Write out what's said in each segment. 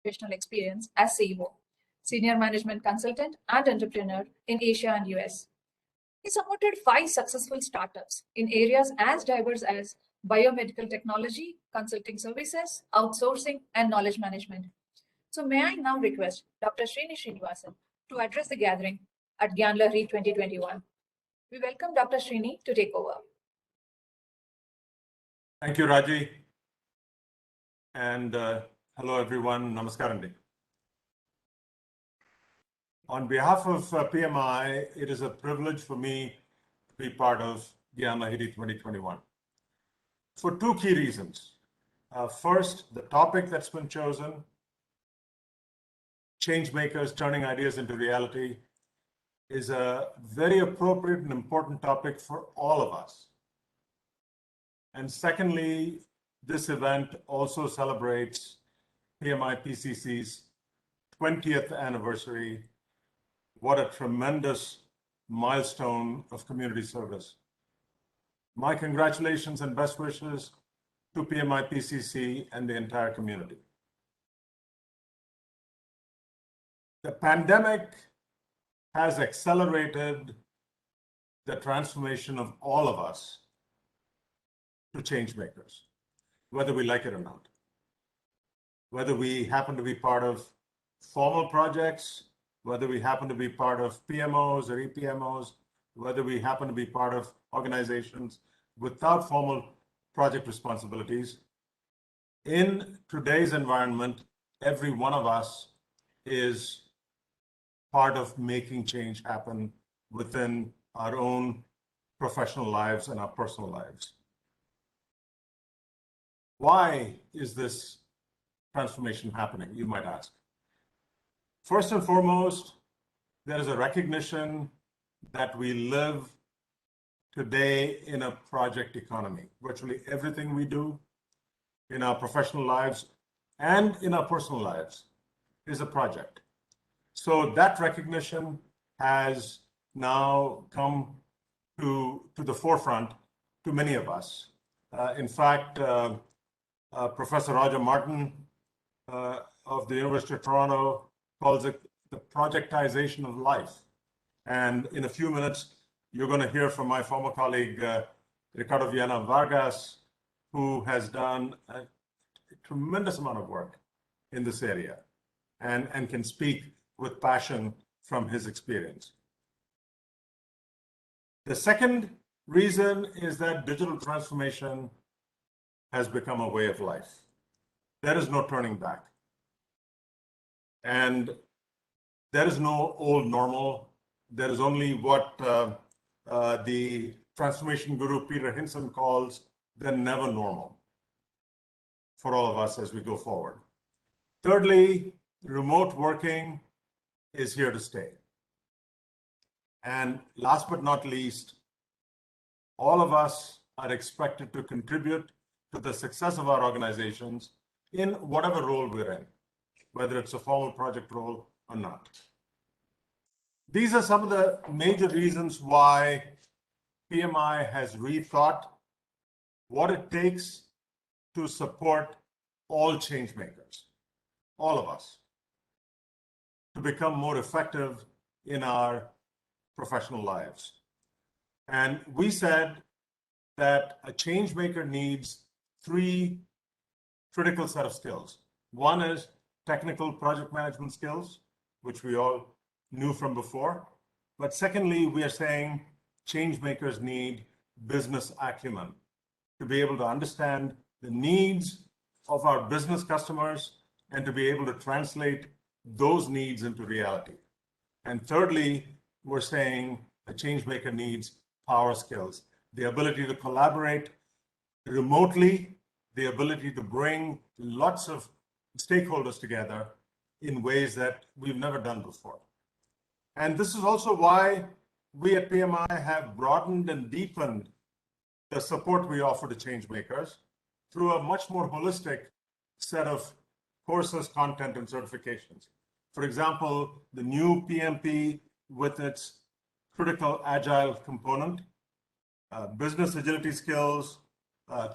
professional experience as CEO, senior management consultant, and entrepreneur in Asia and US. He supported 5 successful startups in areas as diverse as biomedical technology, consulting services, outsourcing, and knowledge management. So may I now request Dr. Srini Srinivasan to address the gathering at Gyan Lahari 2021. We welcome Dr. Srini to take over. Thank you, Raji. And hello, everyone. Namaskaram. On behalf of PMI, it is a privilege for me to be part of Gyan Lahari 2021 for 2 key reasons. First, the topic that's been chosen, change makers turning ideas into reality, is a very appropriate and important topic for all of us. And secondly, this event also celebrates Pmipcc's 20th anniversary. What a tremendous milestone of community service. My congratulations and best wishes to Pmipcc and the entire community. The pandemic has accelerated the transformation of all of us to change makers, whether we like it or not. Whether we happen to be part of formal projects, whether we happen to be part of PMOs or EPMOs, whether we happen to be part of organizations without formal project responsibilities, in today's environment, every one of us is part of making change happen within our own professional lives and our personal lives. Why is this transformation happening, you might ask? First and foremost, there is a recognition that we live today in a project economy. Virtually everything we do in our professional lives and in our personal lives is a project. So that recognition has now come to the forefront to many of us. In fact, Professor Roger Martin of the University of Toronto calls it the projectization of life. And in a few minutes, you're going to hear from my former colleague, Ricardo Vyana Vargas, who has done a tremendous amount of work in this area and can speak with passion from his experience. The second reason is that digital transformation has become a way of life. There is no turning back. And there is no old normal. There is only what the transformation guru Peter Hinson calls the never normal for all of us as we go forward. Thirdly, remote working is here to stay. And last but not least, all of us are expected to contribute to the success of our organizations in whatever role we're in, whether it's a formal project role or not. These are some of the major reasons why PMI has rethought what it takes to support all change makers, all of us, to become more effective in our professional lives. And we said that a change maker needs 3 critical set of skills. One is technical project management skills, which we all knew from before. But secondly, we are saying change makers need business acumen to be able to understand the needs of our business customers and to be able to translate those needs into reality. And thirdly, we're saying a change maker needs power skills, the ability to collaborate remotely, the ability to bring lots of stakeholders together in ways that we've never done before. And this is also why we at PMI have broadened and deepened the support we offer to change makers through a much more holistic set of courses, content, and certifications. For example, the new PMP with its critical agile component, business agility skills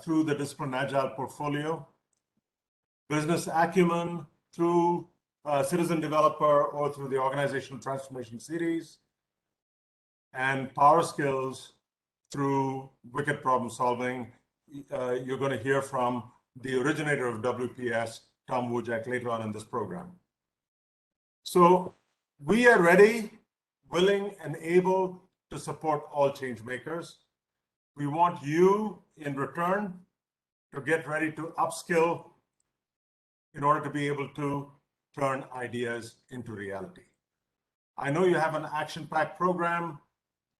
through the Discipline Agile portfolio, business acumen through Citizen Developer or through the Organizational Transformation Series, and Power Skills through Wicked Problem Solving. You're going to hear from the originator of WPS, Tom Wojak, later on in this program. So we are ready, willing, and able to support all change makers. We want you in return to get ready to upskill in order to be able to turn ideas into reality. I know you have an action-packed program,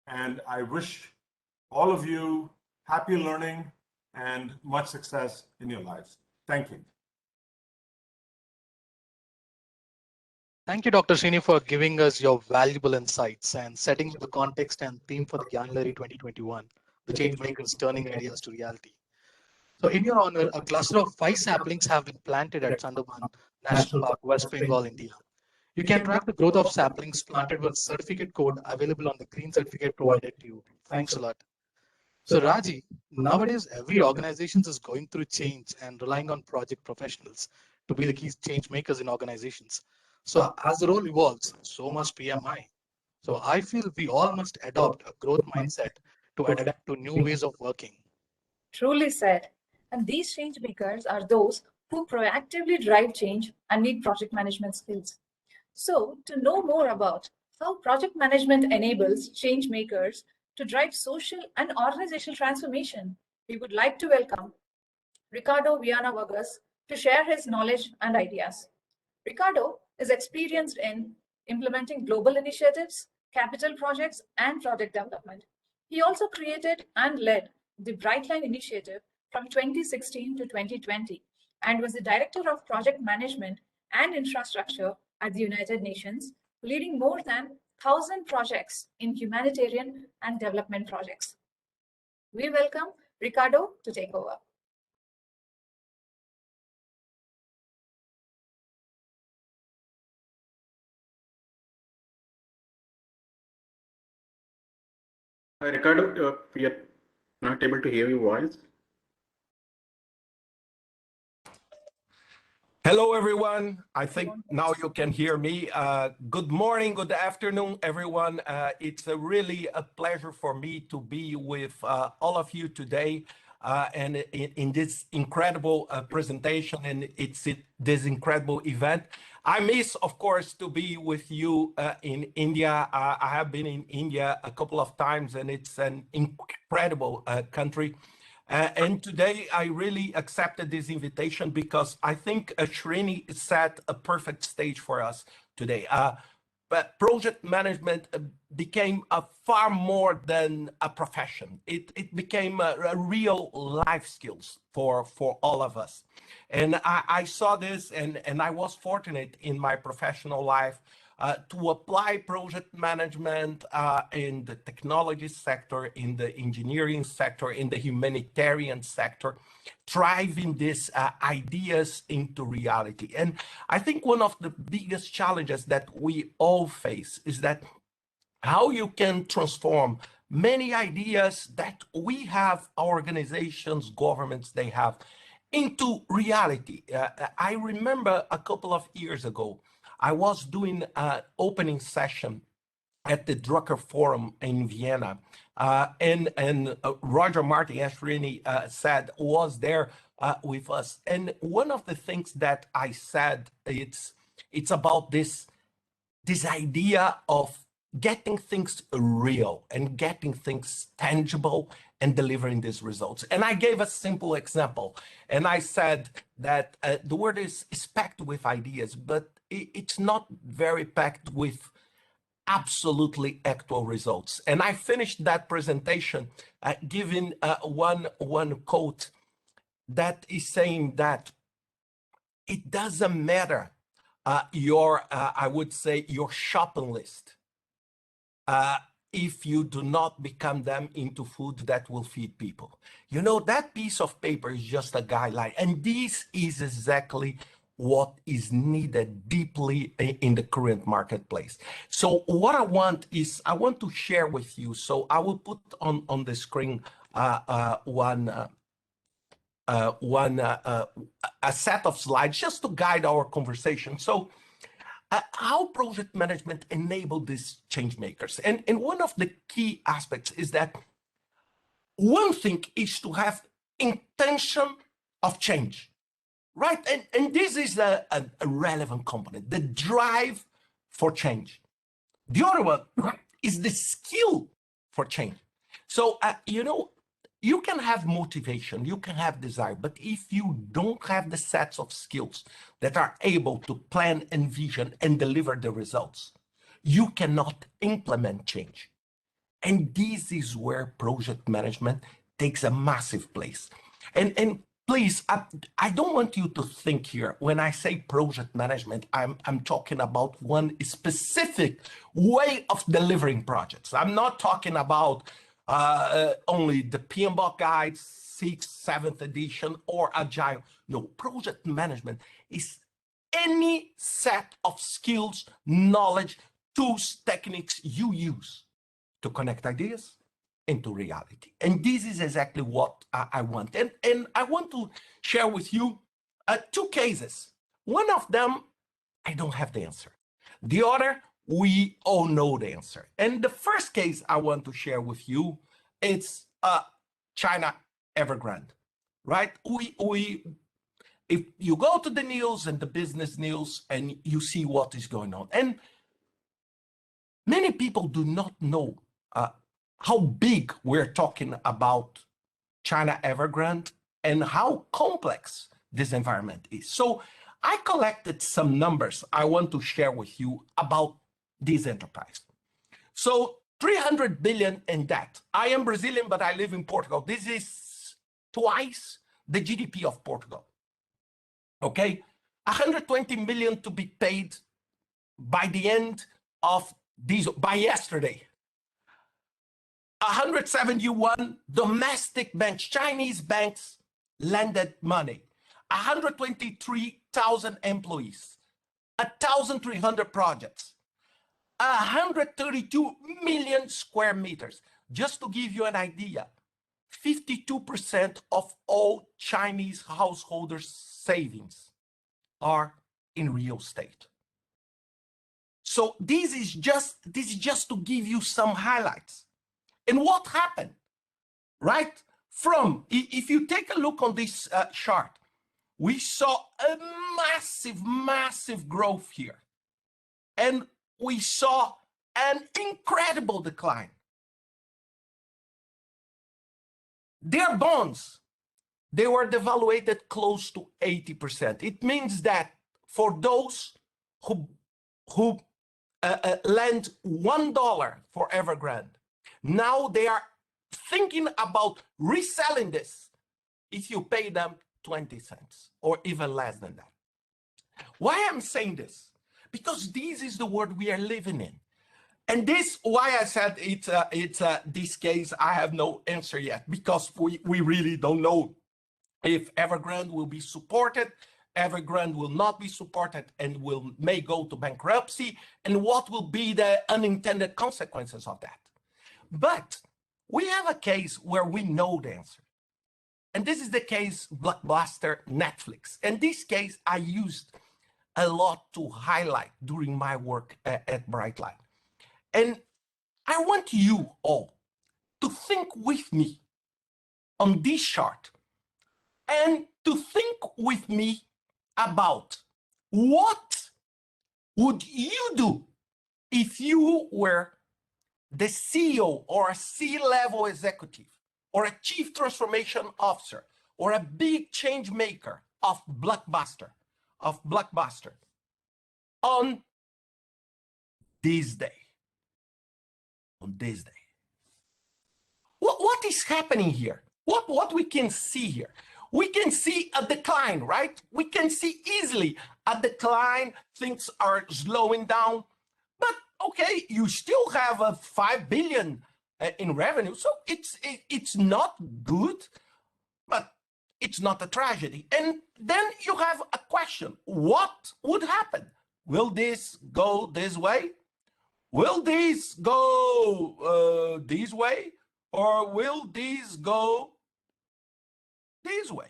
and I wish all of you happy learning and much success in your lives. Thank you. Thank you, Dr. Srini, for giving us your valuable insights and setting the context and theme for the Gyan 2021, the change makers turning ideas to reality. So in your honor, a cluster of 5 saplings have been planted at Sundarban National Park, West Bengal, India. You can track the growth of saplings planted with certificate code available on the green certificate provided to you. Thanks a lot. So Raji, nowadays every organization is going through change and relying on project professionals to be the key change makers in organizations. So as the role evolves, so must PMI. So I feel we all must adopt a growth mindset to adapt to new ways of working. Truly said. And these change makers are those who proactively drive change and need project management skills. So, to know more about how project management enables change makers to drive social and organizational transformation, we would like to welcome Ricardo Vyana to share his knowledge and ideas. Ricardo is experienced in implementing global initiatives, capital projects, and project development. He also created and led the Brightline initiative from 2016 to 2020 and was the Director of Project Management and Infrastructure at the United Nations, leading more than 1,000 projects in humanitarian and development projects. We welcome Ricardo to take over. Hi, Ricardo, we are not able to hear your voice. Hello, everyone. I think now you can hear me. Good morning, good afternoon, everyone. It's really a pleasure for me to be with all of you today and in this incredible presentation and this incredible event. I miss, of course, to be with you in India. I have been in India a couple of times, and it's an incredible country. And today I really accepted this invitation because I think Srini set a perfect stage for us today. But project management became far more than a profession. It became a real life skills for all of us. And I saw this and I was fortunate in my professional life to apply project management in the technology sector, in the engineering sector, in the humanitarian sector, driving these ideas into reality. And I think one of the biggest challenges that we all face is that how you can transform many ideas that we have, organizations, governments, they have, into reality. I remember a couple of years ago, I was doing an opening session at the Drucker Forum in Vienna, and Roger Martin, as Srini said, was there with us. And one of the things that I said, it's about this idea of getting things real and getting things tangible and delivering these results. And I gave a simple example. And I said that the word is packed with ideas, but it's not very packed with absolutely actual results. And I finished that presentation giving one quote that is saying that it doesn't matter your, I would say, your shopping list if you do not become them into food that will feed people. You know, that piece of paper is just a guideline. And this is exactly what is needed deeply in the current marketplace. So what I want to share with you. So I will put on the screen a set of slides just to guide our conversation. So how project management enable these change makers? And one of the key aspects is that one thing is to have intention of change, right? And this is a relevant component, the drive for change. The other one is the skill for change. So, you can have motivation, you can have desire, but if you don't have the sets of skills that are able to plan, envision, and deliver the results, you cannot implement change. And this is where project management takes a massive place. And please, I don't want you to think here, when I say project management, I'm talking about one specific way of delivering projects. I'm not talking about only the Pmipcc guide, 6th, 7th edition, or Agile. No, project management is any set of skills, knowledge, tools, techniques you use to connect ideas into reality. And this is exactly what I want. And I want to share with you 2 cases. One of them, I don't have the answer. The other, we all know the answer. And the first case I want to share with you, it's China Evergrande, right? If you go to the news and the business news and you see what is going on, and many people do not know how big we're talking about China Evergrande and how complex this environment is. So I collected some numbers I want to share with you about this enterprise. So 300 billion in debt. I am Brazilian, but I live in Portugal. This is twice the GDP of Portugal. Okay, 120 million to be paid by the end of by yesterday. 171 domestic banks, Chinese banks, lended money. 123,000 employees, 1,300 projects, 132 million square meters. Just to give you an idea, 52% of all Chinese householders' savings are in real estate. So this is just to give you some highlights. And what happened, right? If you take a look on this chart, we saw a massive growth here. And we saw an incredible decline. Their bonds, they were devaluated close to 80%. It means that for those who lend $1 for Evergrande, now they are thinking about reselling this if you pay them 20 cents or even less than that. Why I'm saying this? Because this is the world we are living in. And this, why I said it's this case, I have no answer yet, because we really don't know if Evergrande will be supported, Evergrande will not be supported, and may go to bankruptcy, and what will be the unintended consequences of that. But we have a case where we know the answer. And this is the case blockbuster Netflix. And this case I used a lot to highlight during my work at Brightline. And I want you all to think with me on this chart and to think with me about what would you do if you were the CEO or a C-level executive or a chief transformation officer or a big change maker of Blockbuster on this day. On this day. What is happening here? What we can see here? We can see a decline, right? We can see easily a decline. Things are slowing down. But okay, you still have a 5 billion in revenue. So it's not good, but it's not a tragedy. And then you have a question. What would happen? Will this go this way? Will this go this way? Or will this go this way?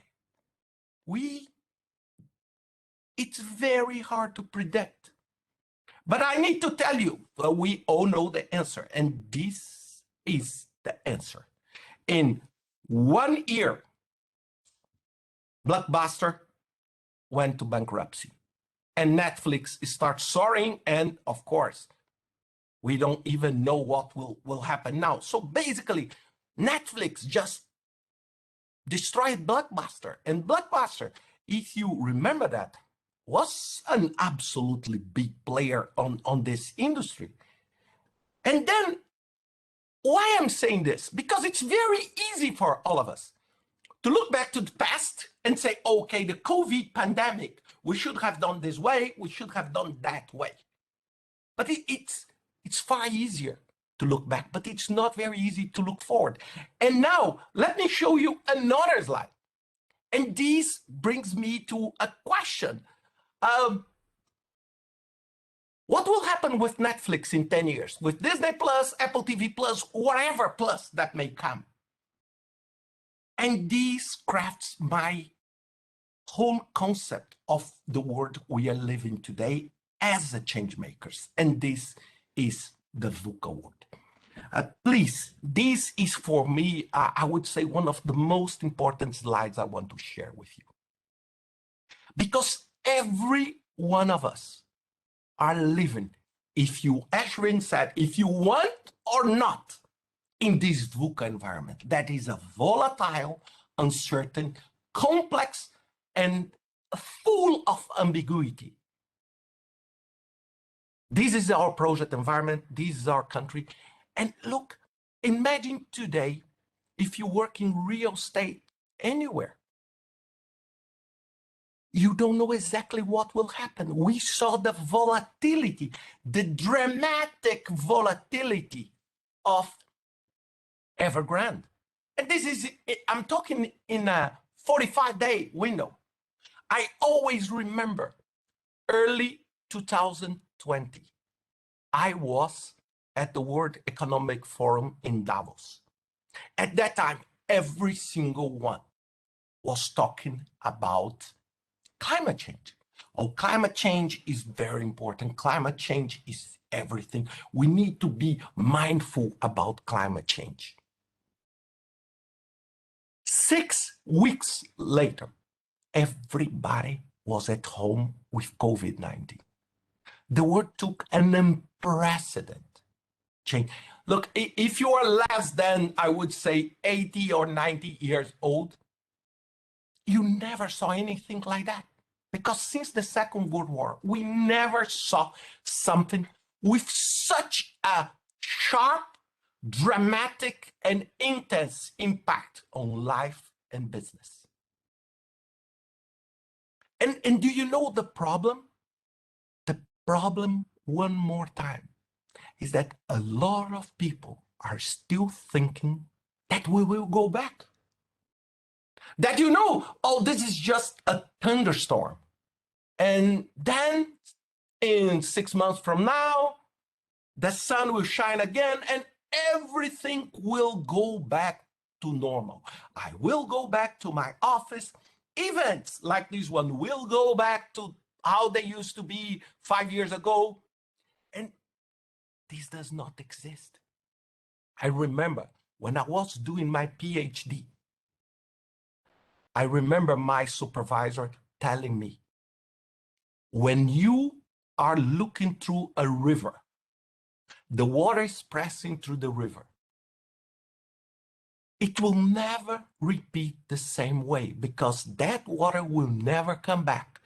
it's very hard to predict. But I need to tell you, we all know the answer, and this is the answer. In 1 year, Blockbuster went to bankruptcy, and Netflix starts soaring, and of course, we don't even know what will happen now. So basically, Netflix just destroyed Blockbuster, and Blockbuster, if you remember that, was an absolutely big player on this industry. And then, why I'm saying this? Because it's very easy for all of us to look back to the past and say, okay, the COVID pandemic, we should have done this way, we should have done that way. But it's far easier to look back, but it's not very easy to look forward. And now, let me show you another slide. And this brings me to a question. What will happen with Netflix in 10 years? With Disney Plus, Apple TV Plus, whatever plus that may come? And this crafts my whole concept of the world we are living today as a change makers. And this is the VUCA world. Please, this is for me, I would say, one of the most important slides I want to share with you. Because every one of us are living, if you, Ashwin said, if you want or not, in this VUCA environment that is a volatile, uncertain, complex, and full of ambiguity. This is our project environment, this is our country. And look, imagine today, if you work in real estate anywhere, you don't know exactly what will happen. We saw the volatility, the dramatic volatility of Evergrande. And this is, I'm talking in a 45-day window. I always remember early 2020, I was at the World Economic Forum in Davos. At that time, every single one was talking about climate change. Oh, climate change is very important. Climate change is everything. We need to be mindful about climate change. 6 weeks later, everybody was at home with COVID-19. The world took an unprecedented change. Look, if you are less than, I would say, 80 or 90 years old, you never saw anything like that. Because since the Second World War, we never saw something with such a sharp, dramatic, and intense impact on life and business. And do you know the problem? The problem, one more time, is that a lot of people are still thinking that we will go back. That, you know, oh, this is just a thunderstorm. And then in 6 months from now, the sun will shine again and everything will go back to normal. I will go back to my office. Events like this one will go back to how they used to be 5 years ago. And this does not exist. I remember when I was doing my PhD, I remember my supervisor telling me, when you are looking through a river, the water is pressing through the river, it will never repeat the same way because that water will never come back.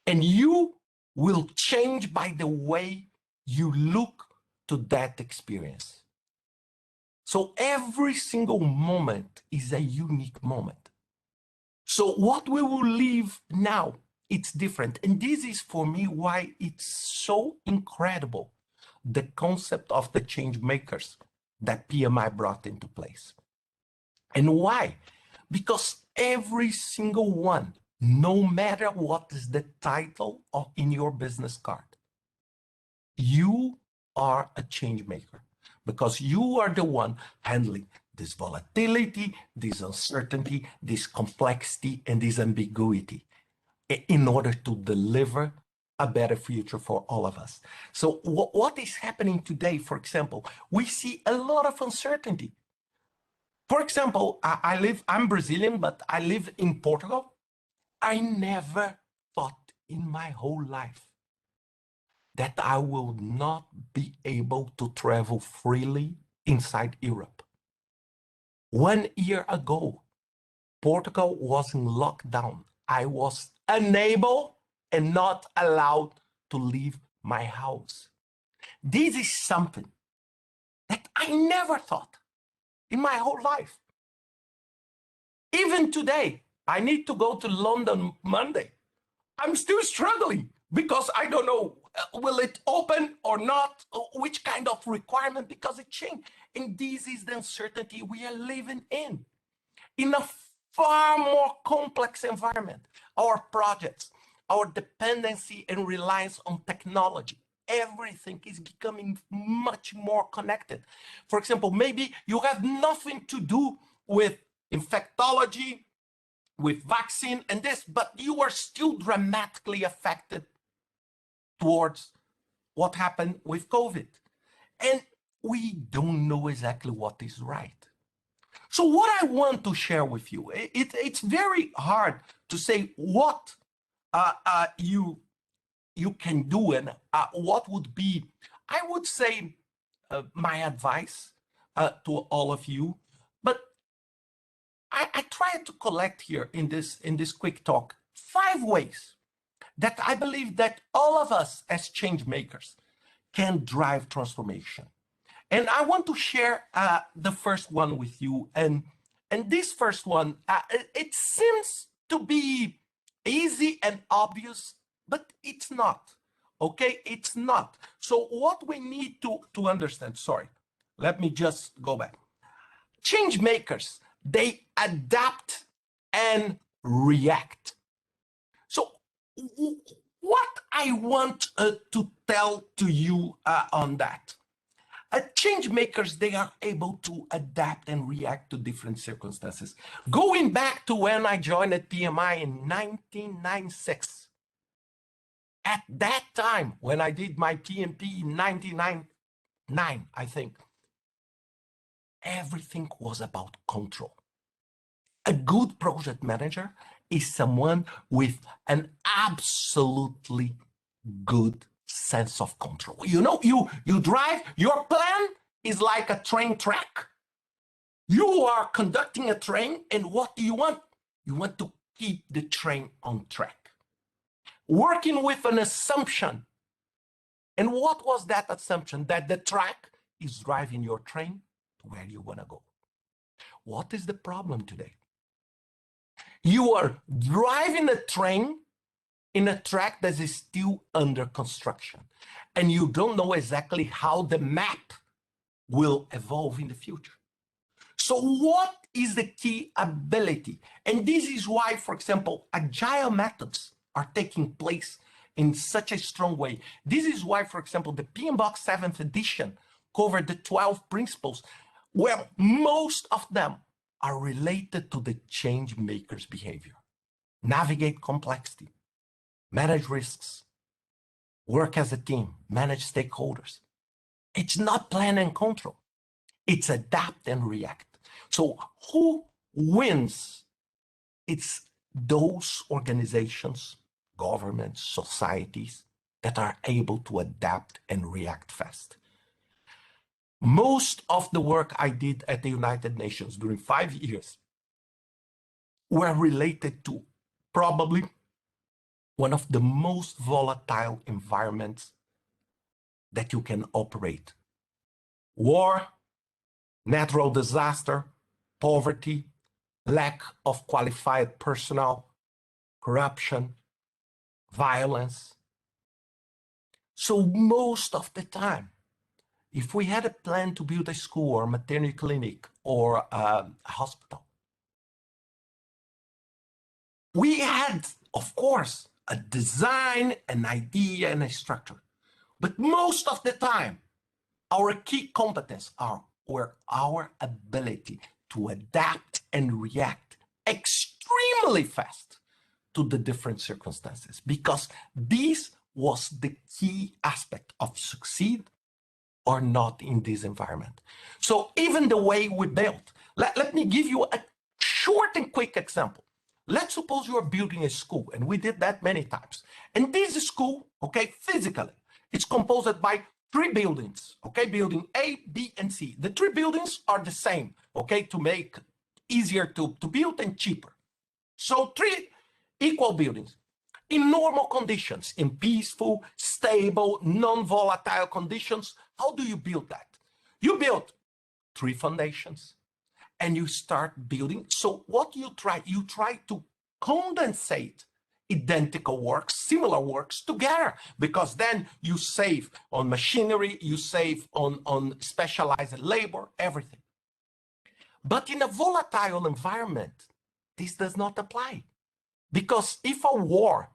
And you will change by the way you look to that experience. So every single moment is a unique moment. So what we will live now, it's different. And this is for me why it's so incredible, the concept of the change makers that PMI brought into place. And why? Because every single one, no matter what is the title in your business card, you are a change maker because you are the one handling this volatility, this uncertainty, this complexity, and this ambiguity in order to deliver a better future for all of us. So what is happening today, for example, we see a lot of uncertainty. For example, I'm Brazilian, but I live in Portugal. I never thought in my whole life that I will not be able to travel freely inside Europe. 1 year ago, Portugal was in lockdown. I was unable and not allowed to leave my house. This is something that I never thought in my whole life. Even today, I need to go to London Monday. I'm still struggling because I don't know, will it open or not? Which kind of requirement, because it changed. And this is the uncertainty we are living in a far more complex environment. Our projects, our dependency and reliance on technology, everything is becoming much more connected. For example, maybe you have nothing to do with infectology, with vaccine and this, but you are still dramatically affected towards what happened with COVID. And we don't know exactly what is right. So what I want to share with you, it's very hard to say what you can do and what would be, I would say, my advice to all of you. But I try to collect here in this quick talk 5 ways that I believe that all of us as change makers can drive transformation. And I want to share the first one with you. And this first one, it seems to be easy and obvious, but it's not. Okay, it's not. So what we need to understand, sorry, let me just go back. Change makers, they adapt and react. So what I want to tell to you on that, change makers, they are able to adapt and react to different circumstances. Going back to when I joined at PMI in 1996, at that time, when I did my PMP in 1999, I think, everything was about control. A good project manager is someone with an absolutely good sense of control. You know, you drive, your plan is like a train track. You are conducting a train, and what do you want? You want to keep the train on track. Working with an assumption. And what was that assumption? That the track is driving your train to where you want to go. What is the problem today? You are driving a train in a track that is still under construction, and you don't know exactly how the map will evolve in the future. So what is the key ability? And this is why, for example, agile methods are taking place in such a strong way. This is why, for example, the Pmipcc 7th edition covered the 12 principles, where most of them are related to the change maker's behavior. Navigate complexity, manage risks, work as a team, manage stakeholders. It's not plan and control. It's adapt and react. So who wins? It's those organizations, governments, societies that are able to adapt and react fast. Most of the work I did at the United Nations during 5 years were related to probably one of the most volatile environments that you can operate. War, natural disaster, poverty, lack of qualified personnel, corruption, violence. So most of the time, if we had a plan to build a school or a maternity clinic or a hospital, we had, of course, a design, an idea, and a structure. But most of the time, our key competence are were our ability to adapt and react extremely fast to the different circumstances, because this was the key aspect of succeed or not in this environment. So even the way we built, let me give you a short and quick example. Let's suppose you are building a school, and we did that many times. And this school, okay, physically, it's composed by 3 buildings, okay, building A, B, and C. The 3 buildings are the same, okay, to make easier to build and cheaper. So 3 equal buildings. In normal conditions, in peaceful, stable, non-volatile conditions, how do you build that? You build 3 foundations and you start building. So what you try to condensate identical works, similar works together, because then you save on machinery, you save on specialized labor, everything. But in a volatile environment, this does not apply. Because if a war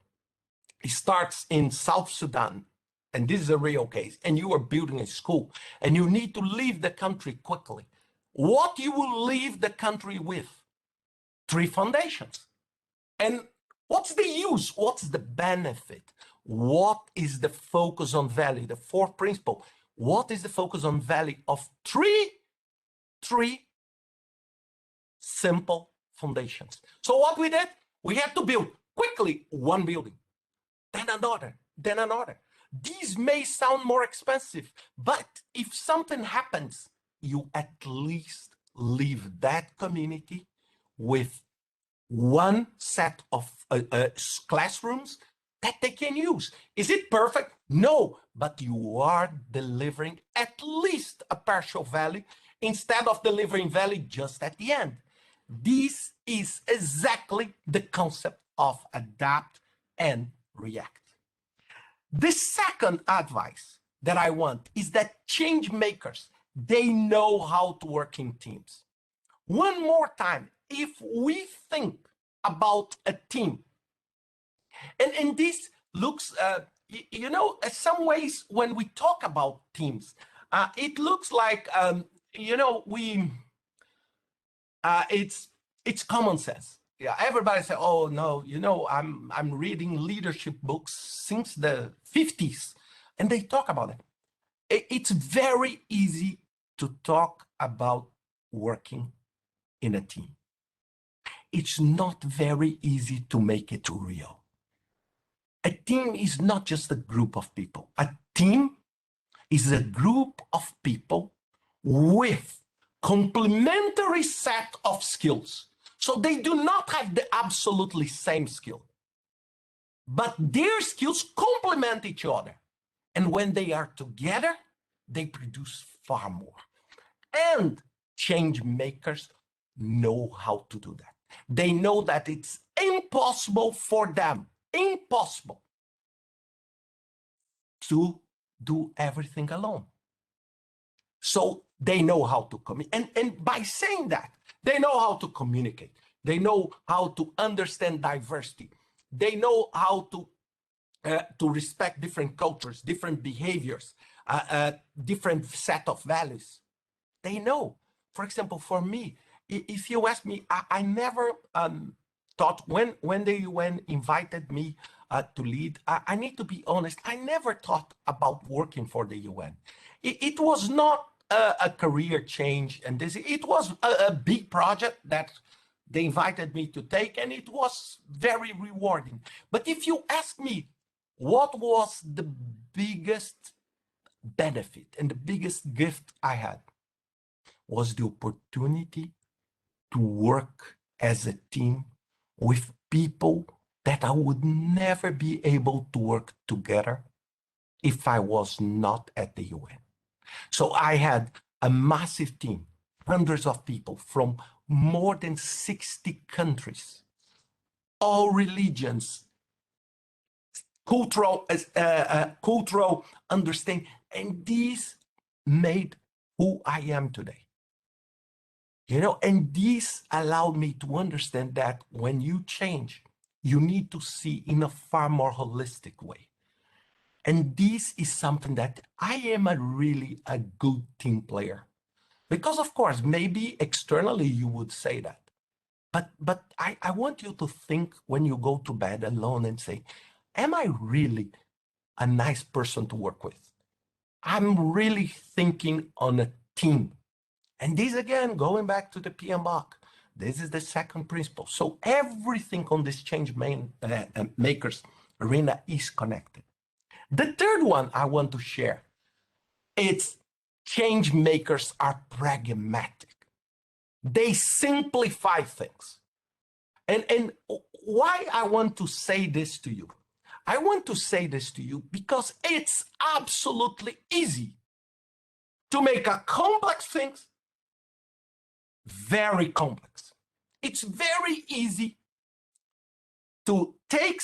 starts in South Sudan, and this is a real case, and you are building a school, and you need to leave the country quickly, what you will leave the country with? 3 foundations. And what's the use? What's the benefit? What is the focus on value? The 4th principle. What is the focus on value of three simple foundations? So what we did, we had to build quickly 1 building, then another, then another. These may sound more expensive, but if something happens, you at least leave that community with 1 set of classrooms that they can use. Is it perfect? No, but you are delivering at least a partial value instead of delivering value just at the end. This is exactly the concept of adapt and react. The second advice that I want is that change makers, they know how to work in teams. One more time, if we think about a team, and this looks, you know, in some ways when we talk about teams, it looks like, you know, it's common sense. Yeah, everybody say, oh no, you know, I'm reading leadership books since the 50s, and they talk about it. It's very easy to talk about working in a team. It's not very easy to make it real. A team is not just a group of people. A team is a group of people with complementary set of skills. So they do not have the absolutely same skill, but their skills complement each other. And when they are together, they produce far more. And change makers know how to do that. They know that it's impossible for them, impossible, to do everything alone. So they know how to communicate. And by saying that, they know how to communicate. They know how to understand diversity. They know how to respect different cultures, different behaviors, different set of values. They know. For example, for me, if you ask me, I never thought when the UN invited me to lead, I need to be honest, I never thought about working for the UN. It was not a career change, and it was a big project that they invited me to take, and it was very rewarding. But if you ask me, what was the biggest benefit and the biggest gift I had, was the opportunity to work as a team with people that I would never be able to work together if I was not at the UN. So I had a massive team, hundreds of people from more than 60 countries, all religions, cultural understanding, and these made who I am today. You know, and this allowed me to understand that when you change, you need to see in a far more holistic way. And this is something that I am really a good team player. Because of course, maybe externally you would say that. But I want you to think when you go to bed alone and say, am I really a nice person to work with? I'm really thinking on a team. And this again, going back to the Pmipcc, this is the second principle. So everything on this makers arena is connected. The third one I want to share, it's change makers are pragmatic. They simplify things. And why I want to say this to you? I want to say this to you because it's absolutely easy to make a complex things very complex. It's very easy to take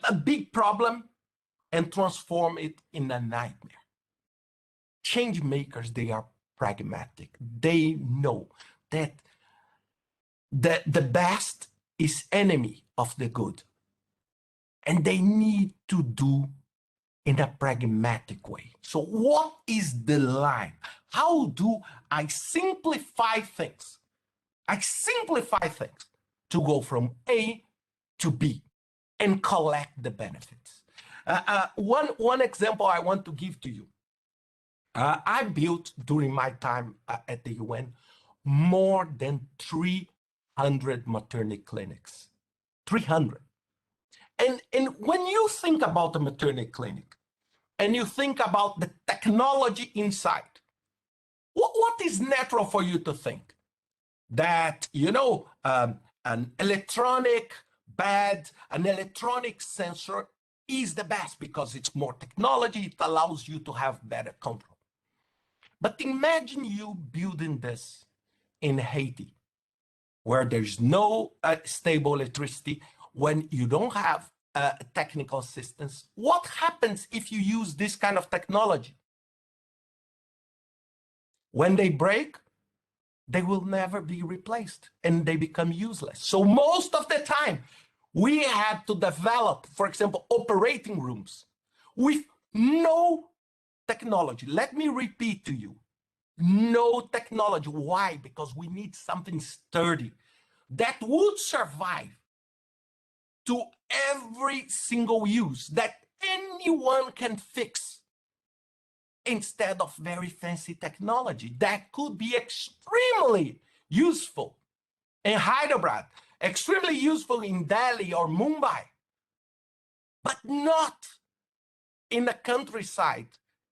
a big problem and transform it in a nightmare. Change makers, they are pragmatic. They know that the best is enemy of the good. And they need to do in a pragmatic way. So what is the line? How do I simplify things? I simplify things to go from A to B and collect the benefits. One example I want to give to you. I built during my time at the UN more than 300 maternity clinics. 300. And when you think about a maternity clinic and you think about the technology inside, what is natural for you to think? That, an electronic bed, an electronic sensor is the best because it's more technology, it allows you to have better control. But imagine you building this in Haiti, where there's no stable electricity, when you don't have technical assistance. What happens if you use this kind of technology? When they break, they will never be replaced and they become useless. So most of the time, we had to develop, for example, operating rooms with no technology. Let me repeat to you, no technology. Why? Because we need something sturdy that would survive to every single use, that anyone can fix, instead of very fancy technology that could be extremely useful in Hyderabad, extremely useful in Delhi or Mumbai, but not in the countryside,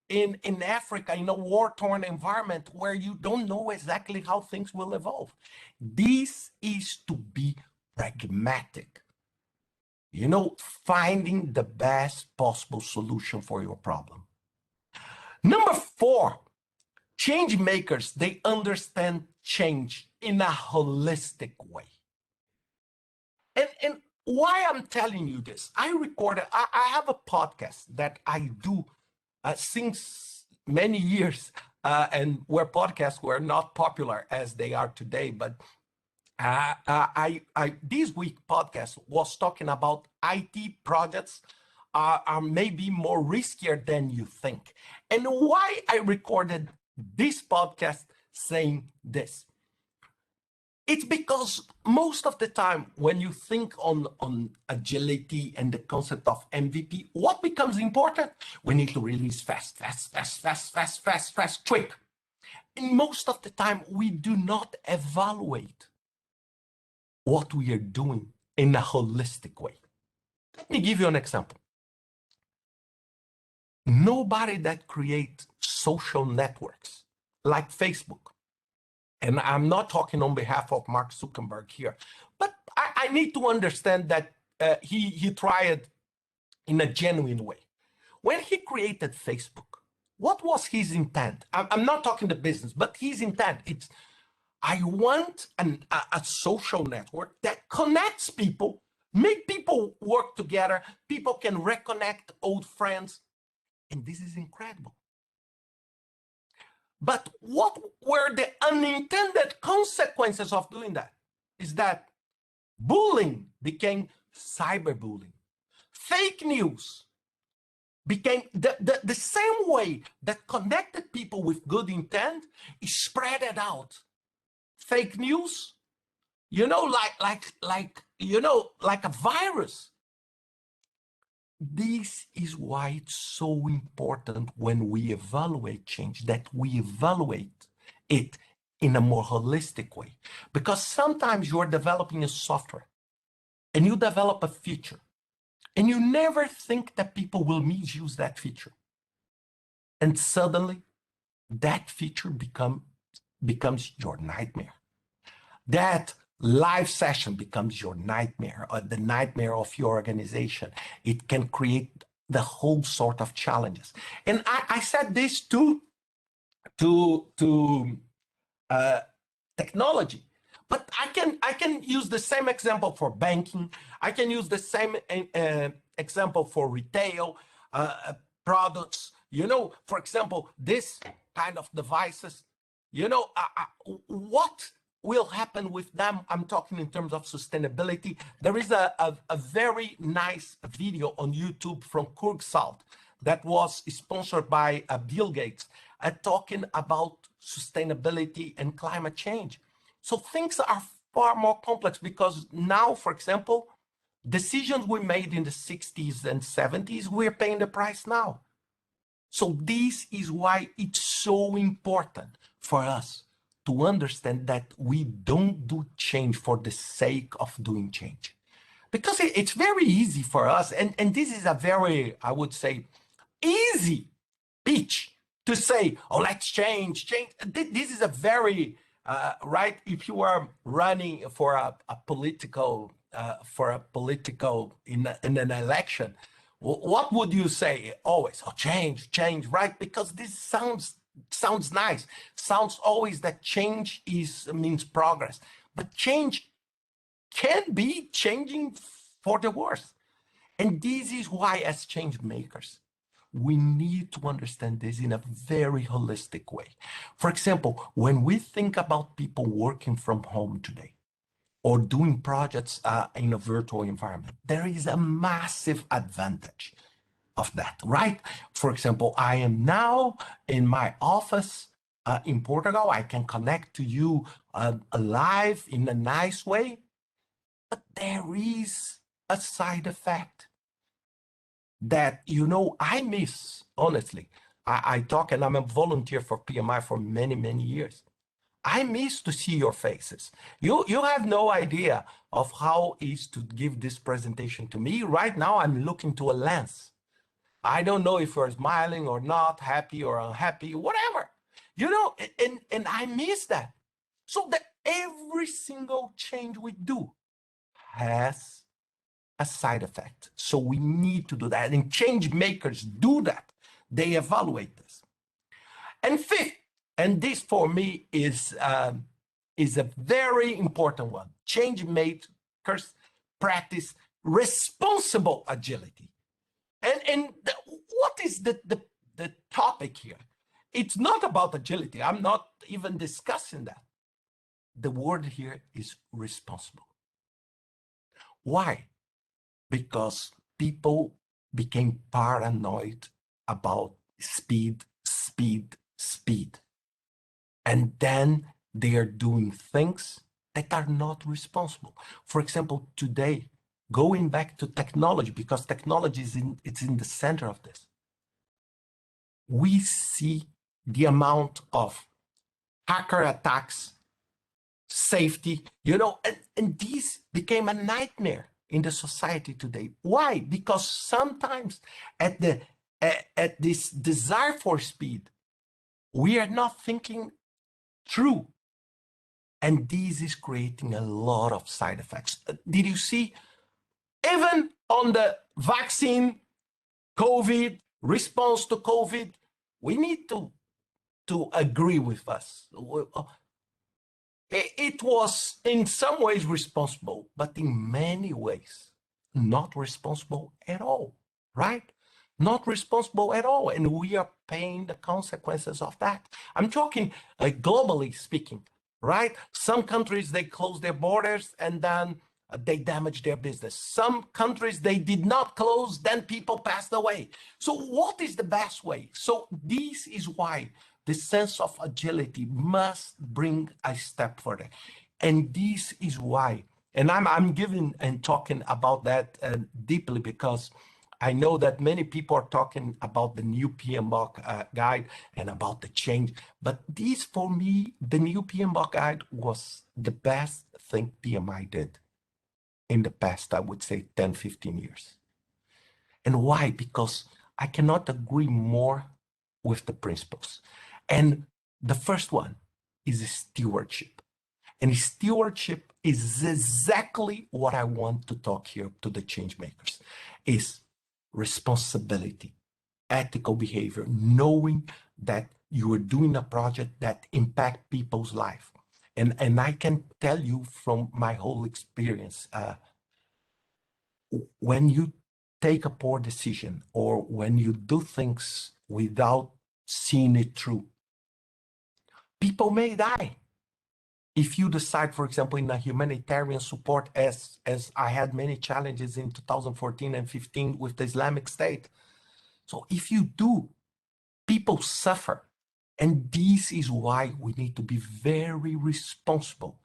in Africa, in a war-torn environment where you don't know exactly how things will evolve. This is to be pragmatic. Finding the best possible solution for your problem. Number 4, change makers, they understand change in a holistic way. And why I'm telling you this, I have a podcast that I do since many years, and where podcasts were not popular as they are today, but this week podcast was talking about IT projects are maybe more riskier than you think. And why I recorded this podcast saying this? It's because most of the time when you think on agility and the concept of MVP, what becomes important? We need to release fast, quick. And most of the time we do not evaluate what we are doing in a holistic way. Let me give you an example. Nobody that creates social networks like Facebook, and I'm not talking on behalf of Mark Zuckerberg here, but I need to understand that he tried in a genuine way. When he created Facebook, what was his intent? I'm not talking the business, but his intent, it's, I want a social network that connects people, make people work together, people can reconnect old friends, and this is incredible. But what were the unintended consequences of doing that? Is that bullying became cyberbullying. Fake news became the same way that connected people with good intent is spread it out. Fake news, you know, like a virus. This is why it's so important when we evaluate change, that we evaluate it in a more holistic way. Because sometimes you're developing a software and you develop a feature and you never think that people will misuse that feature. And suddenly that feature becomes your nightmare. That live session becomes your nightmare, or the nightmare of your organization. It can create the whole sort of challenges. And I said this to technology, but I can use the same example for banking. I can use the same example for retail products. You know, for example, this kind of devices. You know, what will happen with them? I'm talking in terms of sustainability. There is a very nice video on YouTube from Kurgsalt that was sponsored by Bill Gates, talking about sustainability and climate change. So things are far more complex because now, for example, decisions we made in the 60s and 70s, we're paying the price now. So this is why it's so important for us to understand that we don't do change for the sake of doing change. Because it's very easy for us, and this is a very, I would say, easy pitch to say, oh, let's change. This is a very, right, if you are running for a political, in an election, what would you say? Always, oh, change, right? Because this sounds nice. Sounds always that change means progress. But change can be changing for the worse. And this is why, as change makers, we need to understand this in a very holistic way. For example, when we think about people working from home today, or doing projects in a virtual environment, there is a massive advantage of that, right? For example, I am now in my office in Portugal. I can connect to you live in a nice way, but there is a side effect that, you know, I miss, honestly. I talk, and I'm a volunteer for PMI for many, many years. I miss to see your faces. You have no idea of how it is to give this presentation to me. Right now, I'm looking to a lens. I don't know if you're smiling or not, happy or unhappy, whatever. You know, and I miss that. So that every single change we do has a side effect. So we need to do that. And change makers do that. They evaluate this. And fifth, and this for me is a very important one. Change makers practice responsible agility. And what is the topic here? It's not about agility. I'm not even discussing that. The word here is responsible. Why? Because people became paranoid about speed. And then they are doing things that are not responsible. For example, today, going back to technology, because technology it's in the center of this, we see the amount of hacker attacks, safety, you know, and these became a nightmare in the society today. Why? Because sometimes at this desire for speed, we are not thinking through. And this is creating a lot of side effects. Did you see, even on the vaccine, COVID, response to COVID, we need to agree with us. It was in some ways responsible, but in many ways not responsible at all, right? Not responsible at all. And we are paying the consequences of that. I'm talking globally speaking, right? Some countries, they close their borders, and then they damaged their business. Some countries, they did not close, then people passed away. So what is the best way? So this is why the sense of agility must bring a step further. And this is why, and I'm giving and talking about that deeply, because I know that many people are talking about the new Pmipcc guide and about the change, but this, for me, the new Pmipcc guide was the best thing PMI did in the past, I would say 10, 15 years. And why? Because I cannot agree more with the principles. And the first one is stewardship. And stewardship is exactly what I want to talk here to the change makers, is responsibility, ethical behavior, knowing that you are doing a project that impact people's life. And I can tell you from my whole experience, when you take a poor decision or when you do things without seeing it through, people may die. If you decide, for example, in a humanitarian support, as I had many challenges in 2014 and 15 with the Islamic State. So if you do, people suffer. And this is why we need to be very responsible.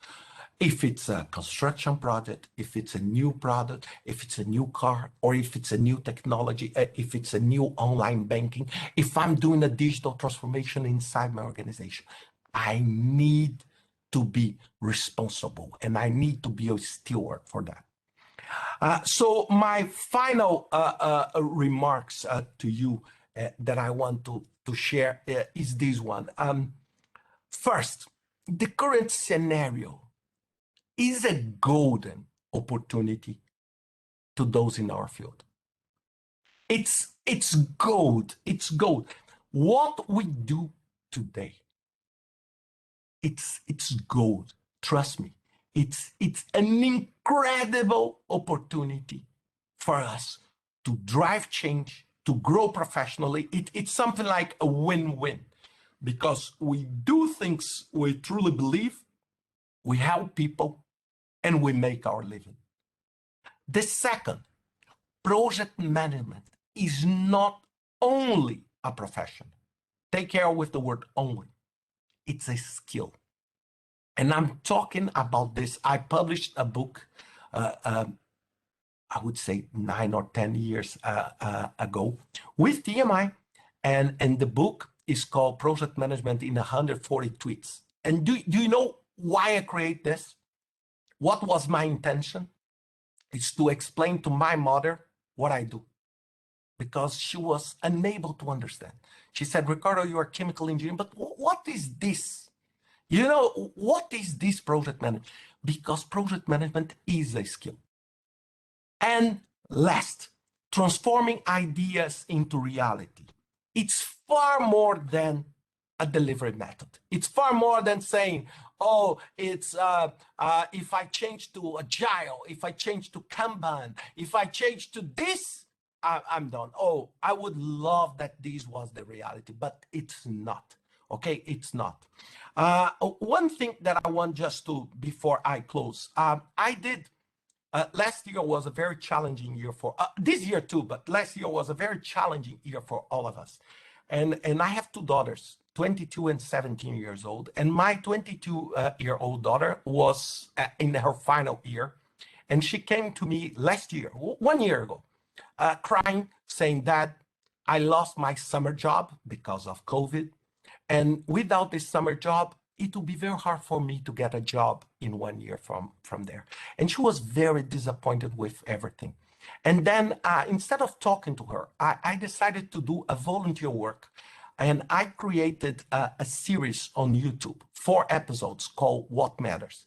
If it's a construction project, if it's a new product, if it's a new car, or if it's a new technology, if it's a new online banking, if I'm doing a digital transformation inside my organization, I need to be responsible and I need to be a steward for that. So my final remarks to you that I want to share is this one. First, the current scenario is a golden opportunity to those in our field. It's gold. It's gold. What we do today, it's gold. Trust me. It's an incredible opportunity for us to drive change, to grow professionally. It's something like a win-win, because we do things we truly believe, we help people, and we make our living. The second, project management is not only a profession. Take care with the word only. It's a skill. And I'm talking about this. I published a book, I would say 9 or 10 years ago with TMI. And the book is called Project Management in 140 Tweets. And do you know why I create this? What was my intention? It's to explain to my mother what I do, because she was unable to understand. She said, Ricardo, you are a chemical engineer, but what is this? You know, what is this project management? Because project management is a skill. And last, transforming ideas into reality. It's far more than a delivery method. It's far more than saying, oh, it's if I change to Agile, if I change to Kanban, if I change to this, I'm done. Oh, I would love that this was the reality, but it's not. Okay, it's not. One thing that I want just to, before I close, I did, last year was a very challenging year for, this year too, but last year was a very challenging year for all of us. And I have two daughters, 22 and 17 years old. And my 22-year-old daughter was in her final year. And she came to me last year, 1 year ago, crying, saying, Dad, I lost my summer job because of COVID. And without this summer job, it will be very hard for me to get a job in 1 year from there. And she was very disappointed with everything. And then instead of talking to her, I decided to do a volunteer work. And I created a series on YouTube, 4 episodes called What Matters.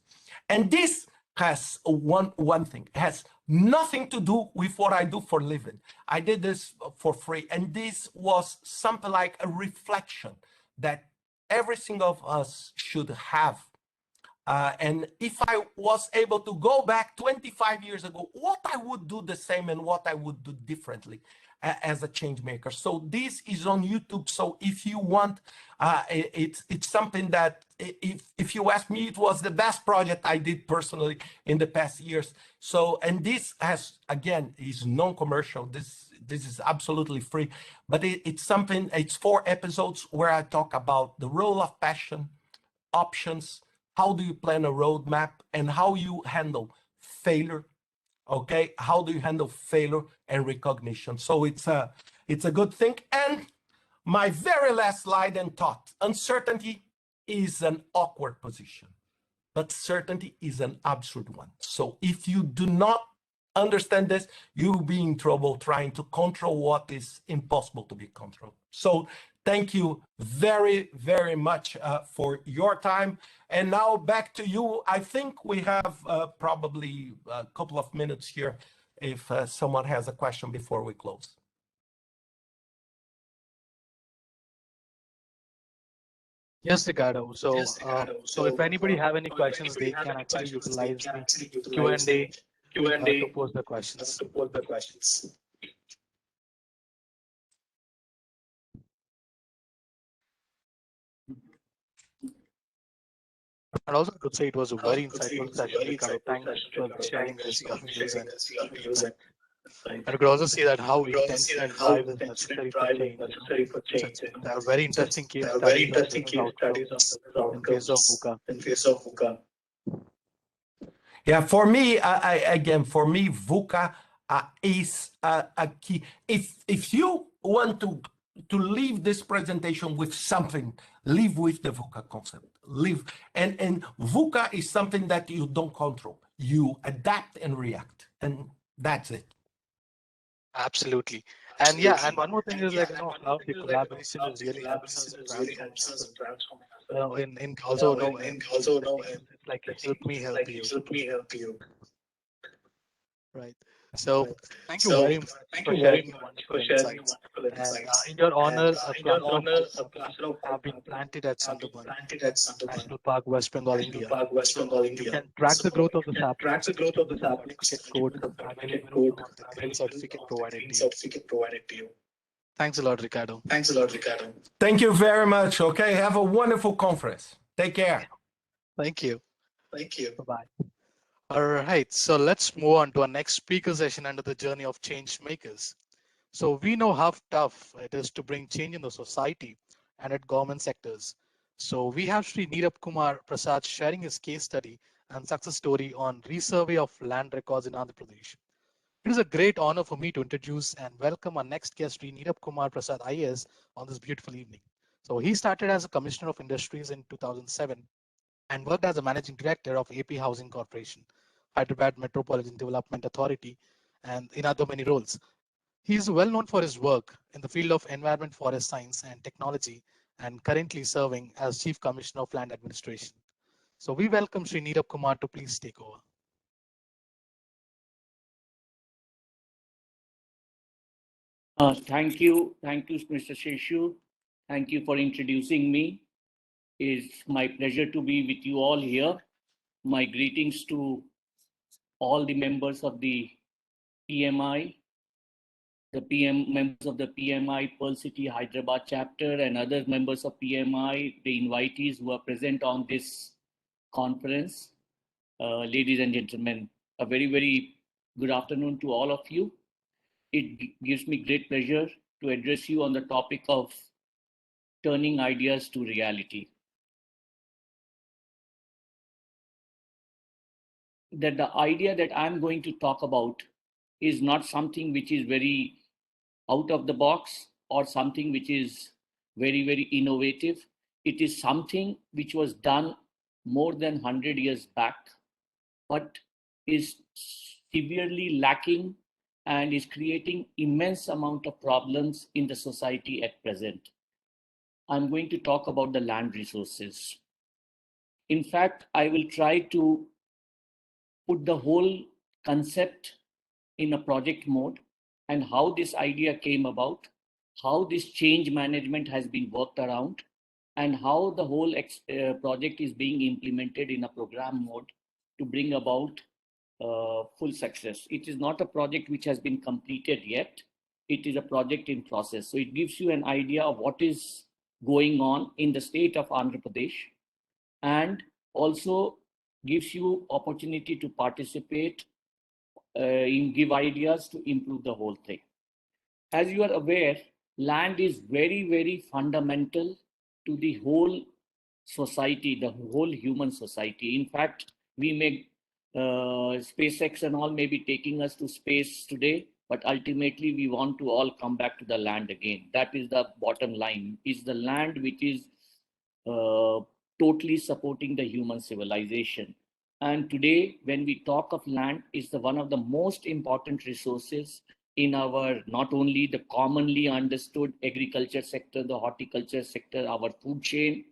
And this has one thing, it has nothing to do with what I do for a living. I did this for free. And this was something like a reflection that every single of us should have. And if I was able to go back 25 years ago, what I would do the same and what I would do differently. as a change maker. So this is on YouTube. So if you want, it's something that if you ask me, it was the best project I did personally in the past years. So, and this has, again, is non-commercial. This is absolutely free, but it's something, it's 4 episodes where I talk about the role of passion, options, how do you plan a roadmap, and how you handle failure. Okay, how do you handle failure and recognition? So it's a good thing. And my very last slide and thought: uncertainty is an awkward position, but certainty is an absurd one. So if you do not understand this, you'll be in trouble trying to control what is impossible to be controlled. So thank you very, very much for your time. And now back to you. I think we have probably a couple of minutes here if someone has a question before we close. Yes, Ricardo. So if anybody have any questions, they can actually utilize the Q&A to pose the questions. And also, I could say it was a very insightful session, Ricardo. Thanks for sharing this your views and I could also see that how intentional drive is necessary for change. There are very interesting case studies of business outcomes in case of VUCA. Yeah, for me, for me, VUCA is a key. If you want to leave this presentation with something, live with the VUCA concept. Live, and VUCA is something that you don't control. You adapt and react, and that's it. Absolutely. And yeah, and one more thing is like, how the collaboration is really helping us transform ourselves. In also, it's like help me help you. Right. So thank you very much for sharing your wonderful insights. And in your honor, a cluster of have been planted at Sundarban National Park, West Bengal, India. You can track the growth of the sapling using the certificate code available on the green certificate provided to you. Thanks a lot, Ricardo. Thank you very much. Okay, have a wonderful conference. Take care. Thank you. Bye-bye. All right, so let's move on to our next speaker session under the journey of change makers. So we know how tough it is to bring change in the society and at government sectors. So we have Sri Neerab Kumar Prasad sharing his case study and success story on resurvey of land records in Andhra Pradesh. It is a great honor for me to introduce and welcome our next guest, Sri Neerab Kumar Prasad IAS, on this beautiful evening. So he started as a Commissioner of Industries in 2007 and worked as a Managing Director of AP Housing Corporation, Hyderabad Metropolitan Development Authority, and in other many roles. He is well known for his work in the field of environment, forest science, and technology, and currently serving as Chief Commissioner of Land Administration. So we welcome Sri Neerab Kumar to please take over. Thank you, Mr. Sheshu. Thank you for introducing me. It's my pleasure to be with you all here. My greetings to all the members of the PMI, members of the PMI Pearl City Hyderabad chapter, and other members of PMI, the invitees who are present on this conference. Ladies and gentlemen, a very, very good afternoon to all of you. It gives me great pleasure to address you on the topic of turning ideas to reality. That the idea that I'm going to talk about is not something which is very out of the box or something which is very, very innovative. It is something which was done more than 100 years back, but is severely lacking and is creating immense amount of problems in the society at present. I'm going to talk about the land resources. In fact, I will try to put the whole concept in a project mode and how this idea came about, how this change management has been worked around, and how the whole project is being implemented in a program mode to bring about full success. It is not a project which has been completed yet. it is a project in process. So it gives you an idea of what is going on in the state of Andhra Pradesh, and also gives you opportunity to participate in give ideas to improve the whole thing. As you are aware, land is very, very fundamental to the whole society, the whole human society. In fact, we may SpaceX and all may be taking us to space today, but ultimately we want to all come back to the land again. That is the bottom line. It's the land which is totally supporting the human civilization. And today, when we talk of land, it's one of the most important resources in our, not only the commonly understood agriculture sector, the horticulture sector, our food chain,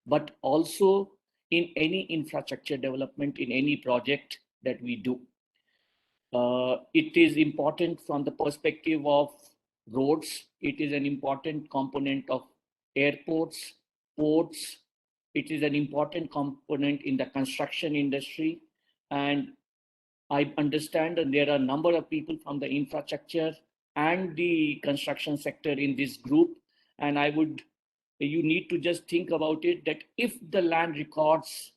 but also in any infrastructure development, in any project that we do. It is important from the perspective of roads. It is an important component of airports, ports. It is an important component in the construction industry. And I understand that there are a number of people from the infrastructure and the construction sector in this group. And you need to just think about it, that if the land records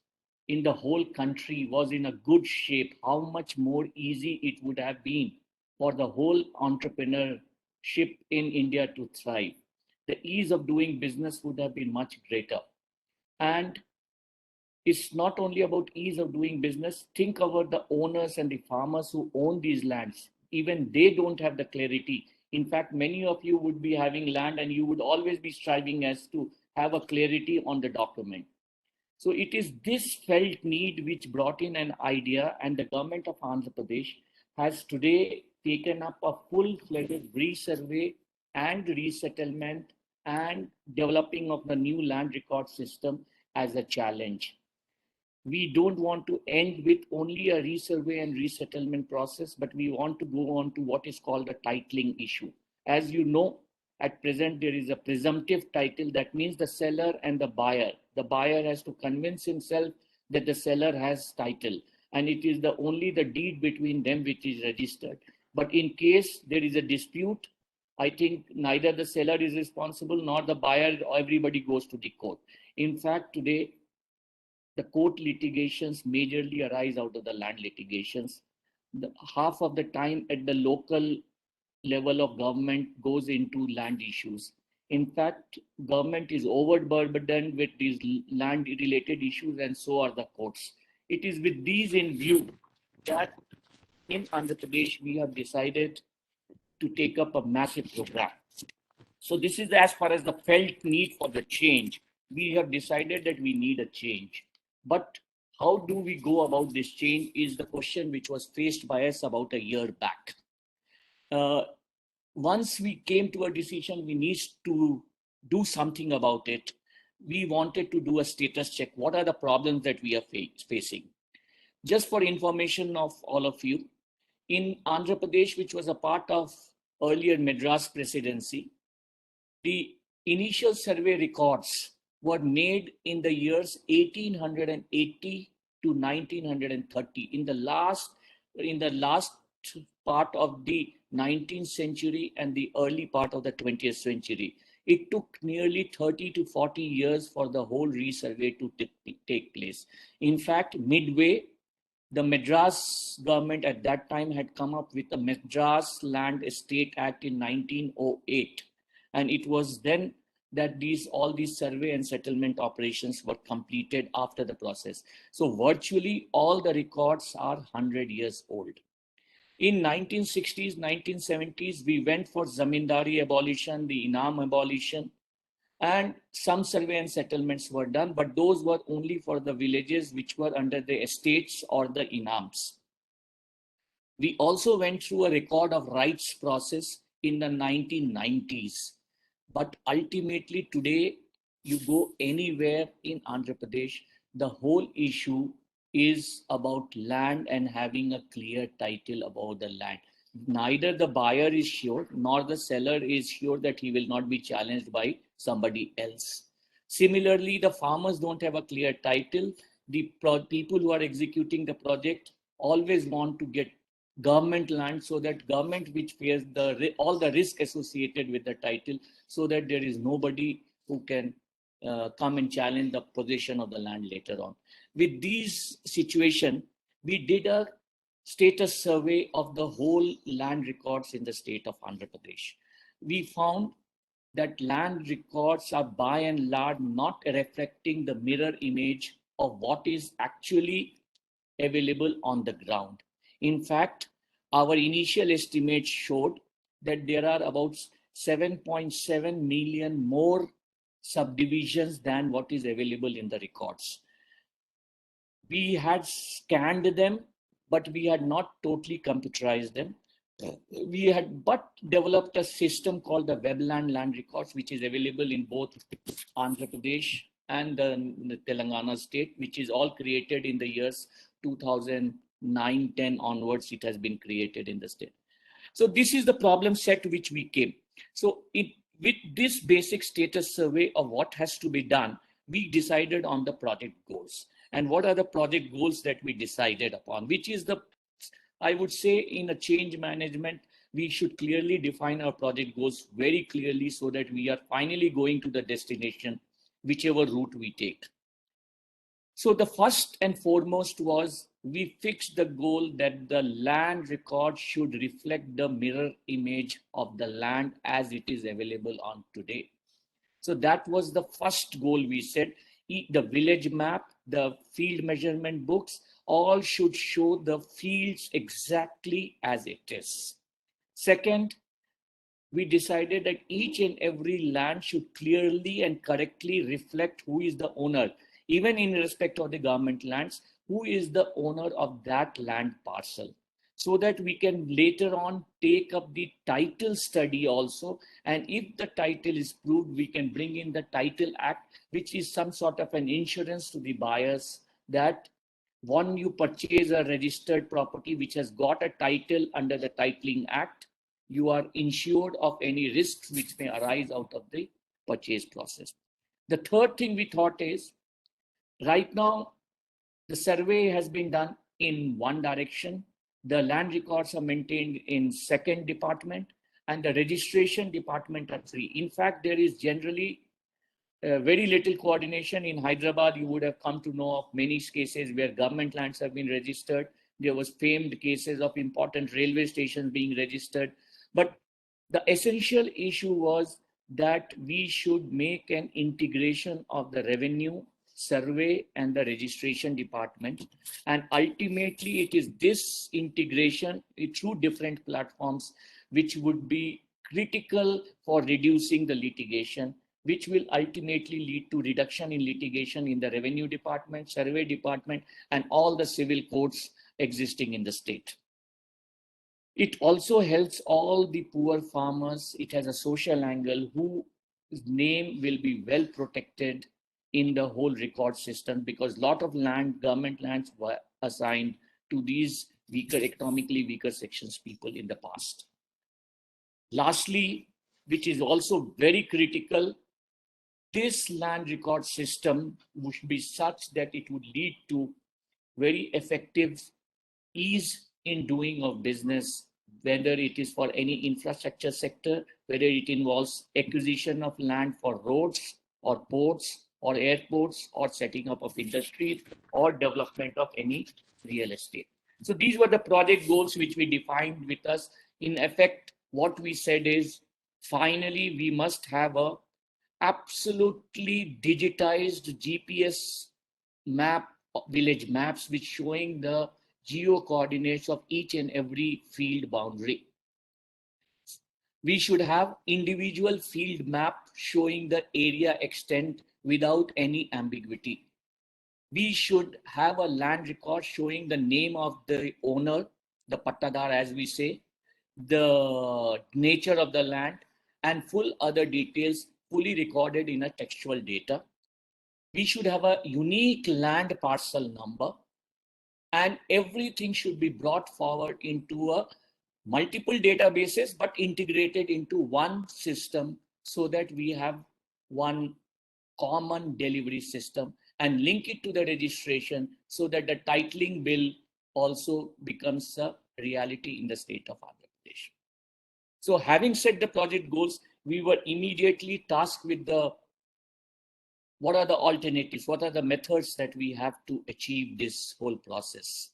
in the whole country was in a good shape, how much more easy it would have been for the whole entrepreneurship in India to thrive. The ease of doing business would have been much greater. And it's not only about ease of doing business. Think about the owners and the farmers who own these lands. Even they don't have the clarity. In fact, many of you would be having land and you would always be striving as to have a clarity on the document. So it is this felt need which brought in an idea, and the government of Andhra Pradesh has today taken up a full-fledged resurvey and resettlement and developing of the new land record system as a challenge. We don't want to end with only a resurvey and resettlement process, but we want to go on to what is called a titling issue. As you know, at present, there is a presumptive title. That means the seller and the buyer. The buyer has to convince himself that the seller has title, and it is only the deed between them which is registered. But in case there is a dispute, I think neither the seller is responsible nor the buyer. Everybody goes to the court. In fact, today, the court litigations majorly arise out of the land litigations. Half of the time at the local level of government goes into land issues. In fact, government is overburdened with these land related issues, and so are the courts. It is with these in view that in Andhra Pradesh we have decided to take up a massive program. So this is as far as the felt need for the change. We have decided that we need a change. But how do we go about this change is the question which was faced by us about a year back. Once we came to a decision, we need to do something about it. We wanted to do a status check. What are the problems that we are facing? Just for information of all of you, in Andhra Pradesh, which was a part of earlier Madras presidency, the initial survey records were made in the years 1880 to 1930. In the last part of the 19th century and the early part of the 20th century. It took nearly 30 to 40 years for the whole resurvey to take place. In fact, midway, the Madras government at that time had come up with the Madras Land Estate Act in 1908. And it was then that all these survey and settlement operations were completed after the process. So virtually all the records are 100 years old. In 1960s, 1970s, we went for Zamindari abolition, the Inam abolition, and some survey and settlements were done, but those were only for the villages which were under the estates or the Inams. We also went through a record of rights process in the 1990s. But ultimately today, you go anywhere in Andhra Pradesh, the whole issue is about land and having a clear title about the land. Neither the buyer is sure, nor the seller is sure that he will not be challenged by somebody else. Similarly, the farmers don't have a clear title. The people who are executing the project always want to get government land, so that government which bears all the risk associated with the title, so that there is nobody who can come and challenge the possession of the land later on. With these situation, we did a status survey of the whole land records in the state of Andhra Pradesh. We found that land records are by and large not reflecting the mirror image of what is actually available on the ground. In fact, our initial estimates showed that there are about 7.7 million more subdivisions than what is available in the records. We had scanned them, but we had not totally computerized them. We had but developed a system called the Webland Land Records, which is available in both Andhra Pradesh and the Telangana state, which is all created in the years 2009-10 onwards. It has been created in the state. So this is the problem set which we came. So with this basic status survey of what has to be done, we decided on the project goals. And what are the project goals that we decided upon, which is I would say in a change management, we should clearly define our project goals very clearly so that we are finally going to the destination, whichever route we take. So the first and foremost was we fixed the goal that the land record should reflect the mirror image of the land as it is available on today. So that was the first goal we set. The village map, the field measurement books, all should show the fields exactly as it is. Second, we decided that each and every land should clearly and correctly reflect who is the owner, even in respect of the government lands, who is the owner of that land parcel, so that we can later on take up the title study also. And if the title is proved, we can bring in the Title Act, which is some sort of an insurance to the buyers that when you purchase a registered property which has got a title under the Titling Act, you are insured of any risks which may arise out of the purchase process. The third thing we thought is, right now, the survey has been done in one direction. The land records are maintained in second department and the registration department are three. In fact, there is generally very little coordination. In Hyderabad, you would have come to know of many cases where government lands have been registered. There was famed cases of important railway stations being registered. But the essential issue was that we should make an integration of the revenue, survey, and the registration department. And ultimately, it is this integration through different platforms which would be critical for reducing the litigation, which will ultimately lead to reduction in litigation in the revenue department, survey department, and all the civil courts existing in the state. It also helps all the poor farmers. It has a social angle whose name will be well protected in the whole record system, because a lot of land, government lands, were assigned to these economically weaker sections people in the past. Lastly, which is also very critical, this land record system would be such that it would lead to very effective ease in doing of business, whether it is for any infrastructure sector, whether it involves acquisition of land for roads or ports or airports or setting up of industries or development of any real estate. So these were the project goals which we defined with us. In effect, what we said is, finally, we must have a absolutely digitized GPS map, village maps, which showing the geo coordinates of each and every field boundary. We should have individual field map showing the area extent without any ambiguity. We should have a land record showing the name of the owner, the pattadar as we say, the nature of the land, and full other details fully recorded in a textual data. We should have a unique land parcel number, and everything should be brought forward into a multiple databases but integrated into one system, so that we have one common delivery system, and link it to the registration so that the titling bill also becomes a reality in the state of Andhra Pradesh. So having set the project goals, we were immediately tasked with what are the alternatives, what are the methods that we have to achieve this whole process.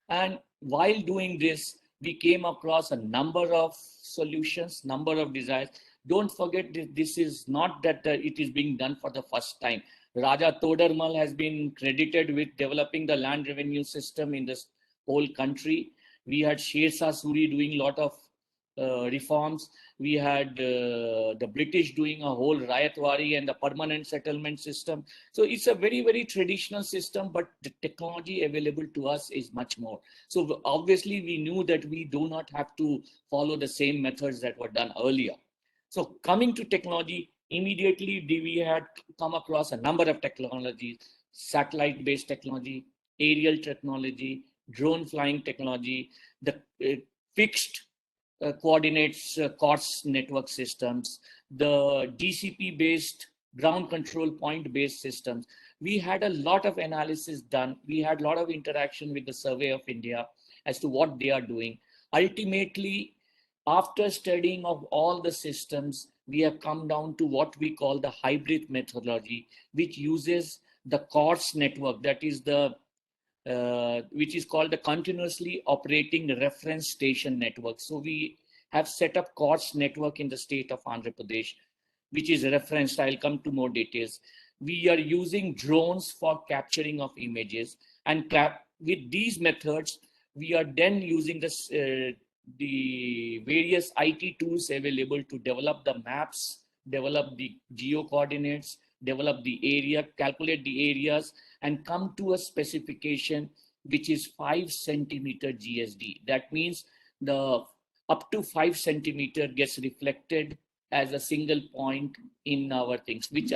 And while doing this, we came across a number of solutions, number of desires. Don't forget that this is not that it is being done for the first time. Raja Todarmal has been credited with developing the land revenue system in this whole country. We had Shershah Suri doing a lot of reforms. We had the British doing a whole Rayatwari and the permanent settlement system. So it's a very, very traditional system, but the technology available to us is much more. So obviously we knew that we do not have to follow the same methods that were done earlier. So coming to technology, immediately we had come across a number of technologies: satellite-based technology, aerial technology, drone flying technology, the fixed coordinates CORDS network systems, the DCP-based ground control point-based systems. We had a lot of analysis done. We had a lot of interaction with the Survey of India as to what they are doing. Ultimately, after studying of all the systems, we have come down to what we call the hybrid methodology, which uses the CORDS network, that is the which is called the continuously operating reference station network. So we have set up CORDS network in the state of Andhra Pradesh, which is referenced. I'll come to more details. We are using drones for capturing of images, and with these methods, we are then using this, the various IT tools available to develop the maps, develop the geo coordinates, develop the area, calculate the areas, and come to a specification which is 5 centimeter GSD. That means the up to 5 centimeter gets reflected as a single point in our things, which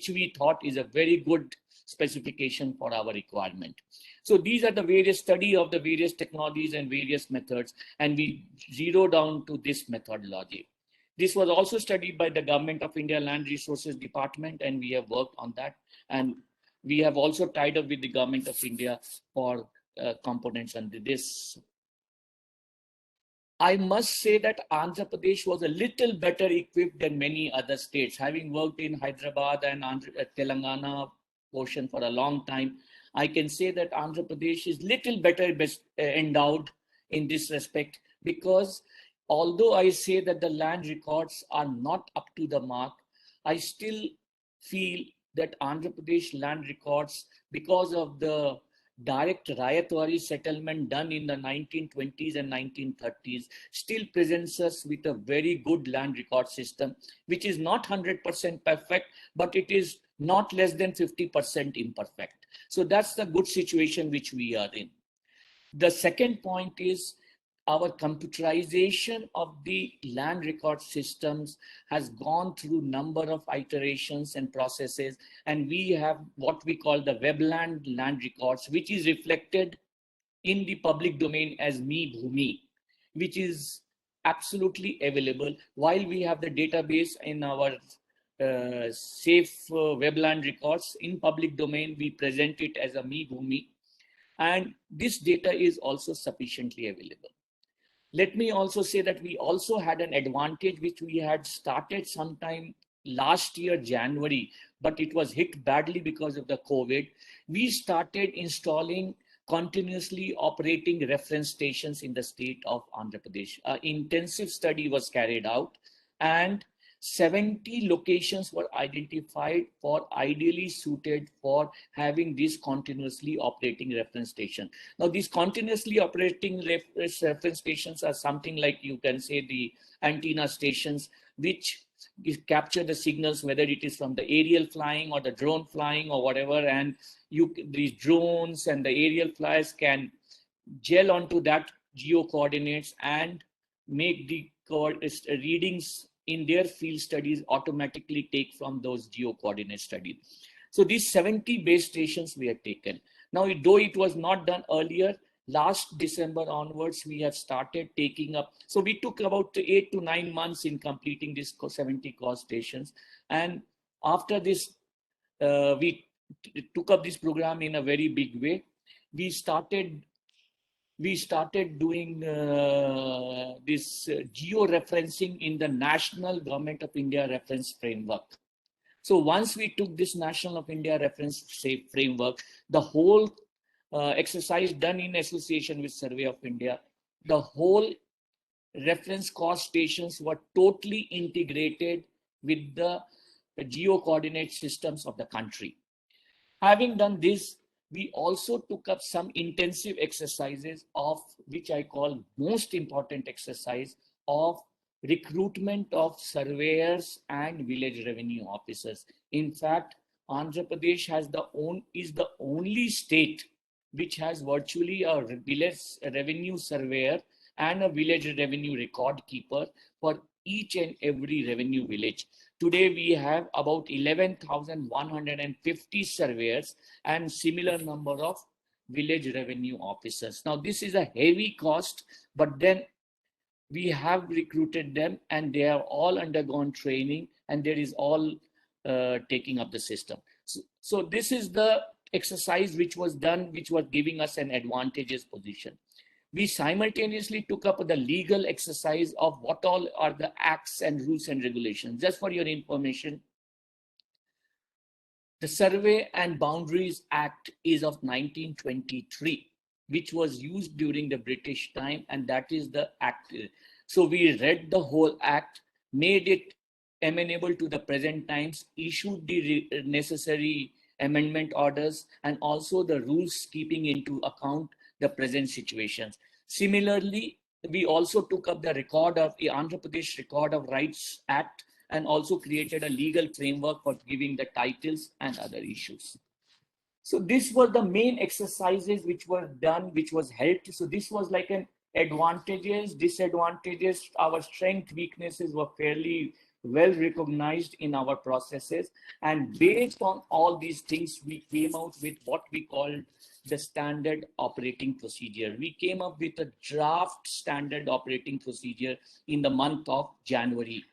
we thought is a very good specification for our requirement. So these are the various study of the various technologies and various methods, and we zero down to this methodology. This was also studied by the Government of India Land Resources Department, and we have worked on that. And we have also tied up with the Government of India for components under this. I must say that Andhra Pradesh was a little better equipped than many other states. Having worked in Hyderabad and Telangana portion for a long time, I can say that Andhra Pradesh is little better endowed in this respect, because although I say that the land records are not up to the mark, I still feel that Andhra Pradesh land records, because of the direct Rayatwari settlement done in the 1920s and 1930s, still presents us with a very good land record system, which is not 100% perfect, but it is not less than 50% imperfect. So that's the good situation which we are in. The second point is our computerization of the land record systems has gone through number of iterations and processes, and we have what we call the webland land records, which is reflected in the public domain as Bhumi, which is absolutely available. While we have the database in our safe webland records, in public domain we present it as a Bhumi, and this data is also sufficiently available. Let me also say that we also had an advantage which we had started sometime last year, January, but it was hit badly because of the COVID. We started installing continuously operating reference stations in the state of Andhra Pradesh. Intensive study was carried out, and 70 locations were identified for ideally suited for having these continuously operating reference stations. Now, these continuously operating reference stations are something like, you can say, the antenna stations, which capture the signals, whether it is from the aerial flying or the drone flying or whatever, and these drones and the aerial flyers can gel onto that geo coordinates and make the readings in their field studies automatically take from those geo coordinate studies. So these 70 base stations we have taken. Now, though it was not done earlier, last December onwards, we have started taking up. So we took about 8 to 9 months in completing these 70 cause stations. And after this, we took up this program in a very big way. We started we started doing this geo-referencing in the National Government of India Reference Framework. So once we took this National of India Reference Framework, the whole exercise done in association with Survey of India, the whole reference cost stations were totally integrated with the geo-coordinate systems of the country. Having done this, we also took up some intensive exercises of which I call most important exercise of recruitment of surveyors and village revenue officers. In fact, Andhra Pradesh is the only state which has virtually a village revenue surveyor and a village revenue record keeper for each and every revenue village. Today, we have about 11,150 surveyors and similar number of village revenue officers. Now, this is a heavy cost, but then we have recruited them and they have all undergone training and there is all taking up the system. So this is the exercise which was done, which was giving us an advantageous position. We simultaneously took up the legal exercise of what all are the acts and rules and regulations. Just for your information, the Survey and Boundaries Act is of 1923, which was used during the British time, and that is the act. So we read the whole act, made it amenable to the present times, issued the necessary amendment orders, and also the rules keeping into account the present situations. Similarly, we also took up the Andhra Pradesh Record of Rights Act and also created a legal framework for giving the titles and other issues. So this were the main exercises which were done, which was helped. So this was like an advantages, disadvantages, our strength, weaknesses were fairly well recognized in our processes. And based on all these things, we came out with what we called the standard operating procedure. We came up with a draft standard operating procedure in the month of January.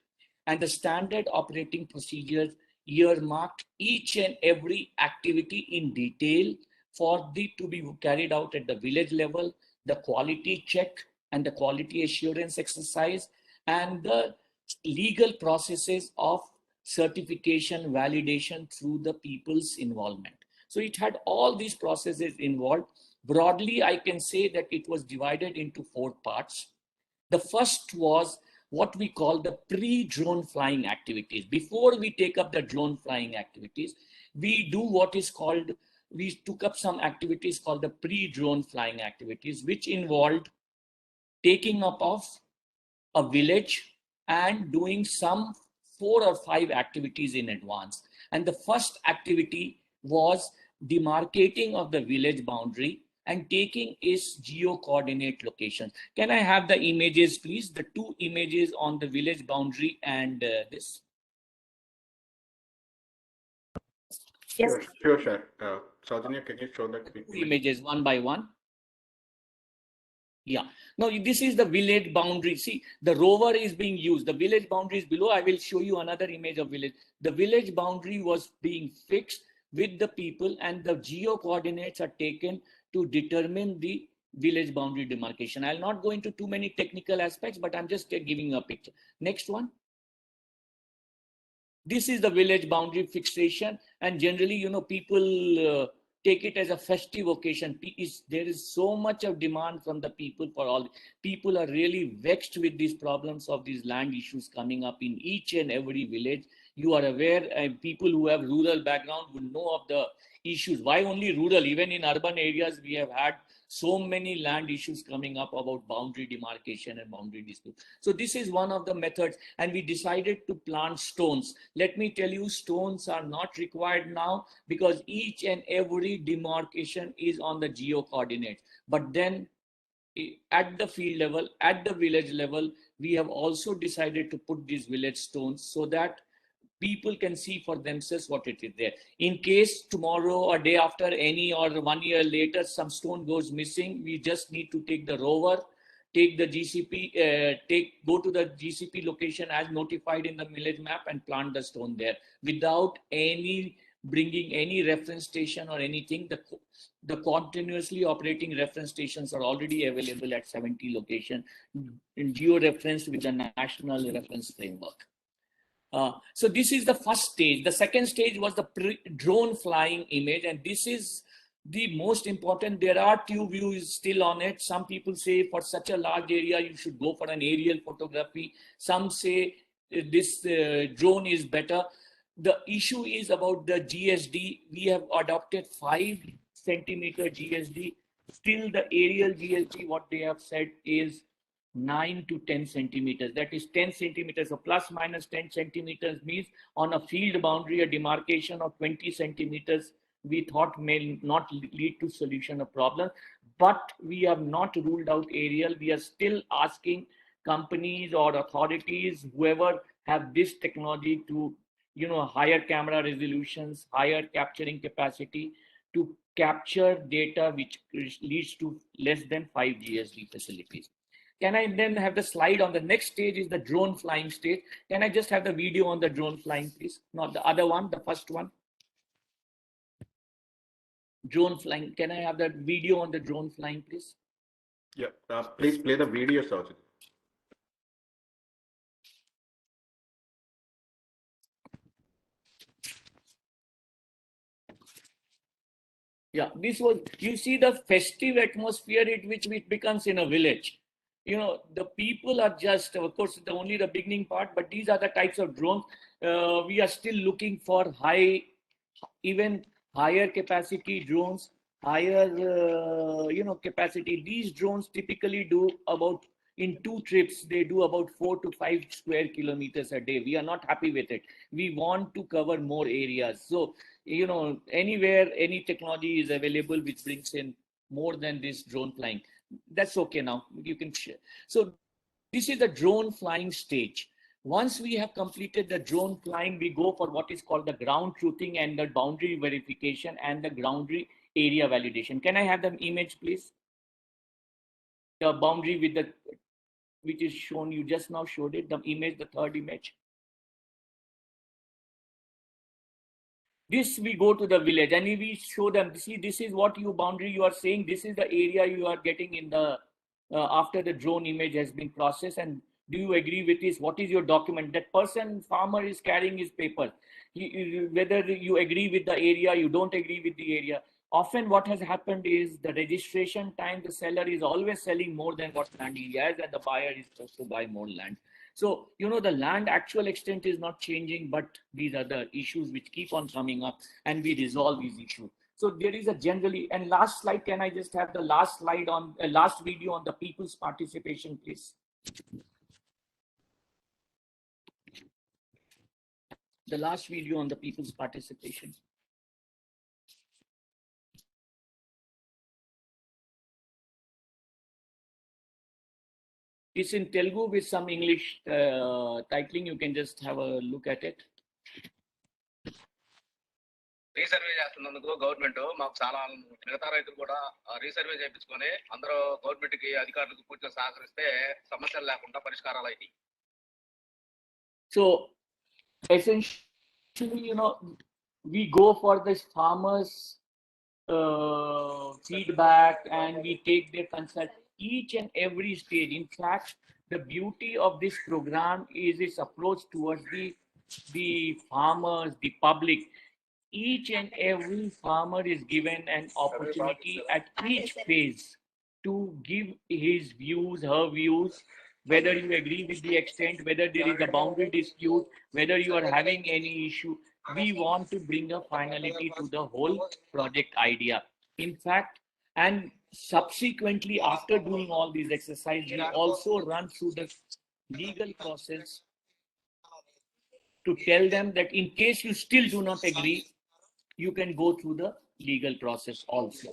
And the standard operating procedures earmarked each and every activity in detail to be carried out at the village level, the quality check and the quality assurance exercise, and the legal processes of certification, validation through the people's involvement. So it had all these processes involved. Broadly, I can say that it was divided into 4 parts. The first was what we call the pre-drone flying activities. Before we take up the drone flying activities, we do what is called, we took up some activities called the pre-drone flying activities, which involved taking up of a village and doing some 4 or 5 activities in advance. And the first activity was demarcating of the village boundary and taking its geo-coordinate location. Can I have the images, please? The 2 images on the village boundary and this. Yes. Sure. Saujanya, can you show that? 2 images one by one. Yeah. Now, this is the village boundary. See, the rover is being used. The village boundary is below. I will show you another image of village. The village boundary was being fixed with the people, and the geo coordinates are taken to determine the village boundary demarcation. I'll not go into too many technical aspects, but I'm just giving you a picture. Next one. This is the village boundary fixation, and generally, people take it as a festive occasion. There is so much of demand from the people for all. People are really vexed with these problems of these land issues coming up in each and every village. You are aware, people who have rural background will know of the issues. Why only rural? Even in urban areas, we have had so many land issues coming up about boundary demarcation and boundary dispute. So this is one of the methods, and we decided to plant stones. Let me tell you, stones are not required now because each and every demarcation is on the geo coordinates. But then at the field level, at the village level, we have also decided to put these village stones so that people can see for themselves what it is there. In case tomorrow or day after any or 1 year later some stone goes missing, we just need to take the rover, take the GCP, go to the GCP location as notified in the village map and plant the stone there without any bringing any reference station or anything. The continuously operating reference stations are already available at 70 locations, geo-referenced with the national reference framework. So this is the first stage. The second stage was the drone flying image, and this is the most important. There are two views still on it. Some people say for such a large area, you should go for an aerial photography. Some say this drone is better. The issue is about the GSD. We have adopted 5 centimeter GSD. Still the aerial GSD, what they have said is 9 to 10 centimeters. That is 10 centimeters. So plus minus 10 centimeters means on a field boundary, a demarcation of 20 centimeters, we thought may not lead to solution of problem. But we have not ruled out aerial. We are still asking companies or authorities, whoever have this technology to, higher camera resolutions, higher capturing capacity, to capture data which leads to less than 5 GSD facilities. Can I then have the slide on the next stage is the drone flying stage. Can I just have the video on the drone flying, please? Not the other one, the first one. Drone flying. Can I have that video on the drone flying, please? Yeah, please play the video, Sajid. Yeah, this was, you see the festive atmosphere which it becomes in a village. The people are just, of course, only the beginning part, but these are the types of drones. We are still looking for even higher capacity drones, higher, capacity. These drones typically do about, in 2 trips, they do about 4 to 5 square kilometers a day. We are not happy with it. We want to cover more areas. So, anywhere any technology is available which brings in more than this drone flying, that's okay. Now you can share. So this is the drone flying stage. Once we have completed the drone flying, we go for what is called the ground truthing and the boundary verification and the boundary area validation. Can I have the image, please? The boundary with the, which is shown, you just now showed it, the image, the third image. This we go to the village and we show them, see, this is what you boundary you are saying, this is the area you are getting in the, after the drone image has been processed, and do you agree with this? What is your document? That person, farmer is carrying his paper. Whether you agree with the area, you don't agree with the area. Often what has happened is the registration time, the seller is always selling more than what land he has, and the buyer is supposed to buy more land. So, the land actual extent is not changing, but these are the issues which keep on coming up, and we resolve these issues. So there is a generally, and last slide, can I just have the last slide on, last video on the people's participation, please? The last video on the people's participation. It's in Telugu with some English titling. You can just have a look at it. Resurvey చేస్తున్నందుకు government మాకు చాలా మిగతా రైతులు కూడా resurvey చేయించుకొని అందరూ government కి అధికారులకు పూర్తిగా సహకరిస్తే సమస్యలు లేకుండా పరిష్కారాలు అయ్యాయి. So essentially, we go for this farmers feedback and we take their consult each and every stage. In fact, the beauty of this program is its approach towards the farmers, the public. Each and every farmer is given an opportunity at each phase to give his views, her views, whether you agree with the extent, whether there is a boundary dispute, whether you are having any issue. We want to bring a finality to the whole project idea. In fact, and subsequently, after doing all these exercises, we also run through the legal process to tell them that in case you still do not agree, you can go through the legal process also.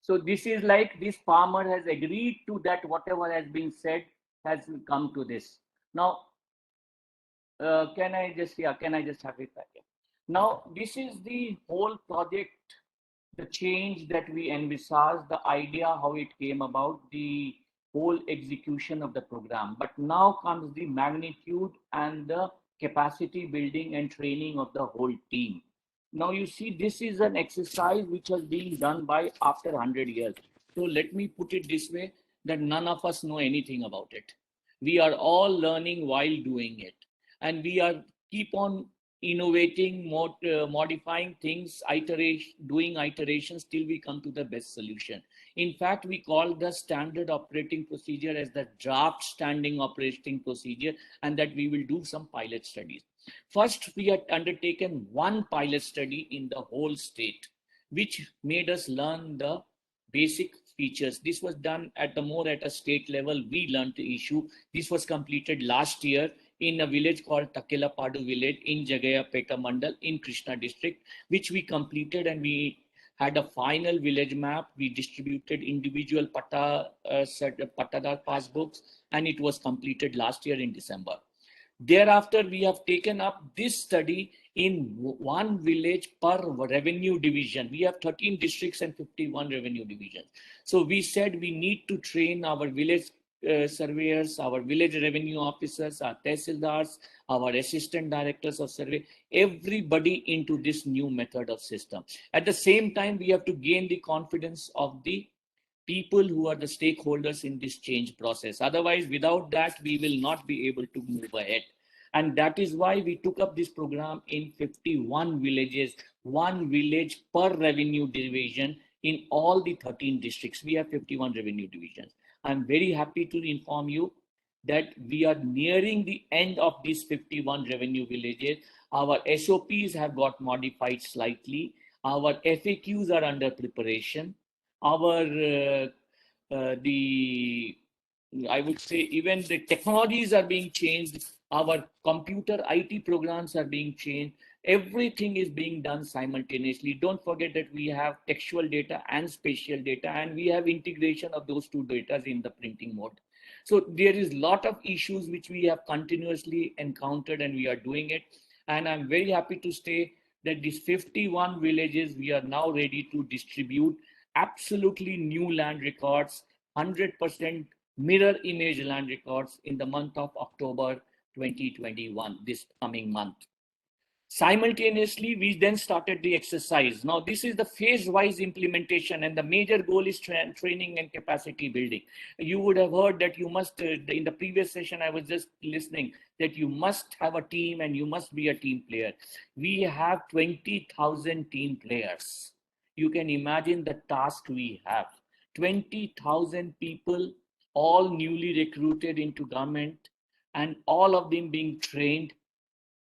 So this is like this farmer has agreed to that whatever has been said has come to this. Now, can I just have it back? Now, this is the whole project, the change that we envisaged, the idea, how it came about, the whole execution of the program. But now comes the magnitude and the capacity building and training of the whole team. Now you see, this is an exercise which has been done by after 100 years. So let me put it this way, that none of us know anything about it. We are all learning while doing it. And we are keep on innovating, modifying things, doing iterations till we come to the best solution. In fact, we call the standard operating procedure as the draft standing operating procedure, and that we will do some pilot studies. First, we had undertaken one pilot study in the whole state, which made us learn the basic features. This was done at a state level. We learned the issue. This was completed last year in a village called Takelapadu village in Jagayapeta Mandal in Krishna district, which we completed, and we had a final village map. We distributed individual Patadar passbooks, and it was completed last year in December. Thereafter, we have taken up this study in one village per revenue division. We have 13 districts and 51 revenue divisions. So we said we need to train our village surveyors, our village revenue officers, our tehsildars, our assistant directors of survey, everybody into this new method of system. At the same time, we have to gain the confidence of the people who are the stakeholders in this change process. Otherwise, without that, we will not be able to move ahead. And that is why we took up this program in 51 villages, one village per revenue division in all the 13 districts. We have 51 revenue divisions. I'm very happy to inform you that we are nearing the end of these 51 revenue villages. Our SOPs have got modified slightly. Our FAQs are under preparation. I would say even the technologies are being changed. Our computer IT programs are being changed. Everything is being done simultaneously. Don't forget that we have textual data and spatial data, and we have integration of those two data in the printing mode. So there is a lot of issues which we have continuously encountered, and we are doing it. And I'm very happy to say that these 51 villages, we are now ready to distribute absolutely new land records, 100% mirror image land records in the month of October 2021, this coming month. Simultaneously, we then started the exercise. Now, this is the phase-wise implementation, and the major goal is training and capacity building. You would have heard that you must, in the previous session, I was just listening, that you must have a team and you must be a team player. We have 20,000 team players. You can imagine the task we have. 20,000 people, all newly recruited into government, and all of them being trained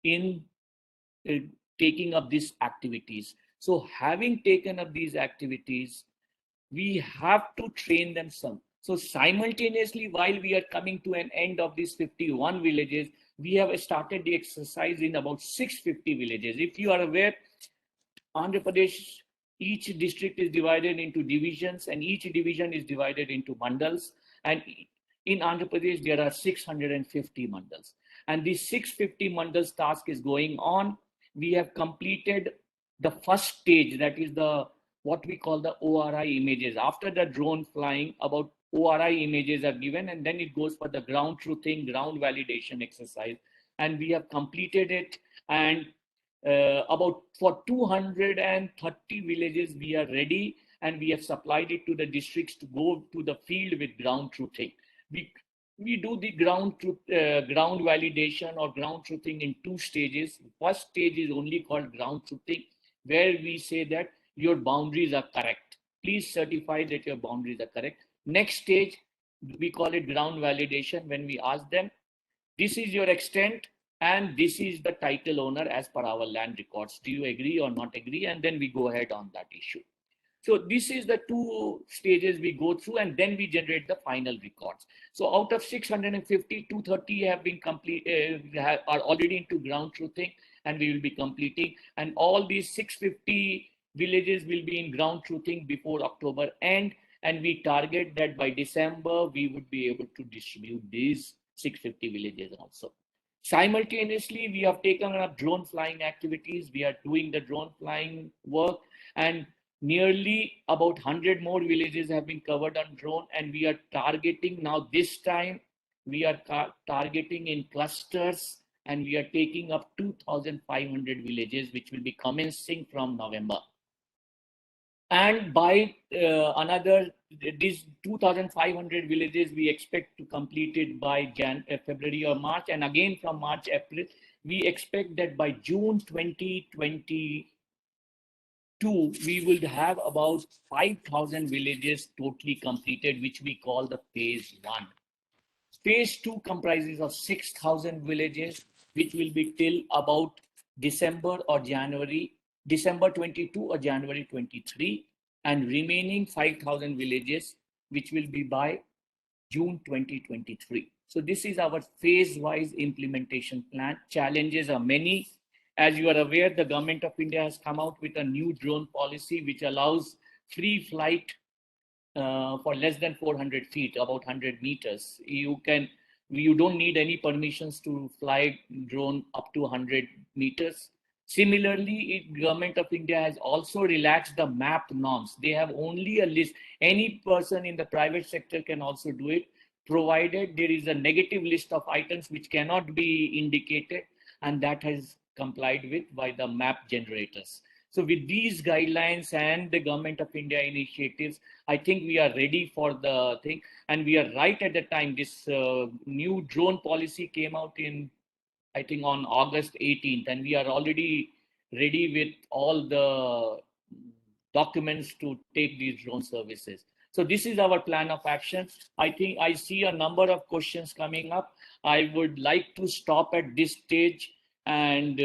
in taking up these activities. So having taken up these activities, we have to train them some. So simultaneously, while we are coming to an end of these 51 villages, we have started the exercise in about 650 villages. If you are aware, Andhra Pradesh, each district is divided into divisions, and each division is divided into mandals. And in Andhra Pradesh, there are 650 mandals. And this 650 mandals task is going on. We have completed the first stage, that is what we call the ORI images. After the drone flying, about ORI images are given, and then it goes for the ground truthing, ground validation exercise. And we have completed it, and about for 230 villages, we are ready, and we have supplied it to the districts to go to the field with ground truthing. We do the ground validation or ground truthing in two stages. First stage is only called ground truthing, where we say that your boundaries are correct. Please certify that your boundaries are correct. Next stage, we call it ground validation, when we ask them, this is your extent, and this is the title owner as per our land records. Do you agree or not agree? And then we go ahead on that issue. So this is the two stages we go through, and then we generate the final records. So out of 650, 230 have been are already into ground truthing, and we will be completing. And all these 650 villages will be in ground truthing before October end, and we target that by December we would be able to distribute these 650 villages also. Simultaneously, we have taken up drone flying activities. We are doing the drone flying work, and nearly about 100 more villages have been covered on drone, and we are targeting now this time, we are targeting in clusters, and we are taking up 2,500 villages, which will be commencing from November. And by these 2,500 villages, we expect to complete it by February or March. And again, from March, April, we expect that by June 2022, we will have about 5,000 villages totally completed, which we call the phase 1. Phase 2 comprises of 6,000 villages, which will be till about December 22 or January 23, and remaining 5,000 villages, which will be by June 2023. So this is our phase-wise implementation plan. Challenges are many. As you are aware, the Government of India has come out with a new drone policy, which allows free flight for less than 400 feet, about 100 meters. You don't need any permissions to fly drone up to 100 meters. Similarly, Government of India has also relaxed the MAP norms. They have only a list. Any person in the private sector can also do it, provided there is a negative list of items which cannot be indicated, and that has complied with by the MAP generators. So with these guidelines and the Government of India initiatives, I think we are ready for the thing. And we are right at the time. This new drone policy came out in, I think, on August 18th, and we are already ready with all the documents to take these drone services. So this is our plan of action. I think I see a number of questions coming up. I would like to stop at this stage and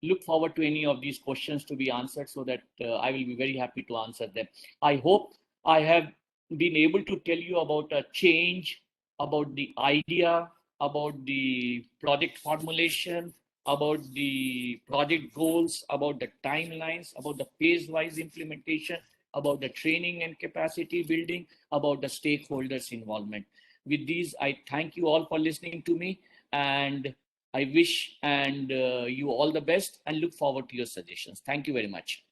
look forward to any of these questions to be answered, so that I will be very happy to answer them. I hope I have been able to tell you about a change, about the idea, about the project formulation, about the project goals, about the timelines, about the phase-wise implementation, about the training and capacity building, about the stakeholders' involvement. With these, I thank you all for listening to me, and I wish and you all the best, and look forward to your suggestions. Thank you very much.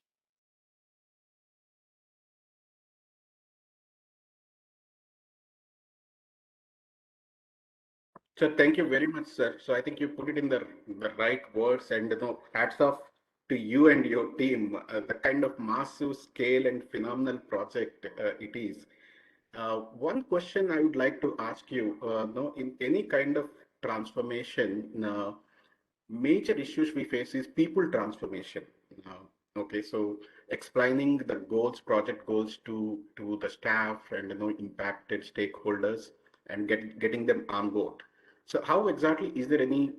So thank you very much, sir. So I think you put it in the right words, and hats off to you and your team. The kind of massive scale and phenomenal project it is. One question I would like to ask you, in any kind of transformation, major issues we face is people transformation. Okay, so explaining the goals, project goals to the staff and impacted stakeholders, and getting them on board. So how exactly, is there any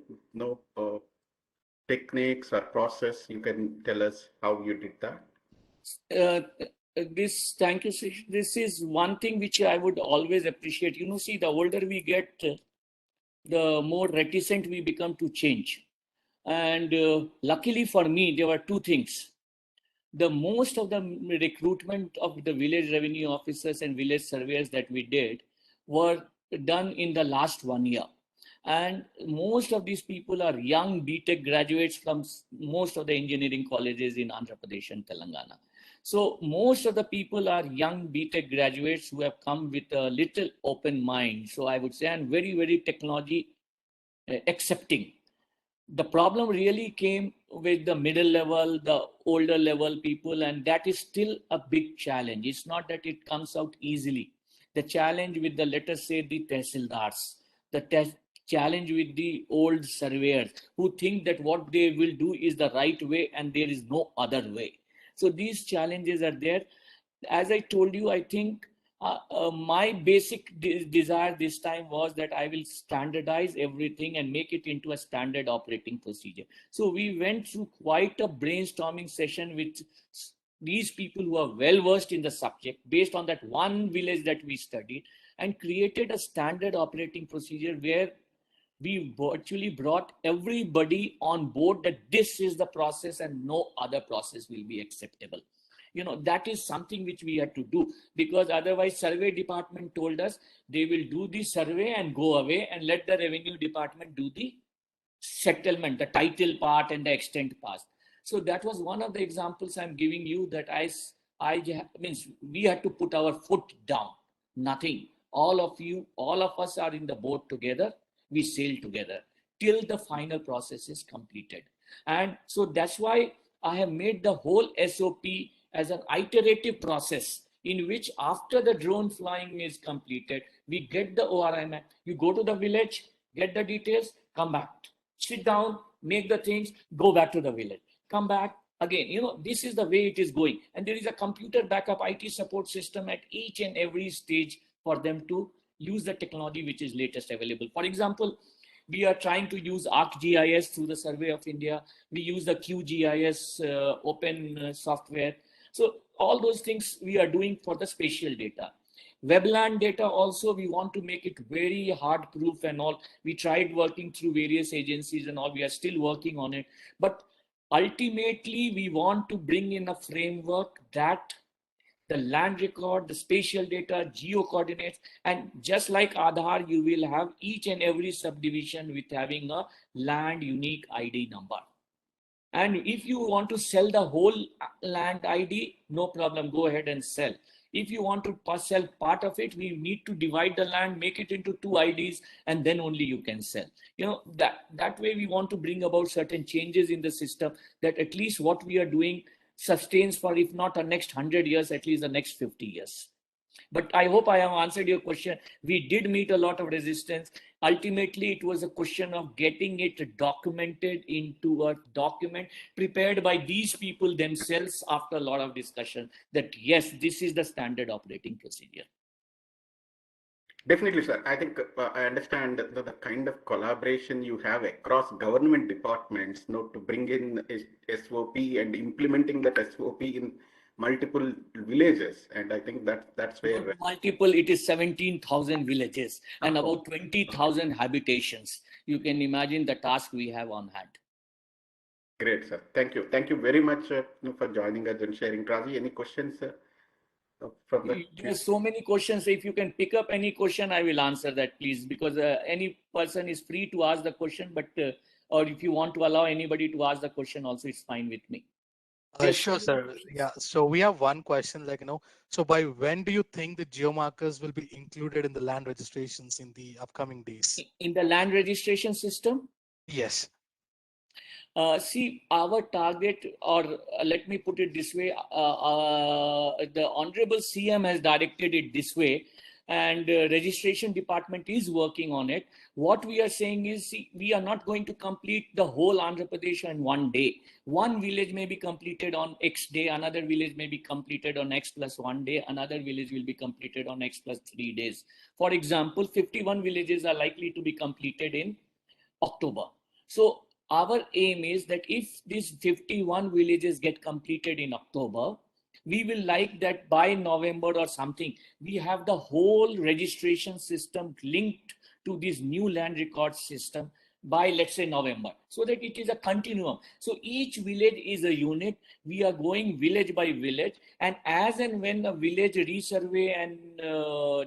techniques or process you can tell us how you did that? Thank you. This is one thing which I would always appreciate. See, the older we get, the more reticent we become to change. And luckily for me, there were two things. The most of the recruitment of the village revenue officers and village surveyors that we did were done in the last 1 year. And most of these people are young BTech graduates from most of the engineering colleges in Andhra Pradesh and Telangana. So most of the people are young BTech graduates who have come with a little open mind. So I would say I'm very, very technology accepting. The problem really came with the middle level, the older level people, and that is still a big challenge. It's not that it comes out easily. The challenge with the, let us say, the tehsildars, the challenge with the old surveyors who think that what they will do is the right way and there is no other way. So these challenges are there. As I told you, I think my basic desire this time was that I will standardize everything and make it into a standard operating procedure. So we went through quite a brainstorming session with these people who are well versed in the subject, based on that one village that we studied, and created a standard operating procedure where we virtually brought everybody on board that this is the process and no other process will be acceptable. That is something which we had to do, because otherwise survey department told us they will do the survey and go away and let the revenue department do the settlement, the title part and the extent part. So that was one of the examples I'm giving you, that means we had to put our foot down. Nothing. All of us are in the boat together. We sail together till the final process is completed. And so that's why I have made the whole SOP as an iterative process, in which after the drone flying is completed, we get the ORI map. You go to the village, get the details, come back, sit down, make the things, go back to the village, come back again. This is the way it is going. And there is a computer backup IT support system at each and every stage for them to use the technology which is latest available. For example, we are trying to use ArcGIS through the Survey of India. We use the QGIS open software. So all those things we are doing for the spatial data. Webland data also, we want to make it very hard proof and all. We tried working through various agencies and all. We are still working on it. But ultimately, we want to bring in a framework that the land record, the spatial data, geo coordinates, and just like Aadhaar, you will have each and every subdivision with having a land unique ID number. And if you want to sell the whole land ID, no problem, go ahead and sell. If you want to sell part of it, we need to divide the land, make it into 2 IDs, and then only you can sell. That way we want to bring about certain changes in the system, that at least what we are doing sustains for, if not the next 100 years, at least the next 50 years. But I hope I have answered your question. We did meet a lot of resistance. Ultimately, it was a question of getting it documented into a document prepared by these people themselves after a lot of discussion, that yes, this is the standard operating procedure. Definitely, sir. I think I understand the kind of collaboration you have across government departments, to bring in SOP and implementing that SOP in multiple villages. And I think that's where multiple, it is 17,000 villages and about 20,000 habitations. You can imagine the task we have on hand. Great, sir. Thank you. Thank you very much for joining us and sharing. Raji, any questions, sir? There's so many questions. If you can pick up any question, I will answer that, please, because any person is free to ask the question, but or if you want to allow anybody to ask the question also, it's fine with me. Sure, sir. Yeah. So we have one question, so by when do you think the geomarkers will be included in the land registrations in the upcoming days? In the land registration system? Yes. See, our target, or let me put it this way, the Honorable CM has directed it this way, and registration department is working on it. What we are saying is, see, we are not going to complete the whole Andhra Pradesh in one day. One village may be completed on X day, another village may be completed on X plus 1 day, another village will be completed on X plus 3 days. For example, 51 villages are likely to be completed in October. So our aim is that if these 51 villages get completed in October, we will like that by November or something, we have the whole registration system linked to this new land record system by, let's say, November, so that it is a continuum. So each village is a unit. We are going village by village, and as and when a village resurvey and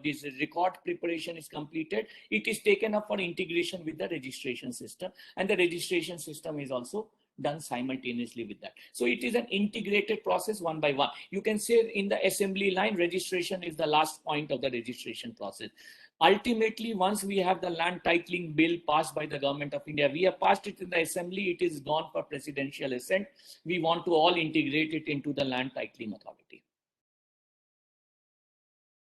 this record preparation is completed, it is taken up for integration with the registration system, and the registration system is also done simultaneously with that. So it is an integrated process, one by one. You can say in the assembly line, registration is the last point of the registration process. Ultimately, once we have the land titling bill passed by the government of India, we have passed it in the assembly, it is gone for presidential assent. We want to all integrate it into the land titling authority.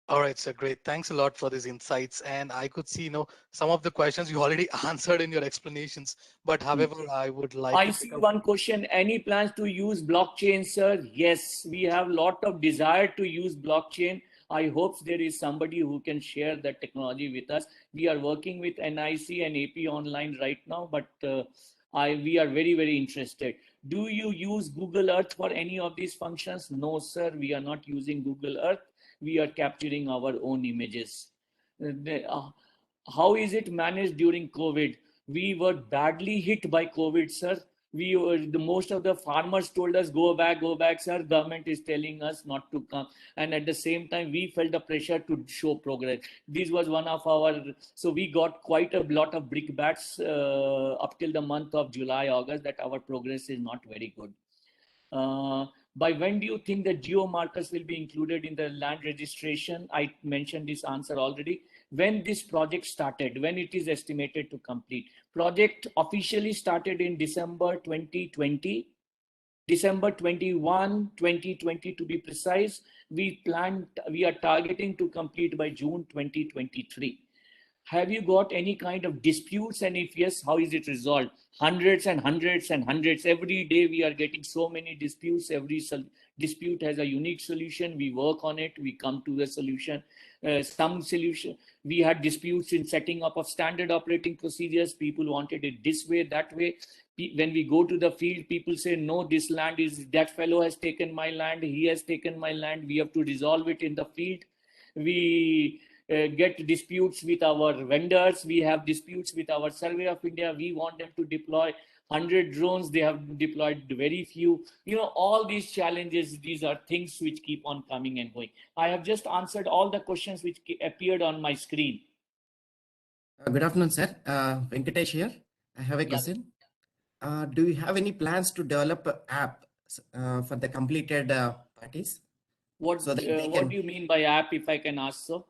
All right, sir, great. Thanks a lot for these insights. And I could see, some of the questions you already answered in your explanations, but however, I would like I see one question. Any plans to use blockchain, sir? Yes, we have a lot of desire to use blockchain. I hope there is somebody who can share that technology with us. We are working with NIC and AP Online right now, but we are very, very interested. Do you use Google Earth for any of these functions? No, sir, we are not using Google Earth. We are capturing our own images. How is it managed during COVID? We were badly hit by COVID, sir. The most of the farmers told us, go back, sir. Government is telling us not to come. And at the same time, we felt the pressure to show progress. This was one of our, so we got quite a lot of brickbats up till the month of July, August, that our progress is not very good. By when do you think that geo markers will be included in the land registration? I mentioned this answer already. When this project started, when it is estimated to complete. Project officially started in December 2020. December 21, 2020 to be precise. We are targeting to complete by June 2023. Have you got any kind of disputes? And if yes, how is it resolved? Hundreds and hundreds and hundreds. Every day we are getting so many disputes. Every dispute has a unique solution. We work on it. We come to the solution. Some solution. We had disputes in setting up of standard operating procedures. People wanted it this way, that way. When we go to the field, people say, no, this land is, that fellow has taken my land. He has taken my land. We have to resolve it in the field. We get disputes with our vendors. We have disputes with our Survey of India. We want them to deploy 100 drones. They have deployed very few. You know, all these challenges, these are things which keep on coming and going. I have just answered all the questions which appeared on my screen. Good afternoon, sir. Venkatesh here. I have a question. Do you have any plans to develop an app for the completed parties? What do you mean by app, if I can ask so?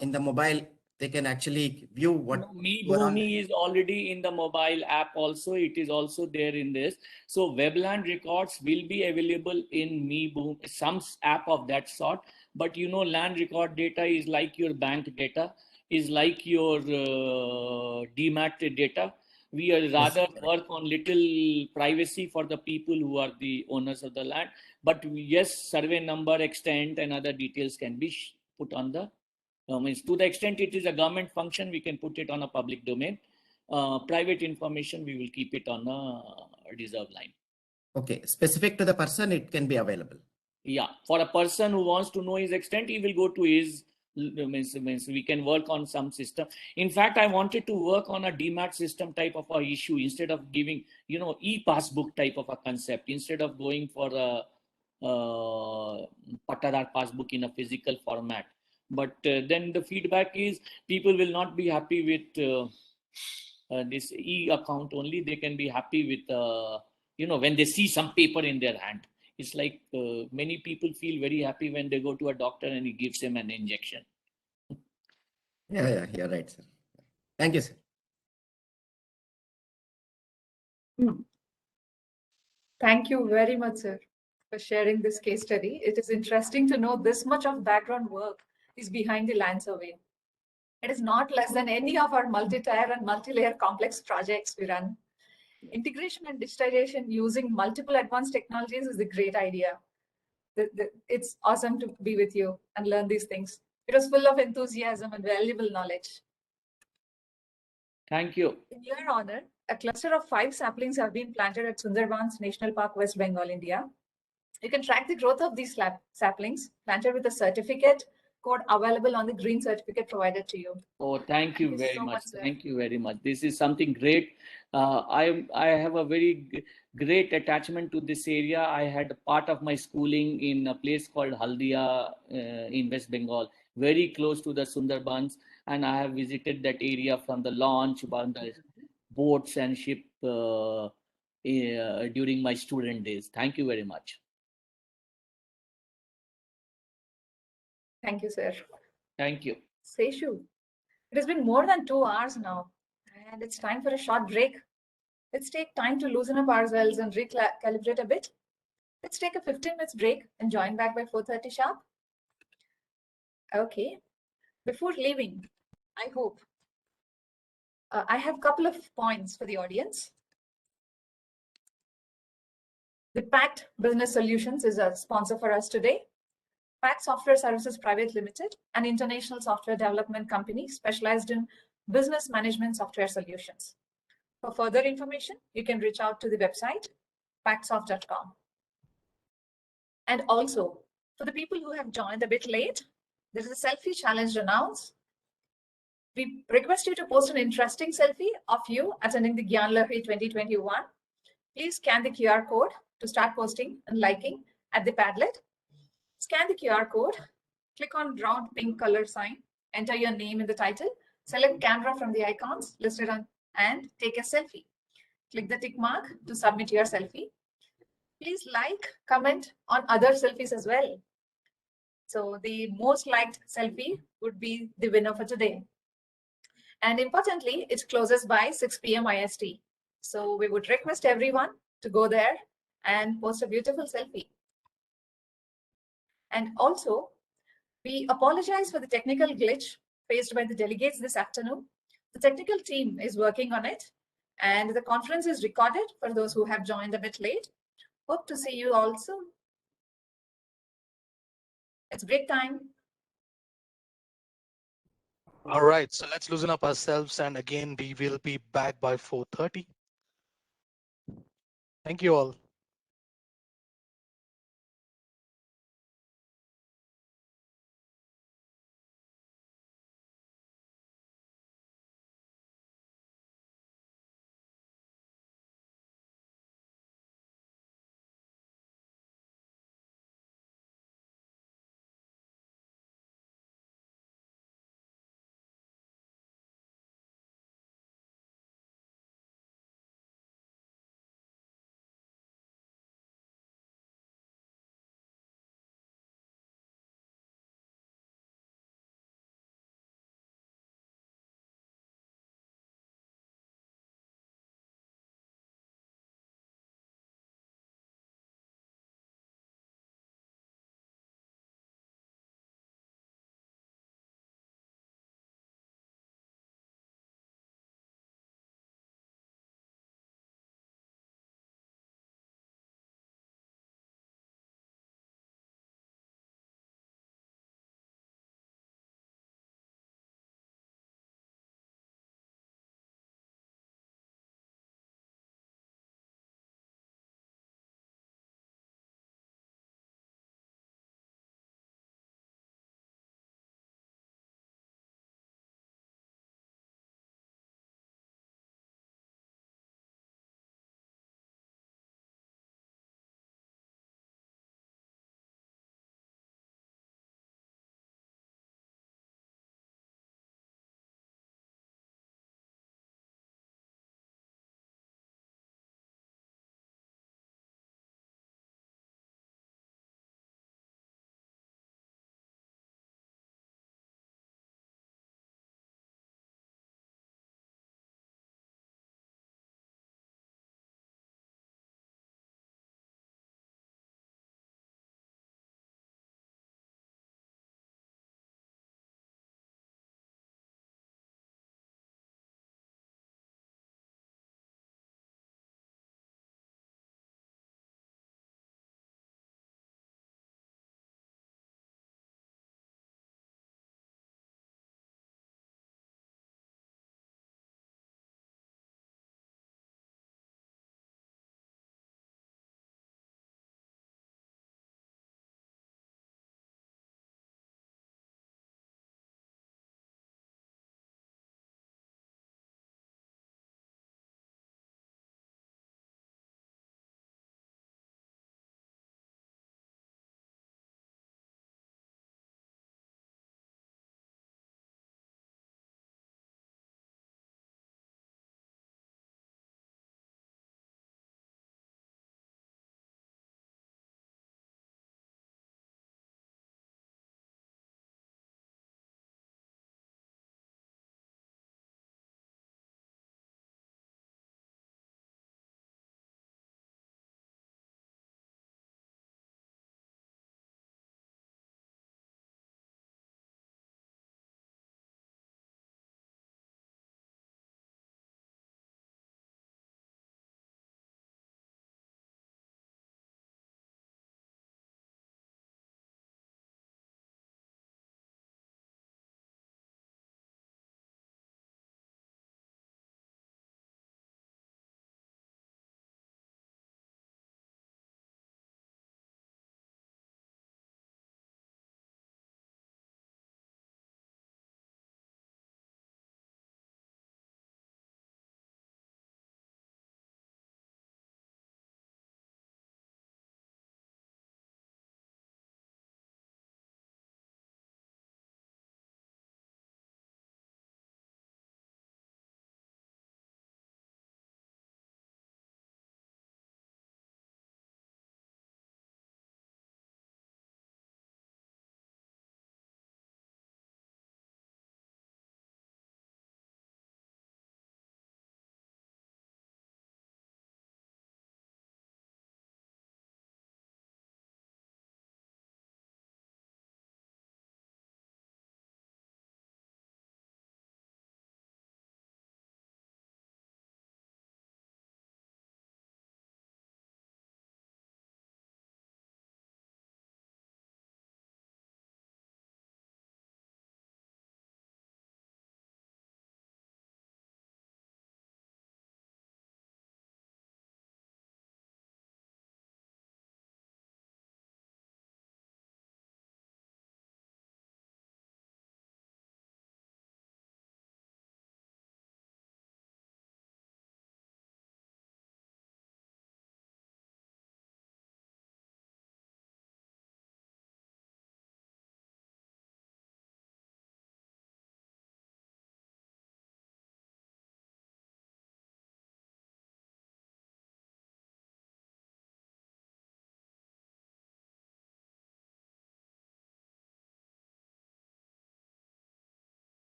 In the mobile, they can actually view what. No, Bhumi is already in the mobile app also. It is also there in this. So webland records will be available in Bhumi, some app of that sort. But you know, land record data is like your bank data, is like your DMAT data. We are rather work on little privacy for the people who are the owners of the land. But yes, survey number, extent, and other details can be put on the means to the extent it is a government function, we can put it on a public domain. Private information, we will keep it on a reserve line. Okay, specific to the person, it can be available. Yeah, for a person who wants to know his extent, he will go to his means we can work on some system. In fact, I wanted to work on a DMAT system type of a issue instead of giving, you know, e-passbook type of a concept, instead of going for a Patadar passbook in a physical format. But then the feedback is people will not be happy with this e-account only. They can be happy with, you know, when they see some paper in their hand. It's like many people feel very happy when they go to a doctor and he gives them an injection. Yeah, you're right, sir. Thank you, sir. Thank you very much, sir, for sharing this case study. It is interesting to know this much of background work is behind the land survey. It is not less than any of our multi-tier and multi-layer complex projects we run. Integration and digitization using multiple advanced technologies is a great idea. It's awesome to be with you and learn these things. It was full of enthusiasm and valuable knowledge. Thank you. In your honor, a cluster of 5 saplings have been planted at Sundarbans National Park, West Bengal, India. You can track the growth of these saplings planted with a certificate code available on the green certificate provided to you. Oh, thank you very much. Thank you very much. This is something great. I have a very great attachment to this area. I had part of my schooling in a place called Haldia in West Bengal, very close to the Sundarbans, and I have visited that area from the launch, on the boats and ship during my student days. Thank you very much. Thank you, sir. Thank you. Seshu, it has been more than 2 hours now, and it's time for a short break. Let's take time to loosen up ourselves and recalibrate a bit. Let's take a 15 minutes break and join back by 4:30 sharp. Okay. Before leaving, I hope I have a couple of points for the audience. The Pact Business Solutions is a sponsor for us today. Pact Software Services Private Limited, an international software development company specialized in business management software solutions. For further information, you can reach out to the website, pactsoft.com. And also, for the people who have joined a bit late, there is a selfie challenge to announce. We request you to post an interesting selfie of you attending the Gyan Lahari 2021 Please scan the QR code to start posting and liking at the Padlet. Scan the QR code, click on round pink color sign, enter your name in the title, select camera from the icons listed on, and take a selfie. Click the tick mark to submit your selfie. Please like, comment on other selfies as well. So the most liked selfie would be the winner for today. And importantly, it closes by 6 p.m. IST. So we would request everyone to go there and post a beautiful selfie. And also, we apologize for the technical glitch faced by the delegates this afternoon. The technical team is working on it, and the conference is recorded for those who have joined a bit late. Hope to see you all soon. It's break time. All right, so let's loosen up ourselves, and again, we will be back by 4:30. Thank you all.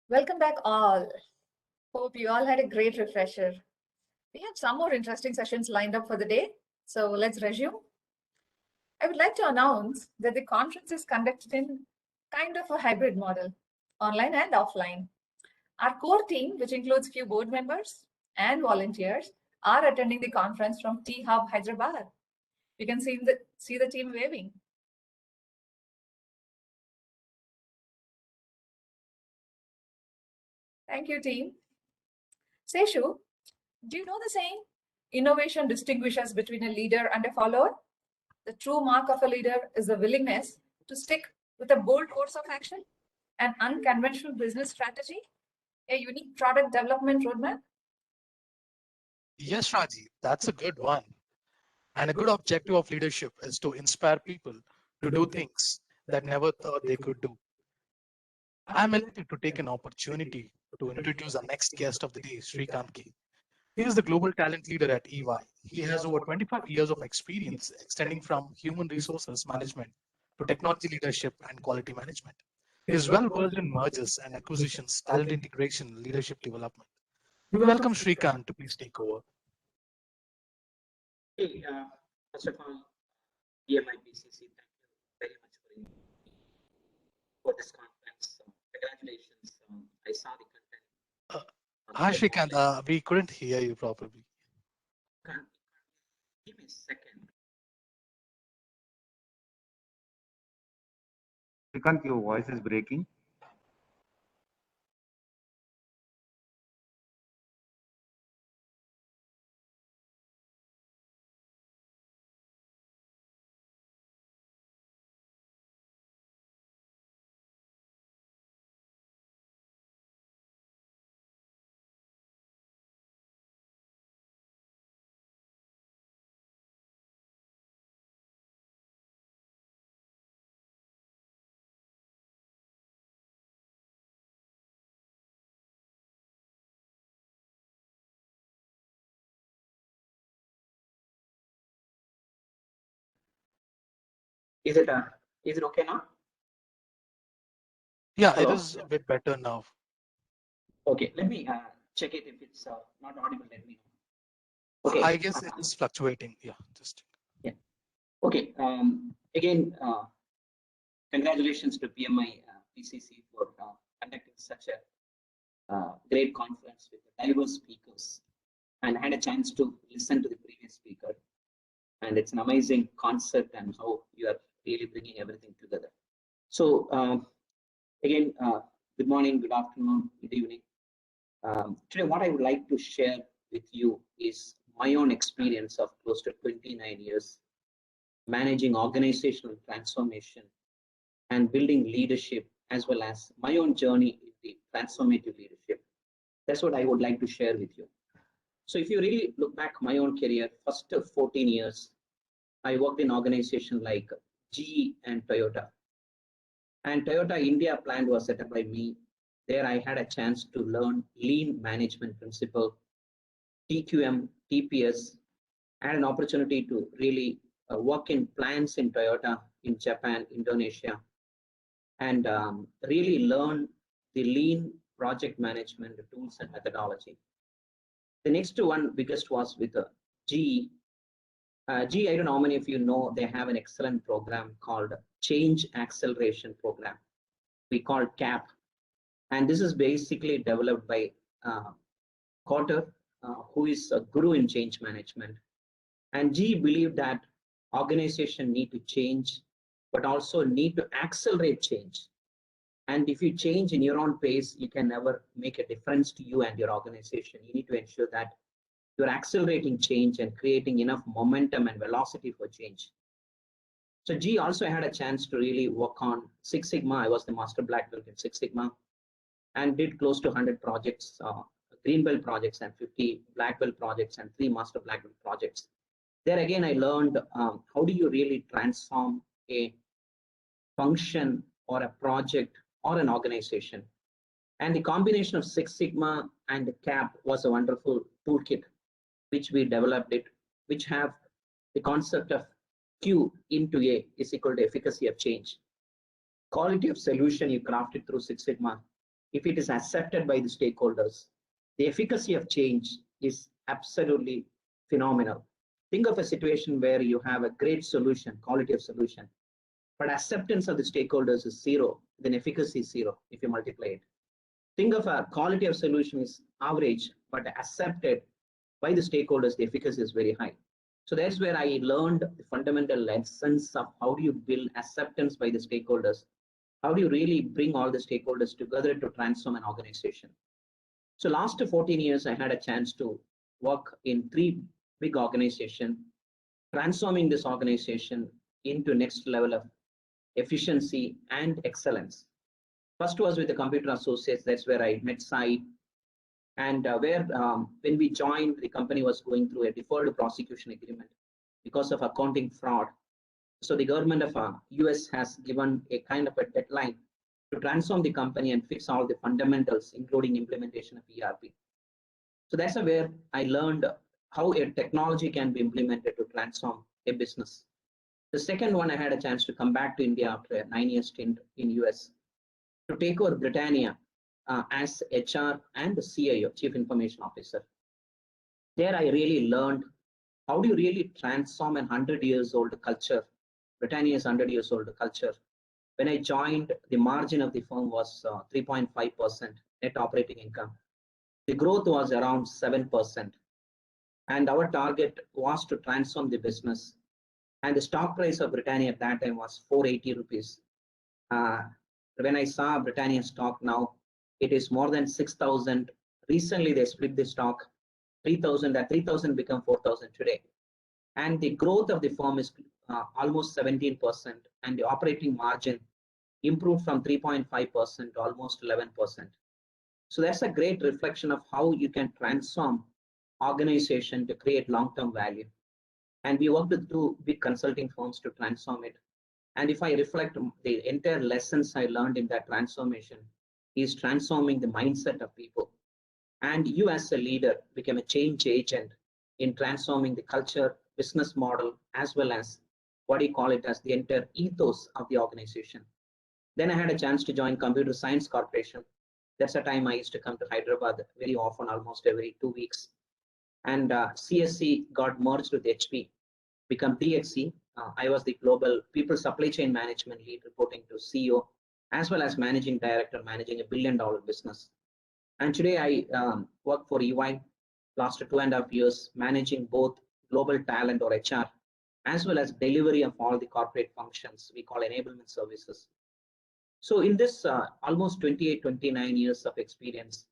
Welcome back all. Hope you all had a great refresher. We have some more interesting sessions lined up for the day, so let's resume. I would like to announce that the conference is conducted in kind of a hybrid model, online and offline. Our core team, which includes few board members and volunteers, are attending the conference from T Hub Hyderabad. You can see the team waving. Thank you, team. Seshu, do you know the saying? Innovation distinguishes between a leader and a follower. The true mark of a leader is the willingness to stick with a bold course of action, an unconventional business strategy, a unique product development roadmap. Yes, Raji, that's a good one. And a good objective of leadership is to inspire people to do things that never thought they could do. I'm elated to take an opportunity to introduce our next guest of the day, Srikanth K. He is the global talent leader at EY. He has over 25 years of experience extending from human resources management to technology leadership and quality management. He is well versed in mergers and acquisitions, talent integration, leadership development. We welcome Srikanth to please take over. Hey, first of all, Pmipcc, thank you very much for this conference. Congratulations. I saw the content. Hi, Srikanth. We couldn't hear you properly. Give me a second. Srikanth, your voice is breaking. Is it okay now? Yeah, Hello? it is a bit better now. Okay, let me check it. If it's not audible, let me know. Okay. I guess it is fluctuating. Yeah, just. Yeah. Okay. Again, congratulations to Pmipcc for conducting such a great conference with diverse speakers, and had a chance to listen to the previous speaker. And it's an amazing concept and how you are really bringing everything together. So again, good morning, good afternoon, good evening. Today, what I would like to share with you is my own experience of close to 29 years managing organizational transformation and building leadership, as well as my own journey in the transformative leadership. That's what I would like to share with you. So if you really look back my own career, first 14 years, I worked in organizations like GE and Toyota. And Toyota India plant was set up by me. There I had a chance to learn lean management principle, TQM, TPS, and an opportunity to really work in plants in Toyota, in Japan, Indonesia, and really learn the lean project management tools and methodology. The next one biggest was with GE. GE, I don't know how many of you know, they have an excellent program called Change Acceleration Program. We call CAP. And this is basically developed by Cotter, who is a guru in change management. And GE believed that organization need to change, but also need to accelerate change. And if you change in your own pace, you can never make a difference to you and your organization. You need to ensure that you're accelerating change and creating enough momentum and velocity for change. So G also had a chance to really work on Six Sigma. I was the master black belt in Six Sigma and did close to 100 projects, green belt projects and 50 black belt projects and 3 master black belt projects. There again, I learned how do you really transform a function or a project or an organization. And the combination of Six Sigma and CAP was a wonderful toolkit which we developed it, which have the concept of Q into A is equal to efficacy of change. Quality of solution you crafted through Six Sigma if it is accepted by the stakeholders, the efficacy of change is absolutely phenomenal. Think of a situation where you have a great solution, quality of solution, but acceptance of the stakeholders is zero, then efficacy is zero if you multiply it. Think of a quality of solution is average, but accepted by the stakeholders, the efficacy is very high. So that's where I learned the fundamental lessons of how do you build acceptance by the stakeholders. How do you really bring all the stakeholders together to transform an organization? So last 14 years, I had a chance to work in 3 big organizations, transforming this organization into next level of efficiency and excellence. First was with the Computer Associates. That's where I met Sai. And when we joined, the company was going through a deferred prosecution agreement because of accounting fraud. So the government of US has given a kind of a deadline to transform the company and fix all the fundamentals, including implementation of ERP. So that's where I learned how a technology can be implemented to transform a business. The second one, I had a chance to come back to India after a 9-year stint in US to take over Britannia as HR and the CIO, Chief Information Officer. There I really learned how do you really transform a 100-years-old culture. Britannia is 100 years old culture. When I joined, the margin of the firm was 3.5% net operating income. The growth was around 7%. And our target was to transform the business. And the stock price of Britannia at that time was 480 rupees. When I saw Britannia stock now, it is more than 6,000. Recently, they split the stock 3,000. That 3,000 become 4,000 today. And the growth of the firm is almost 17%. And the operating margin improved from 3.5% to almost 11%. So that's a great reflection of how you can transform organization to create long-term value. And we worked with 2 big consulting firms to transform it. And if I reflect the entire lessons I learned in that transformation is transforming the mindset of people. And you as a leader became a change agent in transforming the culture, business model, as well as what do you call it as the entire ethos of the organization. Then I had a chance to join Computer Science Corporation. That's the time I used to come to Hyderabad very often, almost every 2 weeks. And CSC got merged with HP, become DXC. I was the global people supply chain management lead reporting to CEO, as well as managing director, managing $1 billion business. And today I work for EY, last 2.5 years, managing both global talent or HR, as well as delivery of all the corporate functions we call enablement services. So in this almost 28, 29 years of experience,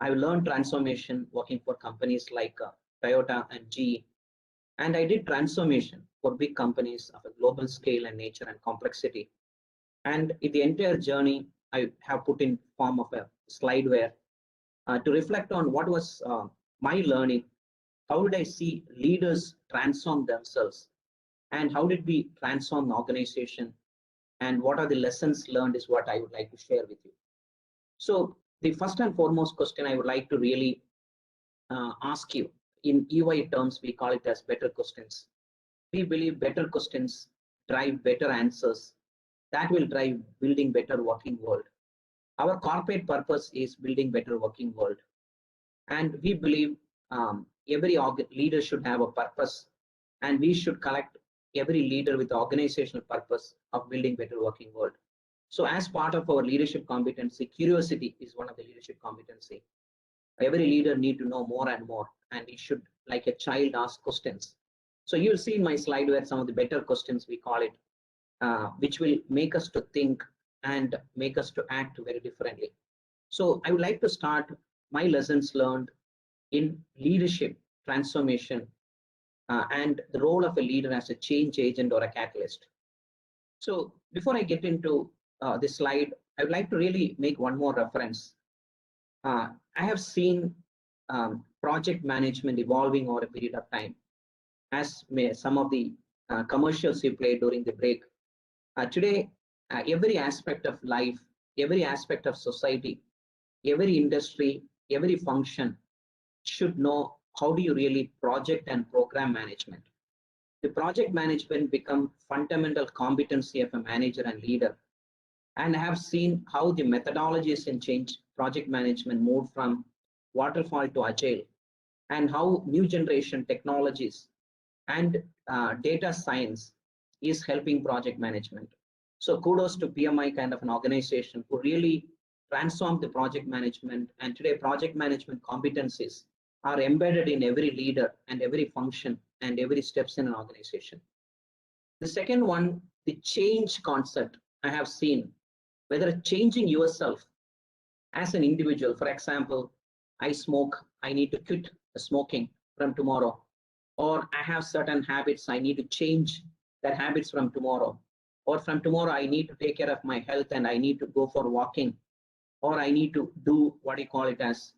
I've learned transformation working for companies like Toyota and GE. And I did transformation for big companies of a global scale and nature and complexity. And in the entire journey, I have put in form of a slide where to reflect on what was my learning, how did I see leaders transform themselves, and how did we transform the organization, and what are the lessons learned is what I would like to share with you. So the first and foremost question I would like to really ask you, in EY terms, we call it as better questions. We believe better questions drive better answers. That will drive building better working world. Our corporate purpose is building better working world. And we believe every leader should have a purpose, and we should collect every leader with organizational purpose of building better working world. So as part of our leadership competency, curiosity is one of the leadership competency. Every leader need to know more and more, and he should, like a child, ask questions. So you'll see in my slide where some of the better questions we call it, which will make us to think and make us to act very differently. So I would like to start my lessons learned in leadership transformation and the role of a leader as a change agent or a catalyst. So before I get into this slide, I would like to really make one more reference. I have seen project management evolving over a period of time, as some of the commercials you played during the break. Today, every aspect of life, every aspect of society, every industry, every function should know how do you really project and program management. The project management become fundamental competency of a manager and leader. and have seen how the methodologies in change project management moved from waterfall to agile, and how new generation technologies and data science is helping project management. So kudos to PMI kind of an organization who really transformed the project management, and today project management competencies are embedded in every leader and every function and every steps in an organization. The second one, the change concept I have seen, whether changing yourself as an individual. For example, I smoke, I need to quit smoking from tomorrow, or I have certain habits, I need to change that habits from tomorrow, or from tomorrow I need to take care of my health and I need to go for walking, or I need to do what you call it as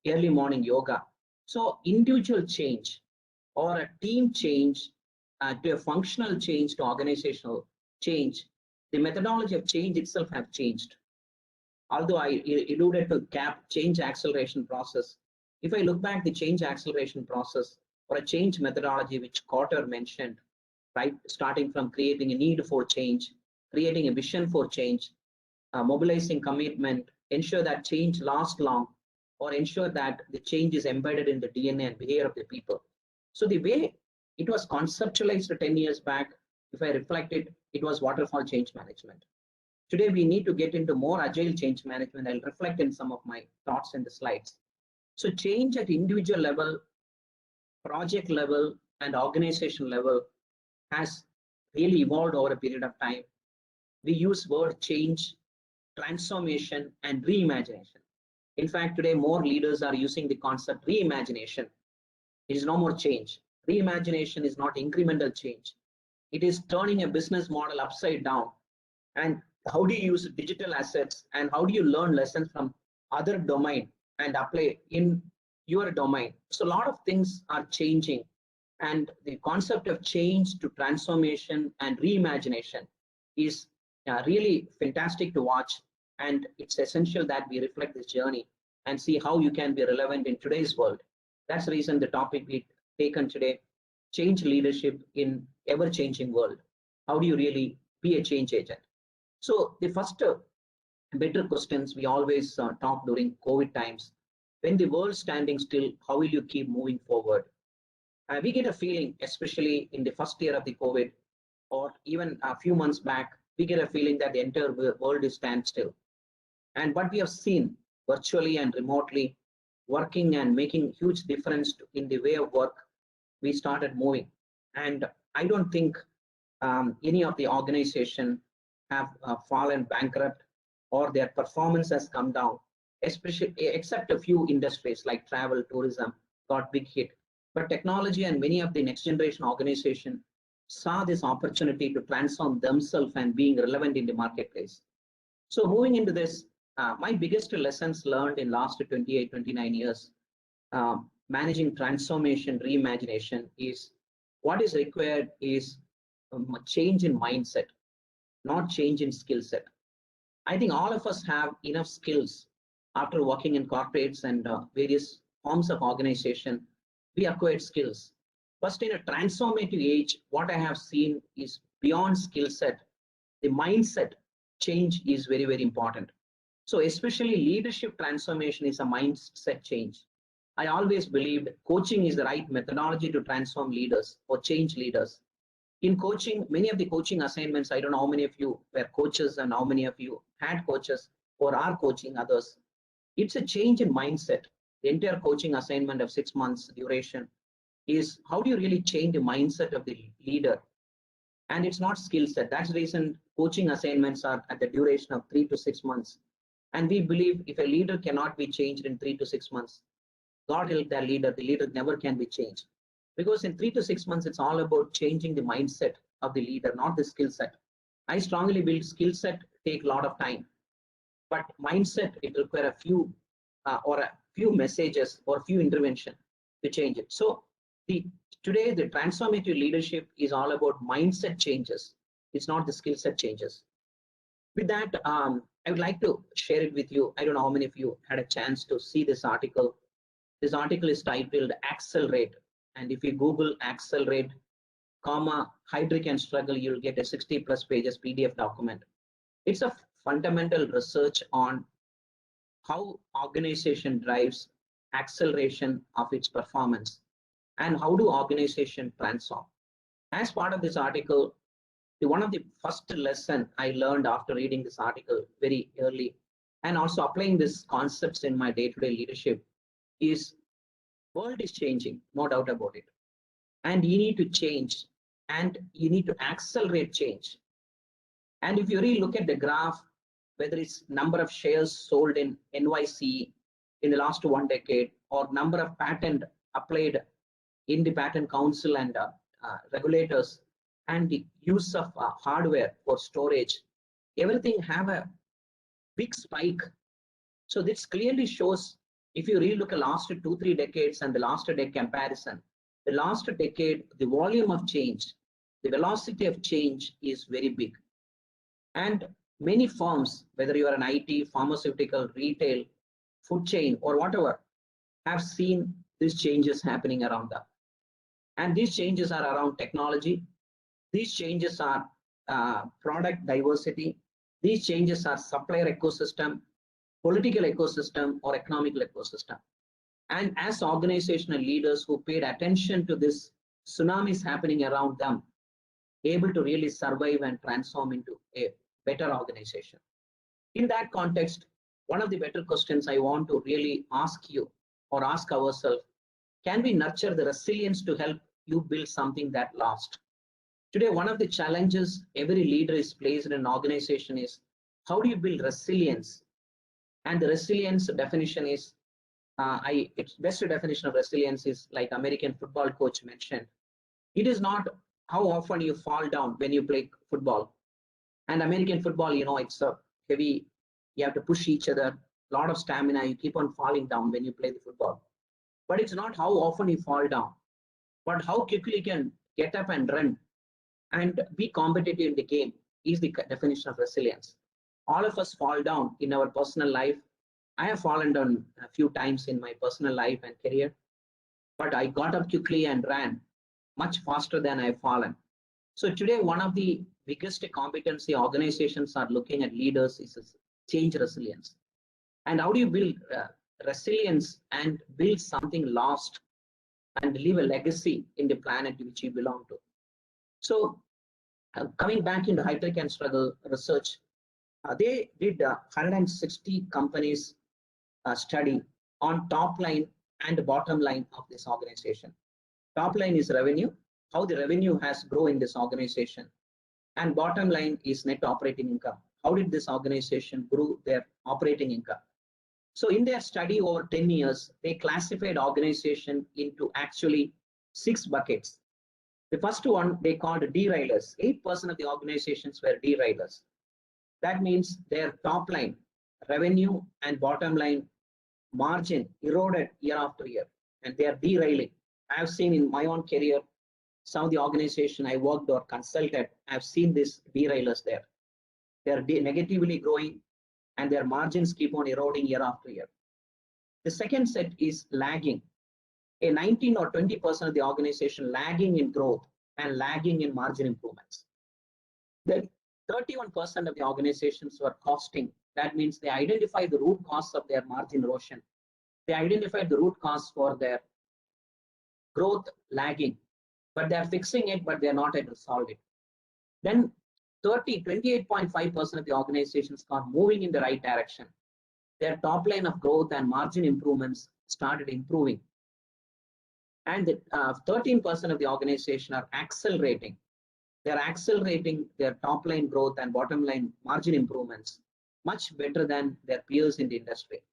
early morning yoga. So individual change or a team change to a functional change to organizational change, the methodology of change itself have changed. Although I alluded to CAP, change acceleration process, if I look back the change acceleration process or a change methodology which Carter mentioned, right, starting from creating a need for change, creating a vision for change, mobilizing commitment, ensure that change lasts long, or ensure that the change is embedded in the DNA and behavior of the people. So the way it was conceptualized 10 years back, if I reflect it, it was waterfall change management. Today, we need to get into more agile change management. I'll reflect in some of my thoughts in the slides. So change at individual level, project level, and organization level has really evolved over a period of time. We use word change, transformation, and reimagination. In fact, today more leaders are using the concept reimagination. It is no more change. Reimagination is not incremental change. It is turning a business model upside down. And how do you use digital assets, and how do you learn lessons from other domain and apply in your domain? So a lot of things are changing, and the concept of change to transformation and reimagination is really fantastic to watch. And it's essential that we reflect this journey and see how you can be relevant in today's world. That's the reason the topic we taken today, change leadership in ever-changing world. How do you really be a change agent? So the first better questions we always talk during COVID times, when the world's standing still, how will you keep moving forward? We get a feeling, especially in the first year of the COVID, or even a few months back, we get a feeling that the entire world is standstill. And what we have seen virtually and remotely, working and making huge difference in the way of work, we started moving. And I don't think any of the organization have fallen bankrupt or their performance has come down, especially except a few industries like travel, tourism got big hit. But technology and many of the next generation organizations saw this opportunity to transform themselves and being relevant in the marketplace. So moving into this, my biggest lessons learned in last 28, 29 years, managing transformation, reimagination, is what is required is a change in mindset, not change in skill set. I think all of us have enough skills after working in corporates and various forms of organization. We acquired skills. First, in a transformative age, what I have seen is beyond skill set, the mindset change is very, very important. So especially leadership transformation is a mindset change. I always believed coaching is the right methodology to transform leaders or change leaders. In coaching, many of the coaching assignments, I don't know how many of you were coaches and how many of you had coaches or are coaching others. It's a change in mindset. The entire coaching assignment of 6 months duration is how do you really change the mindset of the leader? And it's not skill set. That's the reason coaching assignments are at the duration of 3 to 6 months. And we believe if a leader cannot be changed in 3 to 6 months, God help that leader, the leader never can be changed. Because in 3 to 6 months, it's all about changing the mindset of the leader, not the skill set. I strongly believe skill set take a lot of time, but mindset, it requires a few messages or a few intervention to change it. So today, the transformative leadership is all about mindset changes. It's not the skill set changes. With that, I would like to share it with you. I don't know how many of you had a chance to see this article. This article is titled Accelerate. And if you Google Accelerate, Heydrich and Struggle, you'll get a 60+ pages PDF document. It's a fundamental research on how organization drives acceleration of its performance and how do organization transform. As part of this article, one of the first lesson I learned after reading this article very early and also applying these concepts in my day-to-day leadership is world is changing, no doubt about it. And you need to change and you need to accelerate change. And if you really look at the graph, whether it's number of shares sold in NYC in the last 1 decade or number of patent applied in the patent council and regulators and the use of hardware for storage, everything have a big spike. So this clearly shows, if you really look at last 2-3 decades and the last decade comparison, the last decade, the volume of change, the velocity of change is very big. And many firms, whether you are an IT, pharmaceutical, retail, food chain, or whatever, have seen these changes happening around them. And these changes are around technology. These changes are product diversity. These changes are supplier ecosystem, political ecosystem, or economical ecosystem. And as organizational leaders who paid attention to this tsunamis happening around them, able to really survive and transform into a better organization. In that context, one of the better questions I want to really ask you or ask ourselves, can we nurture the resilience to help you build something that lasts? Today, one of the challenges every leader is placed in an organization is, how do you build resilience? And the resilience definition is, its best definition of resilience is like American football coach mentioned. It is not how often you fall down when you play football. And American football, you know, it's a heavy, you have to push each other, a lot of stamina, you keep on falling down when you play the football. But it's not how often you fall down, but how quickly you can get up and run and be competitive in the game is the definition of resilience. All of us fall down in our personal life. I have fallen down a few times in my personal life and career, but I got up quickly and ran much faster than I've fallen. So today, one of the biggest competency organizations are looking at leaders is change resilience. And how do you build resilience and build something lost and leave a legacy in the planet which you belong to? So coming back into high tech and struggle research, they did 160 companies study on top line and bottom line of this organization. Top line is revenue, how the revenue has grown in this organization. And bottom line is net operating income. How did this organization grow their operating income? So in their study over 10 years, they classified organization into actually 6 buckets. The first one they called derailers. 8% of the organizations were derailers. That means their top line, revenue and bottom line margin eroded year after year, and they are derailing. I have seen in my own career, some of the organization I worked or consulted, I've seen these derailers there. They are negatively growing and their margins keep on eroding year after year. The second set is lagging. A 19 or 20% of the organization lagging in growth and lagging in margin improvements. Then 31% of the organizations were costing. That means they identified the root cause of their margin erosion. They identified the root cause for their growth lagging, but they're fixing it, but they're not able to solve it. Then 28.5% of the organizations are moving in the right direction. Their top line of growth and margin improvements started improving. And 13% of the organization are accelerating. They're accelerating their top line growth and bottom line margin improvements much better than their peers in the industry.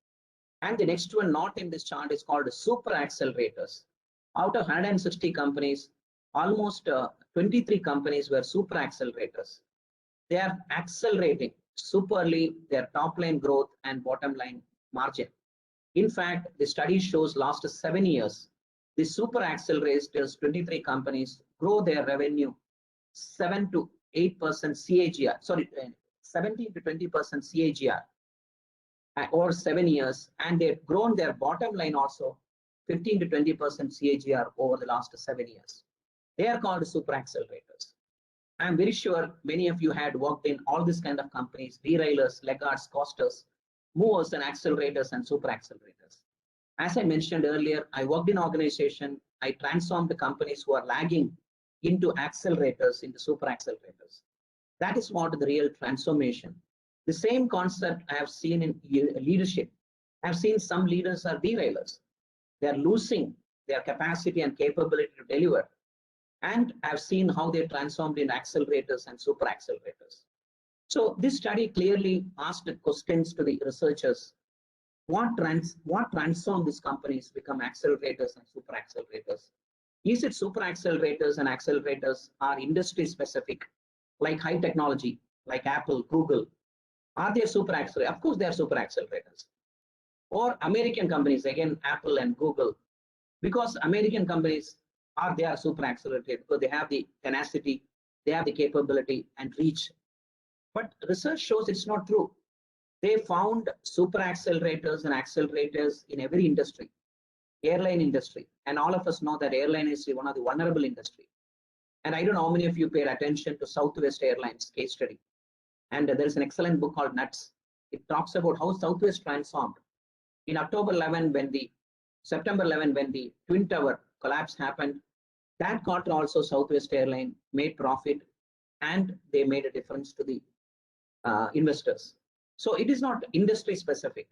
And the next one not in this chart is called super accelerators. Out of 160 companies, almost 23 companies were super accelerators. They are accelerating superly their top line growth and bottom line margin. In fact, the study shows last 7 years, the super accelerators, 23 companies, grow their revenue 7 to 8% CAGR, sorry, 17 to 20% CAGR over 7 years, and they've grown their bottom line also 15 to 20% CAGR over the last 7 years. They are called super accelerators. I'm very sure many of you had worked in all these kind of companies, derailers, laggards, costers, movers and accelerators and super accelerators. As I mentioned earlier, I worked in organization, I transformed the companies who are lagging into accelerators, into super accelerators. That is what the real transformation. The same concept I have seen in leadership. I've seen some leaders are derailers. They're losing their capacity and capability to deliver. And I've seen how they transformed in accelerators and super accelerators. So this study clearly asked questions to the researchers. What transformed these companies become accelerators and super accelerators? Is it super accelerators and accelerators are industry specific, like high technology, like Apple, Google? Are they super accelerators? Of course, they are super accelerators. Or American companies, again, Apple and Google, because American companies they are super accelerated because they have the tenacity, they have the capability and reach. But research shows it's not true. They found super accelerators and accelerators in every industry, airline industry. And all of us know that airline is one of the vulnerable industry. And I don't know how many of you paid attention to Southwest Airlines case study. And there is an excellent book called Nuts. It talks about how Southwest transformed. In September 11, when the Twin Tower collapse happened, that quarter also Southwest Airline made profit and they made a difference to the investors. So it is not industry specific.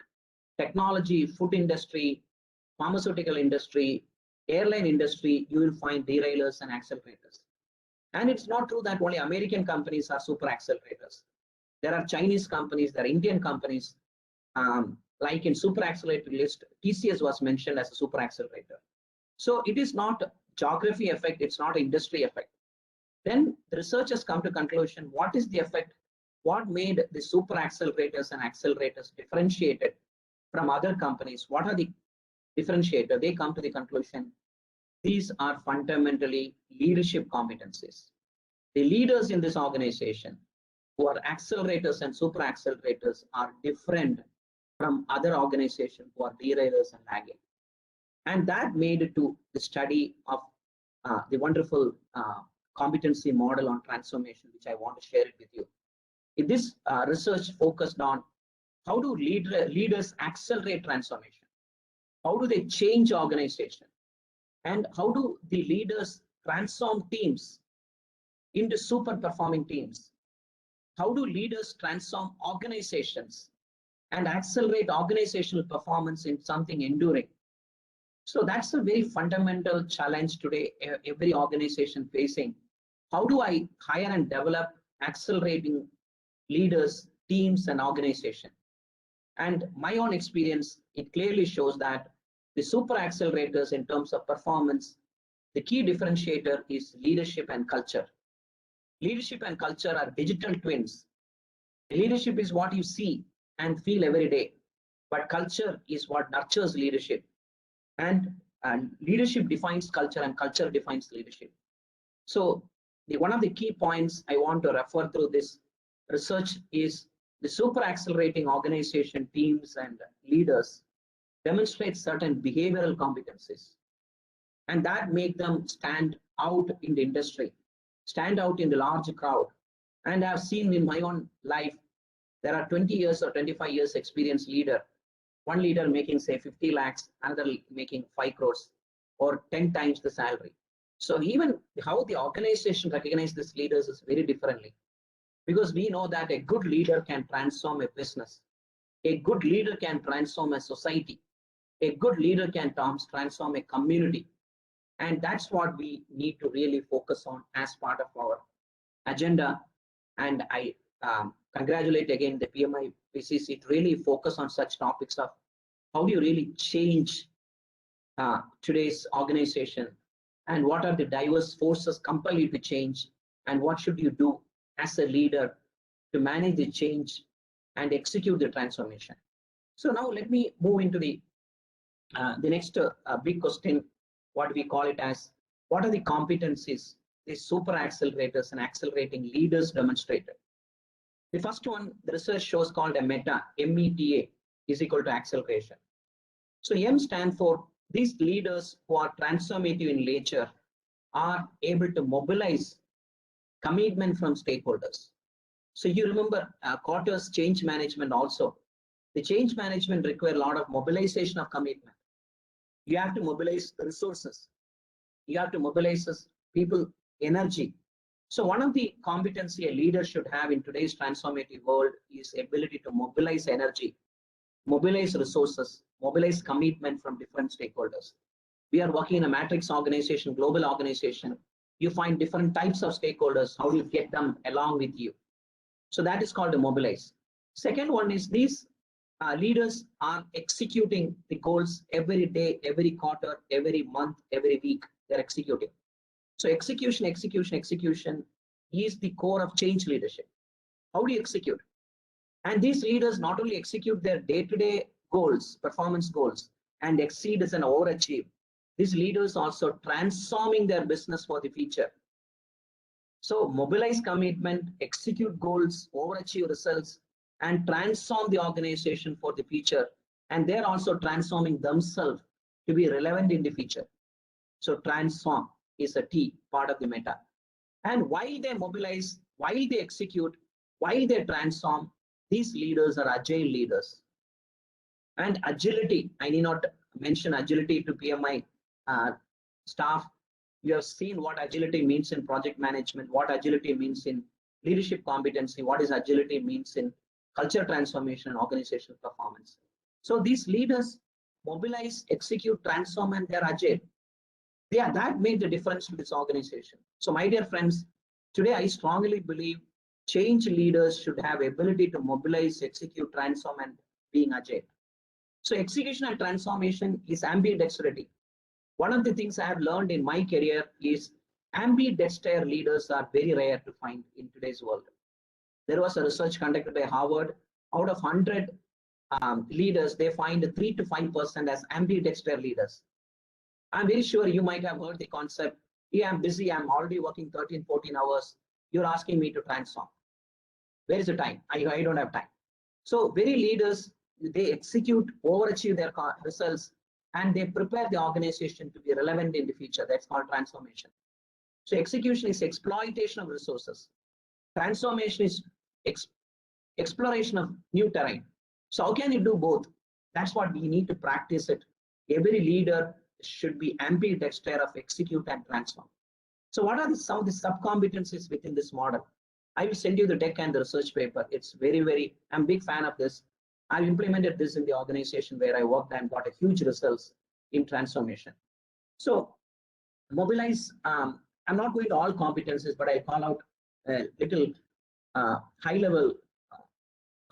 Technology, food industry, pharmaceutical industry, airline industry, you will find derailers and accelerators. And it's not true that only American companies are super accelerators. There are Chinese companies, there are Indian companies, like in super accelerator list, TCS was mentioned as a super accelerator. So it is not geography effect, it's not industry effect. Then the researchers come to conclusion, what is the effect? What made the super accelerators and accelerators differentiated from other companies? What are the differentiators? They come to the conclusion, these are fundamentally leadership competencies. The leaders in this organization who are accelerators and super accelerators are different from other organizations who are derailers and lagging. And that made it to the study of the wonderful competency model on transformation, which I want to share it with you. In this research focused on how do leaders accelerate transformation? How do they change organization? And how do the leaders transform teams into super performing teams? How do leaders transform organizations and accelerate organizational performance in something enduring? So that's a very fundamental challenge today, every organization facing. How do I hire and develop accelerating leaders, teams, and organization? And my own experience, it clearly shows that the super accelerators in terms of performance, the key differentiator is leadership and culture. Leadership and culture are digital twins. Leadership is what you see and feel every day, but culture is what nurtures leadership. And leadership defines culture and culture defines leadership. So one of the key points I want to refer through this research is the super accelerating organization teams and leaders demonstrate certain behavioral competencies, and that make them stand out in the industry, stand out in the large crowd. And I've seen in my own life, there are 20 years or 25 years experienced leader, one leader making say 50 lakhs, another making 5 crores or 10 times the salary. So even how the organization recognizes these leaders is very differently, because we know that a good leader can transform a business. A good leader can transform a society. A good leader can transform a community. And that's what we need to really focus on as part of our agenda. And I congratulate again the Pmipcc to really focus on such topics of how do you really change today's organization, and what are the diverse forces compel you to change, and what should you do as a leader to manage the change and execute the transformation. So now let me move into the next big question, what we call it as, what are the competencies these super accelerators and accelerating leaders demonstrated? The first one, the research shows called a META, M-E-T-A, is equal to acceleration. So M stands for these leaders who are transformative in nature are able to mobilize commitment from stakeholders. So you remember quarters change management also. The change management require a lot of mobilization of commitment. You have to mobilize resources. You have to mobilize people, energy. So one of the competency a leader should have in today's transformative world is ability to mobilize energy, mobilize resources, mobilize commitment from different stakeholders. We are working in a matrix organization, global organization. You find different types of stakeholders. How do you get them along with you? So that is called a mobilize. Second one is these leaders are executing the goals every day, every quarter, every month, every week. They're executing. So execution is the core of change leadership. How do you execute? And these leaders not only execute their day-to-day goals, performance goals, and exceed as an overachieve. These leaders also transforming their business for the future. So mobilize commitment, execute goals, overachieve results, and transform the organization for the future. And they're also transforming themselves to be relevant in the future. So transform is a T, part of the meta. And while they mobilize, while they execute, while they transform, these leaders are agile leaders. And agility, I need not mention agility to PMI staff. You have seen what agility means in project management, what agility means in leadership competency, what is agility means in culture transformation and organizational performance. So these leaders mobilize, execute, transform, and they're agile. That made the difference to this organization. So my dear friends, today I strongly believe change leaders should have ability to mobilize, execute, transform, and being agile. So execution and transformation is ambidexterity. One of the things I have learned in my career is ambidexter leaders are very rare to find in today's world. There was a research conducted by Harvard. Out of 100 leaders, they find 3 to 5% as ambidexter leaders. I'm very sure you might have heard the concept. Yeah, I'm busy. I'm already working 13, 14 hours. You're asking me to transform. Where is the time? I don't have time. So very leaders, they execute, overachieve their results, and they prepare the organization to be relevant in the future. That's called transformation. So execution is exploitation of resources. Transformation is exploration of new terrain. So how can you do both? That's what we need to practice it. Every leader should be ambidexter of execute and transform. So what are some of the sub-competencies within this model? I will send you the deck and the research paper. It's very, I'm a big fan of this. I've implemented this in the organization where I worked and got a huge results in transformation. So mobilize, I'm not going to all competencies, but I call out little high-level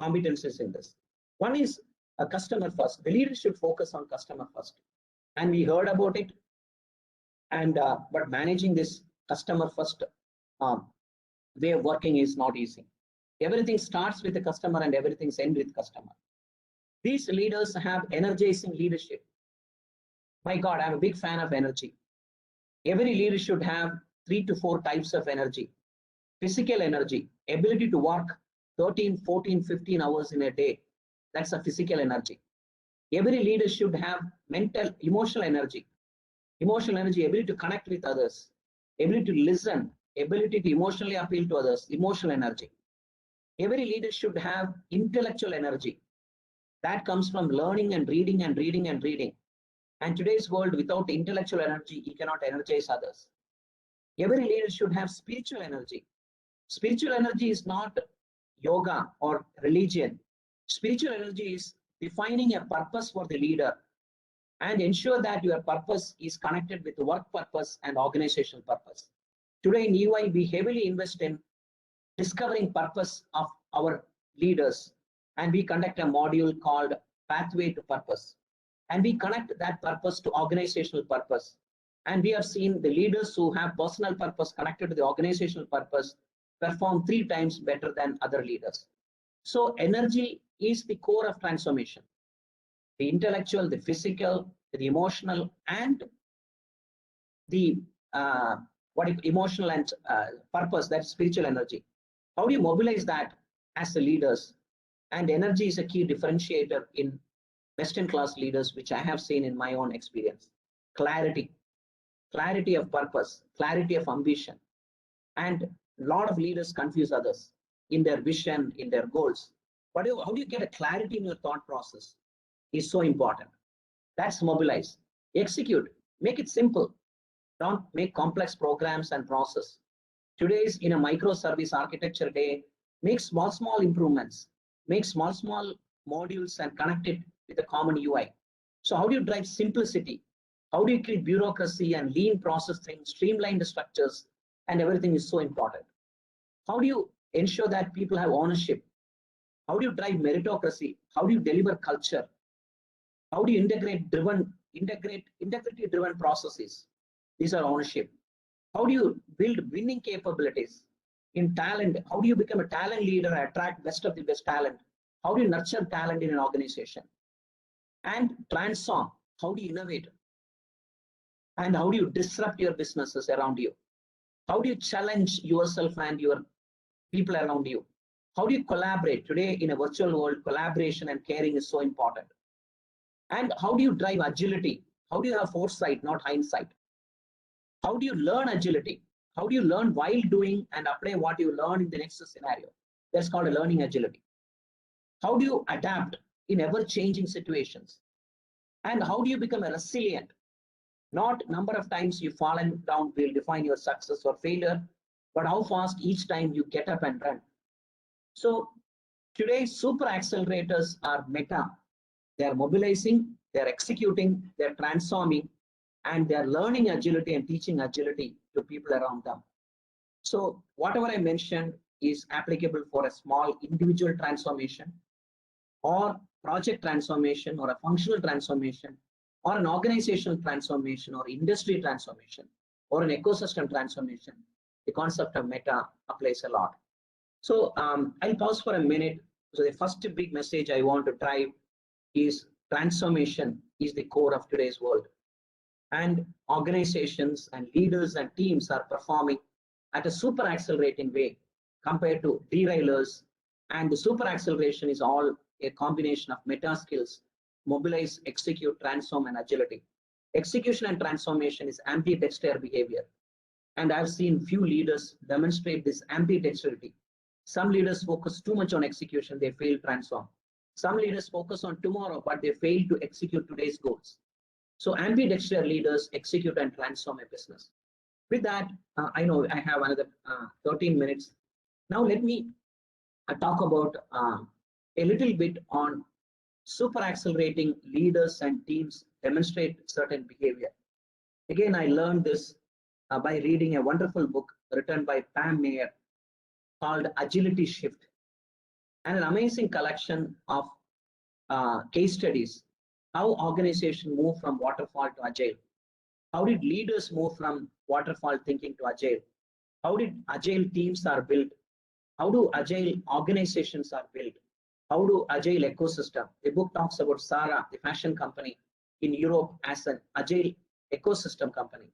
competencies in this. One is a customer first. The leader should focus on customer first. And we heard about it. And but managing this customer first way of working is not easy. Everything starts with the customer and everything ends with customer. These leaders have energizing leadership. My God, I'm a big fan of energy. Every leader should have 3 to 4 types of energy. Physical energy, ability to work 13, 14, 15 hours in a day. That's a physical energy. Every leader should have mental, emotional energy. Emotional energy, ability to connect with others, ability to listen, ability to emotionally appeal to others, emotional energy. Every leader should have intellectual energy. That comes from learning and reading and reading and reading. And today's world, without intellectual energy, you cannot energize others. Every leader should have spiritual energy. Spiritual energy is not yoga or religion. Spiritual energy is defining a purpose for the leader and ensure that your purpose is connected with the work purpose and organizational purpose. Today in UI, we heavily invest in discovering purpose of our leaders, and we conduct a module called Pathway to Purpose. And we connect that purpose to organizational purpose. And we have seen the leaders who have personal purpose connected to the organizational purpose perform 3 times better than other leaders. So energy is the core of transformation. The intellectual, the physical, the emotional, and the emotional and purpose, that's spiritual energy. How do you mobilize that as the leaders? And energy is a key differentiator in best-in-class leaders, which I have seen in my own experience. Clarity of purpose, clarity of ambition. And A lot of leaders confuse others in their vision, in their goals. But how do you get a clarity in your thought process is so important. That's mobilize. Execute. Make it simple. Don't make complex programs and process. Today's in a microservice architecture day, make small improvements. Make small modules and connect it with a common UI. So how do you drive simplicity? How do you create bureaucracy and lean process things, streamline the structures, and everything is so important. How do you ensure that people have ownership? How do you drive meritocracy? How do you deliver culture? How do you integrate integrity-driven processes? These are ownership. How do you build winning capabilities in talent? How do you become a talent leader and attract best of the best talent? How do you nurture talent in an organization? And transform. How do you innovate? And how do you disrupt your businesses around you? How do you challenge yourself and your people around you? How do you collaborate? Today in a virtual world, collaboration and caring is so important. And how do you drive agility? How do you have foresight, not hindsight? How do you learn agility? How do you learn while doing and apply what you learn in the next scenario? That's called a learning agility. How do you adapt in ever-changing situations? And how do you become a resilient? Not number of times you fallen down will define your success or failure, but how fast each time you get up and run. So today, super accelerators are meta. They're mobilizing, they're executing, they're transforming, and they're learning agility and teaching agility to people around them. So whatever I mentioned is applicable for a small individual transformation or project transformation or a functional transformation or an organizational transformation or industry transformation or an ecosystem transformation. The concept of meta applies a lot. So I'll pause for a minute. So the first big message I want to drive is transformation is the core of today's world. And organizations and leaders and teams are performing at a super accelerating way compared to derailers. And the super acceleration is all a combination of meta skills: mobilize, execute, transform, and agility. Execution and transformation is ambidexter behavior. And I've seen few leaders demonstrate this ambidexterity. Some leaders focus too much on execution, they fail to transform. Some leaders focus on tomorrow, but they fail to execute today's goals. So ambidexter leaders execute and transform a business. With that, I know I have another 13 minutes. Now let me talk about a little bit on super accelerating leaders and teams demonstrate certain behavior. Again, I learned this by reading a wonderful book written by Pam Mayer called Agility Shift, and an amazing collection of case studies, how organizations move from waterfall to agile. How did leaders move from waterfall thinking to agile? How did agile teams are built? How do agile organizations are built? How do agile ecosystem? The book talks about Zara, the fashion company in Europe, as an agile ecosystem company.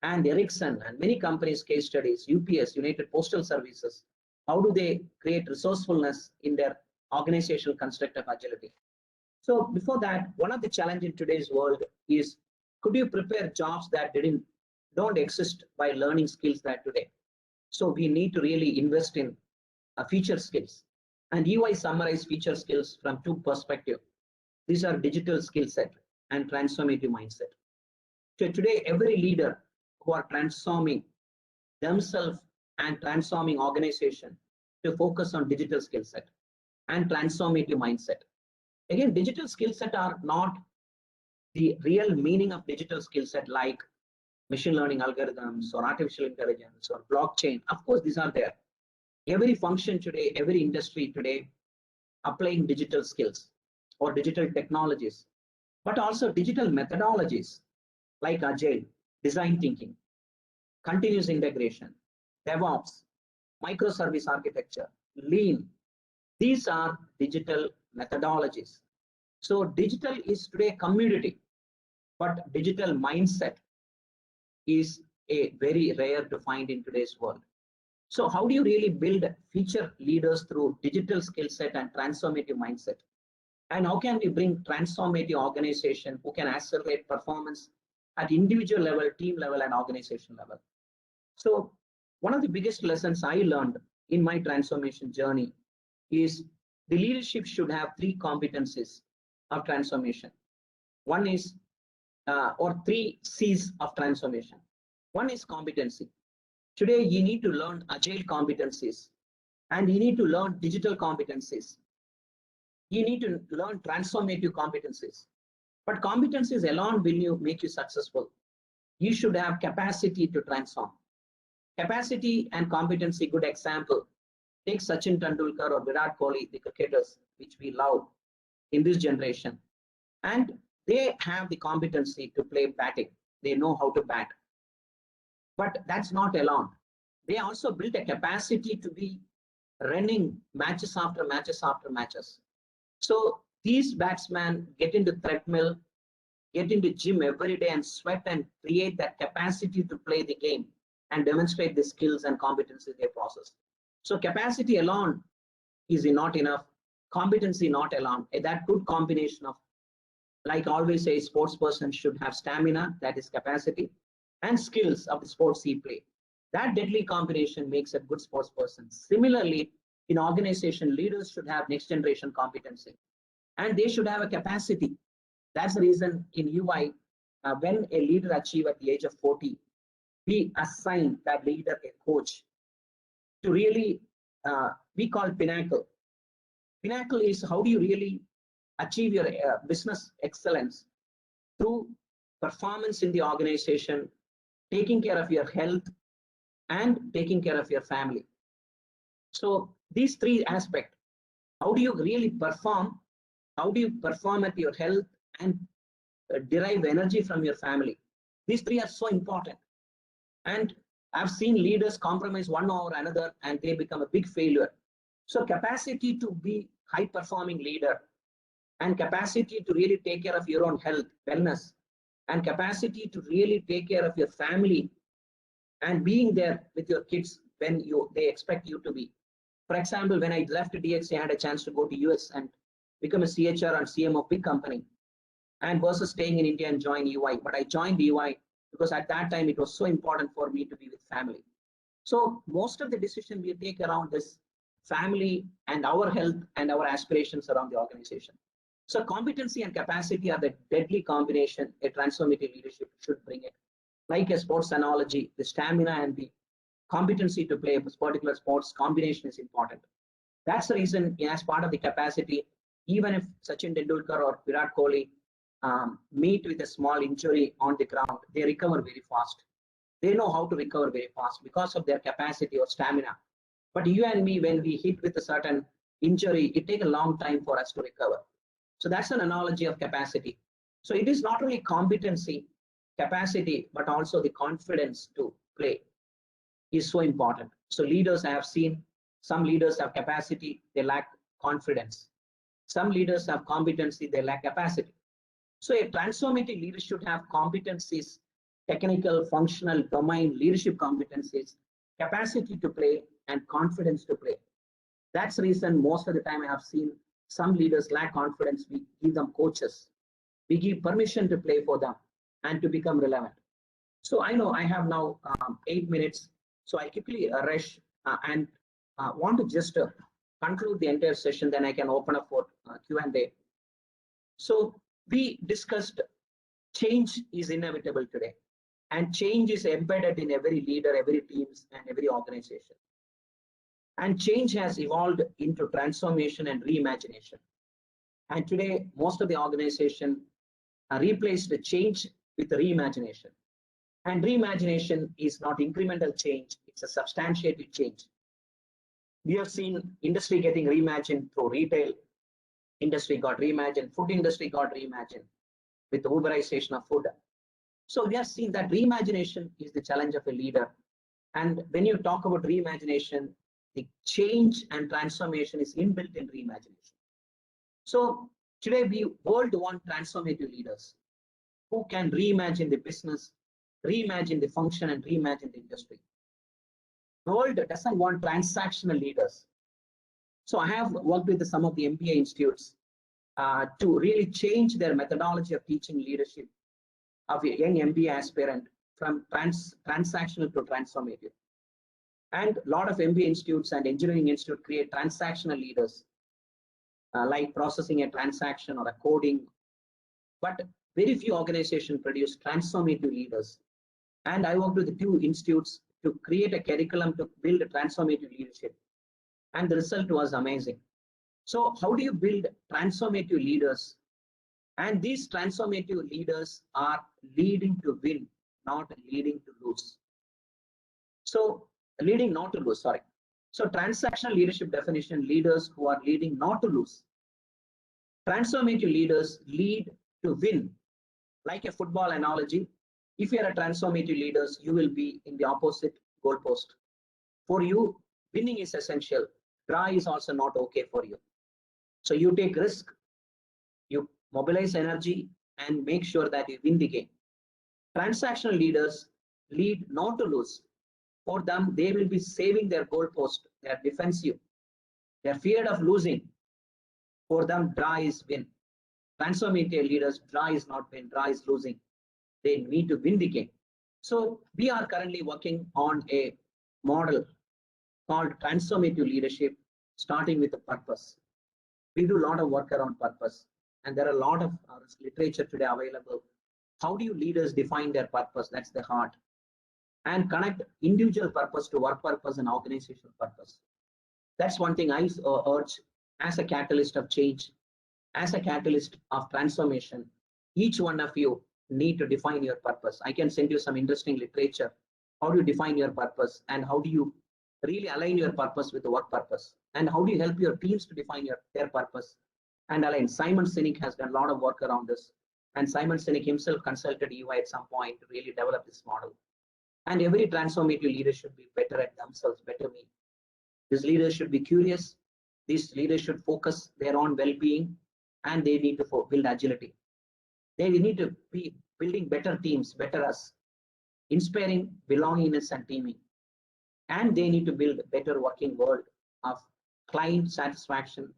And Ericsson and many companies case studies, UPS, United Postal Services. How do they create resourcefulness in their organizational construct of agility? So before that, one of the challenges in today's world is, could you prepare jobs that don't exist by learning skills that today? So we need to really invest in feature skills. And UI summarize feature skills from two perspectives. These are digital skill set and transformative mindset. So today, every leader who are transforming themselves and transforming organization to focus on digital skill set and transformative mindset. Again, digital skill set are not the real meaning of digital skill set like machine learning algorithms or artificial intelligence or blockchain. Of course, these are there. Every function today, every industry today, applying digital skills or digital technologies, but also digital methodologies like agile, design thinking, continuous integration, DevOps, microservice architecture, lean. These are digital methodologies. So digital is today a commodity, but digital mindset is a very rare to find in today's world. So how do you really build future leaders through digital skill set and transformative mindset? And how can we bring transformative organization who can accelerate performance at individual level, team level, and organization level? So one of the biggest lessons I learned in my transformation journey is the leadership should have 3 competencies of transformation. One is, or 3 C's of transformation. One is competency. Today, you need to learn agile competencies, and you need to learn digital competencies. You need to learn transformative competencies. But competencies alone will make you successful. You should have capacity to transform. Capacity and competency, good example. Take Sachin Tendulkar or Virat Kohli, the cricketers, which we love in this generation. And they have the competency to play batting. They know how to bat. But that's not alone. They also built a capacity to be running matches after matches after matches. So these batsmen get into treadmill, get into gym every day and sweat and create that capacity to play the game and demonstrate the skills and competencies they possess. So capacity alone is not enough. Competency not alone. That good combination of, like I always say, sports person should have stamina, that is capacity, and skills of the sports he play. That deadly combination makes a good sports person. Similarly, in organization, leaders should have next generation competency, and they should have a capacity. That's the reason in UI, when a leader achieves at the age of 40, we assign that leader a coach to really, we call Pinnacle. Pinnacle is how do you really achieve your business excellence through performance in the organization, taking care of your health, and taking care of your family. So these 3 aspects, how do you really perform? How do you perform at your health and derive energy from your family? These 3 are so important. And I've seen leaders compromise one or another and they become a big failure. So capacity to be high performing leader, and capacity to really take care of your own health, wellness, and capacity to really take care of your family and being there with your kids when they expect you to be. For example, when I left DXC, I had a chance to go to US and become a CHR and CM of big company, and versus staying in India and join UI. But I joined UI because at that time it was so important for me to be with family. So most of the decision we take around this family and our health and our aspirations around the organization. So competency and capacity are the deadly combination a transformative leadership should bring it. Like a sports analogy, the stamina and the competency to play a particular sports combination is important. That's the reason, as part of the capacity, even if Sachin Tendulkar or Virat Kohli meet with a small injury on the ground, they recover very fast. They know how to recover very fast because of their capacity or stamina. But you and me, when we hit with a certain injury, it takes a long time for us to recover. So that's an analogy of capacity. So it is not only competency, capacity, but also the confidence to play is so important. So leaders, I have seen some leaders have capacity, they lack confidence. Some leaders have competency, they lack capacity. So a transformative leader should have competencies, technical, functional, domain, leadership competencies, capacity to play, and confidence to play. That's the reason most of the time I have seen some leaders lack confidence. We give them coaches. We give permission to play for them and to become relevant. So I know I have now 8 minutes. So I quickly rush and want to just conclude the entire session. Then I can open up for Q&A. So we discussed change is inevitable today. And change is embedded in every leader, every teams, and every organization. And change has evolved into transformation and reimagination. And today, most of the organization replaced the change with the reimagination. And reimagination is not incremental change, it's a substantiated change. We have seen industry getting reimagined through retail. Industry got reimagined, food industry got reimagined with the Uberization of food. So we have seen that reimagination is the challenge of a leader. And when you talk about reimagination, the change and transformation is inbuilt in reimagination. So today we world want transformative leaders who can reimagine the business, reimagine the function, and reimagine the industry. The world doesn't want transactional leaders. So I have worked with some of the MBA institutes to really change their methodology of teaching leadership of a young MBA aspirant from transactional to transformative. And a lot of MBA institutes and engineering institutes create transactional leaders, like processing a transaction or a coding. But very few organizations produce transformative leaders. And I worked with the 2 institutes to create a curriculum to build a transformative leadership. And the result was amazing. So how do you build transformative leaders? And these transformative leaders are leading to win, not leading to lose. So leading not to lose, sorry. So transactional leadership definition, leaders who are leading not to lose. Transformative leaders lead to win. Like a football analogy, if you are a transformative leaders, you will be in the opposite goalpost. For you, winning is essential. Draw is also not okay for you. So you take risk, you mobilize energy, and make sure that you win the game. Transactional leaders lead not to lose. For them, they will be saving their goalpost. They are defensive. They are feared of losing. For them, draw is win. Transformative leaders, draw is not win, draw is losing. They need to win the game. So we are currently working on a model called transformative leadership, starting with a purpose. We do a lot of work around purpose, and there are a lot of literature today available. How do you leaders define their purpose? That's the heart. And connect individual purpose to work purpose and organizational purpose. That's one thing I urge as a catalyst of change, as a catalyst of transformation. Each one of you need to define your purpose. I can send you some interesting literature. How do you define your purpose, and how do you really align your purpose with the work purpose? And how do you help your teams to define their purpose and align? Simon Sinek has done a lot of work around this. And Simon Sinek himself consulted EY at some point to really develop this model. And every transformative leader should be better at themselves, better me. These leaders should be curious. These leaders should focus their own well-being, and they need to build agility. They need to be building better teams, better us, inspiring belongingness and teaming. And they need to build a better working world of client satisfaction,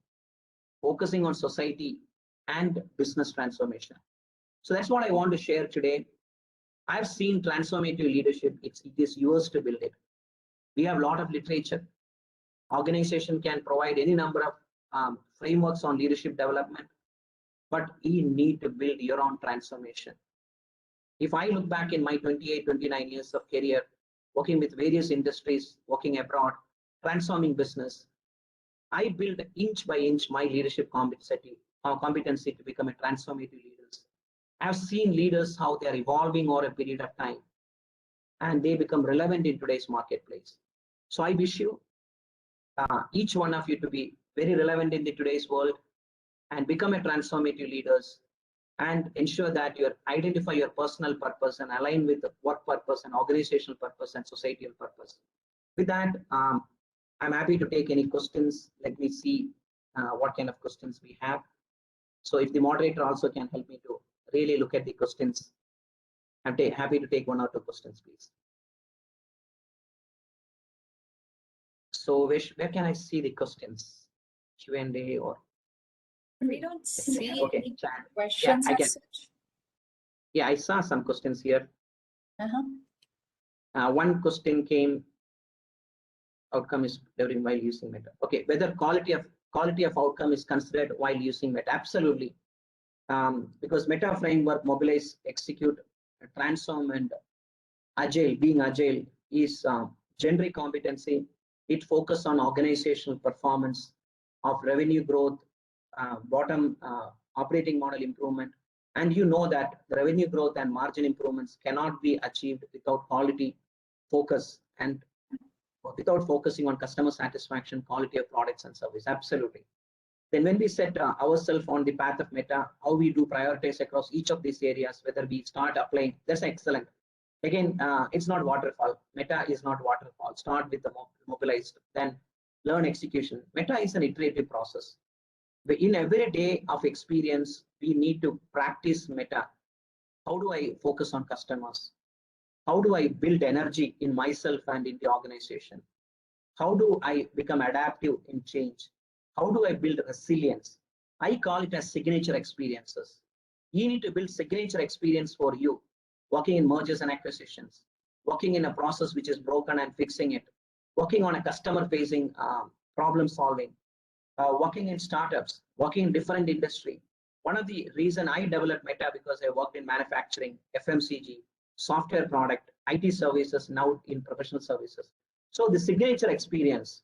focusing on society and business transformation. So that's what I want to share today. I've seen transformative leadership. It is yours to build it. We have a lot of literature. Organization can provide any number of frameworks on leadership development, but you need to build your own transformation. If I look back in my 28, 29 years of career, working with various industries, working abroad, transforming business, I built inch by inch my leadership competency to become a transformative leader. I've seen leaders how they are evolving over a period of time, and they become relevant in today's marketplace. So I wish you, each one of you, to be very relevant in today's world and become a transformative leaders, and ensure that you identify your personal purpose and align with the work purpose and organizational purpose and societal purpose. With that, I'm happy to take any questions. Let me see what kind of questions we have. So if the moderator also can help me to really look at the questions, I'm happy to take 1 or 2 questions, please. So where can I see the questions? Q&A or? We don't see okay. any questions. Yeah, yeah, I saw some questions here. One question came, outcome is delivering while using Meta. Okay, whether quality of outcome is considered while using Meta. Absolutely. Because Meta framework, mobilize, execute, transform, and agile, being agile is generic competency. It focuses on organizational performance of revenue growth, bottom operating model improvement. And you know that the revenue growth and margin improvements cannot be achieved without quality focus and without focusing on customer satisfaction, quality of products and service. Absolutely. Then when we set ourselves on the path of Meta, how we do prioritize across each of these areas, whether we start applying, that's excellent. Again, it's not waterfall. Meta is not waterfall. Start with the mobilized, then learn execution. Meta is an iterative process. In every day of experience, we need to practice Meta. How do I focus on customers? How do I build energy in myself and in the organization? How do I become adaptive in change? How do I build resilience? I call it as signature experiences. You need to build signature experience for you, working in mergers and acquisitions, working in a process which is broken and fixing it, working on a customer-facing problem solving, working in startups, working in different industry. One of the reason I developed Meta because I worked in manufacturing, FMCG, software product, IT services, now in professional services. So the signature experience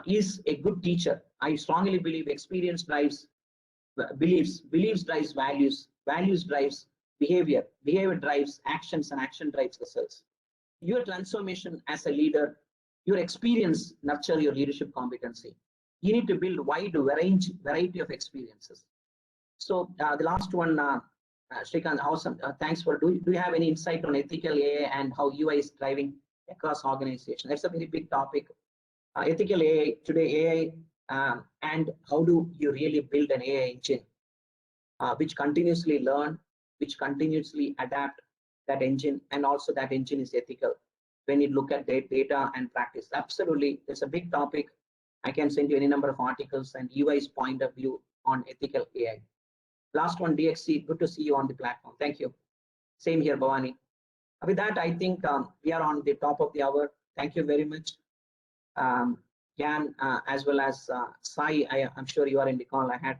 is a good teacher. I strongly believe experience drives beliefs drives values, values drives behavior, behavior drives actions, and action drives results. Your transformation as a leader, your experience nurture your leadership competency. You need to build wide variety of experiences. So the last one, Shrikant, awesome. Thanks for. Do you have any insight on ethical AI and how UI is driving across organizations? That's a very big topic. Ethical AI today, AI, and how do you really build an AI engine which continuously learn, which continuously adapt that engine, and also that engine is ethical when you look at data and practice. Absolutely, it's a big topic. I can send you any number of articles and UI's point of view on ethical AI. Last one, DXC, good to see you on the platform. Thank you. Same here, Bhavani. With that, I think we are on the top of the hour. Thank you very much. Gyan, as well as Sai, I'm sure you are in the call. I had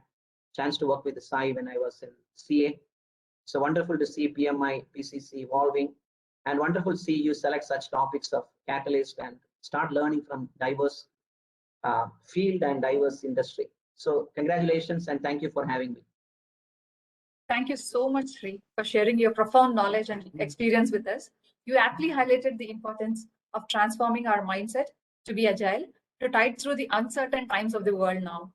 chance to work with Sai when I was in CA. So wonderful to see Pmipcc evolving, and wonderful to see you select such topics of catalyst and start learning from diverse field and diverse industry. So congratulations and thank you for having me. Thank you so much, Sri, for sharing your profound knowledge and experience with us. You aptly highlighted the importance of transforming our mindset to be agile, to tide through the uncertain times of the world now.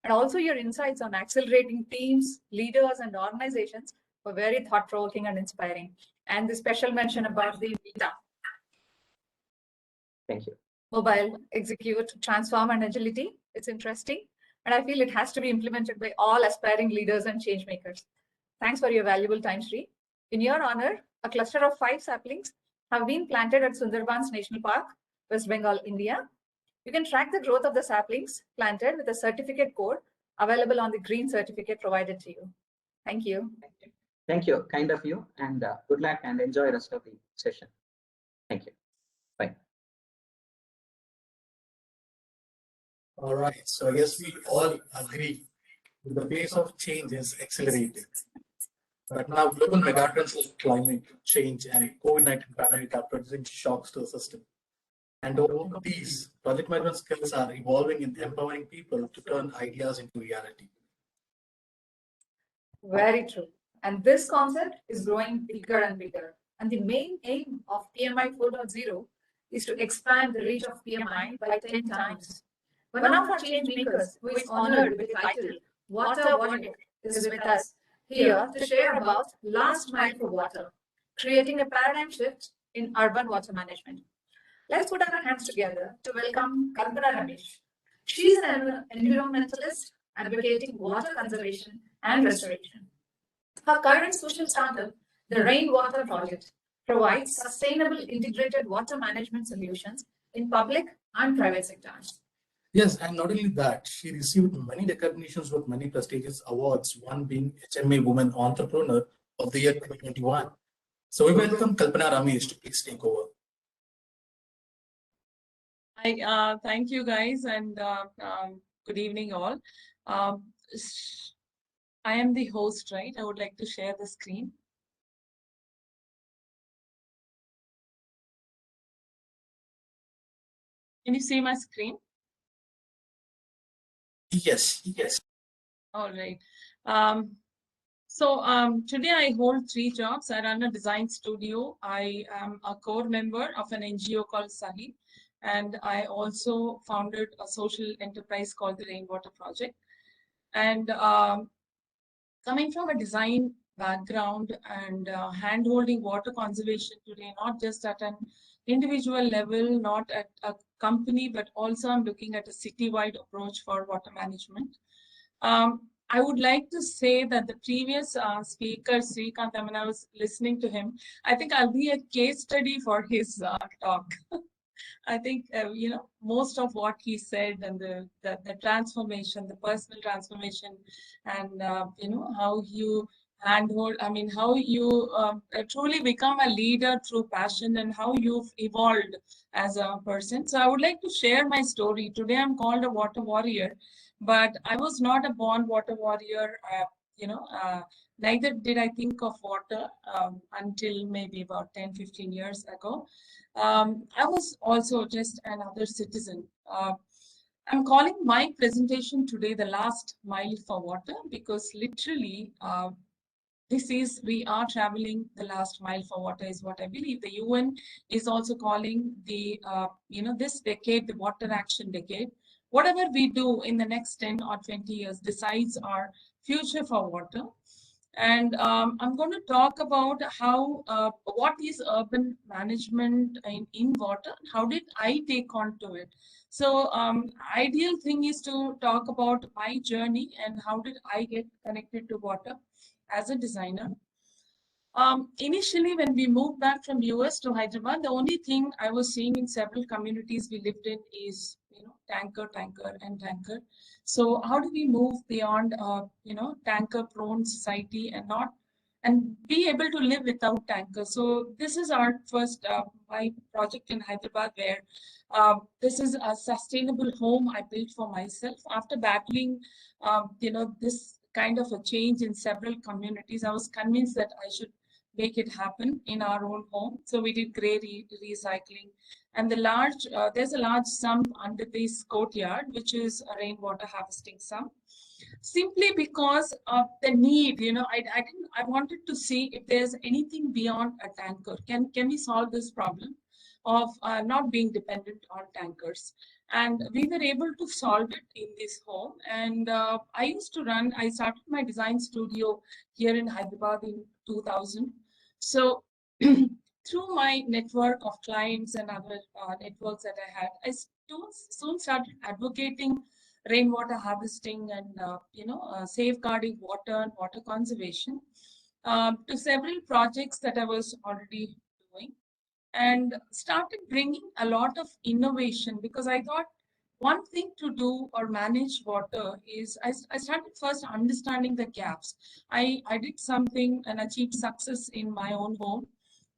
And also your insights on accelerating teams, leaders, and organizations were very thought-provoking and inspiring. And the special mention about the beta. Thank you. Mobile, execute, transform, and agility. It's interesting. And I feel it has to be implemented by all aspiring leaders and change makers. Thanks for your valuable time, Sri. In your honor, a cluster of 5 saplings have been planted at Sundarbans National Park, West Bengal, India. You can track the growth of the saplings planted with a certificate code available on the green certificate provided to you. Thank you. Thank you. Kind of you. And good luck and enjoy the rest of the session. Thank you. Bye. All right. So I guess we all agree the pace of change is accelerating. But now global megatrends like climate change and COVID-19 pandemic are presenting shocks to the system. And to overcome these, project management skills are evolving in empowering people to turn ideas into reality. Very true. And this concept is growing bigger and bigger. And the main aim of PMI 4.0 is to expand the reach of PMI by 10 times. One of our change makers, who is honored with the title Water Warrior, is with us here to share about Last Mile for Water, creating a paradigm shift in urban water management. Let's put our hands together to welcome Kalpana Ramesh. She's an environmentalist advocating water conservation and restoration. Her current social startup, the Rainwater Project, provides sustainable integrated water management solutions in public and private sectors. Yes, and not only that, she received many recognitions with many prestigious awards, one being HMA Woman Entrepreneur of the Year 2021. So we welcome Kalpana Ramesh to please take over. Thank you guys, and good evening all. I am the host, right? I would like to share the screen. Can you see my screen? Yes, yes. All right. Today I hold 3 jobs. I run a design studio. I am a core member of an NGO called Sahi, and I also founded a social enterprise called the Rainwater Project. And coming from a design background and hand-holding water conservation today, not just at an individual level, not at a company, but also I'm looking at a citywide approach for water management. I would like to say that the previous speaker, Srikant, when I was listening to him, I think I'll be a case study for his talk. I think, you know, most of what he said and the transformation, the personal transformation, and, you know, how you handhold, I mean, how you truly become a leader through passion and how you've evolved as a person. So I would like to share my story. Today I'm called a water warrior, but I was not a born water warrior. Neither did I think of water until maybe about 10-15 years ago. I was also just another citizen. I'm calling my presentation today the last mile for water because literally we are traveling the last mile for water is what I believe. The UN is also calling this decade the water action decade. Whatever we do in the next 10 or 20 years decides our future for water. And I'm going to talk about what is urban management in water. How did I take on to it? So ideal thing is to talk about my journey and how did I get connected to water as a designer. Initially, when we moved back from US to Hyderabad, the only thing I was seeing in several communities we lived in is, tanker, and tanker. So how do we move beyond, tanker-prone society and be able to live without tankers? So this is our first my project in Hyderabad, where this is a sustainable home I built for myself after battling, this kind of a change in several communities. I was convinced that I should make it happen in our own home. So we did grey recycling, and there's a large sump under this courtyard, which is a rainwater harvesting sump. Simply because of the need, I wanted to see if there's anything beyond a tanker. Can we solve this problem of not being dependent on tankers? And we were able to solve it in this home. And I started my design studio here in Hyderabad in 2000. So through my network of clients and other networks that I had, I soon started advocating rainwater harvesting and safeguarding water and water conservation to several projects that I was already doing, and started bringing a lot of innovation, because I thought one thing to do or manage water is I started first understanding the gaps. I did something and achieved success in my own home,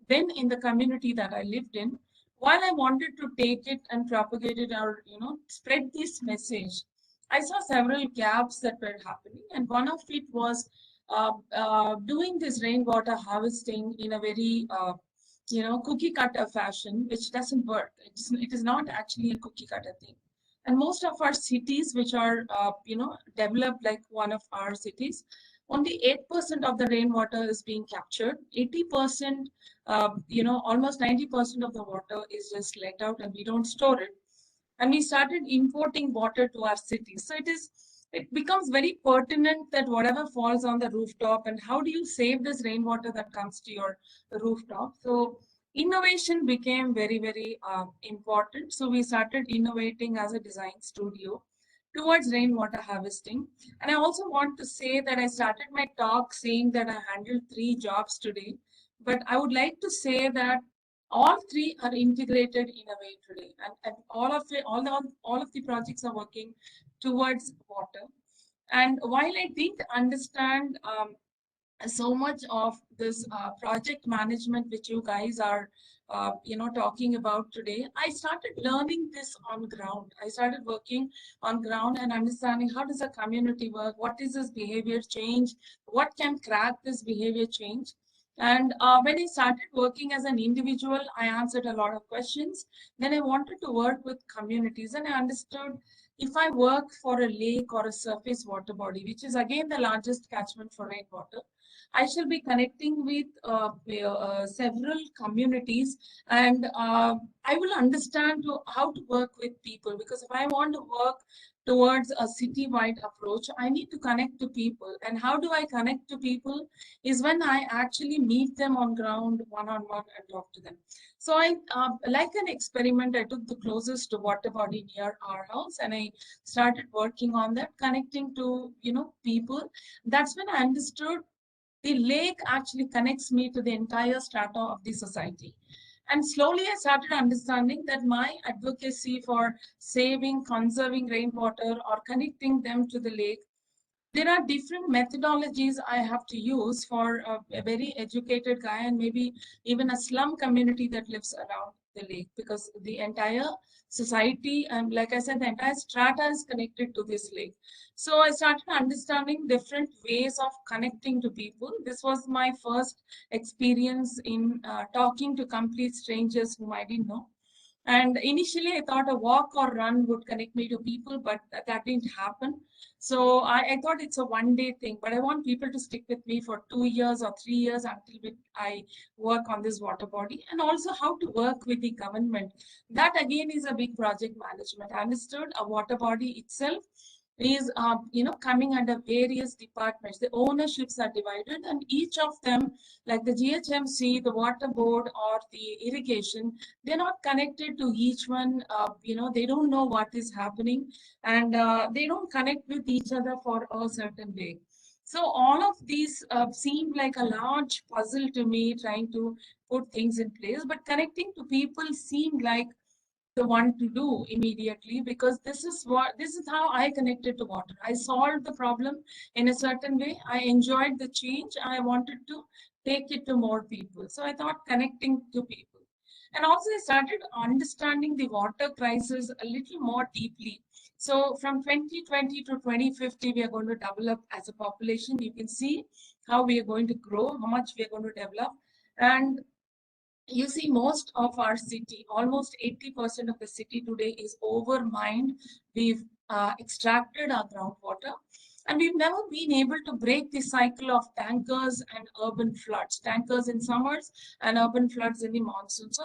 then in the community that I lived in. While I wanted to take it and propagate it or spread this message, I saw several gaps that were happening, and one of it was doing this rainwater harvesting in a very cookie cutter fashion, which doesn't work. It is not actually a cookie cutter thing. And most of our cities, which are developed like one of our cities, only 8% of the rainwater is being captured. 80%, almost 90% of the water is just let out, and we don't store it. And we started importing water to our cities. So it becomes very pertinent that whatever falls on the rooftop, and how do you save this rainwater that comes to your rooftop? So innovation became very, very important. So we started innovating as a design studio towards rainwater harvesting. And I also want to say that I started my talk saying that I handled 3 jobs today, but I would like to say that all 3 are integrated in a way today, and all of the projects are working towards water. And while I didn't understand so much of this project management which you guys are talking about today, I started learning this on ground. I started working on ground and understanding how does a community work, what is this behavior change, what can crack this behavior change. And when I started working as an individual, I answered a lot of questions. Then I wanted to work with communities, and I understood if I work for a lake or a surface water body, which is again the largest catchment for rainwater, I shall be connecting with several communities, and I will understand how to work with people, because if I want to work towards a city-wide approach, I need to connect to people. And how do I connect to people is when I actually meet them on ground one-on-one and talk to them. So I, like an experiment, I took the closest water body near our house, and I started working on that, connecting to people. That's when I understood the lake actually connects me to the entire strata of the society. And slowly I started understanding that my advocacy for saving, conserving rainwater or connecting them to the lake there are different methodologies I have to use for a very educated guy and maybe even a slum community that lives around the lake, because the entire society, and like I said, the entire strata is connected to this lake. So I started understanding different ways of connecting to people. This was my first experience in talking to complete strangers whom I didn't know. And initially, I thought a walk or run would connect me to people, but that didn't happen. So I thought it's a one-day thing, but I want people to stick with me for 2 years or 3 years until I work on this water body, and also how to work with the government. That again is a big project management. I understood a water body itself is coming under various departments. The ownerships are divided, and each of them, like the GHMC, the water board, or the irrigation, they're not connected to each one. They don't know what is happening, and they don't connect with each other for a certain way. So all of these seemed like a large puzzle to me, trying to put things in place, but connecting to people seemed like the one to do immediately, because this is how I connected to water. I solved the problem in a certain way. I enjoyed the change. I wanted to take it to more people. So I thought connecting to people. And also I started understanding the water crisis a little more deeply. So from 2020 to 2050, we are going to develop as a population. You can see how we are going to grow, how much we are going to develop. And you see, most of our city, almost 80% of the city today is overmined. We've extracted our groundwater, and we've never been able to break the cycle of tankers and urban floods, tankers in summers and urban floods in the monsoon. So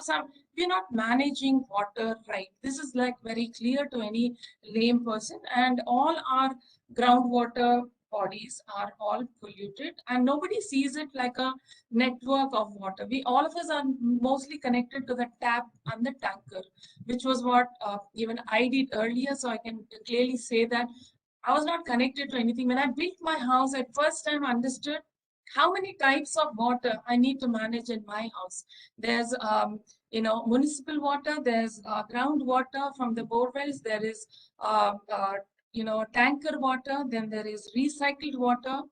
we're not managing water right. This is like very clear to any lame person, and all our groundwater bodies are all polluted, and nobody sees it like a network of water. We, all of us, are mostly connected to the tap and the tanker, which was what even I did earlier. So I can clearly say that I was not connected to anything. When I built my house, at first time I understood how many types of water I need to manage in my house. There's municipal water, there's groundwater from the bore wells, there is tanker water, then there is recycled water,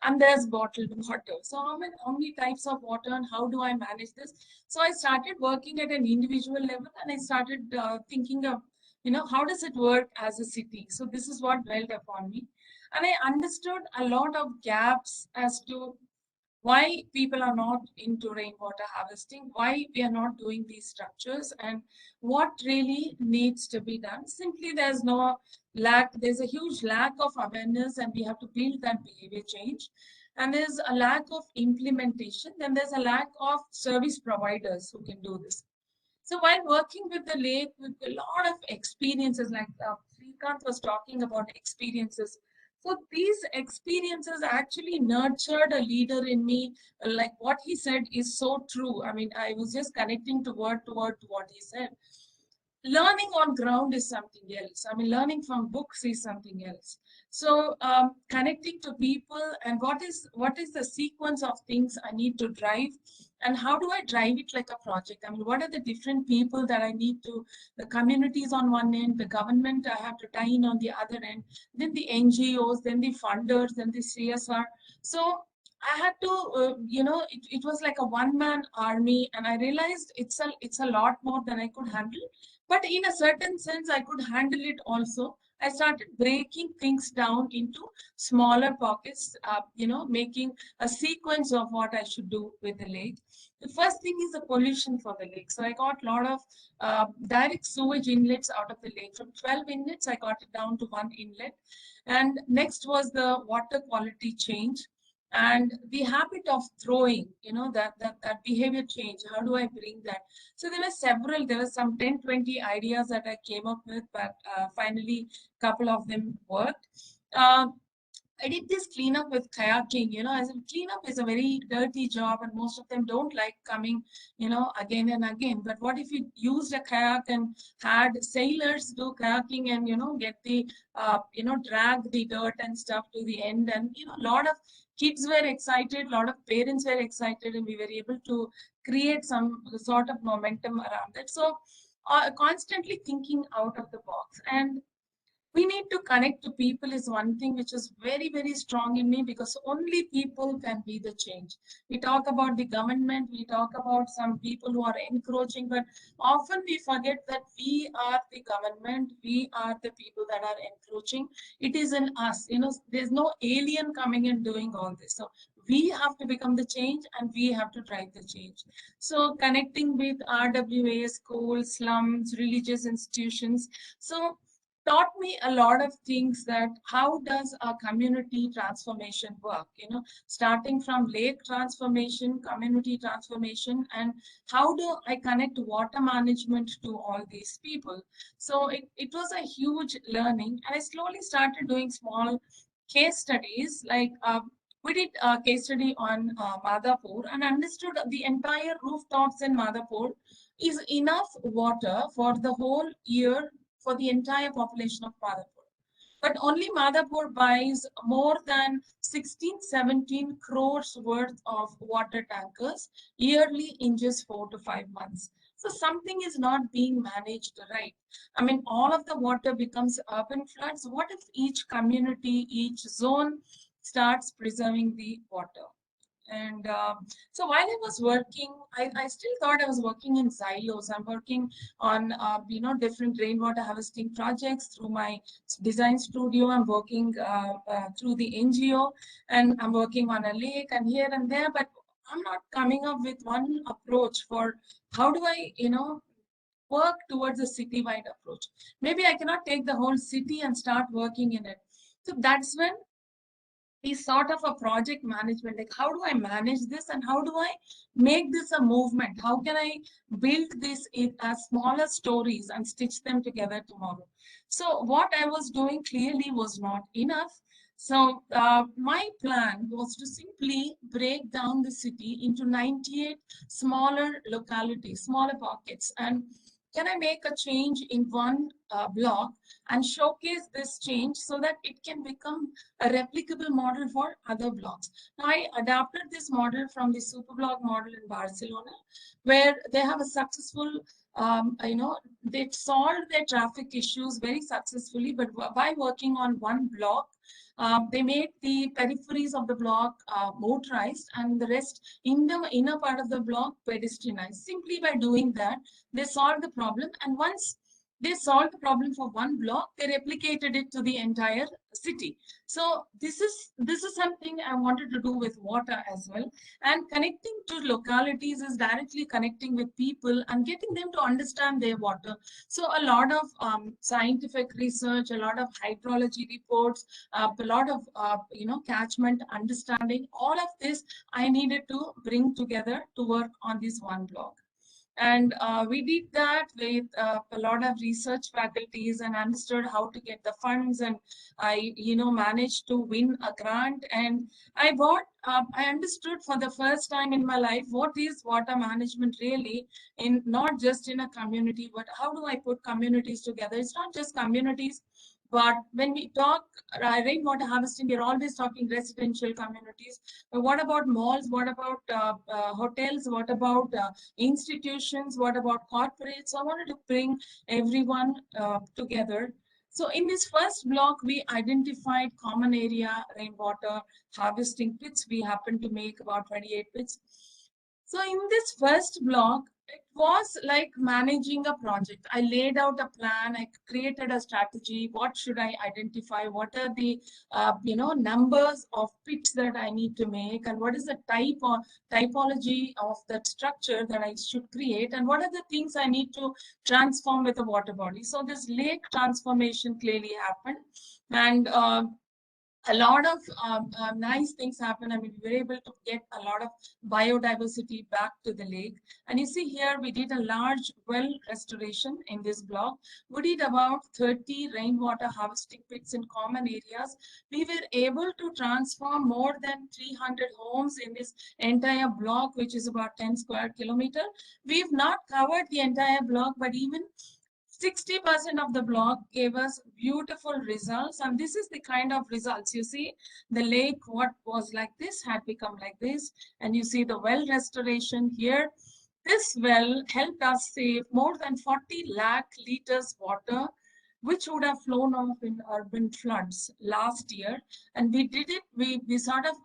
and there's bottled water. So how many types of water, and how do I manage this? So I started working at an individual level, and I started thinking of, how does it work as a city? So this is what dwelled upon me. And I understood a lot of gaps as to why people are not into rainwater harvesting, why we are not doing these structures, and what really needs to be done. Simply, there's a huge lack of awareness, and we have to build that behavior change. And there's a lack of implementation, then there's a lack of service providers who can do this. So while working with the lake, with a lot of experiences, like Ricardo was talking about experiences. So these experiences actually nurtured a leader in me. Like what he said is so true. I mean, I was just connecting to word to what he said. Learning on ground is something else. I mean, learning from books is something else. So connecting to people, and what is the sequence of things I need to drive, and how do I drive it like a project? I mean, what are the different people that I need to, the communities on one end, the government I have to tie in on the other end, then the NGOs, then the funders, then the CSR. So I had to, it was like a one-man army, and I realized it's a lot more than I could handle. But in a certain sense, I could handle it also. I started breaking things down into smaller pockets, making a sequence of what I should do with the lake. The first thing is the pollution for the lake. So I got a lot of direct sewage inlets out of the lake. From 12 inlets, I got it down to 1 inlet. And next was the water quality change. And the habit of throwing, that behavior change. How do I bring that? So there were some 10, 20 ideas that I came up with, but finally a couple of them worked. I did this cleanup with kayaking. As a cleanup is a very dirty job, and most of them don't like coming, again and again. But what if you used a kayak and had sailors do kayaking and, get the, drag the dirt and stuff to the end? And, a lot of kids were excited, a lot of parents were excited, and we were able to create some sort of momentum around it. So constantly thinking out of the box. And we need to connect to people is one thing which is very, very strong in me, because only people can be the change. We talk about the government, we talk about some people who are encroaching, but often we forget that we are the government, we are the people that are encroaching. It is in us, there's no alien coming and doing all this. So we have to become the change and we have to drive the change. So connecting with RWA, schools, slums, religious institutions. So taught me a lot of things, that how does a community transformation work, starting from lake transformation, community transformation, and how do I connect water management to all these people. So it was a huge learning, and I slowly started doing small case studies, like we did a case study on Madhapur and understood the entire rooftops in Madhapur is enough water for the whole year for the entire population of Madhapur. But only Madhapur buys more than 16-17 crores worth of water tankers yearly in just 4 to 5 months. So something is not being managed right. I mean, all of the water becomes urban floods. What if each community, each zone starts preserving the water? And so while I was working, I still thought I was working in silos. I'm working on, different rainwater harvesting projects through my design studio. I'm working through the NGO, and I'm working on a lake and here and there, but I'm not coming up with one approach for how do I, work towards a city-wide approach. Maybe I cannot take the whole city and start working in it. So that's when is sort of a project management, like how do I manage this and how do I make this a movement? How can I build this in as smaller stories and stitch them together tomorrow? So what I was doing clearly was not enough. So my plan was to simply break down the city into 98 smaller localities, smaller pockets, and can I make a change in one block and showcase this change so that it can become a replicable model for other blocks. Now, I adapted this model from the Superblock model in Barcelona, where they have a successful, they solved their traffic issues very successfully, but by working on one block, they made the peripheries of the block motorized and the rest in the inner part of the block pedestrianized. Simply by doing that, they solved the problem. And once they solved the problem for one block, they replicated it to the entire city. So this is something I wanted to do with water as well. And connecting to localities is directly connecting with people and getting them to understand their water. So a lot of scientific research, a lot of hydrology reports, a lot of catchment understanding, all of this I needed to bring together to work on this one block. And we did that with a lot of research faculties and understood how to get the funds. And I, managed to win a grant. And I understood for the first time in my life what is water management really, in not just in a community, but how do I put communities together? It's not just communities. But when we talk rainwater harvesting, we're always talking residential communities. But what about malls? What about hotels? What about institutions? What about corporates? So I wanted to bring everyone together. So in this first block, we identified common area rainwater harvesting pits. We happened to make about 28 pits. So in this first block, it was like managing a project. I laid out a plan. I created a strategy. What should I identify? What are the numbers of pits that I need to make, and what is the type or typology of that structure that I should create, and what are the things I need to transform with the water body. So this lake transformation clearly happened, and a lot of nice things happen. I mean, we were able to get a lot of biodiversity back to the lake. And you see here, we did a large well restoration in this block. We did about 30 rainwater harvesting pits in common areas. We were able to transform more than 300 homes in this entire block, which is about 10 square kilometer. We've not covered the entire block, but even 60% of the block gave us beautiful results, and this is the kind of results. You see, the lake, what was like this, had become like this, and you see the well restoration here. This well helped us save more than 40 lakh liters water which would have flown off in urban floods last year. And we did it, we sort of,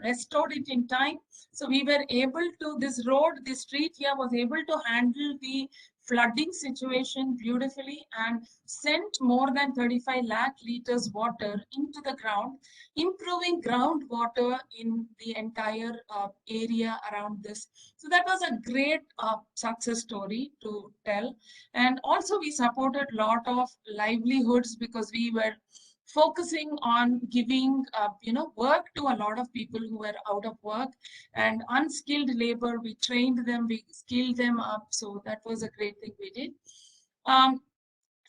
restored it in time. So we were able to, this road, this street here was able to handle the flooding situation beautifully and sent more than 35 lakh liters water into the ground, improving groundwater in the entire area around this. So that was a great success story to tell. And also we supported a lot of livelihoods because we were focusing on giving work to a lot of people who were out of work and unskilled labor. We trained them, we skilled them up. So that was a great thing we did.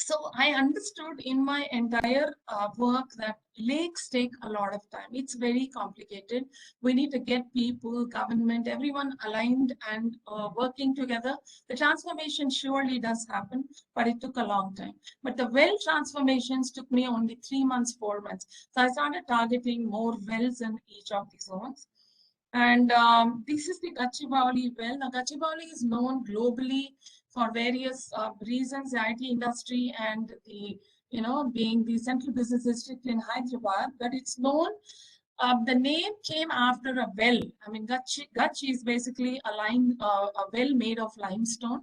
So I understood in my entire work that lakes take a lot of time. It's very complicated. We need to get people, government, everyone aligned and working together. The transformation surely does happen, but it took a long time. But the well transformations took me only 3 months, 4 months. So I started targeting more wells in each of the zones. And this is the Gachibowli well. Now, Gachibowli is known globally for various reasons, the IT industry and the, being the central business district in Hyderabad, but it's known, the name came after a well. I mean, Gach is basically a well made of limestone.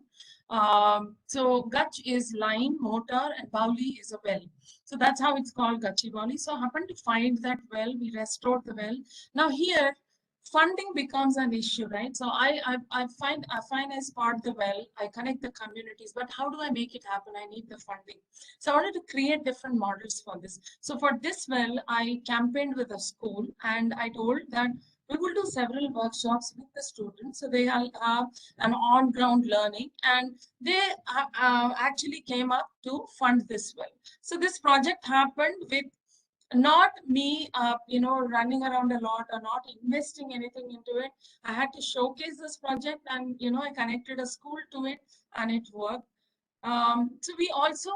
So Gach is line, mortar, and Bauli is a well. So that's how it's called Gachibowli. So I happened to find that well, we restored the well. Now here, funding becomes an issue, right? So I find I spot the well, I connect the communities, but how do I make it happen? I need the funding. So I wanted to create different models for this. So for this well, I campaigned with a school and I told that we will do several workshops with the students. So they have an on-ground learning and they actually came up to fund this well. So this project happened with not me, running around a lot or not investing anything into it. I had to showcase this project and, I connected a school to it and it worked. So we also,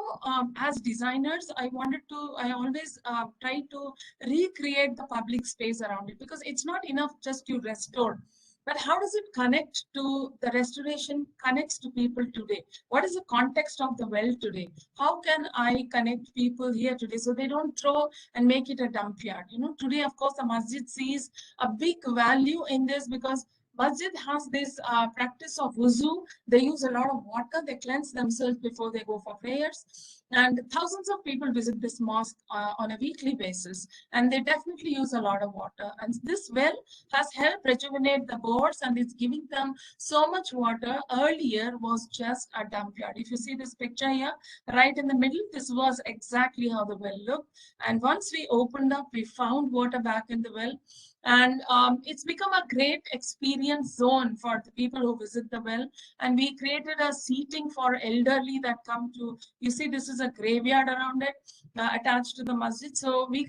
as designers, I always try to recreate the public space around it because it's not enough just to restore. But how does it connect to the restoration connects to people today? What is the context of the well today? How can I connect people here today so they don't throw and make it a dump yard? Today, of course, the masjid sees a big value in this because masjid has this practice of wuzu. They use a lot of water. They cleanse themselves before they go for prayers. And thousands of people visit this mosque on a weekly basis. And they definitely use a lot of water. And this well has helped rejuvenate the boards and it's giving them so much water. Earlier was just a dump yard. If you see this picture here, right in the middle, this was exactly how the well looked. And once we opened up, we found water back in the well. And it's become a great experience zone for the people who visit the well. And we created a seating for elderly that come to, you see, this is a graveyard around it, attached to the masjid. So we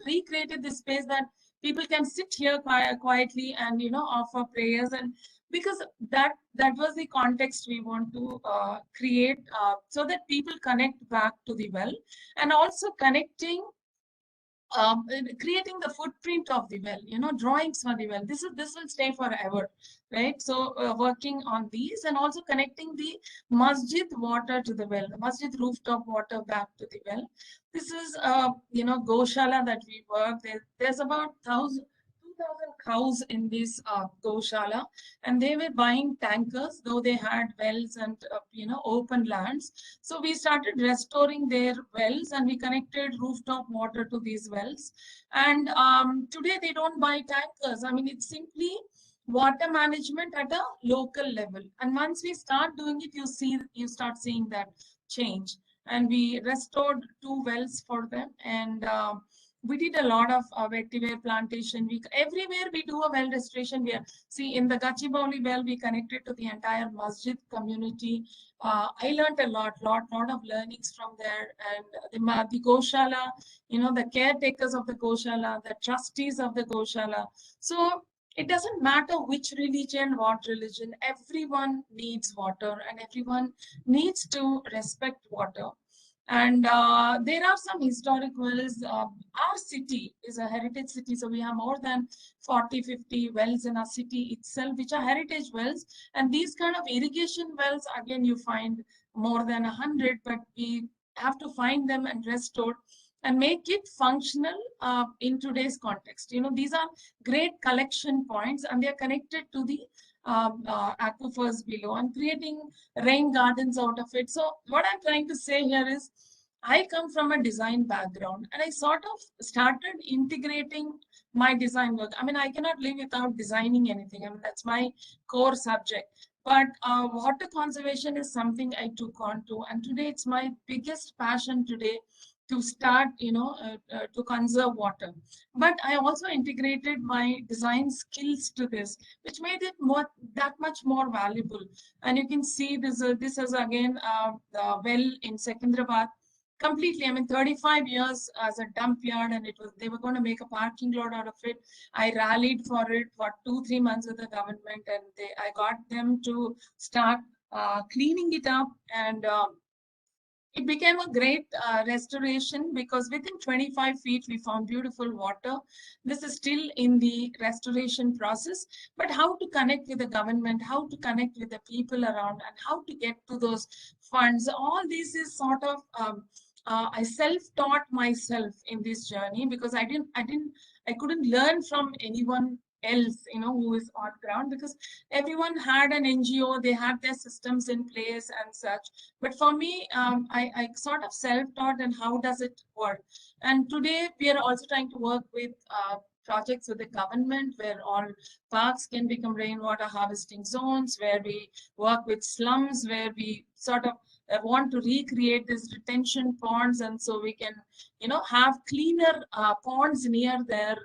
recreated this space that people can sit here quietly and, offer prayers. And because that was the context we want to create so that people connect back to the well and also connecting creating the footprint of the well, drawings for the well. This will stay forever, right? So working on these and also connecting the masjid water to the well, the masjid rooftop water back to the well. This is goshala that we work. There's about 2,000 cows in this goshala, and they were buying tankers, though they had wells and open lands. So we started restoring their wells, and we connected rooftop water to these wells. And today they don't buy tankers. I mean, it's simply water management at a local level. And once we start doing it, you start seeing that change. And we restored 2 wells for them, and we did a lot of vetiver plantation. Everywhere we do a well restoration. See, in the Gachibowli well, we connected to the entire masjid community. I learned a lot of learnings from there. And the Goshala, the caretakers of the Goshala, the trustees of the Goshala. So it doesn't matter which religion, what religion, everyone needs water and everyone needs to respect water. And there are some historic wells. Our city is a heritage city, so we have more than 40-50 wells in our city itself, which are heritage wells. And these kind of irrigation wells, again, you find more than 100, but we have to find them and restore and make it functional in today's context. These are great collection points, and they are connected to the aquifers below and creating rain gardens out of it. So what I'm trying to say here is, I come from a design background, and I sort of started integrating my design work. I mean, I cannot live without designing anything. I mean, that's my core subject. But water conservation is something I took on to, and today it's my biggest passion today to start, to conserve water. But I also integrated my design skills to this, which made it that much more valuable. And you can see this is again the well in Secunderabad. Completely, I mean, 35 years as a dump yard, and they were going to make a parking lot out of it. I rallied for it for 2-3 months with the government, and I got them to start cleaning it up, and it became a great restoration, because within 25 feet we found beautiful water. This is still in the restoration process, but how to connect with the government, how to connect with the people around, and how to get to those funds, all this is sort of I self-taught myself in this journey, because I couldn't learn from anyone else, who is on ground, because everyone had an NGO, they had their systems in place and such. But for me, I sort of self-taught, and how does it work? And today we are also trying to work with projects with the government, where all parks can become rainwater harvesting zones, where we work with slums, where we sort of want to recreate these retention ponds, and so we can, have cleaner ponds near their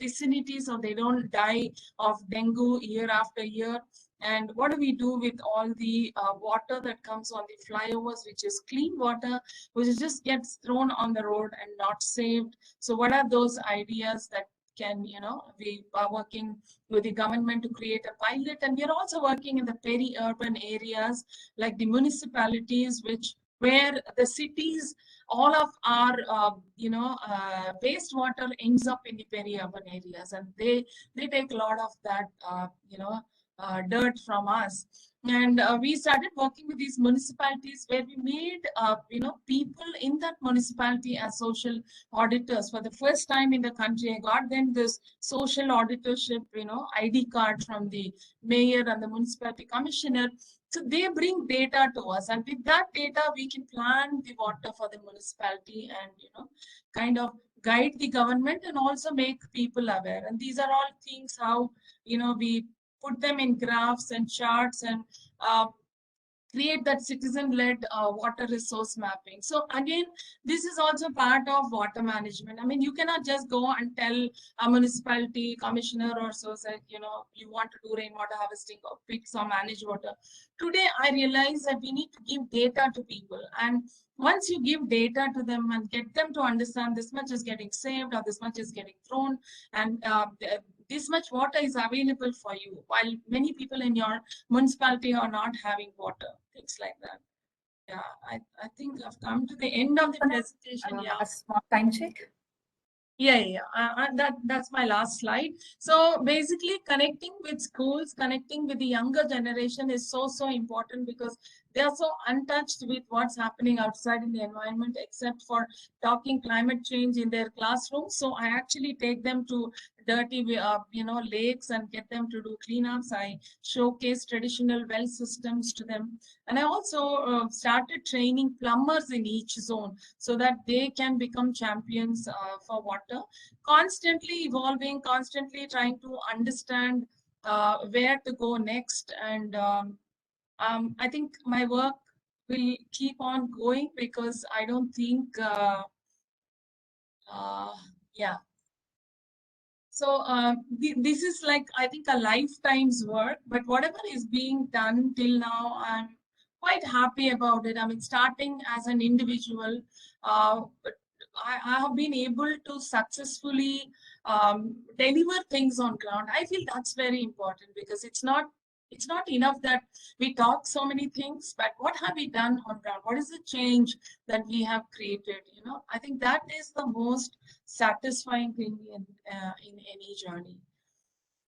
vicinity, so they don't die of dengue year after year. And what do we do with all the water that comes on the flyovers, which is clean water, which just gets thrown on the road and not saved? So what are those ideas that can, we are working with the government to create a pilot, and we are also working in the peri-urban areas like the municipalities, where the cities, all of our wastewater ends up in the peri-urban areas, and they take a lot of that dirt from us. And we started working with these municipalities, where we made people in that municipality as social auditors. For the first time in the country, I got them this social auditorship, ID card from the mayor and the municipality commissioner. So they bring data to us, and with that data, we can plan the water for the municipality, and kind of guide the government, and also make people aware. And these are all things how we put them in graphs and charts, and create that citizen-led water resource mapping. So again, this is also part of water management. I mean, you cannot just go and tell a municipality commissioner or so, say, you want to do rainwater harvesting or fix or manage water. Today, I realize that we need to give data to people. And once you give data to them and get them to understand this much is getting saved or this much is getting thrown, and this much water is available for you, while many people in your municipality are not having water, things like that. Yeah, I think I've come to the end of the presentation. Yeah, A small time check. yeah. That's my last slide. So basically, connecting with schools, connecting with the younger generation is so important, because they are so untouched with what's happening outside in the environment, except for talking climate change in their classrooms. So I actually take them to dirty lakes and get them to do cleanups. I showcase traditional well systems to them, and I also started training plumbers in each zone, so that they can become champions for water, constantly evolving, constantly trying to understand where to go next. And I think my work will keep on going, because I don't think yeah. So this is like, I think, a lifetime's work, but whatever is being done till now, I'm quite happy about it. I mean, starting as an individual, but I have been able to successfully deliver things on ground. I feel that's very important, because it's not enough that we talk so many things, but what have we done on ground? What is the change that we have created? I think that is the most satisfying thing in any journey.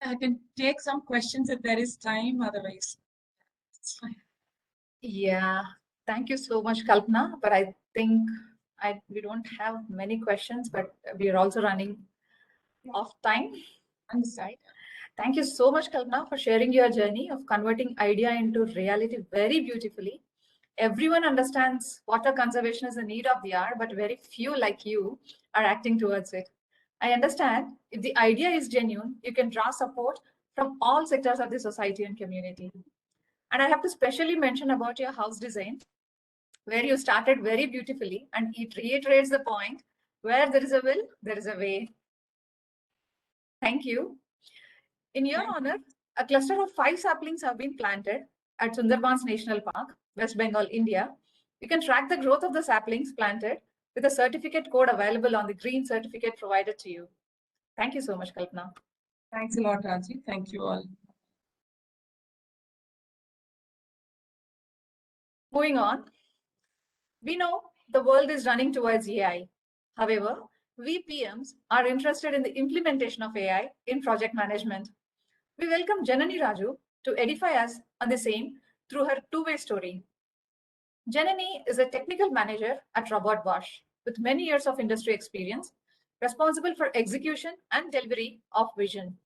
I can take some questions if there is time, otherwise it's fine. Yeah, Thank you so much, Kalpana. But I think we don't have many questions, but we are also running off time. Understood. Thank you so much, Kalpana, for sharing your journey of converting idea into reality very beautifully. Everyone understands water conservation is a need of the hour, but very few like you are acting towards it. I understand if the idea is genuine, you can draw support from all sectors of the society and community. And I have to specially mention about your house design, where you started very beautifully, and it reiterates the point, where there is a will, there is a way. Thank you. In your honor, a cluster of 5 saplings have been planted at Sundarbans National Park, West Bengal, India. You can track the growth of the saplings planted with a certificate code available on the green certificate provided to you. Thank you so much, Kalpana. Thanks a lot, Raji. Thank you all. Moving on, we know the world is running towards AI. However, we PMs are interested in the implementation of AI in project management. We welcome Janani Raju to edify us on the same through her two-way story. Janani is a technical manager at Robot Bosch with many years of industry experience, responsible for execution and delivery of vision.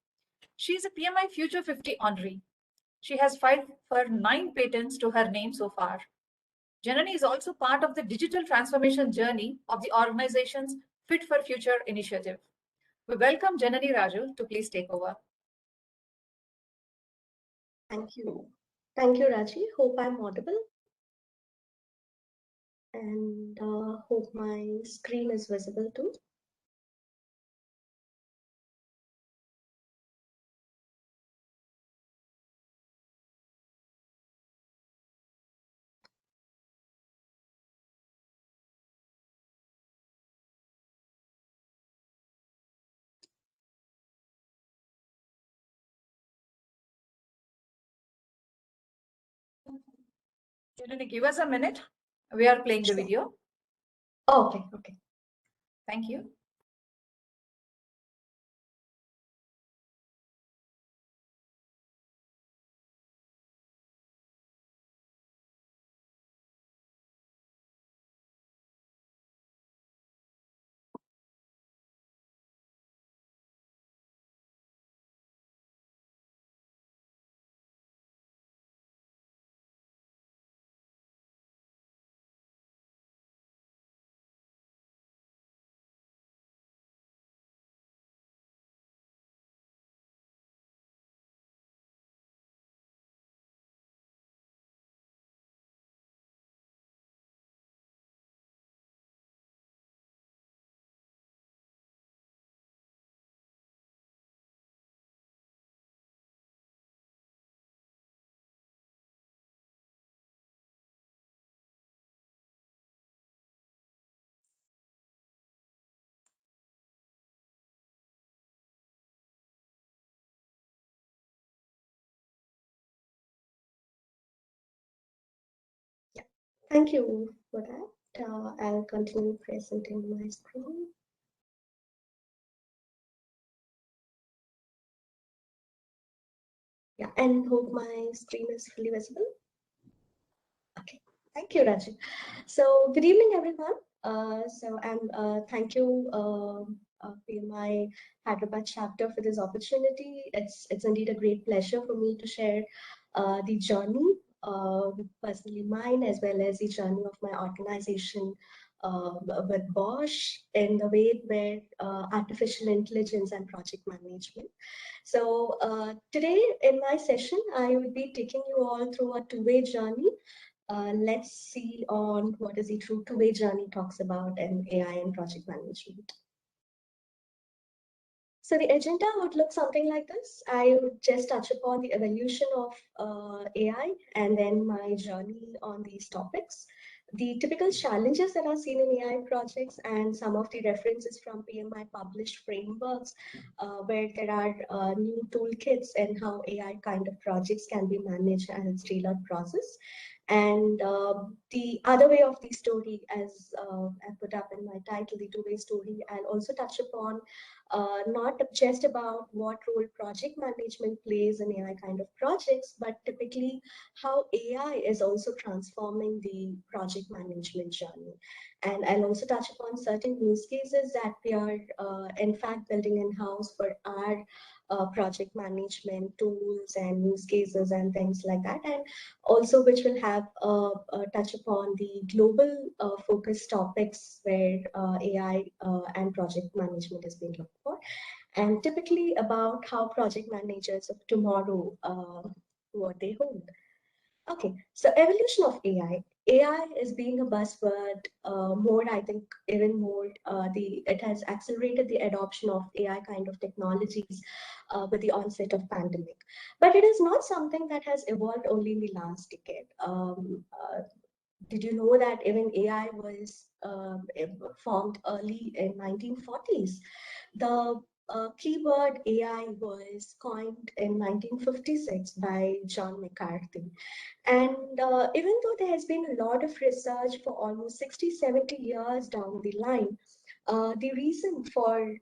She is a PMI Future 50 honoree. She has filed for 9 patents to her name so far. Janani is also part of the digital transformation journey of the organization's Fit for Future initiative. We welcome Janani Raju to please take over. Thank you. Thank you, Raji. Hope I'm audible. And hope my screen is visible too. Janani, give us a minute. We are playing the video. Okay, okay. Thank you. Thank you for that. I'll continue presenting my screen. Yeah, and hope my screen is fully visible. Okay, thank you, Raji. So good evening, everyone. Thank you, PMI Hyderabad chapter for this opportunity. It's indeed a great pleasure for me to share the journey, personally mine, as well as the journey of my organization with Bosch in the way where artificial intelligence and project management. So today in my session, I will be taking you all through a two-way journey. Let's see on what is the true two-way journey talks about in AI and project management. So the agenda would look something like this. I would just touch upon the evolution of AI and then my journey on these topics, the typical challenges that are seen in AI projects, and some of the references from PMI published frameworks where there are new toolkits and how AI kind of projects can be managed and its tailored process. And the other way of the story, as I put up in my title, the two-way story, I'll also touch upon not just about what role project management plays in AI kind of projects, but typically how AI is also transforming the project management journey. And I'll also touch upon certain use cases that we are in fact building in-house for our project management tools and use cases and things like that, and also which will have a touch upon the global focus topics where AI and project management is being looked for, and typically about how project managers of tomorrow, what they hold. Okay, so evolution of AI. AI is being a buzzword more, I think, even more. It has accelerated the adoption of AI kind of technologies with the onset of pandemic. But it is not something that has evolved only in the last decade. Did you know that even AI was formed early in 1940s? The keyword AI was coined in 1956 by John McCarthy. And even though there has been a lot of research for almost 60, 70 years down the line, the reason for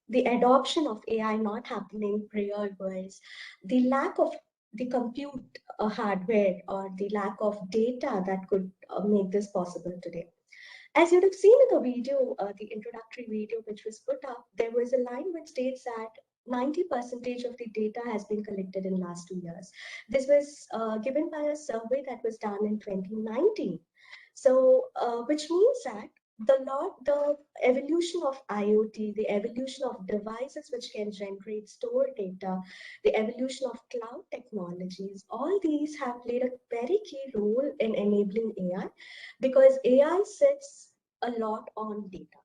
the adoption of AI not happening prior was the lack of the compute hardware or the lack of data that could make this possible today. As you'd have seen in the video, the introductory video which was put up, there was a line which states that 90% of the data has been collected in last 2 years. This was given by a survey that was done in 2019. So, which means that the evolution of IoT, the evolution of devices which can generate stored data, the evolution of cloud technologies, all these have played a very key role in enabling AI, because AI sits a lot on data.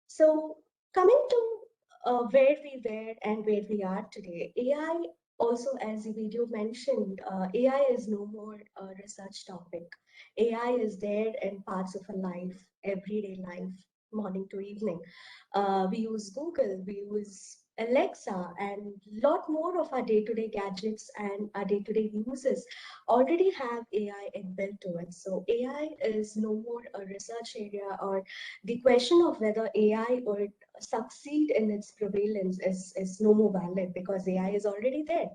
So coming to where we were and where we are today, AI also, as the video mentioned, AI is no more a research topic. AI is there in parts of our life, everyday life, morning to evening. We use Google, we use Alexa, and a lot more of our day-to-day gadgets and our day-to-day uses already have AI inbuilt to it. So AI is no more a research area, or the question of whether AI would succeed in its prevalence is no more valid, because AI is already there.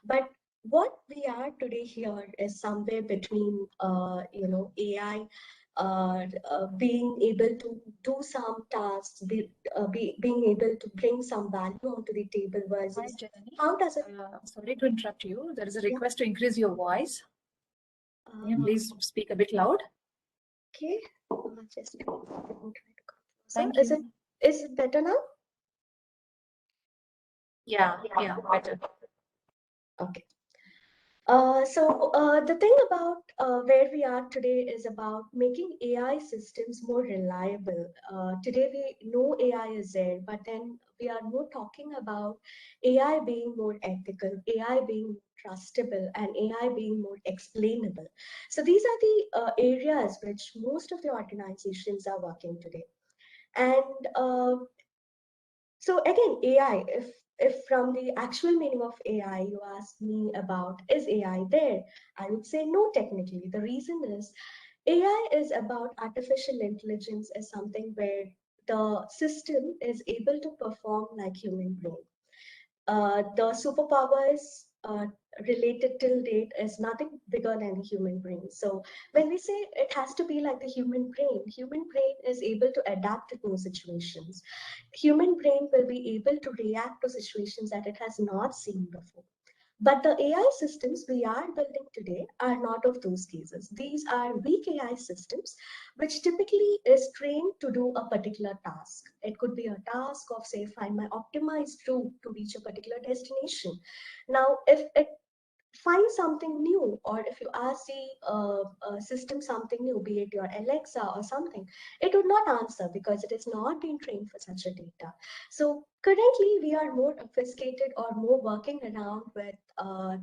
But what we are today here is somewhere between, AI being able to do some tasks, being able to bring some value onto the table versus Hi, Jenny. how does it? Sorry to interrupt you. There is a request to increase your voice. Can you please speak a bit loud? Okay, just try to Thank is you. is it better now? Yeah, better. Okay. The thing about where we are today is about making AI systems more reliable. Today we know AI is there, but then we are more talking about AI being more ethical, AI being trustable, and AI being more explainable. So these are the areas which most of the organizations are working today. And so again, AI, if from the actual meaning of AI, you ask me about, is AI there? I would say no, technically. The reason is AI is about artificial intelligence as something where the system is able to perform like human brain. The superpowers related till date is nothing bigger than the human brain. So when we say it has to be like the human brain is able to adapt to new situations. Human brain will be able to react to situations that it has not seen before. But the AI systems we are building today are not of those cases. These are weak AI systems, which typically is trained to do a particular task. It could be a task of, say, find my optimized route to reach a particular destination. Now, if it finds something new, or if you ask the system something new, be it your Alexa or something, it would not answer because it is not being trained for such a data. So currently we are more obfuscated or more working around with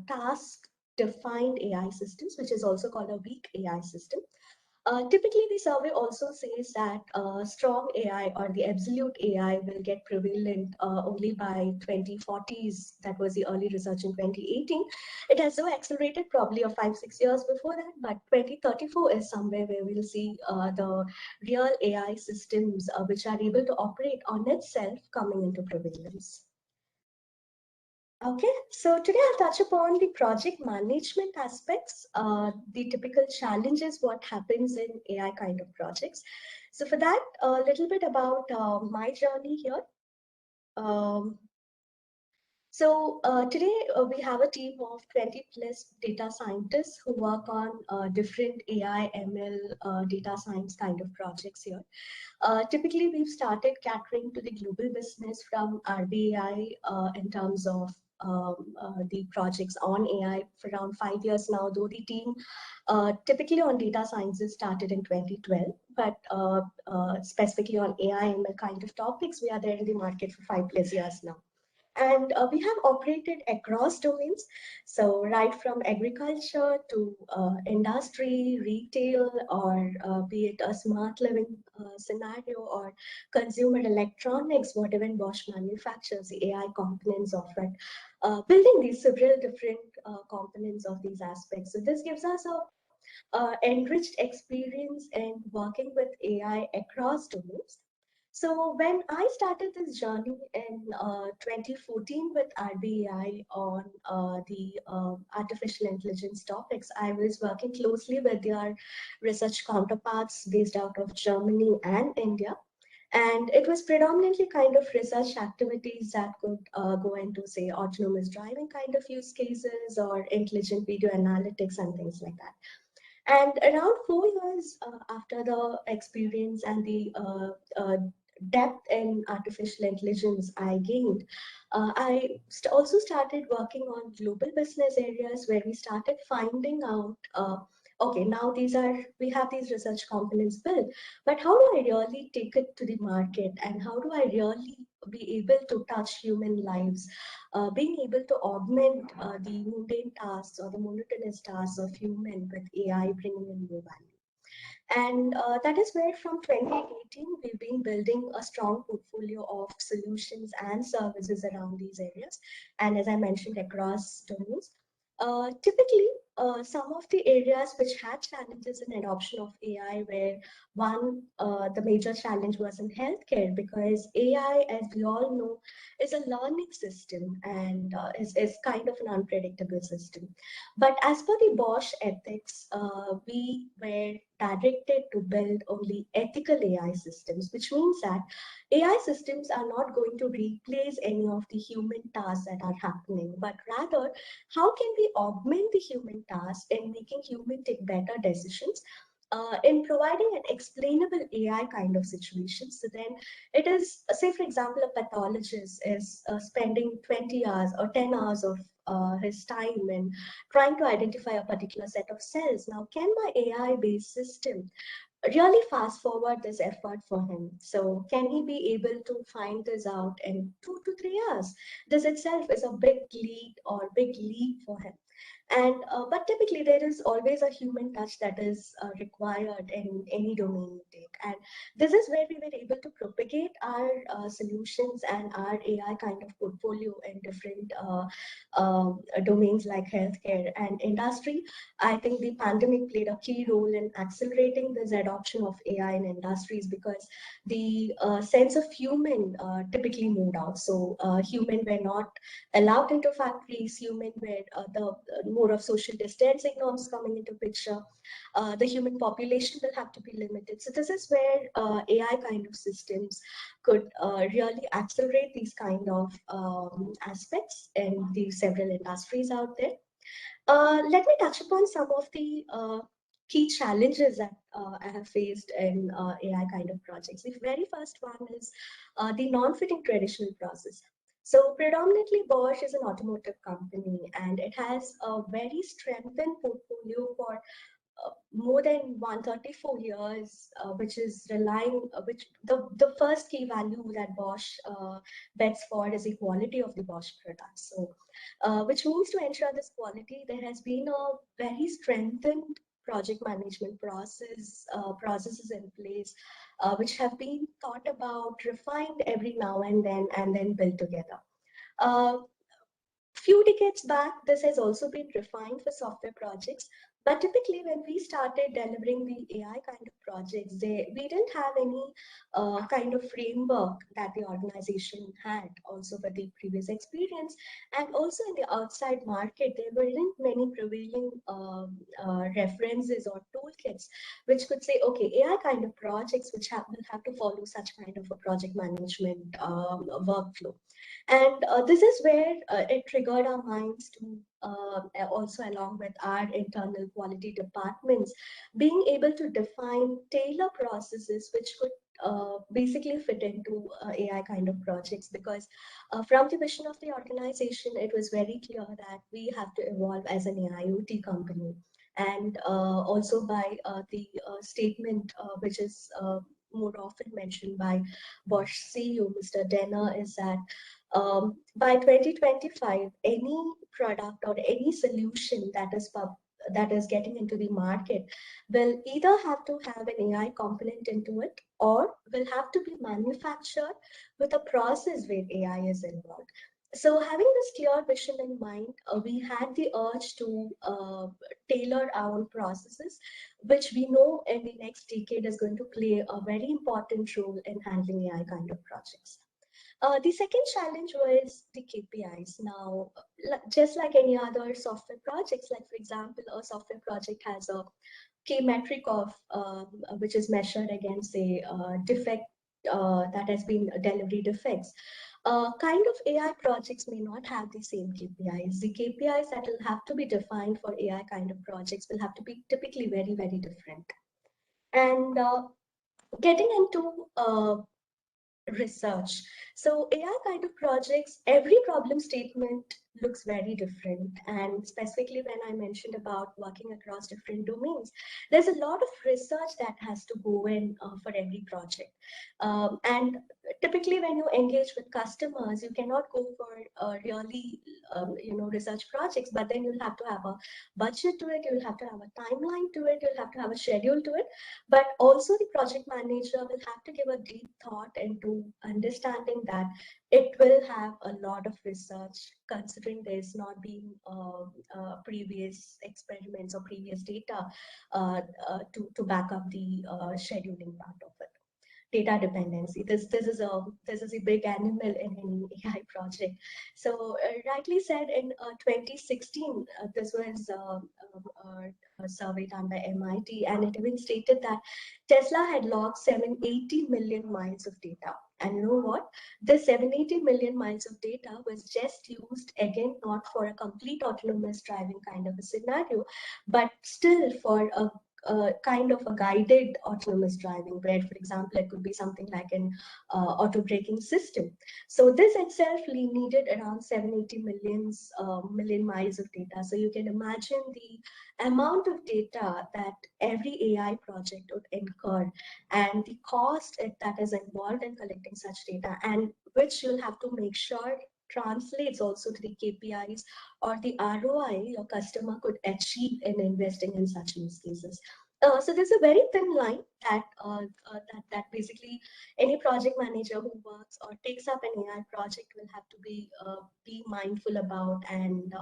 task defined AI systems, which is also called a weak AI system. Typically, the survey also says that strong AI or the absolute AI will get prevalent only by 2040s. That was the early research in 2018. It has so accelerated probably of 5-6 years before that, but 2034 is somewhere where we'll see the real AI systems which are able to operate on itself coming into prevalence. Okay, so today I'll touch upon the project management aspects, the typical challenges, what happens in AI kind of projects. So for that, a little bit about my journey here. Today we have a team of 20+ data scientists who work on different AI, ML, data science kind of projects here. Typically, we've started catering to the global business from RBI in terms of the projects on AI for around 5 years now, though the team typically on data sciences started in 2012, but specifically on AI, ML kind of topics, we are there in the market for 5+ years now. And we have operated across domains, so right from agriculture to industry, retail, or be it a smart living scenario or consumer electronics, what even Bosch manufactures, the AI components of it, building these several different components of these aspects. So this gives us a enriched experience in working with AI across domains. So when I started this journey in 2014 with RBI on the artificial intelligence topics, I was working closely with their research counterparts based out of Germany and India. And it was predominantly kind of research activities that could go into, say, autonomous driving kind of use cases or intelligent video analytics and things like that. And around 4 years after the experience and the depth in artificial intelligence I gained, I also started working on global business areas where we started finding out, okay, now we have these research components built, but how do I really take it to the market, and how do I really be able to touch human lives, being able to augment the mundane tasks or the monotonous tasks of human with AI, bringing in new value. And that is where from 2018, we've been building a strong portfolio of solutions and services around these areas. And as I mentioned, across domains. Typically, some of the areas which had challenges in adoption of AI were one, the major challenge was in healthcare, because AI, as we all know, is a learning system and is kind of an unpredictable system. But as per the Bosch ethics, we were directed to build only ethical AI systems, which means that AI systems are not going to replace any of the human tasks that are happening, but rather, how can we augment the human task in making human take better decisions, in providing an explainable AI kind of situation. So then it is, say for example, a pathologist is spending 20 hours or 10 hours of his time in trying to identify a particular set of cells. Now, can my AI-based system really fast forward this effort for him? So can he be able to find this out in 2 to 3 years? This itself is a big lead or big leap for him. And but typically there is always a human touch that is required in any domain you take, and this is where we were able to propagate our solutions and our AI kind of portfolio in different domains like healthcare and industry. I think the pandemic played a key role in accelerating this adoption of AI in industries, because the sense of human typically moved out. So human were not allowed into factories, human were the more of social distancing norms coming into picture. The human population will have to be limited. So this is where AI kind of systems could really accelerate these kind of aspects in the several industries out there. Let me touch upon some of the key challenges that I have faced in AI kind of projects. The very first one is the non-fitting traditional process. So predominantly Bosch is an automotive company, and it has a very strengthened portfolio for more than 134 years, which is relying, which the first key value that Bosch bets for is the quality of the Bosch products. So, which means to ensure this quality, there has been a very strengthened project management processes in place, which have been thought about, refined every now and then built together. Few decades back, this has also been refined for software projects. But typically, when we started delivering the AI kind of projects, we didn't have any kind of framework that the organization had also for the previous experience. And also in the outside market, there weren't many prevailing references or toolkits which could say, okay, AI kind of projects which will have to follow such kind of a project management workflow. And this is where it triggered our minds to also, along with our internal quality departments, being able to define tailor processes which could basically fit into AI kind of projects, because from the vision of the organization, it was very clear that we have to evolve as an AIoT company. And also by the statement which is more often mentioned by Bosch CEO, Mr. Denner, is that by 2025, any product or any solution that is getting into the market will either have to have an AI component into it, or will have to be manufactured with a process where AI is involved. So having this clear vision in mind, we had the urge to tailor our processes, which we know in the next decade is going to play a very important role in handling AI kind of projects. The second challenge was the KPIs. Now, just like any other software projects, like for example, a software project has a key metric of which is measured against a defect that has been delivery defects. Kind of AI projects may not have the same KPIs. The KPIs that will have to be defined for AI kind of projects will have to be typically very, very different. And getting into research. So AI kind of projects, every problem statement looks very different. And specifically when I mentioned about working across different domains, there's a lot of research that has to go in for every project. And typically when you engage with customers, you cannot go for really research projects, but then you'll have to have a budget to it, you'll have to have a timeline to it, you'll have to have a schedule to it, but also the project manager will have to give a deep thought into understanding that it will have a lot of research, considering there's not been previous experiments or previous data to back up the scheduling part of it. Data dependency. This is a big animal in any AI project. So rightly said, in 2016, this was a survey done by MIT, and it even stated that Tesla had logged 780 million miles of data. And you know what? This 780 million miles of data was just used, again, not for a complete autonomous driving kind of a scenario, but still for a kind of a guided autonomous driving, where, for example, it could be something like an auto braking system. So this itself needed around 780 million miles of data. So you can imagine the amount of data that every AI project would incur, and the cost that is involved in collecting such data, and which you'll have to make sure translates also to the KPIs or the ROI your customer could achieve in investing in such use cases. So there's a very thin line that that basically any project manager who works or takes up an AI project will have to be mindful about and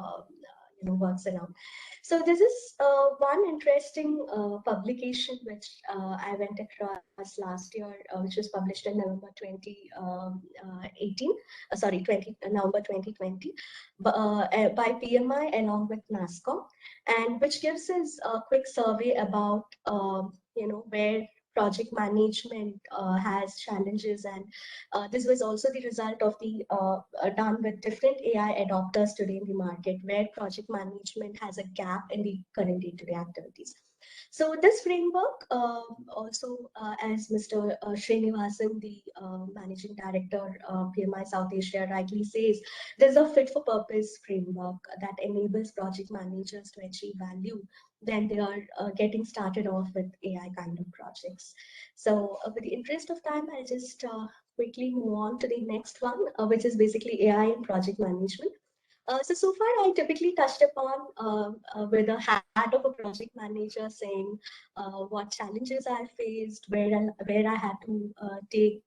works around. So this is one interesting publication which I went across last year, which was published in November 2018. November 2020, by PMI along with NASCOM, and which gives us a quick survey about where project management has challenges, and this was also the result of the done with different AI adopters today in the market, where project management has a gap in the current day-to-day activities. So this framework, also as Mr. Srinivasan, the Managing Director of PMI South Asia, rightly says, there's a fit-for-purpose framework that enables project managers to achieve value then they are getting started off with AI kind of projects. So with the interest of time, I'll just quickly move on to the next one, which is basically AI in project management. So far, I typically touched upon with a hat of a project manager, saying what challenges I faced, where I had to take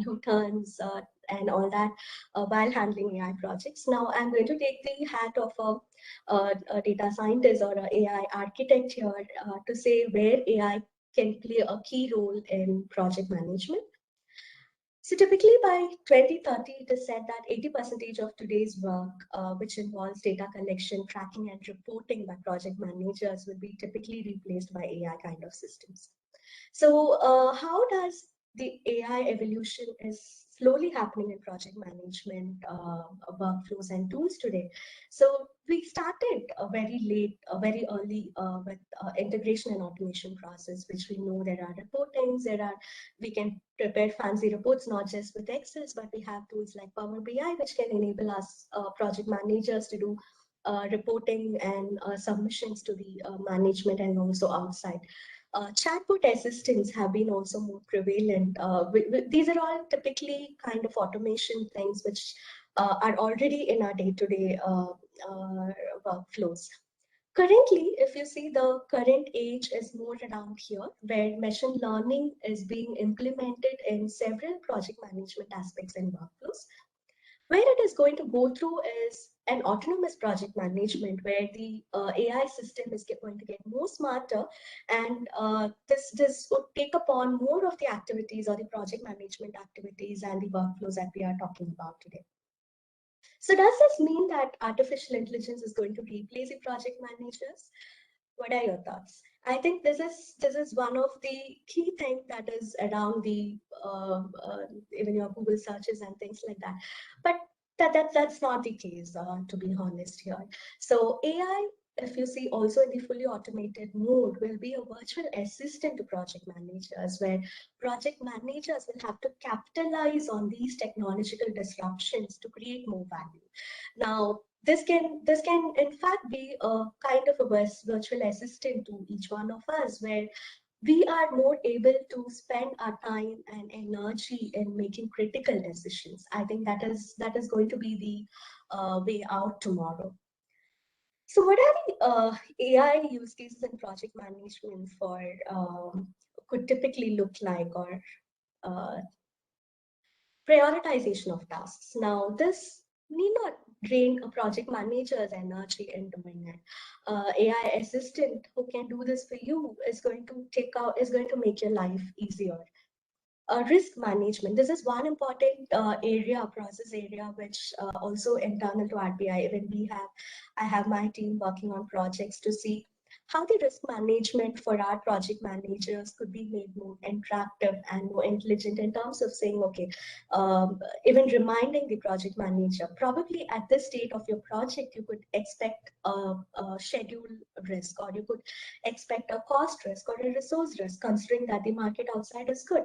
U-turns and all that while handling AI projects. Now, I'm going to take the hat of a data scientist or an AI architect here to say where AI can play a key role in project management. So typically by 2030, it is said that 80% of today's work, which involves data collection, tracking, and reporting by project managers, will be typically replaced by AI kind of systems. So how does the AI evolution is slowly happening in project management workflows and tools today? So we started very late, very early with integration and automation process, which we know there are reportings, we can prepare fancy reports, not just with Excel, but we have tools like Power BI, which can enable us project managers to do reporting and submissions to the management and also outside. Chatbot assistants have been also more prevalent. These are all typically kind of automation things which are already in our day-to-day workflows. Currently, if you see, the current age is more around here, where machine learning is being implemented in several project management aspects and workflows. Where it is going to go through is an autonomous project management, where the AI system is going to get more smarter, and this would take upon more of the activities or the project management activities and the workflows that we are talking about today. So does this mean that artificial intelligence is going to replace the project managers? What are your thoughts? I think this is one of the key things that is around the even your Google searches and things like that. But that's not the case, to be honest here. So AI, if you see, also in the fully automated mode, will be a virtual assistant to project managers, where project managers will have to capitalize on these technological disruptions to create more value. Now, this can in fact be a kind of a virtual assistant to each one of us, where we are more able to spend our time and energy in making critical decisions. I think that is going to be the way out tomorrow. So what are the AI use cases in project management for could typically look like, or prioritization of tasks? Now, this need not drain a project manager's energy in doing it. AI assistant who can do this for you is going to make your life easier. Risk management. This is one important process area, which also internal to RBI. Even I have my team working on projects to see how the risk management for our project managers could be made more interactive and more intelligent, in terms of saying, okay, even reminding the project manager, probably at this state of your project, you could expect a schedule risk, or you could expect a cost risk or a resource risk, considering that the market outside is good.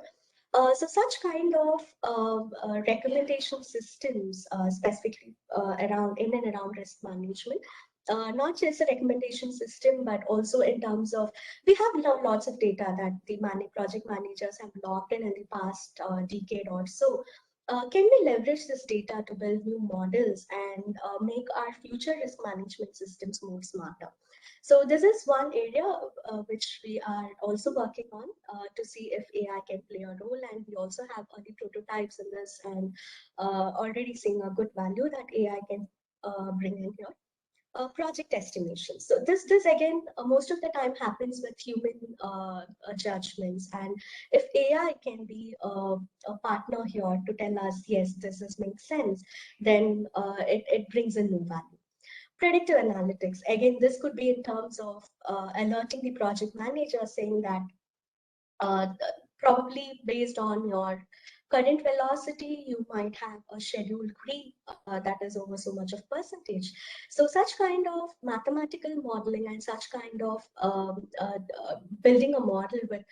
So such kind of recommendation systems, specifically around in and around risk management, not just a recommendation system, but also in terms of, we have now lots of data that the project managers have logged in the past decade or so. Can we leverage this data to build new models and make our future risk management systems more smarter? So this is one area which we are also working on to see if AI can play a role, and we also have early prototypes in this, and already seeing a good value that AI can bring in here. Project estimation. So this again, most of the time happens with human judgments, and if AI can be a partner here to tell us, yes, this makes sense, then it brings in new value. Predictive analytics. Again, this could be in terms of alerting the project manager, saying that probably based on your current velocity, you might have a scheduled creep that is over so much of percentage. So such kind of mathematical modeling and such kind of building a model with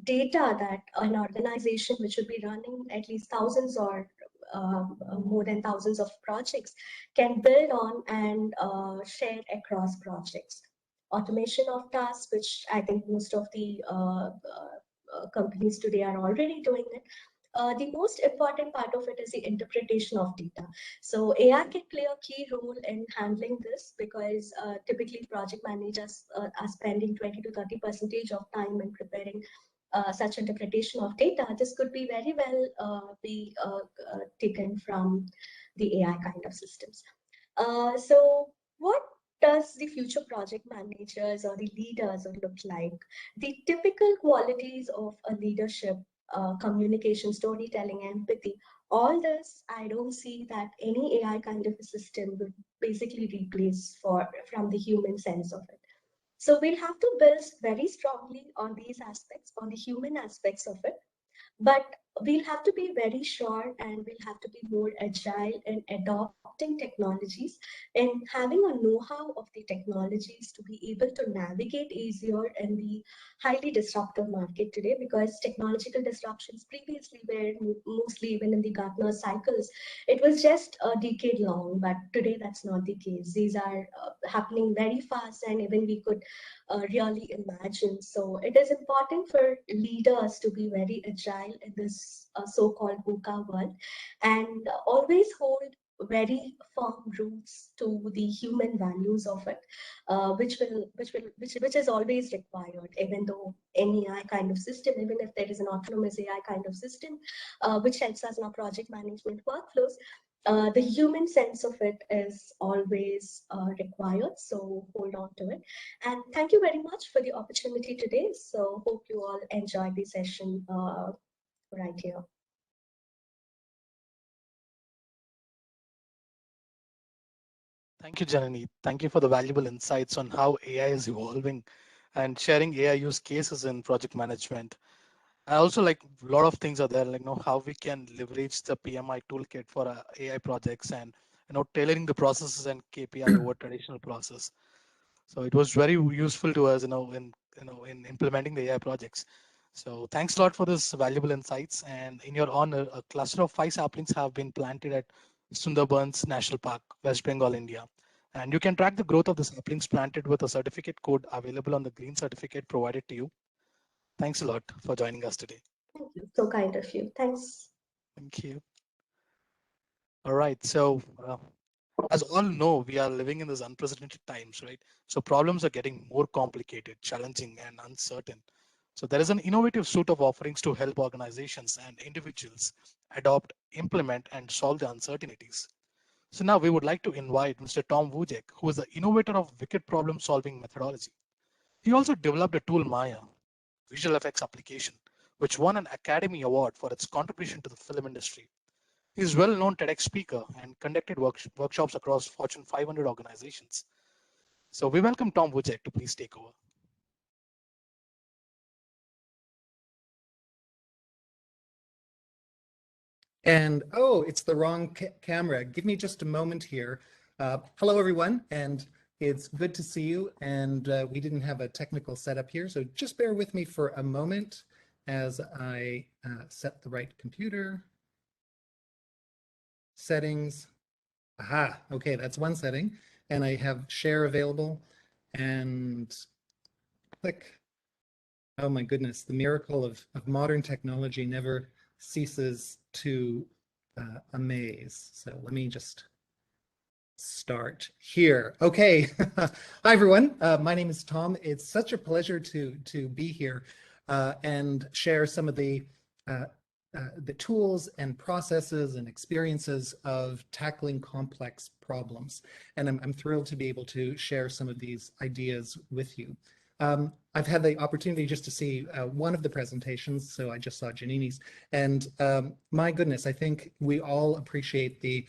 data that an organization which would be running at least thousands or more than thousands of projects can build on and share across projects. Automation of tasks, which I think most of the companies today are already doing it. the most important part of it is the interpretation of data. So AI can play a key role in handling this because typically project managers are spending 20 to 30% of time in preparing such interpretation of data. This could be very well be taken from the AI kind of systems. So what does the future project managers or the leaders look like? The typical qualities of a leadership, communication, storytelling, empathy, all this, I don't see that any AI kind of a system would basically replace from the human sense of it. So we'll have to build very strongly on these aspects, on the human aspects of it. But we'll have to be very sure and we'll have to be more agile in adopting technologies and having a know-how of the technologies to be able to navigate easier in the highly disruptive market today, because technological disruptions previously were mostly even in the Gartner cycles, it was just a decade long, but today that's not the case. These are happening very fast and even we could really imagine. So it is important for leaders to be very agile in this so-called VUCA world and always hold very firm roots to the human values of it, which is always required, even though any AI kind of system, even if there is an autonomous AI kind of system, which helps us in our project management workflows, the human sense of it is always required. So hold on to it. And thank you very much for the opportunity today. So hope you all enjoyed the session right here. Thank you, Janani. Thank you for the valuable insights on how AI is evolving and sharing AI use cases in project management. I also like a lot of things are there, like how we can leverage the PMI toolkit for AI projects and tailoring the processes and KPI over traditional process. So it was very useful to us, in implementing the AI projects. So thanks a lot for this valuable insights. And in your honor, a cluster of 5 saplings have been planted at Sundarbans National Park, West Bengal, India. And you can track the growth of the saplings planted with a certificate code available on the green certificate provided to you. Thanks a lot for joining us today. Thank you. So kind of you. Thanks. Thank you. All right. So as all know, we are living in these unprecedented times, right? So problems are getting more complicated, challenging, and uncertain. So there is an innovative suite of offerings to help organizations and individuals adopt, implement, and solve the uncertainties. So now we would like to invite Mr. Tom Wujek, who is the innovator of wicked problem-solving methodology. He also developed a tool, Maya, visual effects application, which won an Academy Award for its contribution to the film industry. He is a well-known TEDx speaker and conducted workshops across Fortune 500 organizations. So we welcome Tom Wujek to please take over. And oh, it's the wrong camera. Give me just a moment here. Hello, everyone, and it's good to see you. And we didn't have a technical setup here, so just bear with me for a moment as I set the right computer. Settings. Aha, okay, that's one setting. And I have share available and click. Oh my goodness, the miracle of modern technology never ceases to amaze. So let me just start here. Okay, hi everyone. My name is Tom. It's such a pleasure to be here and share some of the tools and processes and experiences of tackling complex problems. And I'm thrilled to be able to share some of these ideas with you. I've had the opportunity just to see one of the presentations, so I just saw Janini's, and my goodness, I think we all appreciate the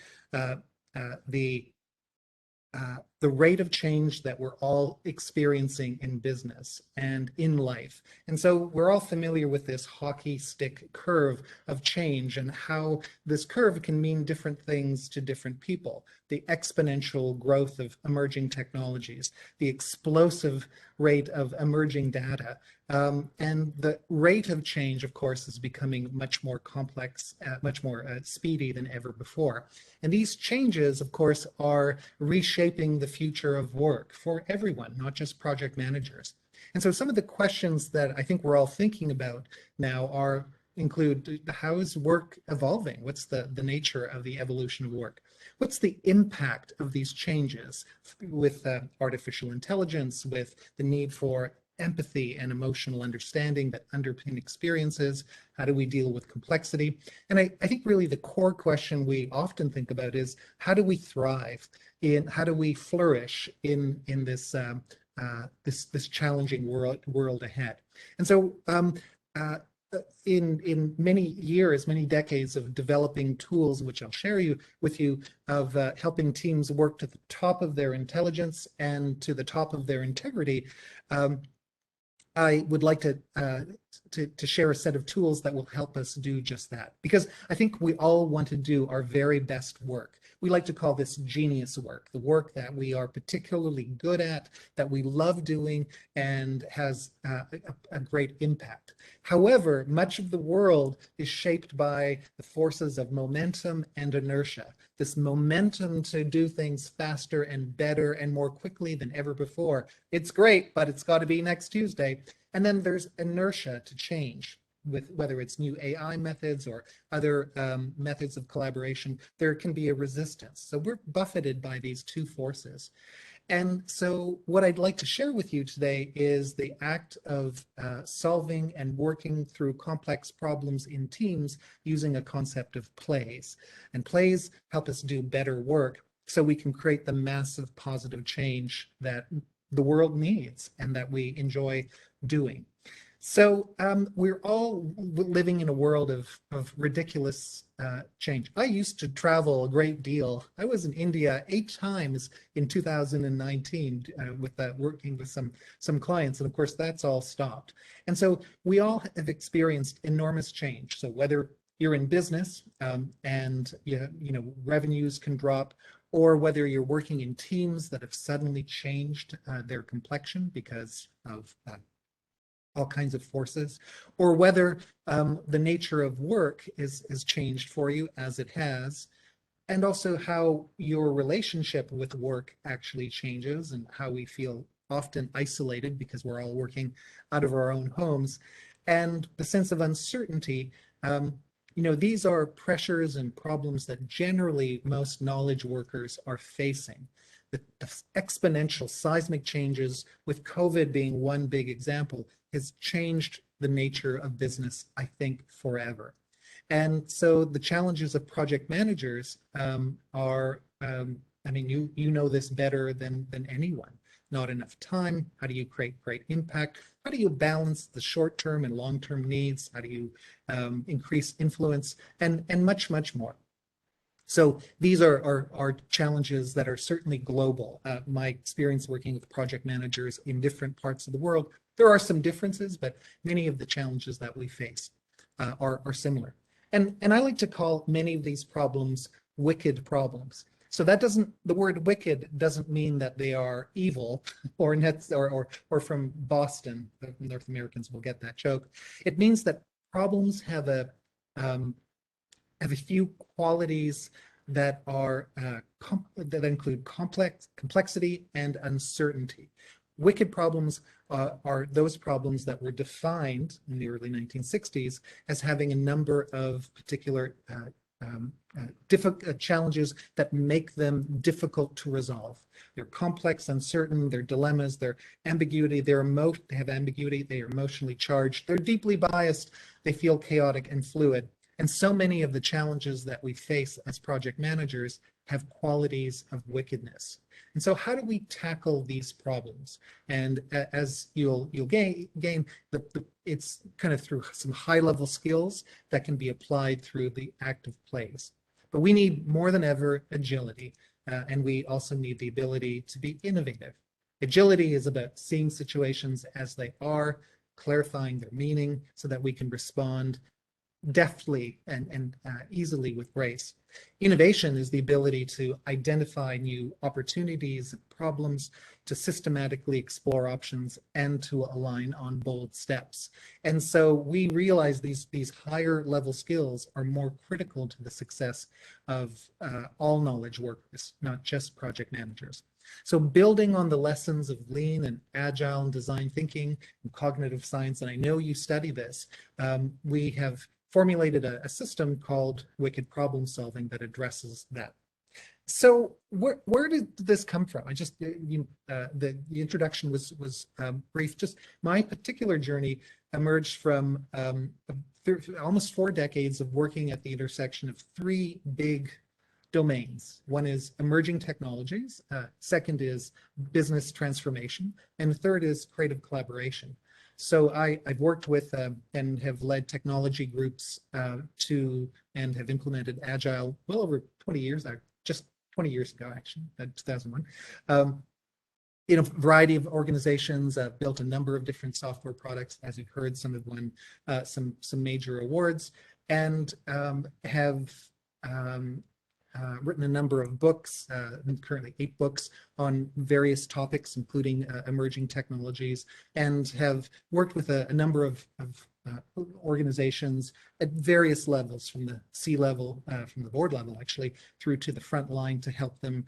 rate of change that we're all experiencing in business and in life. And so we're all familiar with this hockey stick curve of change and how this curve can mean different things to different people. The exponential growth of emerging technologies, the explosive rate of emerging data, and the rate of change, of course, is becoming much more complex, much more speedy than ever before. And these changes, of course, are reshaping the future of work for everyone, not just project managers. And so some of the questions that I think we're all thinking about now are, include how is work evolving? What's the nature of the evolution of work? What's the impact of these changes with artificial intelligence, with the need for empathy and emotional understanding that underpin experiences? How do we deal with complexity? And I think really the core question we often think about is how do we thrive how do we flourish in this this challenging world ahead? And so in many years, many decades of developing tools, which I'll share with you, of helping teams work to the top of their intelligence and to the top of their integrity, I would like to share a set of tools that will help us do just that. Because I think we all want to do our very best work. We like to call this genius work, the work that we are particularly good at, that we love doing, and has a great impact. However, much of the world is shaped by the forces of momentum and inertia. This momentum to do things faster and better and more quickly than ever before. It's great, but it's got to be next Tuesday. And then there's inertia to change, with whether it's new AI methods or other methods of collaboration. There can be a resistance. So we're buffeted by these two forces. And so what I'd like to share with you today is the act of solving and working through complex problems in teams using a concept of plays. And plays help us do better work so we can create the massive positive change that the world needs and that we enjoy doing. So we're all living in a world of ridiculous change. I used to travel a great deal. I was in India 8 times in 2019 with working with some clients, and of course that's all stopped. And so we all have experienced enormous change. So whether you're in business and you know revenues can drop, or whether you're working in teams that have suddenly changed their complexion because of all kinds of forces, or whether the nature of work is changed for you, as it has, and also how your relationship with work actually changes and how we feel often isolated because we're all working out of our own homes, and the sense of uncertainty. You know, these are pressures and problems that generally most knowledge workers are facing. The exponential seismic changes, with COVID being one big example, has changed the nature of business, I think, forever. And so the challenges of project managers are, I mean, you know this better than anyone. Not enough time. How do you create great impact? How do you balance the short-term and long-term needs? How do you increase influence? And much, much more. So these are challenges that are certainly global. My experience working with project managers in different parts of the world, there are some differences, but many of the challenges that we face are similar. And I like to call many of these problems wicked problems. So that the word wicked doesn't mean that they are evil or from Boston. The North Americans will get that joke. It means that problems have a few qualities that are that include complexity and uncertainty. Wicked problems are those problems that were defined in the early 1960s as having a number of particular challenges that make them difficult to resolve. They're complex, uncertain, they're dilemmas, they're ambiguity, they have ambiguity, they are emotionally charged, they're deeply biased, they feel chaotic and fluid. And so many of the challenges that we face as project managers have qualities of wickedness. And so how do we tackle these problems? And as you'll gain, it's kind of through some high-level skills that can be applied through the active plays. But we need more than ever agility, and we also need the ability to be innovative. Agility is about seeing situations as they are, clarifying their meaning so that we can respond deftly and easily with grace. Innovation is the ability to identify new opportunities and problems, to systematically explore options, and to align on bold steps. And so we realize these higher level skills are more critical to the success of all knowledge workers, not just project managers. So building on the lessons of lean and agile and design thinking and cognitive science, and I know you study this, we have formulated a system called Wicked Problem Solving that addresses that. So where did this come from? I just the introduction was brief. Just my particular journey emerged from almost 4 decades of working at the intersection of 3 big domains. One is emerging technologies, second is business transformation, and the third is creative collaboration. So I've worked with and have led technology groups and have implemented Agile well over 20 years, just 20 years ago, actually, 2001. In a variety of organizations, built a number of different software products. As you've heard, some have won some major awards, and have written a number of books, currently 8 books on various topics, including emerging technologies, and have worked with a number of organizations at various levels, from the C-level, from the board level actually, through to the front line to help them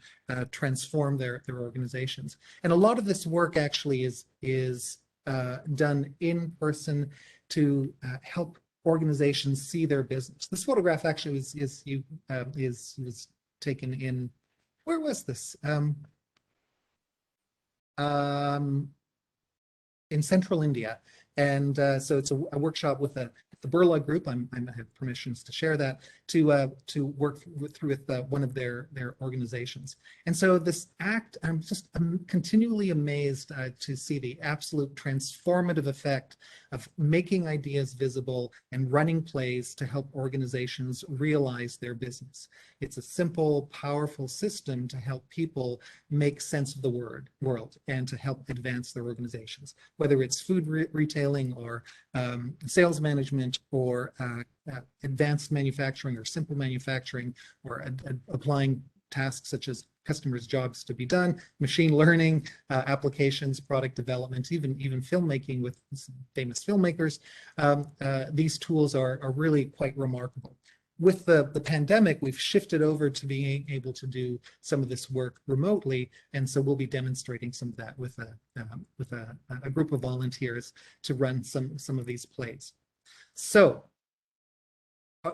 transform their organizations. And a lot of this work actually is done in person to help organizations see their business. This photograph actually was taken in, where was this? In central India. And so it's a workshop with the Birla group. I have permissions to share that, to work through with one of their organizations. And so this act, I'm continually amazed to see the absolute transformative effect of making ideas visible and running plays to help organizations realize their business. It's a simple, powerful system to help people make sense of the world and to help advance their organizations, whether it's food retailing or sales management or advanced manufacturing or simple manufacturing, or applying tasks such as customers' jobs to be done, machine learning applications, product development, even filmmaking with famous filmmakers. These tools are really quite remarkable. With the pandemic, we've shifted over to being able to do some of this work remotely, and so we'll be demonstrating some of that with a group of volunteers to run some of these plays. So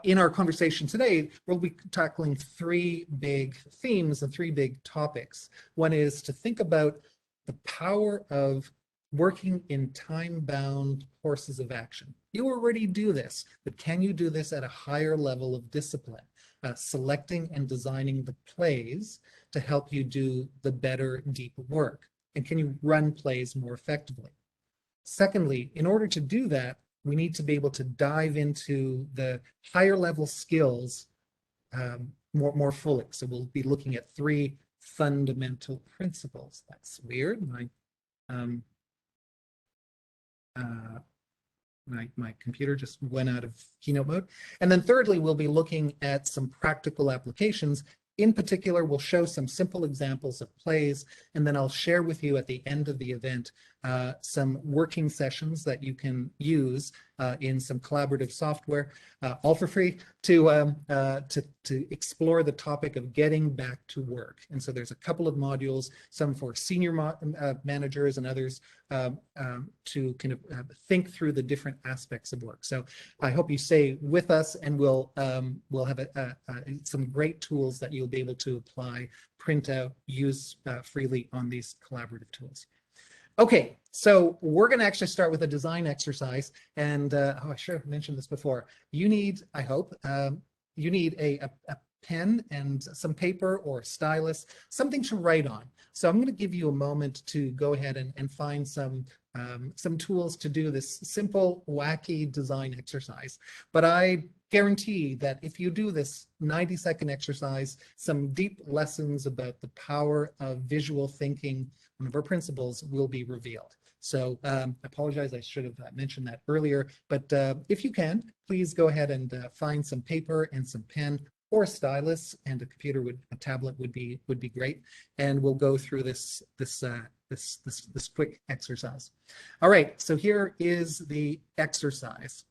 in our conversation today, we'll be tackling 3 big themes and 3 big topics. One is to think about the power of working in time-bound courses of action. You already do this, but can you do this at a higher level of discipline? Selecting and designing the plays to help you do the better, deeper work. And can you run plays more effectively? Secondly, in order to do that, we need to be able to dive into the higher level skills more fully. So we'll be looking at 3 fundamental principles. That's weird. My computer just went out of keynote mode. And then thirdly, we'll be looking at some practical applications. In particular, we'll show some simple examples of plays, and then I'll share with you at the end of the event some working sessions that you can use in some collaborative software, all for free, to explore the topic of getting back to work. And so there's a couple of modules, some for senior managers and others to kind of think through the different aspects of work. So I hope you stay with us, and we'll have some great tools that you'll be able to apply, print out, use freely on these collaborative tools. Okay, so we're going to actually start with a design exercise, and I should have mentioned this before. You need, I hope, you need a pen and some paper or stylus, something to write on. So I'm going to give you a moment to go ahead and find some tools to do this simple, wacky design exercise. But I guarantee that if you do this 90-second exercise, some deep lessons about the power of visual thinking, one of our principles, will be revealed. So I apologize, I should have mentioned that earlier, but if you can, please go ahead and find some paper and some pen, or a stylus, and a tablet would be great, and we'll go through this quick exercise. All right, so here is the exercise.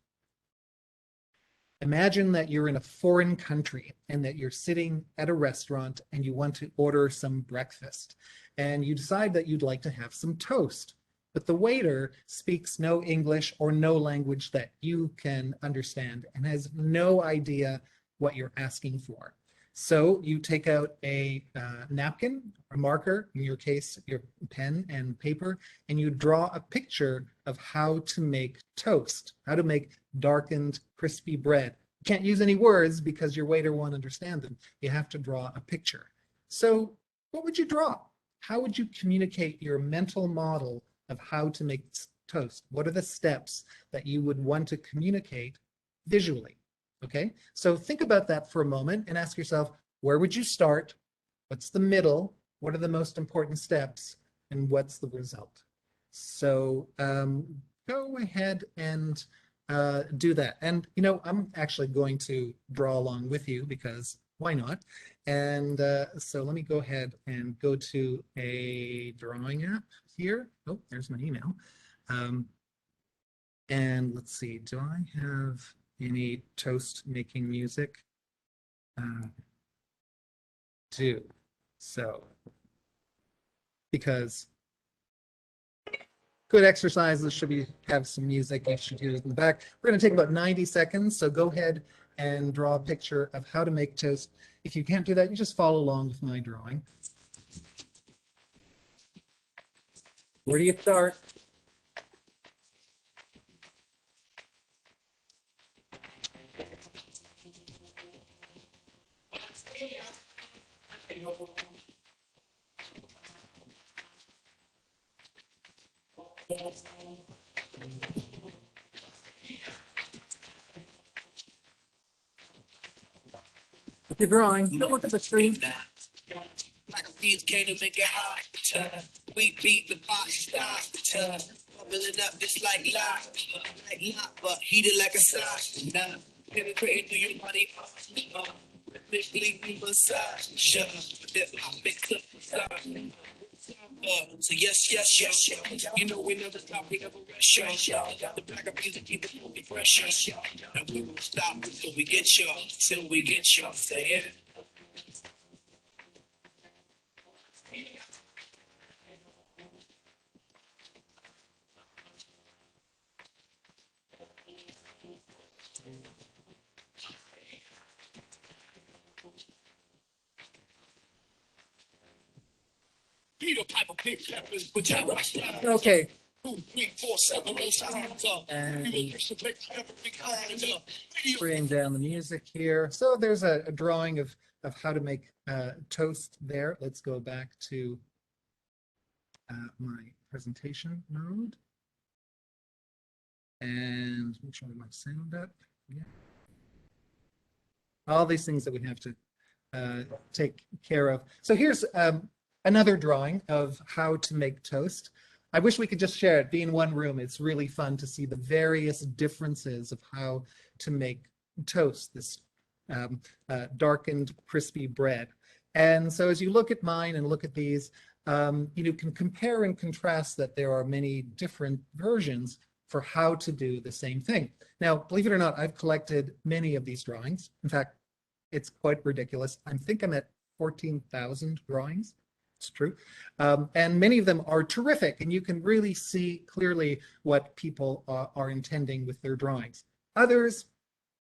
Imagine that you're in a foreign country and that you're sitting at a restaurant and you want to order some breakfast, and you decide that you'd like to have some toast. but the waiter speaks no English or no language that you can understand and has no idea what you're asking for. So you take out a napkin, a marker, in your case, your pen and paper, and you draw a picture of how to make toast, how to make darkened, crispy bread. You can't use any words because your waiter won't understand them. You have to draw a picture. So what would you draw? How would you communicate your mental model of how to make toast? What are the steps that you would want to communicate visually? Okay, so think about that for a moment and ask yourself, where would you start? What's the middle? What are the most important steps? And what's the result? So go ahead and do that. And, you know, I'm actually going to draw along with you because why not? And so let me go ahead and go to a drawing app here. Oh, there's my email. And let's see, do I have any toast making music? Do. So, because good exercises should have some music. You should use it in the back. We're going to take about 90 seconds. So go ahead and draw a picture of how to make toast. If you can't do that, you just follow along with my drawing. Where do you start? If you're drawing, don't look at the screen. Like these came to make it hot. We beat the box, stop. Bubbling up just like lock, but heated like a sock. Now, penetrating through your body. Rhythmically massage. That big clip. So yes. You know we never stop, we never rest. The back of music keep it moving fresh. And we won't stop till we get y'all. Say it. Okay. Bring down the music here. So there's a drawing of how to make toast there. Let's go back to my presentation mode. And make sure my sound up. Yeah. All these things that we have to take care of. So here's another drawing of how to make toast. I wish we could just share it, be in one room. It's really fun to see the various differences of how to make toast, this darkened, crispy bread. And so as you look at mine and look at these, you can compare and contrast that there are many different versions for how to do the same thing. Now, believe it or not, I've collected many of these drawings. In fact, it's quite ridiculous. I think I'm at 14,000 drawings. It's true. And many of them are terrific, and you can really see clearly what people are intending with their drawings. Others,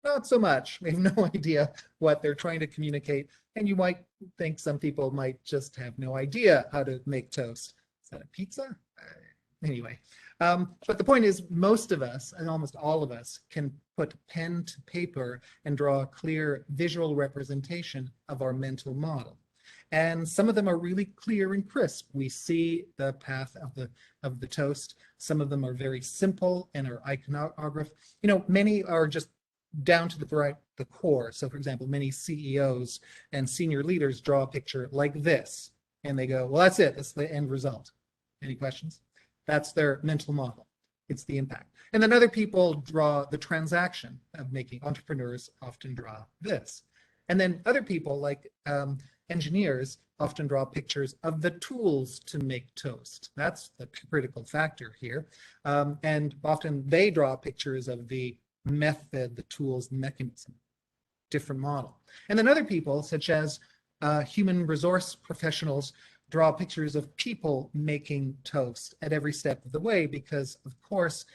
not so much. We have no idea what they're trying to communicate, and you might think some people might just have no idea how to make toast. Is that a pizza? Anyway, but the point is, most of us, and almost all of us, can put pen to paper and draw a clear visual representation of our mental model. And some of them are really clear and crisp. We see the path of the toast. Some of them are very simple and are iconographic. You know, many are just down to the core. So for example, many CEOs and senior leaders draw a picture like this, and they go, well, that's it. That's the end result. Any questions? That's their mental model. It's the impact. And then other people draw the transaction of making. Entrepreneurs often draw this. And then other people, like engineers, often draw pictures of the tools to make toast. That's the critical factor here. And often they draw pictures of the method, the tools, the mechanism. Different model. And then other people, such as human resource professionals, draw pictures of people making toast at every step of the way, because of course,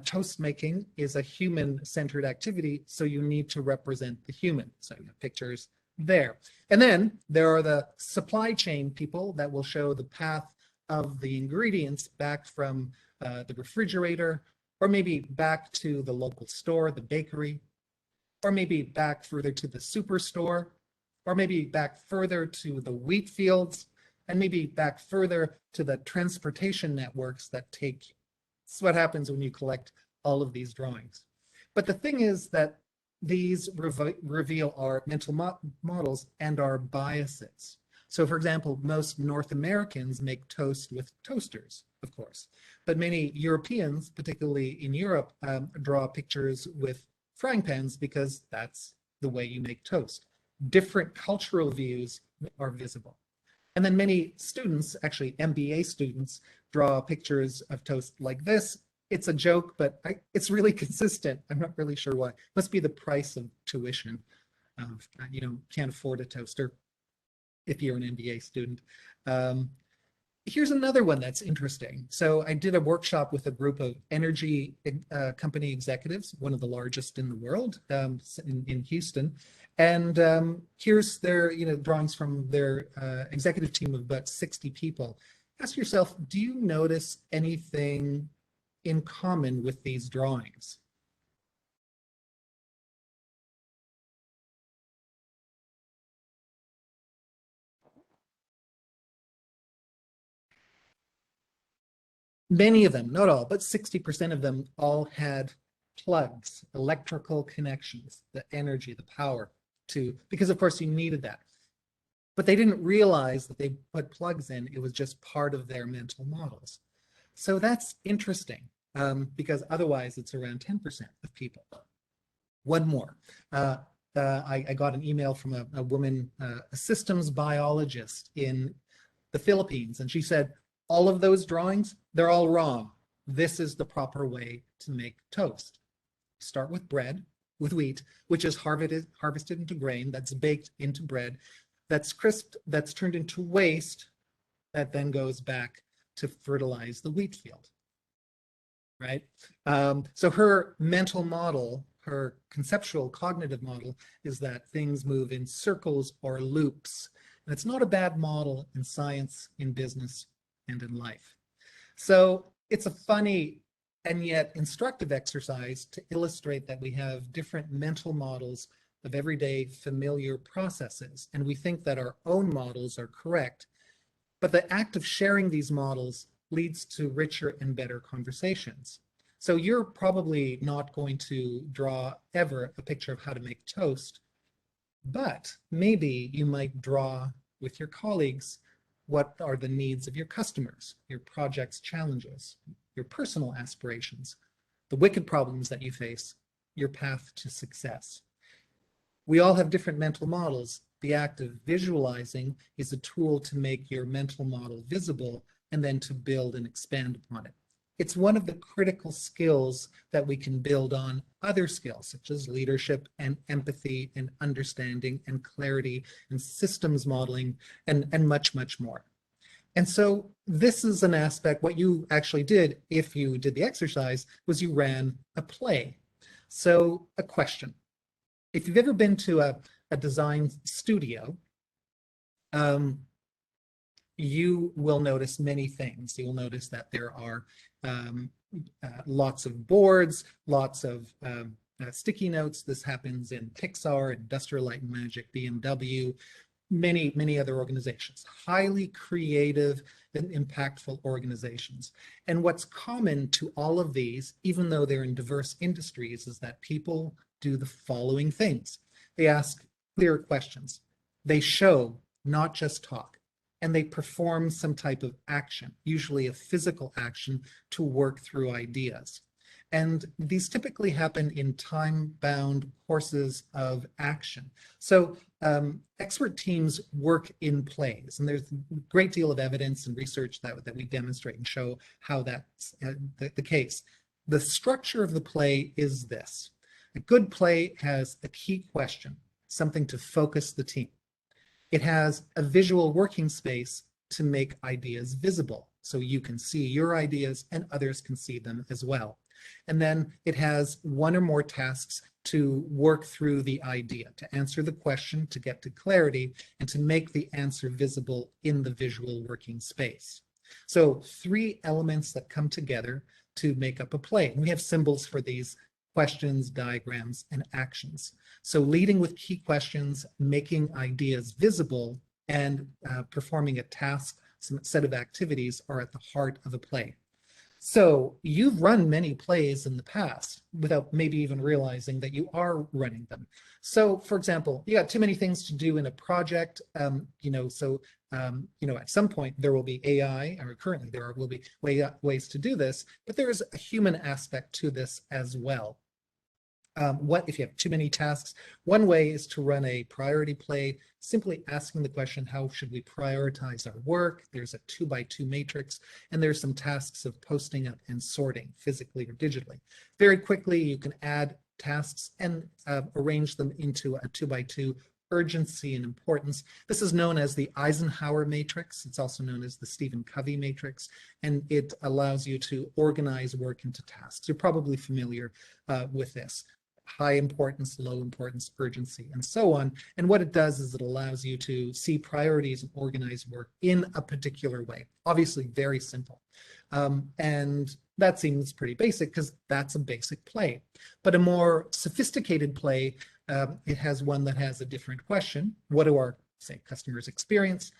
toast making is a human-centered activity, so you need to represent the human. So you have pictures there. And then there are the supply chain people that will show the path of the ingredients back from the refrigerator, or maybe back to the local store, the bakery, or maybe back further to the superstore, or maybe back further to the wheat fields, and maybe back further to the transportation networks that take you. This is what happens when you collect all of these drawings. But the thing is that these reveal our mental models and our biases. So for example, most North Americans make toast with toasters, of course, but many Europeans, particularly in Europe, draw pictures with frying pans because that's the way you make toast. Different cultural views are visible. And then many students, actually MBA students, draw pictures of toast like this. It's a joke, but it's really consistent. I'm not really sure why. Must be the price of tuition. Can't afford a toaster if you're an MBA student. Here's another one that's interesting. So I did a workshop with a group of energy company executives, one of the largest in the world, in Houston. And here's their drawings from their executive team of about 60 people. Ask yourself, do you notice anything in common with these drawings? Many of them, not all, but 60% of them all had plugs, electrical connections, the energy, the power because of course you needed that. But they didn't realize that they put plugs in, it was just part of their mental models. So that's interesting, because otherwise it's around 10% of people. One more. I got an email from a woman, a systems biologist in the Philippines, and she said, all of those drawings, they're all wrong. This is the proper way to make toast. Start with bread, with wheat, which is harvested into grain, that's baked into bread, that's crisped, that's turned into waste, that then goes back to fertilize the wheat field, right? So her mental model, her conceptual cognitive model, is that things move in circles or loops. And it's not a bad model in science, in business, and in life. So it's a funny and yet instructive exercise to illustrate that we have different mental models of everyday familiar processes, and we think that our own models are correct, but the act of sharing these models leads to richer and better conversations. So you're probably not going to draw ever a picture of how to make toast, but maybe you might draw with your colleagues what are the needs of your customers, your project's challenges, your personal aspirations, the wicked problems that you face, your path to success. We all have different mental models. The act of visualizing is a tool to make your mental model visible and then to build and expand upon it. It's one of the critical skills that we can build on other skills, such as leadership and empathy and understanding and clarity and systems modeling and much, much more. And so this is an aspect, what you actually did, if you did the exercise, was you ran a play. So a question. If you've ever been to a design studio, you will notice many things. You will notice that there are lots of boards, lots of sticky notes. This happens in Pixar, Industrial Light and Magic, BMW, many other organizations, highly creative and impactful organizations. And what's common to all of these, even though they're in diverse industries, is that people do the following things. They ask clear questions. They show, not just talk, and they perform some type of action, usually a physical action, to work through ideas. And these typically happen in time-bound courses of action. So expert teams work in plays, and there's a great deal of evidence and research that we demonstrate and show how that's the case. The structure of the play is this. A good play has a key question, something to focus the team. It has a visual working space to make ideas visible. So you can see your ideas and others can see them as well. And then it has one or more tasks to work through the idea, to answer the question, to get to clarity, and to make the answer visible in the visual working space. So 3 elements that come together to make up a play. And we have symbols for these: questions, diagrams, and actions. So leading with key questions, making ideas visible, and performing a task, some set of activities are at the heart of a play. So you've run many plays in the past without maybe even realizing that you are running them. So for example, you got too many things to do in a project, at some point there will be AI, or currently there will be ways to do this, but there is a human aspect to this as well. What if you have too many tasks? One way is to run a priority play, simply asking the question, how should we prioritize our work? There's a 2x2 matrix, and there's some tasks of posting up and sorting physically or digitally. Very quickly, you can add tasks and arrange them into a 2x2 urgency and importance. This is known as the Eisenhower matrix. It's also known as the Stephen Covey matrix, and it allows you to organize work into tasks. You're probably familiar with this: high importance, low importance, urgency, and so on. And what it does is it allows you to see priorities and organize work in a particular way. Obviously very simple. And that seems pretty basic because that's a basic play. But a more sophisticated play, it has one that has a different question. What do our, say, customers experience?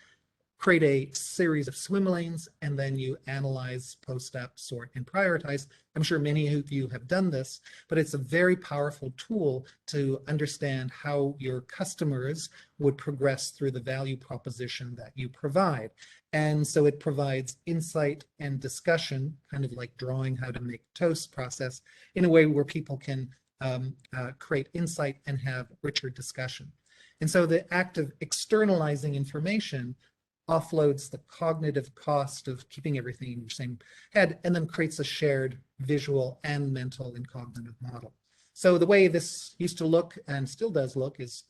Create a series of swim lanes, and then you analyze, post up, sort, and prioritize. I'm sure many of you have done this, but it's a very powerful tool to understand how your customers would progress through the value proposition that you provide. And so it provides insight and discussion, kind of like drawing how to make toast process, in a way where people can create insight and have richer discussion. And so the act of externalizing information offloads the cognitive cost of keeping everything in your same head, and then creates a shared visual and mental and cognitive model. So the way this used to look, and still does look, is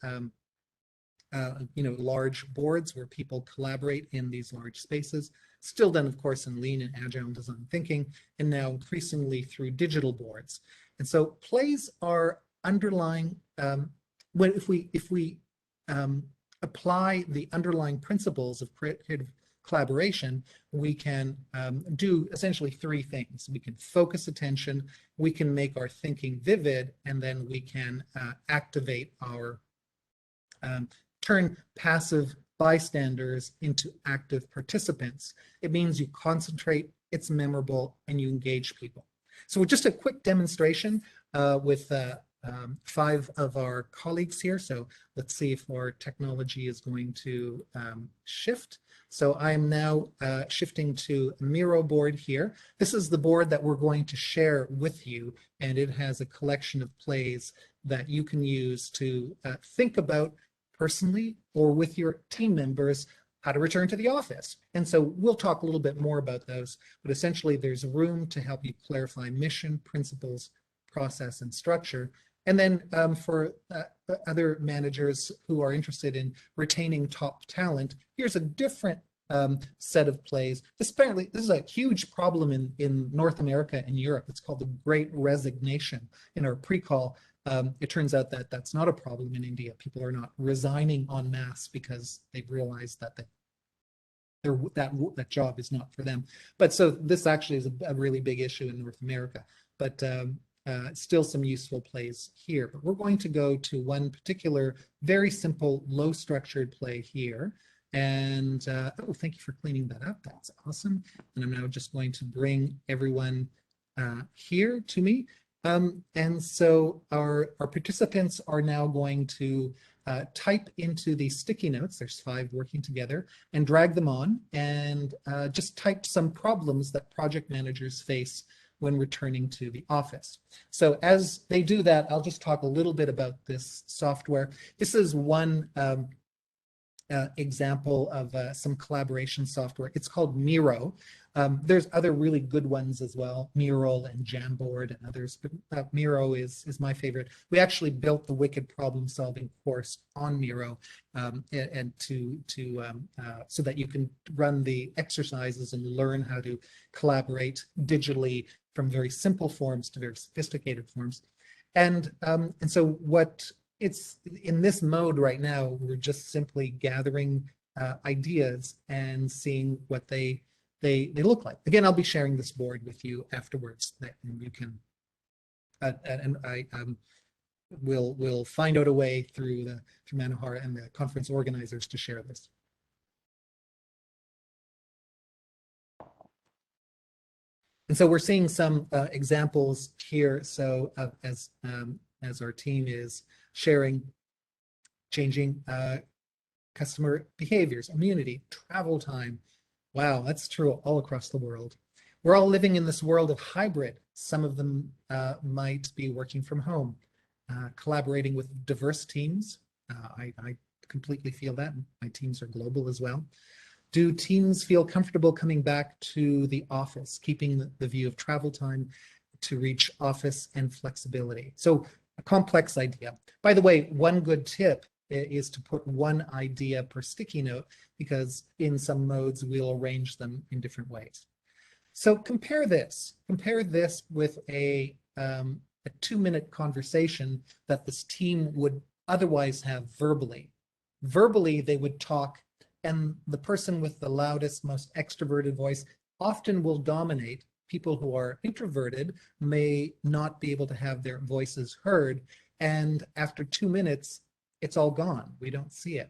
large boards where people collaborate in these large spaces, still done, of course, in lean and agile design thinking, and now increasingly through digital boards. And so plays are underlying, if we apply the underlying principles of creative collaboration, we can do essentially 3 things. We can focus attention, we can make our thinking vivid, and then we can activate our, turn passive bystanders into active participants. It means you concentrate, it's memorable, and you engage people. So just a quick demonstration with 5 of our colleagues here. So let's see if our technology is going to shift. So I'm now shifting to Miro board here. This is the board that we're going to share with you, and it has a collection of plays that you can use to think about personally or with your team members how to return to the office. And so we'll talk a little bit more about those, but essentially there's room to help you clarify mission, principles, process, and structure. And then for other managers who are interested in retaining top talent, here's a different set of plays. This is a huge problem in North America and Europe. It's called the Great Resignation. In our pre-call, it turns out that that's not a problem in India. People are not resigning en masse because they've realized that that job is not for them. But so this actually is a really big issue in North America. But still some useful plays here. But we're going to go to one particular very simple, low structured play here. And oh, thank you for cleaning that up. That's awesome. And I'm now just going to bring everyone here to me. And so our participants are now going to type into these sticky notes, there's 5 working together, and drag them on, and just type some problems that project managers face when returning to the office. So as they do that, I'll just talk a little bit about this software. This is one example of some collaboration software. It's called Miro. There's other really good ones as well, Mural and Jamboard and others, but Miro is my favorite. We actually built the Wicked Problem Solving course on Miro, and so that you can run the exercises and learn how to collaborate digitally from very simple forms to very sophisticated forms. And so what it's in this mode right now, we're just simply gathering ideas and seeing what they look like. Again, I'll be sharing this board with you afterwards, and you can, and I will find out a way through Manohar and the conference organizers to share this. And so we're seeing some examples here. So as our team is sharing, changing customer behaviors, immunity, travel time. Wow, that's true all across the world. We're all living in this world of hybrid. Some of them might be working from home, collaborating with diverse teams. I completely feel that. My teams are global as well. Do teams feel comfortable coming back to the office, keeping the view of travel time to reach office and flexibility? So a complex idea. By the way, one good tip is to put one idea per sticky note, because in some modes we'll arrange them in different ways. So compare this with a 2-minute conversation that this team would otherwise have verbally. Verbally, they would talk, and the person with the loudest, most extroverted voice often will dominate. People who are introverted may not be able to have their voices heard, and after 2 minutes, it's all gone. We don't see it.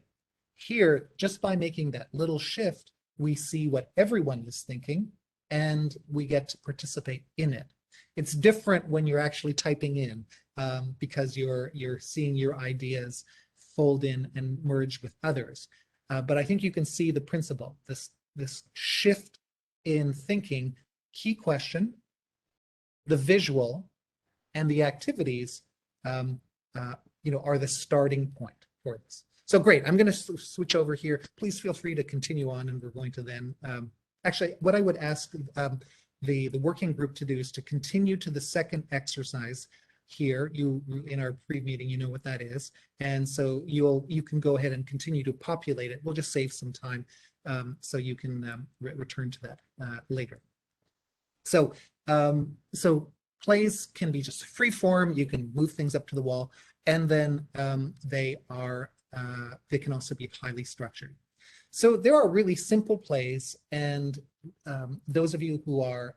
Here, just by making that little shift, we see what everyone is thinking, and we get to participate in it. It's different when you're actually typing in, because you're seeing your ideas fold in and merge with others. But I think you can see the principle, this shift in thinking, key question, the visual, and the activities, are the starting point for this. So great, I'm going to switch over here. Please feel free to continue on, and we're going to then, actually, what I would ask the working group to do is to continue to the second exercise here. You in our pre-meeting, you know what that is, and so you can go ahead and continue to populate it. We'll just save some time, so you can return to that later. So plays can be just free form. You can move things up to the wall, and then they can also be highly structured. So there are really simple plays, and those of you who are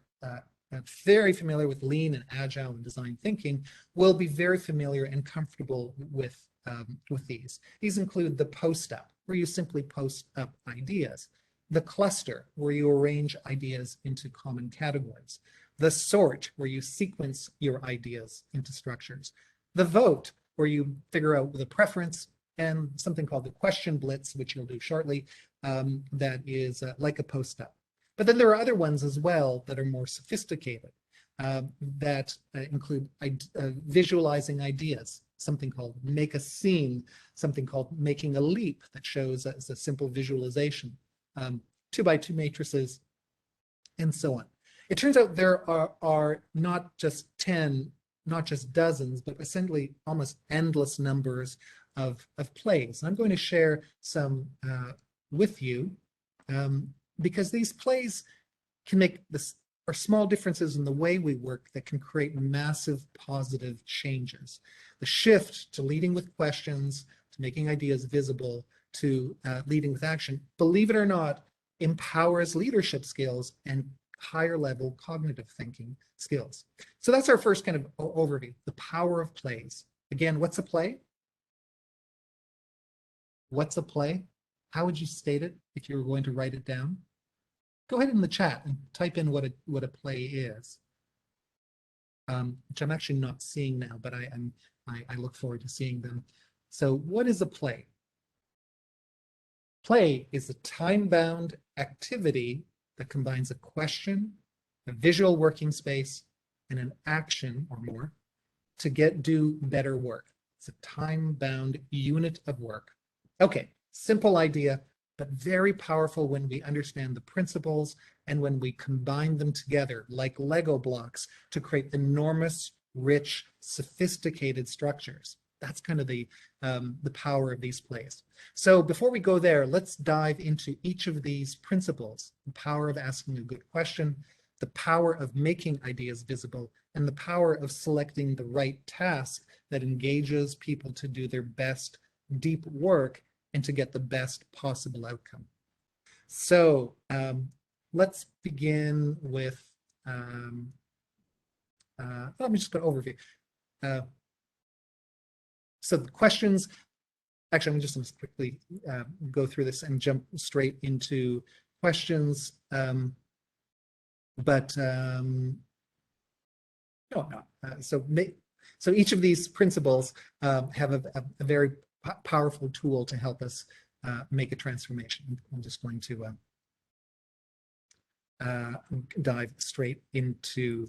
very familiar with lean and agile and design thinking will be very familiar and comfortable with these. These include the post up, where you simply post up ideas, the cluster, where you arrange ideas into common categories, the sort, where you sequence your ideas into structures, the vote, where you figure out the preference, and something called the question blitz, which you'll do shortly, that is like a post up. But then there are other ones as well that are more sophisticated, that include visualizing ideas, something called make a scene, something called making a leap that shows as a simple visualization, 2x2 matrices, and so on. It turns out there are not just 10, not just dozens, but essentially almost endless numbers of plays. And I'm going to share some with you, because these plays can make are small differences in the way we work that can create massive positive changes. The shift to leading with questions, to making ideas visible, to leading with action, believe it or not, empowers leadership skills and higher level cognitive thinking skills. So that's our first kind of overview, the power of plays. Again, what's a play? What's a play? How would you state it if you were going to write it down? Go ahead in the chat and type in what a play is, which I'm actually not seeing now, but I look forward to seeing them. So what is a play? Play is a time-bound activity that combines a question, a visual working space, and an action or more to do better work. It's a time-bound unit of work. Okay, Simple idea, but very powerful when we understand the principles and when we combine them together like Lego blocks to create enormous, rich, sophisticated structures. That's kind of the power of these plays. So before we go there, let's dive into each of these principles: the power of asking a good question, the power of making ideas visible, and the power of selecting the right task that engages people to do their best deep work and to get the best possible outcome. So let's begin with, let me just go overview. So the questions, actually, I'm just going to quickly go through this and jump straight into questions. So each of these principles have a very powerful tool to help us make a transformation. I'm just going to dive straight into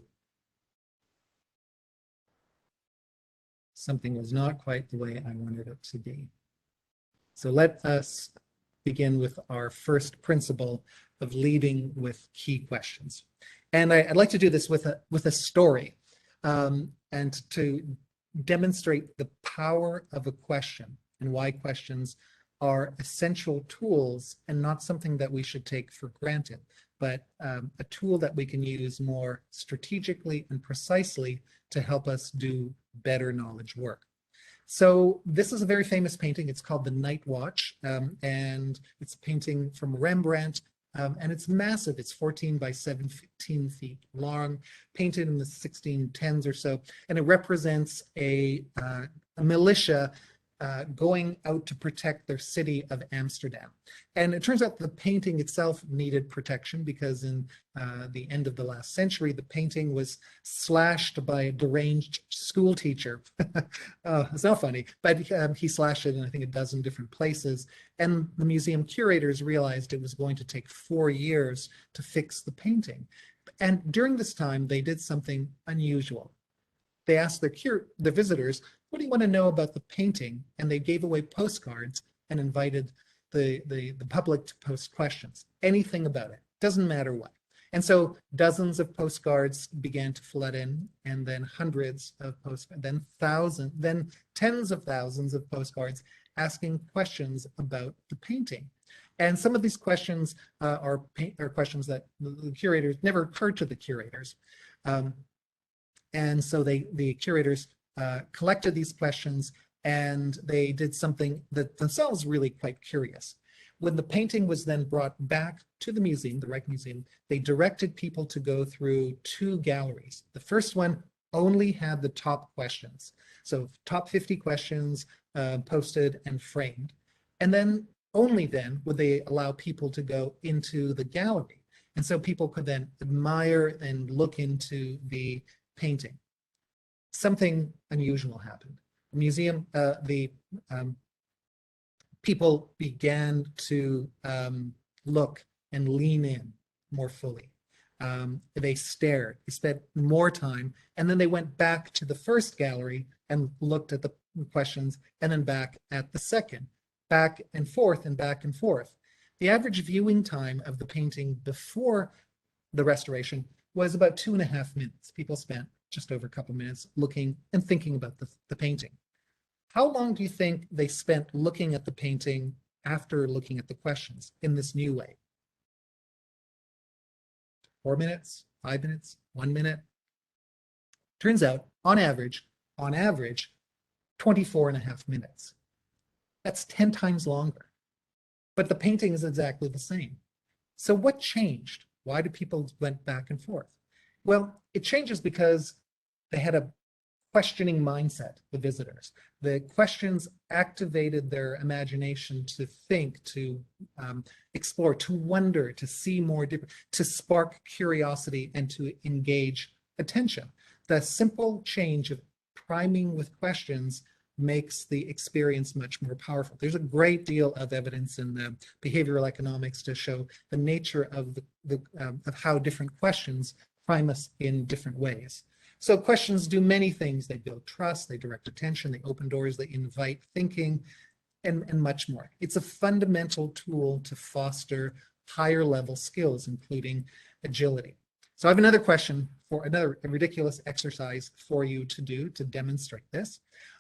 something was not quite the way I wanted it to be. So let us begin with our first principle of leading with key questions. And I'd like to do this with a story and to demonstrate the power of a question and why questions are essential tools and not something that we should take for granted, but a tool that we can use more strategically and precisely to help us do better knowledge work. So this is a very famous painting. It's called The Night Watch, and it's a painting from Rembrandt, and it's massive. It's 14 by 17 feet long, painted in the 1610s or so, and it represents a militia going out to protect their city of Amsterdam. And it turns out the painting itself needed protection because in the end of the last century, the painting was slashed by a deranged school teacher. It's not funny, but he slashed it in I think a dozen different places. And the museum curators realized it was going to take 4 years to fix the painting. And during this time, they did something unusual. They asked their visitors, what do you want to know about the painting? And they gave away postcards and invited the public to post questions, anything about it, doesn't matter what. And so dozens of postcards began to flood in, and then hundreds of postcards, then thousands, then tens of thousands of postcards asking questions about the painting. And some of these questions are questions that the curators never occurred to the curators. And so the curators collected these questions, and they did something that themselves really quite curious. When the painting was then brought back to the museum, the Rijksmuseum, they directed people to go through 2 galleries. The first one only had the top questions. So top 50 questions posted and framed. And then only then would they allow people to go into the gallery. And so people could then admire and look into the painting. Something unusual happened. The museum, people began to look and lean in more fully. They stared, they spent more time, and then they went back to the first gallery and looked at the questions, and then back at the second, back and forth and back and forth. The average viewing time of the painting before the restoration was about 2.5 minutes. People spent just over a couple minutes looking and thinking about the painting. How long do you think they spent looking at the painting after looking at the questions in this new way? 4 minutes, 5 minutes, 1 minute? Turns out, on average, 24.5 minutes. That's 10 times longer. But the painting is exactly the same. So what changed? Why do people went back and forth? Well, it changes because they had a questioning mindset, the visitors. The questions activated their imagination to think, to explore, to wonder, to see more different, to spark curiosity and to engage attention. The simple change of priming with questions makes the experience much more powerful. There's a great deal of evidence in the behavioral economics to show the nature of of how different questions prime us in different ways. So questions do many things. They build trust, they direct attention, they open doors, they invite thinking. and much more. It's a fundamental tool to foster higher level skills, including agility. So I have another question for another ridiculous exercise for you to do to demonstrate this.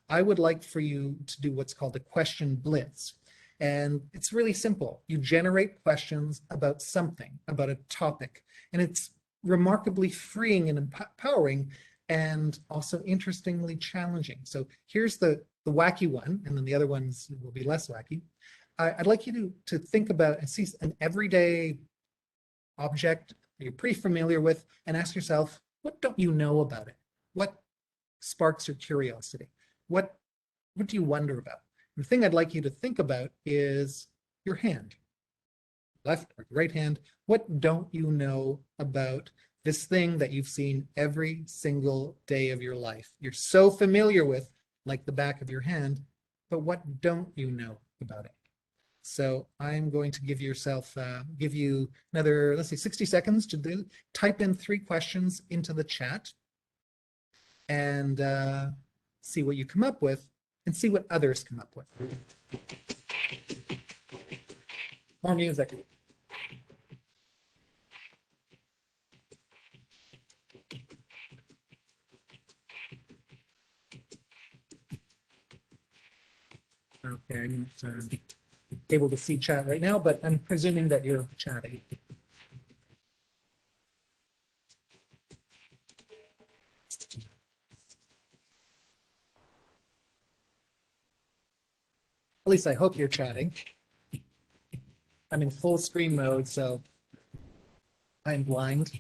I would like for you to do what's called a question blitz. And it's really simple. You generate questions about something, about a topic, and it's remarkably freeing and empowering and also interestingly challenging. So here's the wacky one, and then the other ones will be less wacky. I'd like you to think about and see an everyday object you're pretty familiar with and ask yourself, what don't you know about it? What sparks your curiosity? What do you wonder about? The thing I'd like you to think about is your hand, left or right hand. What don't you know about this thing that you've seen every single day of your life? You're so familiar with, like the back of your hand, but what don't you know about it? So I'm going to give you another, let's say 60 seconds to type in 3 questions into the chat and see what you come up with and see what others come up with. More music. Okay, I'm not able to see chat right now, but I'm presuming that you're chatting. At least I hope you're chatting. I'm in full screen mode, so I'm blind.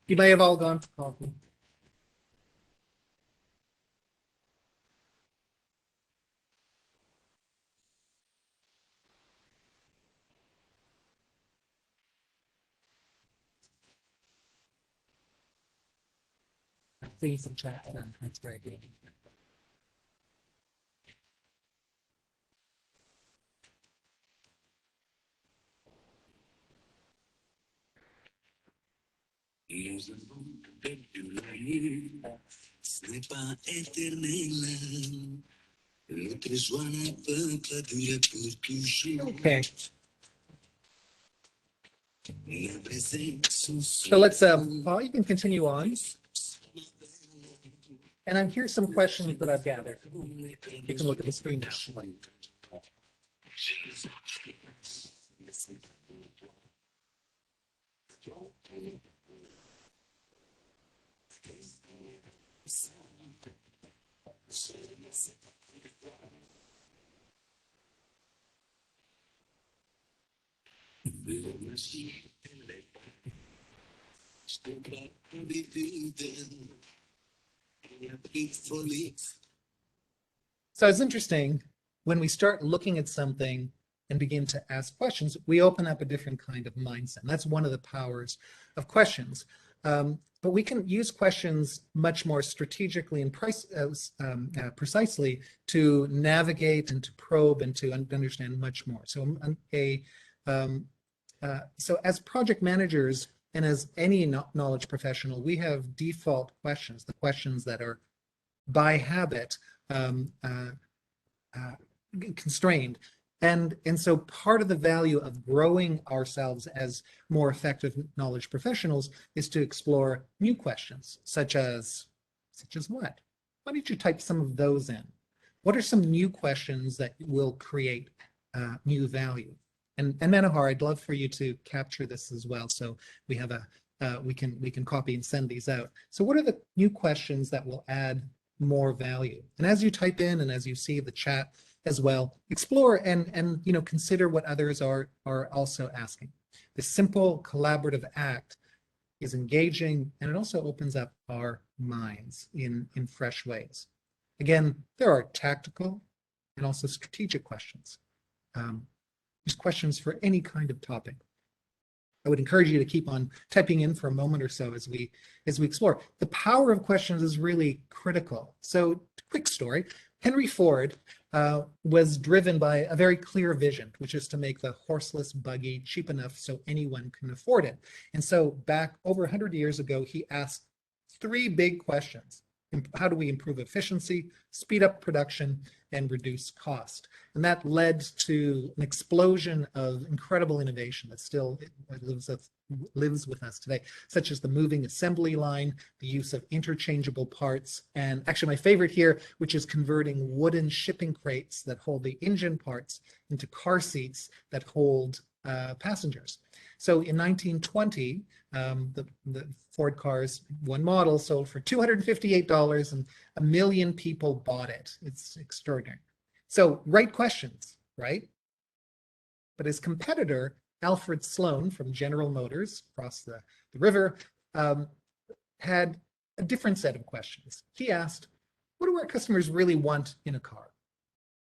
You may have all gone for coffee. I'm seeing some chat. That's very good. Okay. So let's Paul, you can continue on. And here's some questions that I've gathered. You can look at the screen now. So it's interesting when we start looking at something and begin to ask questions, we open up a different kind of mindset. And that's one of the powers of questions. But we can use questions much more strategically and precisely to navigate and to probe and to understand much more. So so as project managers and as any knowledge professional, we have default questions, the questions that are by habit constrained. And so part of the value of growing ourselves as more effective knowledge professionals is to explore new questions, such as what? Why don't you type some of those in? What are some new questions that will create new value? And Manohar, I'd love for you to capture this as well. So we have we can copy and send these out. So what are the new questions that will add more value? And as you type in and as you see the chat as well, explore and consider what others are also asking. This simple collaborative act is engaging, and it also opens up our minds in fresh ways. Again, there are tactical and also strategic questions. There's questions for any kind of topic. I would encourage you to keep on typing in for a moment or so as we explore. The power of questions is really critical. So, quick story. Henry Ford was driven by a very clear vision, which is to make the horseless buggy cheap enough so anyone can afford it. And so back over 100 years ago, he asked 3 big questions. how do we improve efficiency, speed up production, and reduce cost? And that led to an explosion of incredible innovation that still lives with us today, such as the moving assembly line, the use of interchangeable parts, and actually my favorite here, which is converting wooden shipping crates that hold the engine parts into car seats that hold passengers. So in 1920, the Ford cars, one model, sold for $258 and 1 million people bought it. It's extraordinary. So right questions, right? But his competitor, Alfred Sloan from General Motors across the river, had a different set of questions. He asked, what do our customers really want in a car?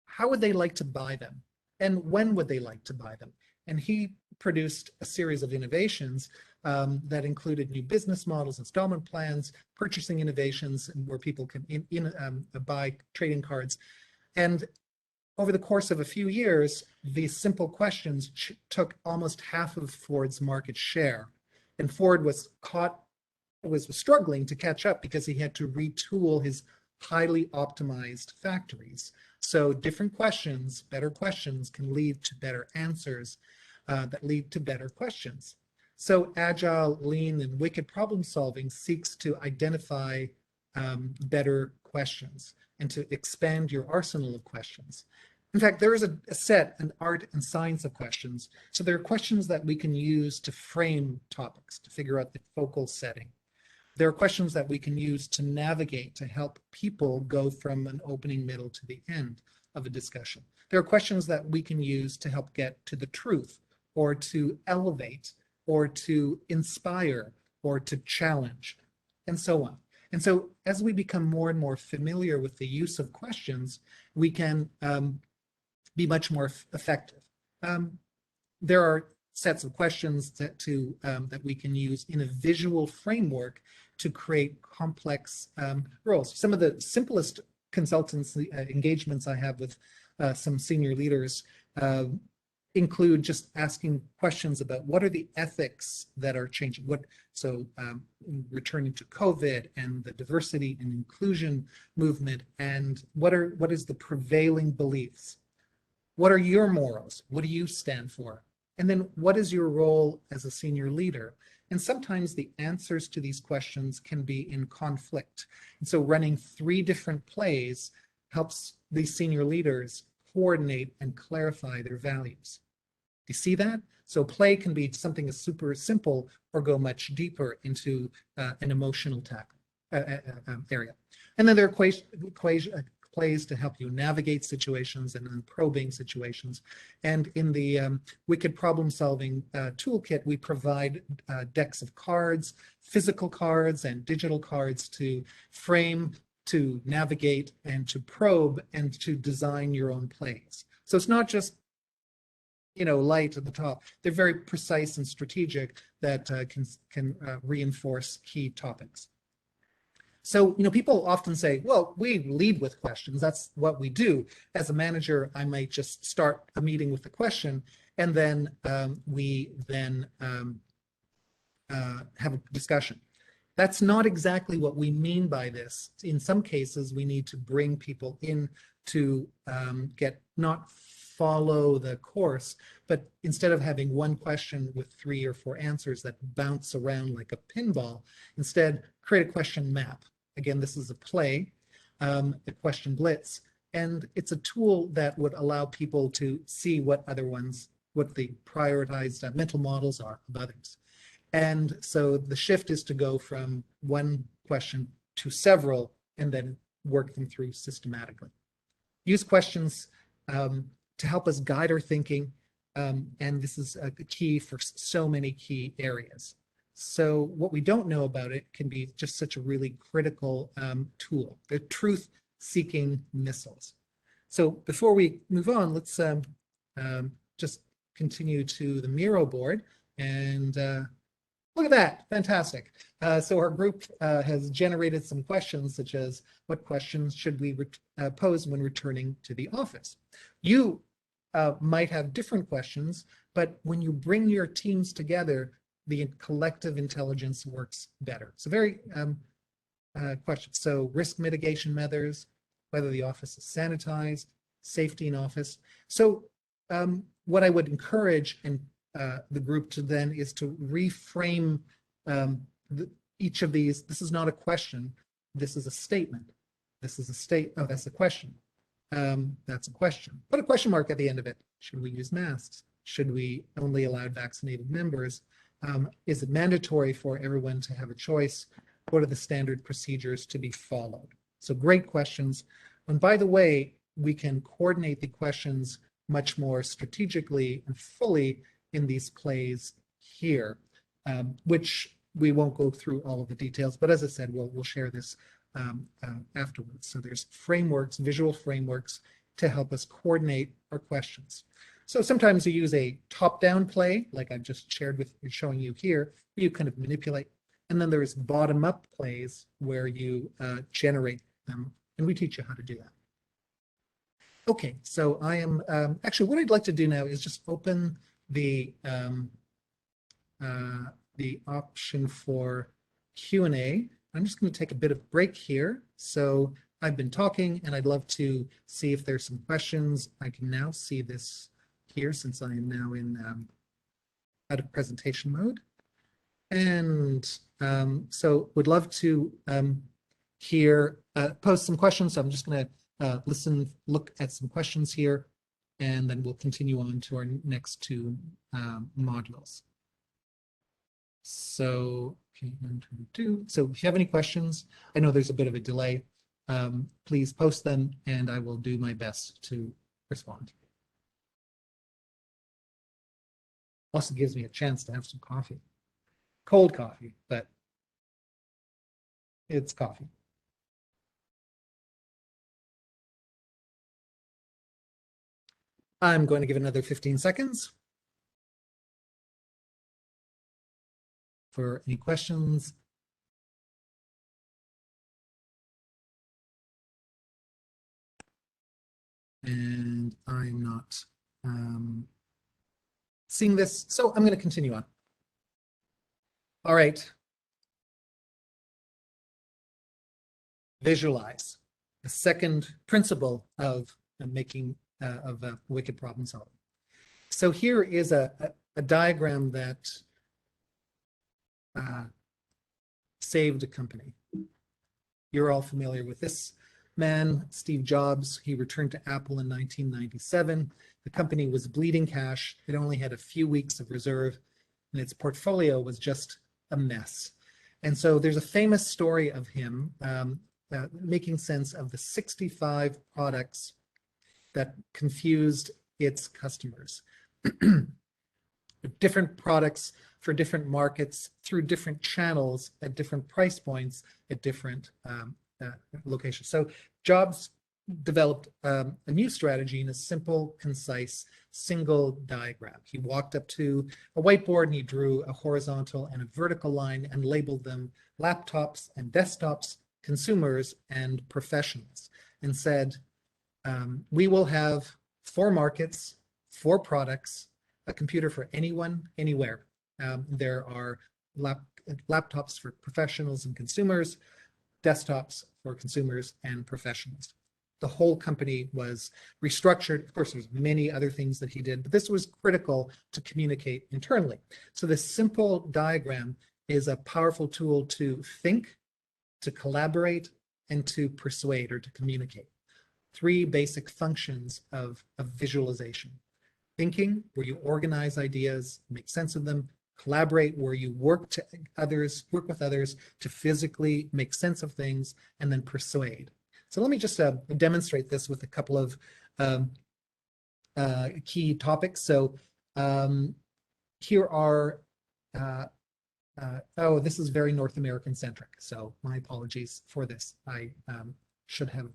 How would they like to buy them? And when would they like to buy them? And he produced a series of innovations that included new business models, installment plans, purchasing innovations, where people can buy trading cards. And over the course of a few years, these simple questions took almost half of Ford's market share. And Ford was struggling to catch up because he had to retool his highly optimized factories. So different questions, better questions, can lead to better answers that lead to better questions. So agile, lean, and wicked problem solving seeks to identify better questions and to expand your arsenal of questions. In fact, there is a set, an art and science of questions. So there are questions that we can use to frame topics, to figure out the focal setting. There are questions that we can use to navigate, to help people go from an opening, middle to the end of a discussion. There are questions that we can use to help get to the truth, or to elevate, or to inspire, or to challenge, and so on. And so as we become more and more familiar with the use of questions, we can be much more effective. There are sets of questions that we can use in a visual framework to create complex roles. Some of the simplest consultancy engagements I have with some senior leaders include just asking questions about what are the ethics that are changing. Returning to COVID and the diversity and inclusion movement, and what is the prevailing beliefs? What are your morals? What do you stand for? And then what is your role as a senior leader? And sometimes the answers to these questions can be in conflict. And so running 3 different plays helps these senior leaders coordinate and clarify their values. Do you see that? So play can be something as super simple or go much deeper into an emotional area. And then there are plays to help you navigate situations and in probing situations. And in the Wicked Problem Solving Toolkit, we provide decks of cards, physical cards and digital cards to frame, to navigate, and to probe, and to design your own plays. So it's not just light at the top. They're very precise and strategic that can reinforce key topics. So, people often say, well, we lead with questions. That's what we do. As a manager, I might just start a meeting with a question, and then we have a discussion. That's not exactly what we mean by this. In some cases, we need to bring people in to not follow the course, but instead of having one question with 3 or 4 answers that bounce around like a pinball, instead create a question map. Again, this is a play, a question blitz, and it's a tool that would allow people to see what the prioritized mental models are of others. And so the shift is to go from one question to several and then work them through systematically. Use questions to help us guide our thinking, and this is a key for so many key areas. So what we don't know about it can be just such a really critical tool. They're truth-seeking missiles. So before we move on, let's just continue to the Miro board, and look at that, fantastic. So our group has generated some questions, such as what questions should we pose when returning to the office? You might have different questions, but when you bring your teams together, the collective intelligence works better. So very questions. So risk mitigation measures, whether the office is sanitized, safety in office. So what I would encourage the group to then is to reframe each of these. This is not a question. This is a statement. This is a state. Oh, that's a question. That's a question. Put a question mark at the end of it. Should we use masks? Should we only allow vaccinated members? Is it mandatory for everyone to have a choice? What are the standard procedures to be followed? So great questions. And by the way, we can coordinate the questions much more strategically and fully in these plays here, which we won't go through all of the details, but as I said, we'll share this afterwards. So there's frameworks, visual frameworks to help us coordinate our questions. So sometimes you use a top-down play, like I've just shared with you, showing you here, where you kind of manipulate. And then there's bottom-up plays where you generate them, and we teach you how to do that. Okay, so I am, actually what I'd like to do now is just open the option for Q&A. I'm just going to take a bit of break here. So I've been talking and I'd love to see if there's some questions. I can now see this here since I am now in out of presentation mode. And so would love to post some questions. So I'm just going to look at some questions here, and then we'll continue on to our next two modules. So, okay, 1, 2, 2. So if you have any questions, I know there's a bit of a delay, please post them and I will do my best to respond. Also gives me a chance to have some coffee. Cold coffee, but it's coffee. I'm going to give another 15 seconds for any questions. And I'm not seeing this, so I'm going to continue on. All right. Visualize, the second principle of making of wicked problem solving. So here is a diagram that saved a company. You're all familiar with this man, Steve Jobs. He returned to Apple in 1997. The company was bleeding cash. It only had a few weeks of reserve, and its portfolio was just a mess. And so there's a famous story of him making sense of the 65 products that confused its customers. Different products for different markets through different channels at different price points at different locations. So Jobs developed a new strategy in a simple, concise, single diagram. He walked up to a whiteboard and he drew a horizontal and a vertical line and labeled them laptops and desktops, consumers and professionals, and said, we will have 4 markets, 4 products, a computer for anyone, anywhere. There are laptops for professionals and consumers, desktops for consumers and professionals. The whole company was restructured. Of course, there's many other things that he did, but this was critical to communicate internally. So this simple diagram is a powerful tool to think, to collaborate, and to persuade or to communicate. 3 basic functions of visualization. Thinking, where you organize ideas, make sense of them. Collaborate, where you work with others to physically make sense of things, and then persuade. So let me just demonstrate this with a couple of key topics. So here are, oh, this is very North American centric. So my apologies for this. I should have,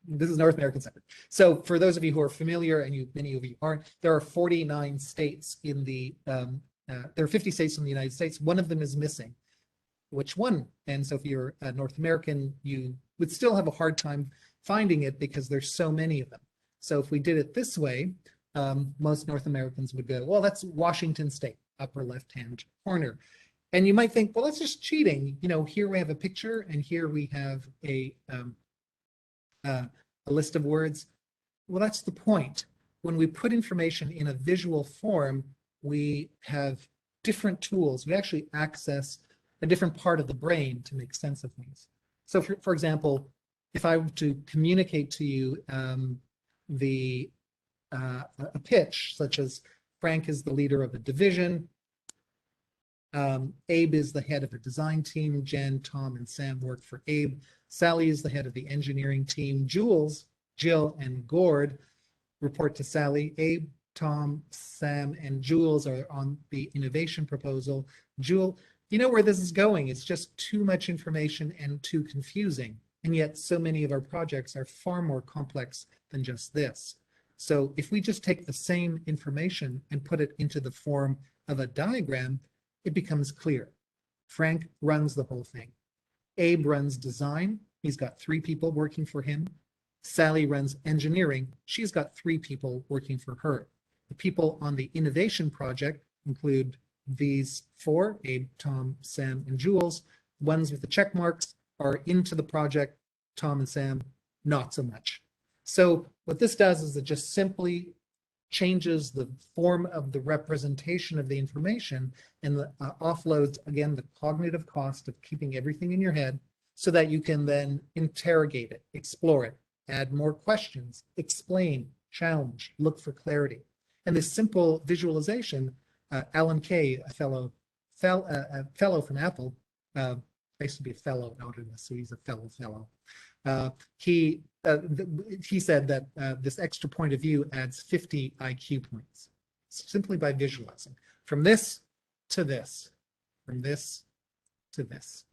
this is North American centric. So for those of you who are familiar, and many of you aren't, there are 49 states in the, there are 50 states in the United States. One of them is missing. Which one? And so if you're a North American, you would still have a hard time finding it because there's so many of them. So if we did it this way, most North Americans would go, well, that's Washington State, upper left-hand corner. And you might think, well, that's just cheating. You know, here we have a picture and here we have a list of words. Well, that's the point. When we put information in a visual form, we have different tools. We actually access a different part of the brain to make sense of things. So for example, if I were to communicate to you a pitch, such as Frank is the leader of a division, Abe is the head of a design team, Jen, Tom, and Sam work for Abe, Sally is the head of the engineering team, Jules, Jill, and Gord report to Sally, Abe, Tom, Sam, and Jules are on the innovation proposal. Jewel, you know where this is going. It's just too much information and too confusing. And yet so many of our projects are far more complex than just this. So if we just take the same information and put it into the form of a diagram, it becomes clear. Frank runs the whole thing. Abe runs design. He's got 3 people working for him. Sally runs engineering. She's got 3 people working for her. The people on the innovation project include these 4, Abe, Tom, Sam, and Jules. Ones with the check marks are into the project. Tom and Sam, not so much. So what this does is it just simply changes the form of the representation of the information and offloads, again, the cognitive cost of keeping everything in your head so that you can then interrogate it, explore it, add more questions, explain, challenge, look for clarity. And this simple visualization, Alan Kay, a fellow from Apple, I used to be a fellow out in this, so he's a fellow. He said that this extra point of view adds 50 IQ points simply by visualizing from this to this, from this to this.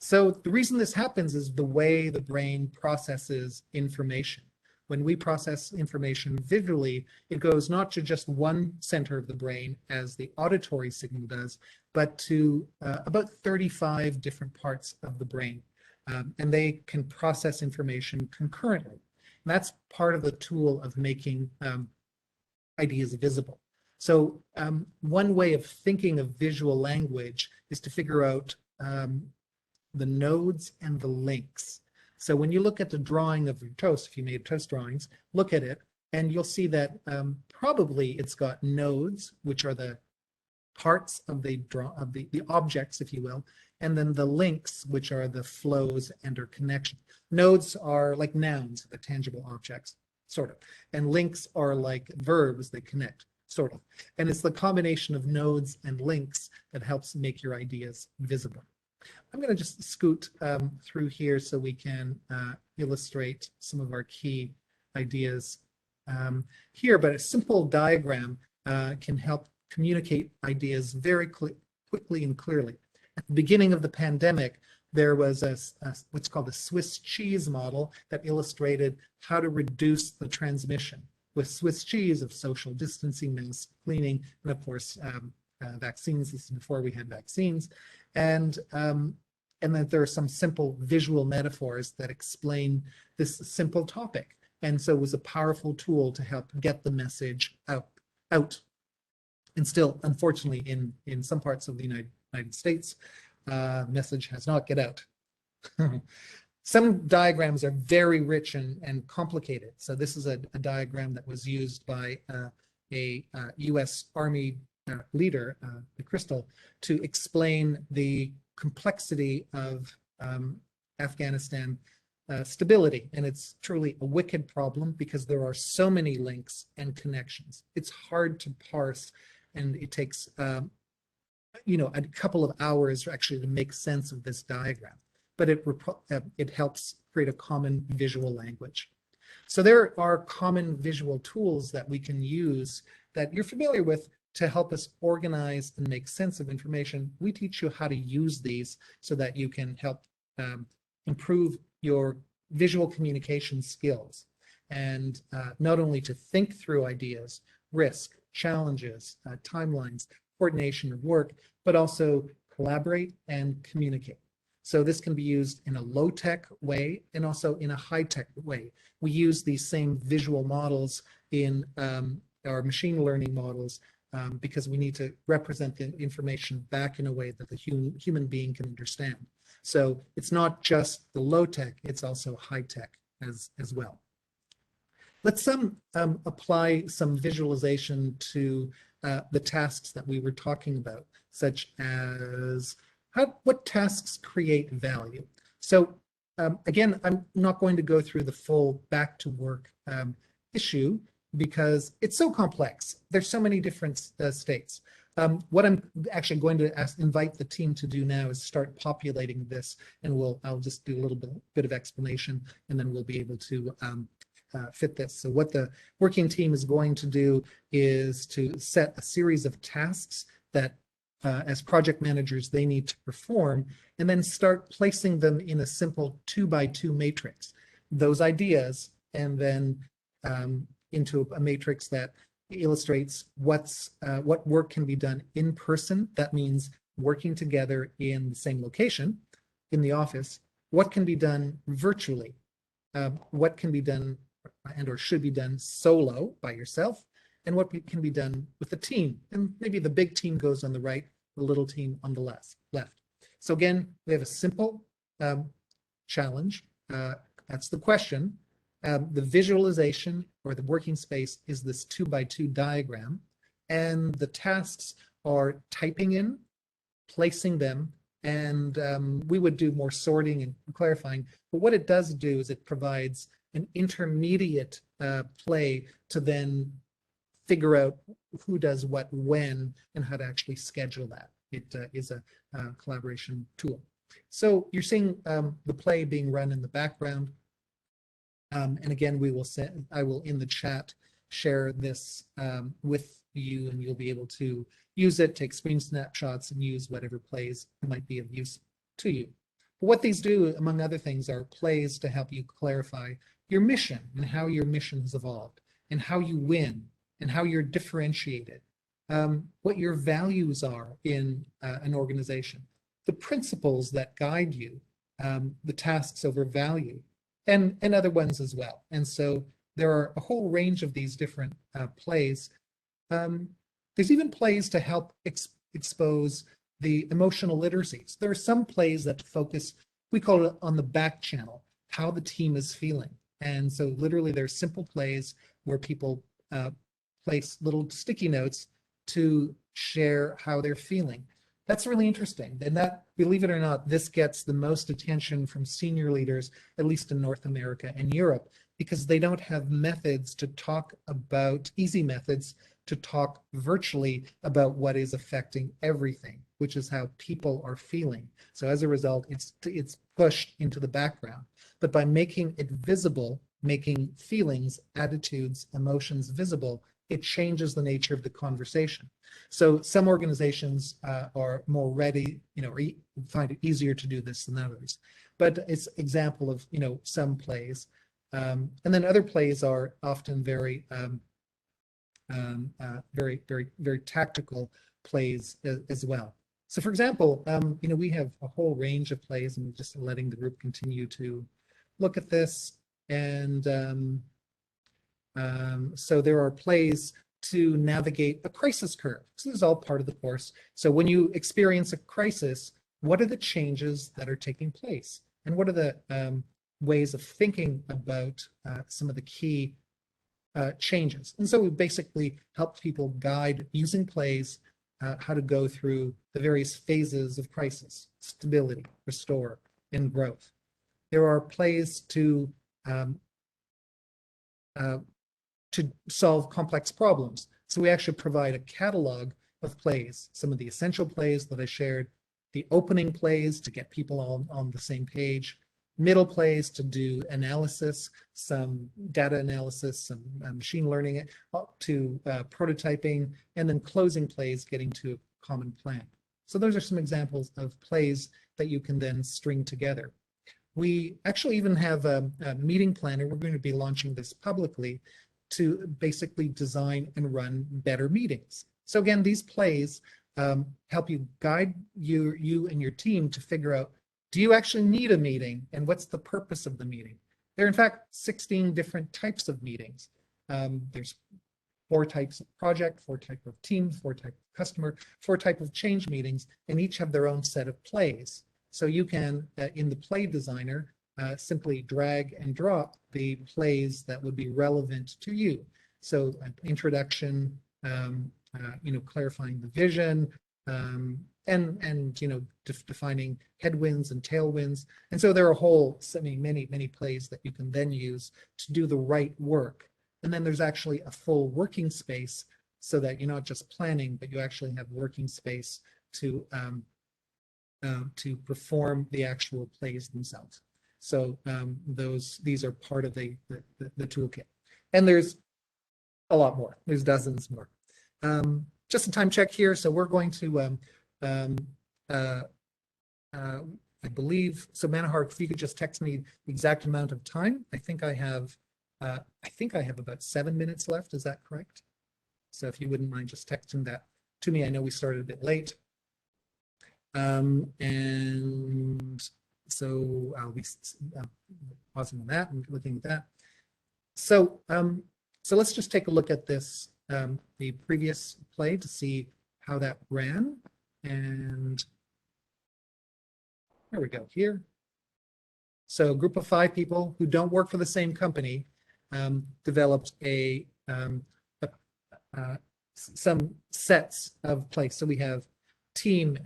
So the reason this happens is the way the brain processes information. When we process information visually, it goes not to just one center of the brain as the auditory signal does, but to about 35 different parts of the brain. And they can process information concurrently. And that's part of the tool of making ideas visible. So one way of thinking of visual language is to figure out the nodes and the links. So when you look at the drawing of your toast, if you made toast drawings, look at it, and you'll see that probably it's got nodes, which are the parts of the objects, if you will, and then the links, which are the flows and or connections. Nodes are like nouns, the tangible objects, sort of, and links are like verbs that connect, sort of. And it's the combination of nodes and links that helps make your ideas visible. I'm going to just scoot through here so we can illustrate some of our key ideas here, but a simple diagram can help communicate ideas very quickly and clearly. At the beginning of the pandemic, there was what's called a Swiss cheese model that illustrated how to reduce the transmission with Swiss cheese of social distancing, mask cleaning, and of course, vaccines. This is before we had vaccines. And then there are some simple visual metaphors that explain this simple topic. And so it was a powerful tool to help get the message out. And still, unfortunately, in some parts of the United States, message has not get out. Some diagrams are very rich and complicated. So this is a diagram that was used by a US Army leader, Crystal, to explain the complexity of Afghanistan stability. And it's truly a wicked problem because there are so many links and connections. It's hard to parse, and it takes a couple of hours actually to make sense of this diagram, but it helps create a common visual language. So there are common visual tools that we can use that you're familiar with to help us organize and make sense of information. We teach you how to use these so that you can help improve your visual communication skills, and not only to think through ideas, risk, challenges, timelines, coordination of work, but also collaborate and communicate. So this can be used in a low-tech way and also in a high-tech way. We use these same visual models in our machine learning models because we need to represent the information back in a way that the human being can understand. So it's not just the low tech, it's also high tech as well. Let's apply some visualization to the tasks that we were talking about, such as what tasks create value. So again, I'm not going to go through the full back to work issue because it's so complex. There's so many different states. What I'm actually going to invite the team to do now is start populating this, and I'll just do a little bit of explanation, and then we'll be able to fit this. So what the working team is going to do is to set a series of tasks that as project managers they need to perform, and then start placing them in a simple 2x2 matrix, those ideas, and then into a matrix that illustrates what work can be done in person. That means working together in the same location, in the office. What can be done virtually? What can be done and or should be done solo by yourself? And what can be done with a team? And maybe the big team goes on the right, the little team on the left. So again, we have a simple challenge. That's the question. The visualization or the working space is this 2x2 diagram, and the tasks are typing in, placing them, and we would do more sorting and clarifying. But what it does do is it provides an intermediate play to then figure out who does what when and how to actually schedule that. It is a collaboration tool. So you're seeing the play being run in the background. And again, I will in the chat share this with you, and you'll be able to use it, take screen snapshots, and use whatever plays might be of use to you. But what these do, among other things, are plays to help you clarify your mission and how your mission has evolved, and how you win, and how you're differentiated, what your values are in an organization, the principles that guide you, the tasks over value, and other ones as well. And so there are a whole range of these different plays. There's even plays to help expose the emotional literacies. There are some plays that focus, we call it on the back channel, how the team is feeling. And so literally there's simple plays where people place little sticky notes to share how they're feeling. That's really interesting. And that, believe it or not, this gets the most attention from senior leaders, at least in North America and Europe, because they don't have methods to talk about, easy methods to talk virtually about what is affecting everything, which is how people are feeling. So as a result, it's pushed into the background. But by making it visible, making feelings, attitudes, emotions visible, it changes the nature of the conversation. So some organizations are more ready, or find it easier to do this than others. But it's an example of, some plays. And then other plays are often very, very tactical plays as well. So for example, we have a whole range of plays, and just letting the group continue to look at this. And so there are plays to navigate a crisis curve. So this is all part of the course. So when you experience a crisis, what are the changes that are taking place? And what are the ways of thinking about some of the key changes? And so we basically help people guide using plays how to go through the various phases of crisis: stability, restore, and growth. There are plays to solve complex problems. So we actually provide a catalog of plays, some of the essential plays that I shared, the opening plays to get people all on the same page, middle plays to do analysis, some data analysis, some machine learning, up to prototyping, and then closing plays getting to a common plan. So those are some examples of plays that you can then string together. We actually even have a meeting planner. We're going to be launching this publicly to basically design and run better meetings. So again, these plays help you guide you and your team to figure out, do you actually need a meeting, and what's the purpose of the meeting? There are in fact 16 different types of meetings. There's 4 types of project, 4 types of team, 4 types of customer, 4 types of change meetings, and each have their own set of plays. So you can, in the play designer, simply drag and drop the plays that would be relevant to you. So an introduction, clarifying the vision, and defining headwinds and tailwinds. And so there are a whole many plays that you can then use to do the right work. And then there's actually a full working space so that you're not just planning, but you actually have working space to perform the actual plays themselves. So these are part of the toolkit. And there's a lot more. There's dozens more. Just a time check here. So we're going to, I believe, so Manohar, if you could just text me the exact amount of time. I think I have about 7 minutes left. Is that correct? So if you wouldn't mind just texting that to me. I know we started a bit late. And so I'll be pausing on that and looking at that. So, so let's just take a look at this, the previous play to see how that ran. And there we go here. So a group of 5 people who don't work for the same company developed some sets of plays. So we have team,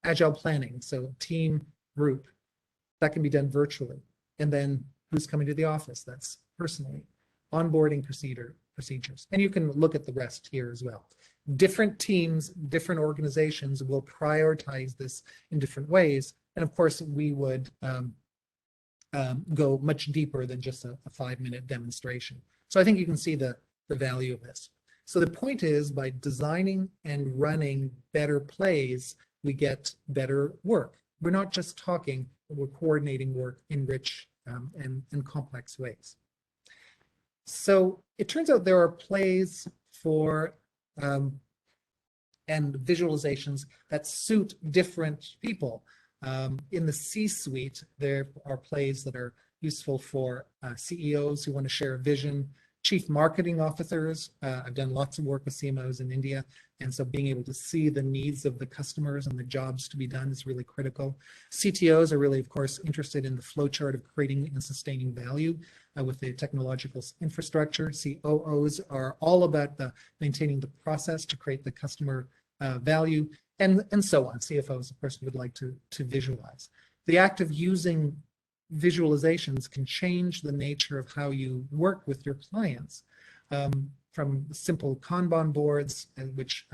agile planning, so team group that can be done virtually. And then who's coming to the office? That's personally. Onboarding procedures. And you can look at the rest here as well. Different teams, different organizations will prioritize this in different ways. And of course, we would go much deeper than just a 5-minute demonstration. So I think you can see the value of this. So the point is, by designing and running better plays, we get better work. We're not just talking, we're coordinating work in rich and complex ways. So it turns out there are plays for and visualizations that suit different people. In the C-suite, there are plays that are useful for CEOs who want to share a vision, chief marketing officers. I've done lots of work with CMOs in India, and so being able to see the needs of the customers and the jobs to be done is really critical. CTOs are really, of course, interested in the flowchart of creating and sustaining value with the technological infrastructure. COOs are all about maintaining the process to create the customer value, and so on. CFOs, of course, would like to visualize. The act of using visualizations can change the nature of how you work with your clients, from simple Kanban boards, which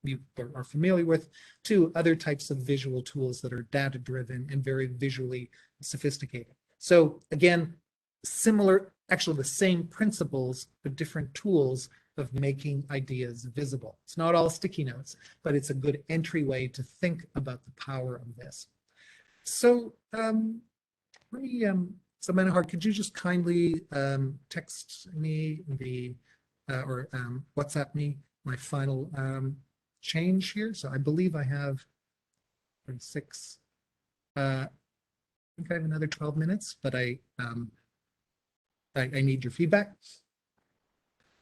you are familiar with, to other types of visual tools that are data-driven and very visually sophisticated. So again, similar, actually the same principles, but different tools of making ideas visible. It's not all sticky notes, but it's a good entryway to think about the power of this. So let me, so Manohar, could you just kindly text me or WhatsApp me my final change here? So I believe I have 36. I think I have another 12 minutes, but I need your feedback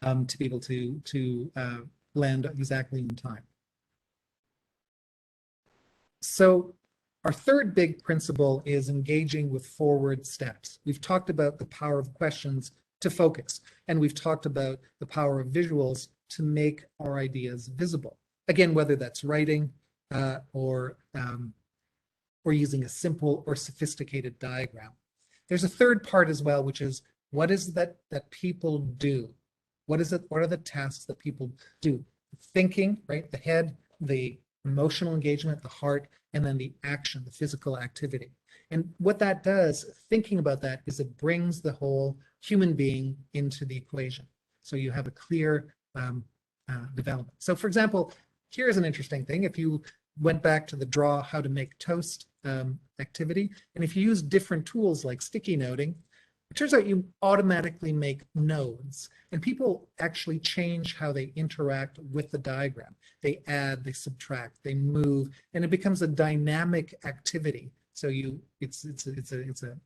to be able to land exactly in time. So our third big principle is engaging with forward steps. We've talked about the power of questions to focus, and we've talked about the power of visuals to make our ideas visible. Again, whether that's writing or using a simple or sophisticated diagram. There's a third part as well, which is what is that people do? What is it? What are the tasks that people do? Thinking, right? The head, the emotional engagement, the heart, and then the action, the physical activity. And what that does, thinking about that, is it brings the whole human being into the equation. So you have a clear development. So for example, here's an interesting thing. If you went back to the draw how to make toast activity, and if you use different tools like sticky noting, it turns out you automatically make nodes, and people actually change how they interact with the diagram. They add, they subtract, they move, and it becomes a dynamic activity. So it's an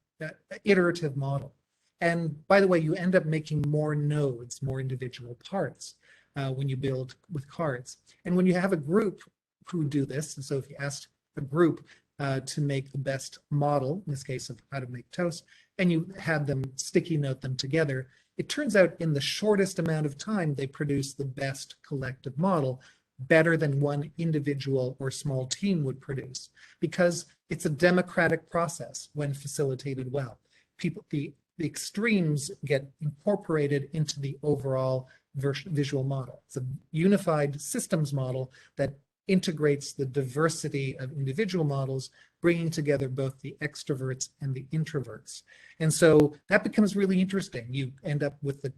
iterative model. And by the way, you end up making more nodes, more individual parts when you build with cards. And when you have a group who do this, and so if you asked a group to make the best model, in this case of how to make toast, and you had them sticky note them together, it turns out in the shortest amount of time, they produce the best collective model, better than one individual or small team would produce, because it's a democratic process when facilitated well. The extremes get incorporated into the overall visual model. It's a unified systems model that integrates the diversity of individual models, bringing together both the extroverts and the introverts. And so that becomes really interesting. You end up with the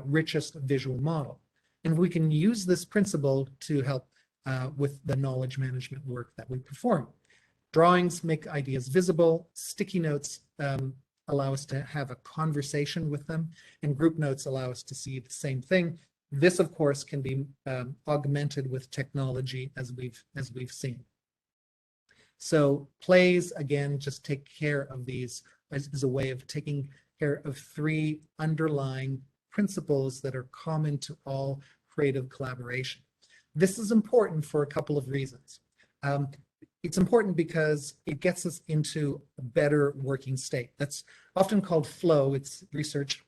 richest visual model. And we can use this principle to help with the knowledge management work that we perform. Drawings make ideas visible. Sticky notes allow us to have a conversation with them, and group notes allow us to see the same thing. This, of course, can be augmented with technology, as we've seen. So plays, again, just take care of these as a way of taking care of three underlying principles that are common to all creative collaboration. This is important for a couple of reasons. It's important because it gets us into a better working state. That's often called flow. It's research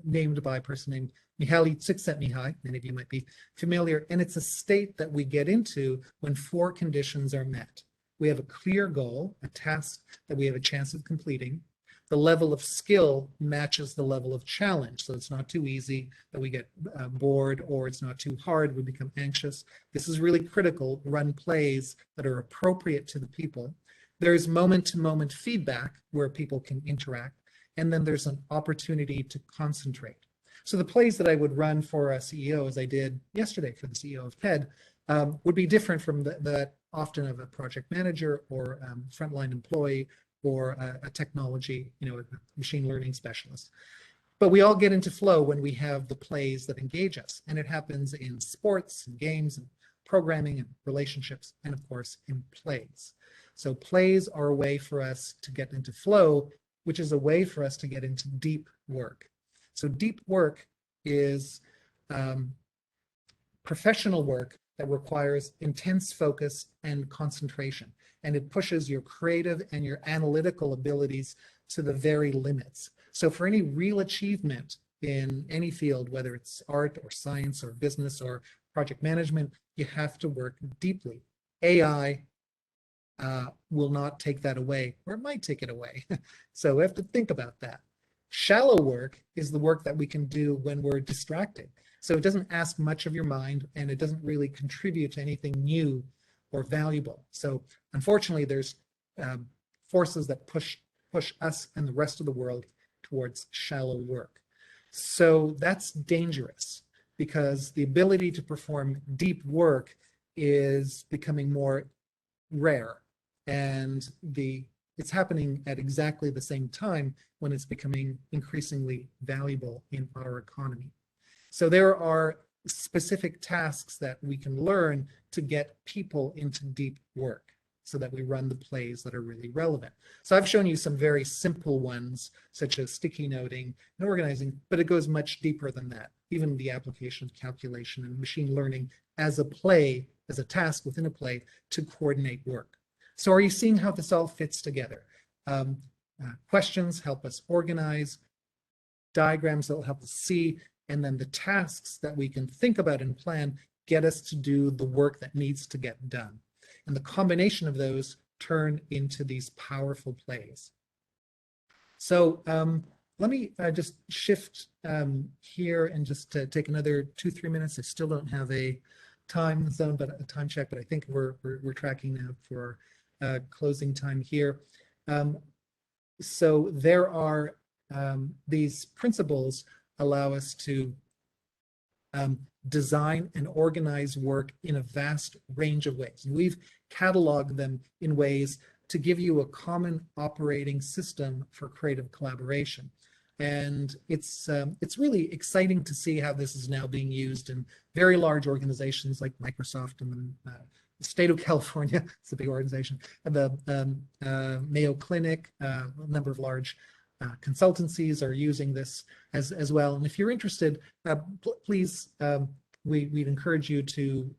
named by a person named Mihaly Csikszentmihalyi. Many of you might be familiar. And it's a state that we get into when four conditions are met. We have a clear goal, a task that we have a chance of completing. The level of skill matches the level of challenge. So it's not too easy that we get bored, or it's not too hard, we become anxious. This is really critical. Run plays that are appropriate to the people. There's moment-to-moment feedback where people can interact. And then there's an opportunity to concentrate. So the plays that I would run for a CEO, as I did yesterday for the CEO of TED, would be different from that often of a project manager or frontline employee, or a technology, a machine learning specialist. But we all get into flow when we have the plays that engage us. And it happens in sports and games and programming and relationships, and of course in plays. So plays are a way for us to get into flow, which is a way for us to get into deep work. So deep work is professional work that requires intense focus and concentration. And it pushes your creative and your analytical abilities to the very limits. So for any real achievement in any field, whether it's art or science or business or project management, you have to work deeply. AI will not take that away, or it might take it away. So we have to think about that. Shallow work is the work that we can do when we're distracted. So it doesn't ask much of your mind, and it doesn't really contribute to anything new or valuable. So unfortunately, there's forces that push us and the rest of the world towards shallow work. So that's dangerous, because the ability to perform deep work is becoming more rare, and it's happening at exactly the same time when it's becoming increasingly valuable in our economy. So there are specific tasks that we can learn to get people into deep work so that we run the plays that are really relevant. So I've shown you some very simple ones, such as sticky noting and organizing, but it goes much deeper than that. Even the application of calculation and machine learning as a play, as a task within a play to coordinate work. So are you seeing how this all fits together? Questions help us organize, diagrams that will help us see, and then the tasks that we can think about and plan get us to do the work that needs to get done. And the combination of those turn into these powerful plays. So let me just shift here and just take another 2-3 minutes. I still don't have a time zone, but a time check, but I think we're tracking now for closing time here. So there are these principles allow us to design and organize work in a vast range of ways. And we've cataloged them in ways to give you a common operating system for creative collaboration. And it's really exciting to see how this is now being used in very large organizations like Microsoft and the state of California. It's a big organization, and the Mayo Clinic, a number of large consultancies are using this as well. And if you're interested, please, we'd encourage you to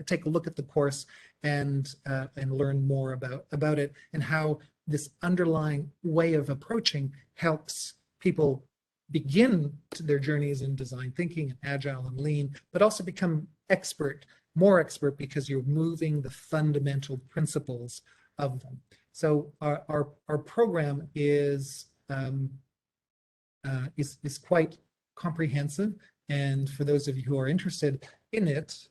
take a look at the course and learn more about it and how this underlying way of approaching helps people begin their journeys in design thinking and agile and lean, but also become more expert because you're moving the fundamental principles of them. So our program is quite comprehensive, and for those of you who are interested in it,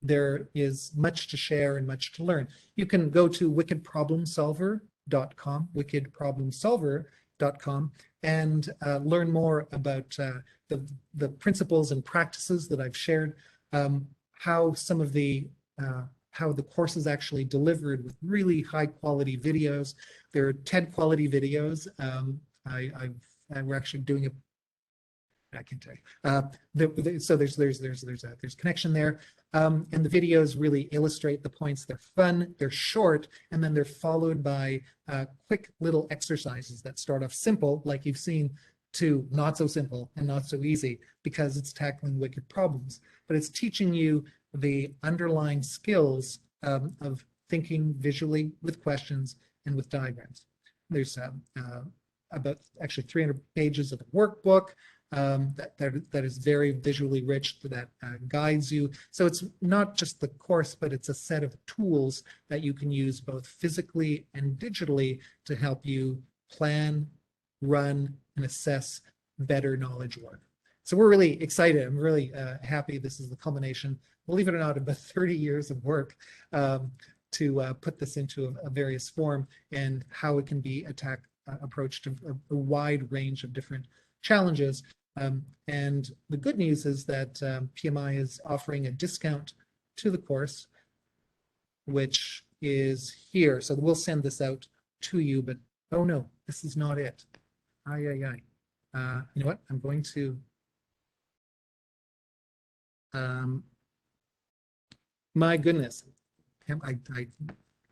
there is much to share and much to learn. You can go to wickedproblemsolver.com, and learn more about the principles and practices that I've shared, how some of the how the course is actually delivered with really high quality videos. There are TED quality videos. We're actually doing I can tell you. So there's connection there, and the videos really illustrate the points. They're fun, they're short, and then they're followed by quick little exercises that start off simple, like you've seen, to not so simple and not so easy, because it's tackling wicked problems. But it's teaching you the underlying skills of thinking visually with questions and with diagrams. There's about actually 300 pages of a workbook that is very visually rich, that guides you. So it's not just the course, but it's a set of tools that you can use both physically and digitally to help you plan, run, and assess better knowledge work. So we're really excited. I'm really happy. This is the culmination, believe it or not, about 30 years of work to put this into a various form, and how it can be approached to a wide range of different challenges. And the good news is that PMI is offering a discount to the course, which is here. So we'll send this out to you, but oh no, this is not it. You know what? I'm going to my goodness, I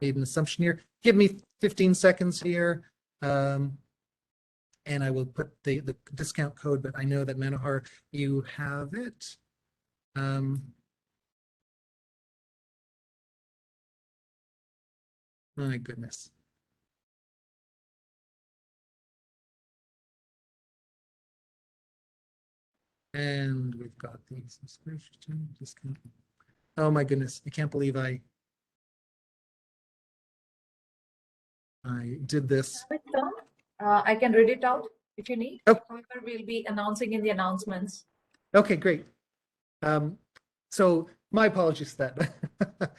made an assumption here. Give me 15 seconds here, and I will put the discount code, but I know that Manohar, you have it. My goodness. And we've got the subscription discount. Oh my goodness, I can't believe I did this. I can read it out if you need. Oh. However, we'll be announcing in the announcements. Okay, great. So my apologies for that.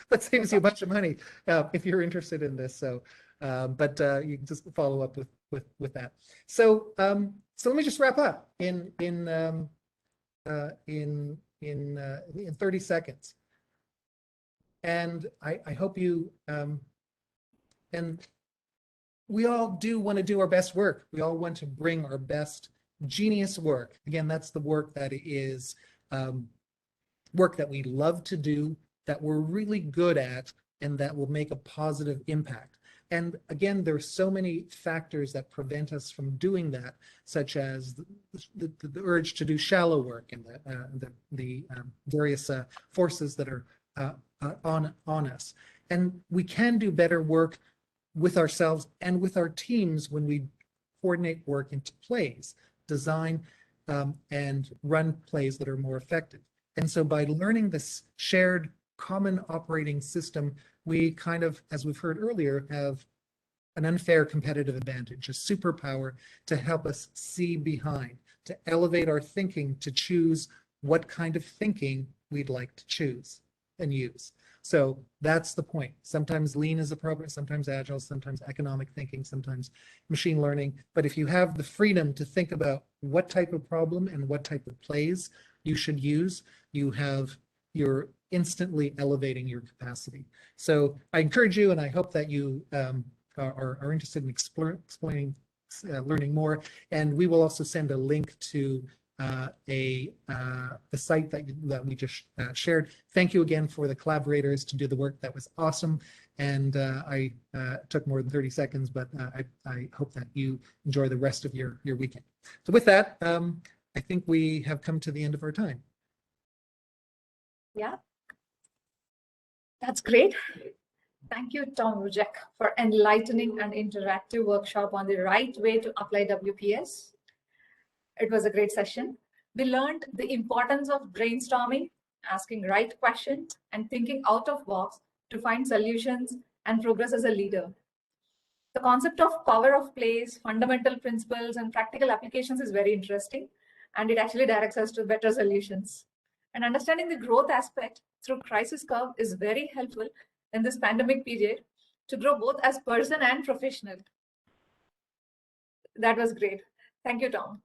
That saves you a bunch of money if you're interested in this. So, but you can just follow up with that. So, so let me just wrap up in 30 seconds. And I hope you, and we all do want to do our best work. We all want to bring our best genius work. Again, that's the work that is work that we love to do, that we're really good at, and that will make a positive impact. And again, there are so many factors that prevent us from doing that, such as the urge to do shallow work and the various forces that are on us. And we can do better work with ourselves and with our teams when we coordinate work into plays, design and run plays that are more effective. And so by learning this shared common operating system, we kind of, as we've heard earlier, have an unfair competitive advantage, a superpower to help us see behind, to elevate our thinking, to choose what kind of thinking we'd like to choose and use. So that's the point. Sometimes lean is appropriate, sometimes agile, sometimes economic thinking, sometimes machine learning. But if you have the freedom to think about what type of problem and what type of plays you should use, you're instantly elevating your capacity. So I encourage you, and I hope that you are interested in learning more. And we will also send a link to the site that we just shared. Thank you again for the collaborators to do the work. That was awesome. And I took more than 30 seconds, but I hope that you enjoy the rest of your weekend. So with that, I think we have come to the end of our time. Yeah, that's great. Thank you, Tom Rujek, for enlightening and interactive workshop on the right way to apply WPS. It was a great session. We learned the importance of brainstorming, asking right questions, and thinking out of box to find solutions and progress as a leader. The concept of power of place, fundamental principles, and practical applications is very interesting, and it actually directs us to better solutions. And understanding the growth aspect through crisis curve is very helpful in this pandemic period to grow both as person and professional. That was great. Thank you, Tom.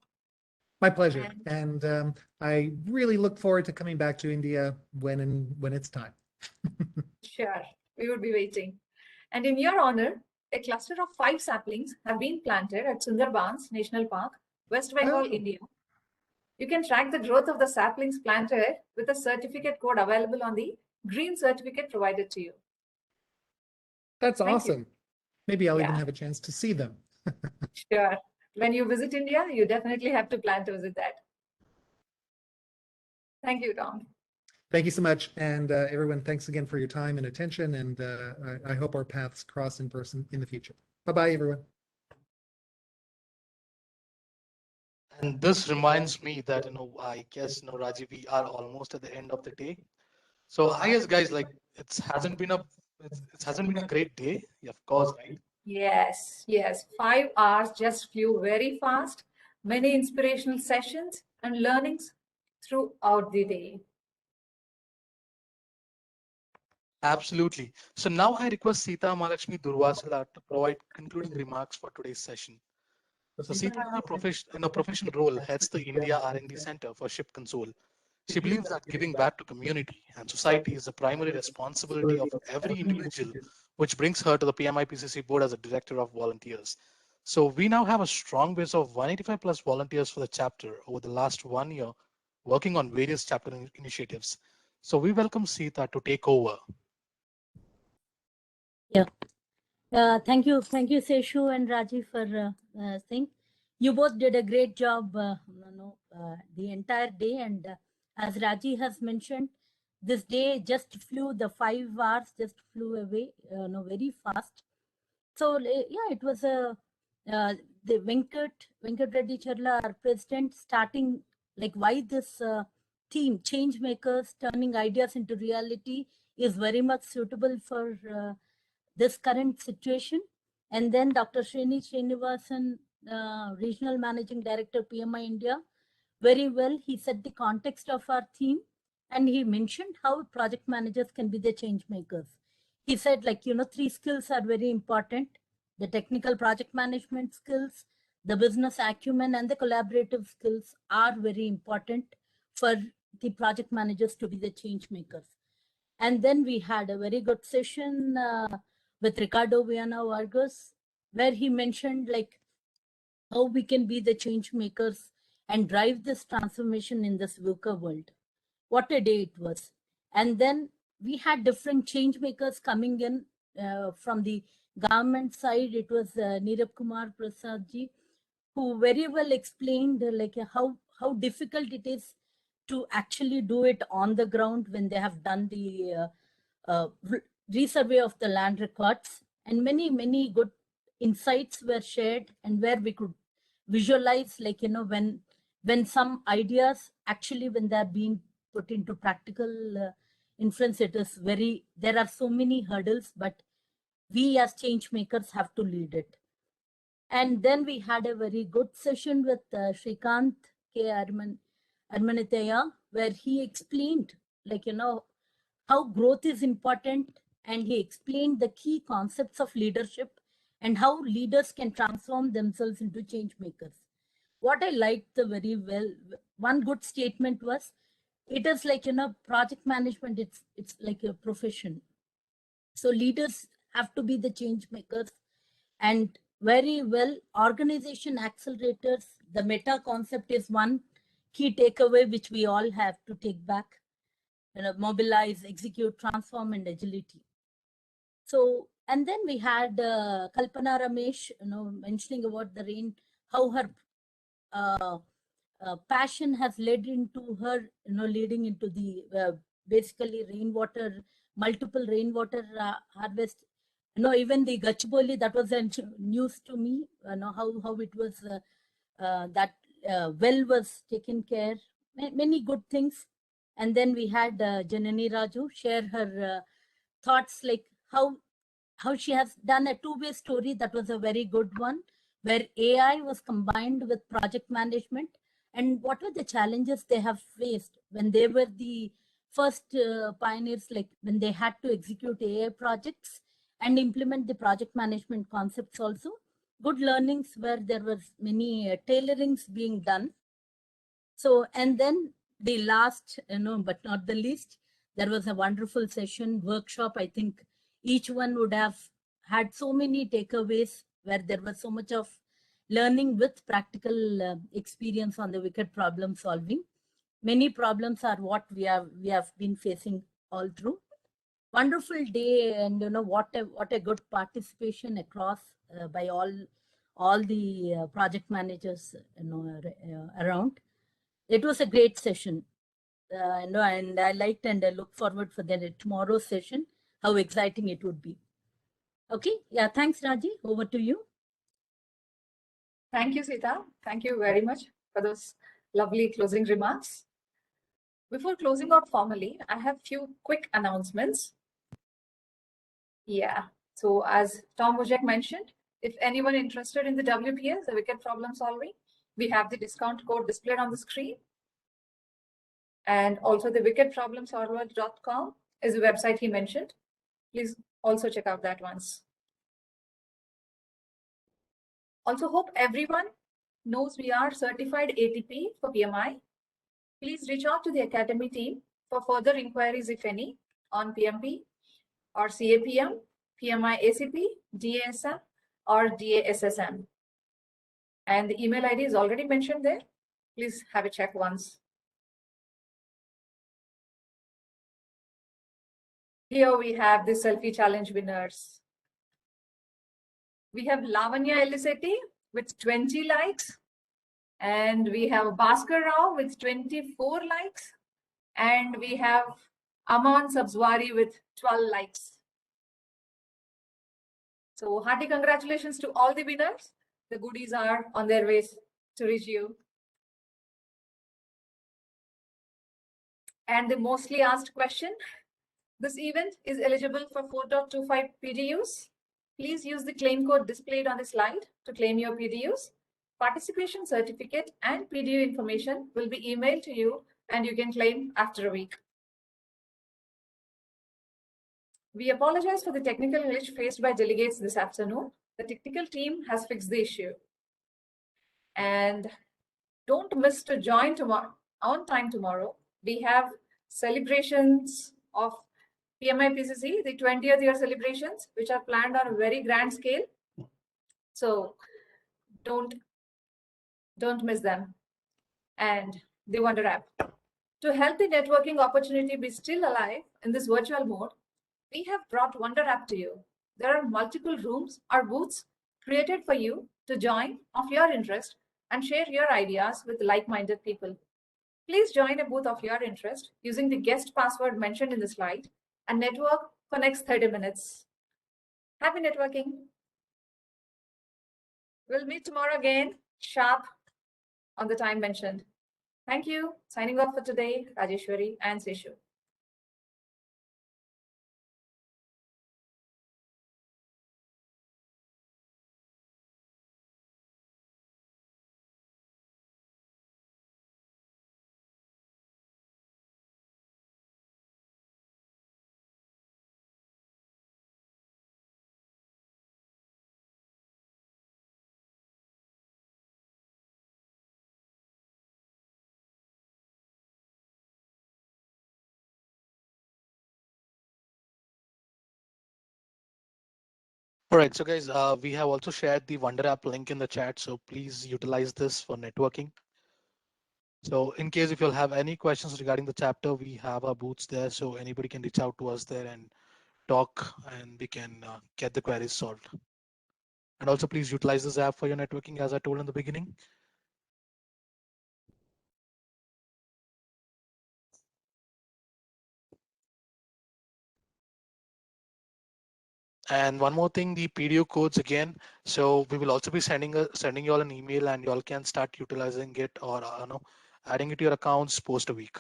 My pleasure. And I really look forward to coming back to India when it's time. Sure, we would be waiting. And in your honor, a cluster of 5 saplings have been planted at Sundarbans National Park, West Bengal, India. You can track the growth of the saplings planted with a certificate code available on the green certificate provided to you. That's awesome. Maybe I'll even Yeah. have a chance to see them. Sure. When you visit India, you definitely have to plan to visit that. Thank you, Tom. Thank you so much. And everyone, thanks again for your time and attention. And I hope our paths cross in person in the future. Bye-bye, everyone. And this reminds me that, I guess, Rajiv, we are almost at the end of the day. So I guess, guys, like it hasn't been a great day. Yeah, of course, right? Yes, yes. 5 hours just flew very fast. Many inspirational sessions and learnings throughout the day. Absolutely. So now I request Sita Mahalakshmi Durvasala to provide concluding remarks for today's session. So Sita, in a professional role, heads the India R&D Center for Ship Console. She believes that giving back to community and society is the primary responsibility of every individual, which brings her to the Pmipcc board as a director of volunteers. So we now have a strong base of 185 plus volunteers for the chapter over the last 1 year, working on various chapter initiatives. So we welcome Sita to take over. Yeah. Thank you, Seshu and Raji for thing. You both did a great job, the entire day. And as Raji has mentioned, this day just flew. The 5 hours just flew away, very fast. So yeah, it was the Venkat Reddy Charla, our president, starting like why this theme, change makers turning ideas into reality, is very much suitable for this current situation. And then Dr. Srinivasan, Regional Managing Director, PMI India, very well, he set the context of our theme, and he mentioned how project managers can be the change makers. He said, 3 skills are very important: the technical project management skills, the business acumen, and the collaborative skills are very important for the project managers to be the change makers. And then we had a very good session with Ricardo Vyana Vargas, where he mentioned how we can be the change makers and drive this transformation in this VUCA world. What a day it was. And then we had different change makers coming in from the government side. It was Neerab Kumar Prasad ji, who very well explained how difficult it is to actually do it on the ground when they have done the resurvey of the land records. And many good insights were shared, and where we could visualize when some ideas actually, when they're being put into practical inference, there are so many hurdles, but we as change makers have to lead it. And then we had a very good session with Shrikant K. Armanitaya, where he explained how growth is important, and he explained the key concepts of leadership and how leaders can transform themselves into change makers. What I liked very well, one good statement was, it is project management, it's like a profession. So leaders have to be the change makers. And very well, organization accelerators, the meta concept is one. key takeaway which we all have to take back. Mobilize, execute, transform, and agility. So, and then we had Kalpana Ramesh, mentioning about the rain, how her passion has led into her, leading into the basically rainwater, multiple rainwater harvest. Even the Gachibowli, that was a news to me. How it was that well was taken care. Many good things. And then we had Janani Raju share her thoughts, like how she has done a two-way story. That was a very good one, where AI was combined with project management, and what were the challenges they have faced when they were the first pioneers, like when they had to execute AI projects and implement the project management concepts also. Good learnings where there were many tailorings being done. So, and then the last, but not the least, there was a wonderful session, workshop. I think each one would have had so many takeaways where there was so much of learning with practical experience on the wicked problem solving. Many problems are what we have been facing all through. Wonderful day, and what a good participation across by all the project managers around. It was a great session, and I liked and I look forward for the tomorrow's session, how exciting it would be. Okay, yeah, thanks, Raji. Over to you. Thank you, Sita. Thank you very much for those lovely closing remarks. Before closing out formally, I have few quick announcements. Yeah, so as Tom Wojcik mentioned, if anyone interested in the WPS, the Wicked Problem Solving, we have the discount code displayed on the screen. And also the wickedproblemsolver.com is the website he mentioned. Please also check out that once. Also hope everyone knows we are certified ATP for PMI. Please reach out to the Academy team for further inquiries, if any, on PMP or CAPM, PMI ACP, DASM, or DASSM. And the email ID is already mentioned there. Please have a check once. Here we have the selfie challenge winners. We have Lavanya Eliseti with 20 likes. And we have Bhaskar Rao with 24 likes. And we have Aman Sabzwari with 12 likes. So hearty congratulations to all the winners. The goodies are on their way to reach you. And the mostly asked question, this event is eligible for 4.25 PDUs. Please use the claim code displayed on the slide to claim your PDUs. Participation certificate and PDU information will be emailed to you and you can claim after a week. We apologize for the technical glitch faced by delegates this afternoon. The technical team has fixed the issue. And don't miss to join tomorrow on time tomorrow. We have celebrations of Pmipcc, the 20th year celebrations, which are planned on a very grand scale. So don't miss them. And the Wonder app. To help the networking opportunity be still alive in this virtual mode, we have brought Wonder app to you. There are multiple rooms or booths created for you to join of your interest and share your ideas with like-minded people. Please join a booth of your interest using the guest password mentioned in the slide and network for next 30 minutes. Happy networking. We'll meet tomorrow again, sharp on the time mentioned. Thank you. Signing off for today, Rajeshwari and Seshu. All right, so guys, we have also shared the Wonder app link in the chat, so please utilize this for networking. So in case if you'll have any questions regarding the chapter, we have our booths there. So anybody can reach out to us there and talk, and we can get the queries solved. And also please utilize this app for your networking, as I told in the beginning. And one more thing, the PDO codes again. So we will also be sending you all an email, and you all can start utilizing it, or adding it to your accounts post a week.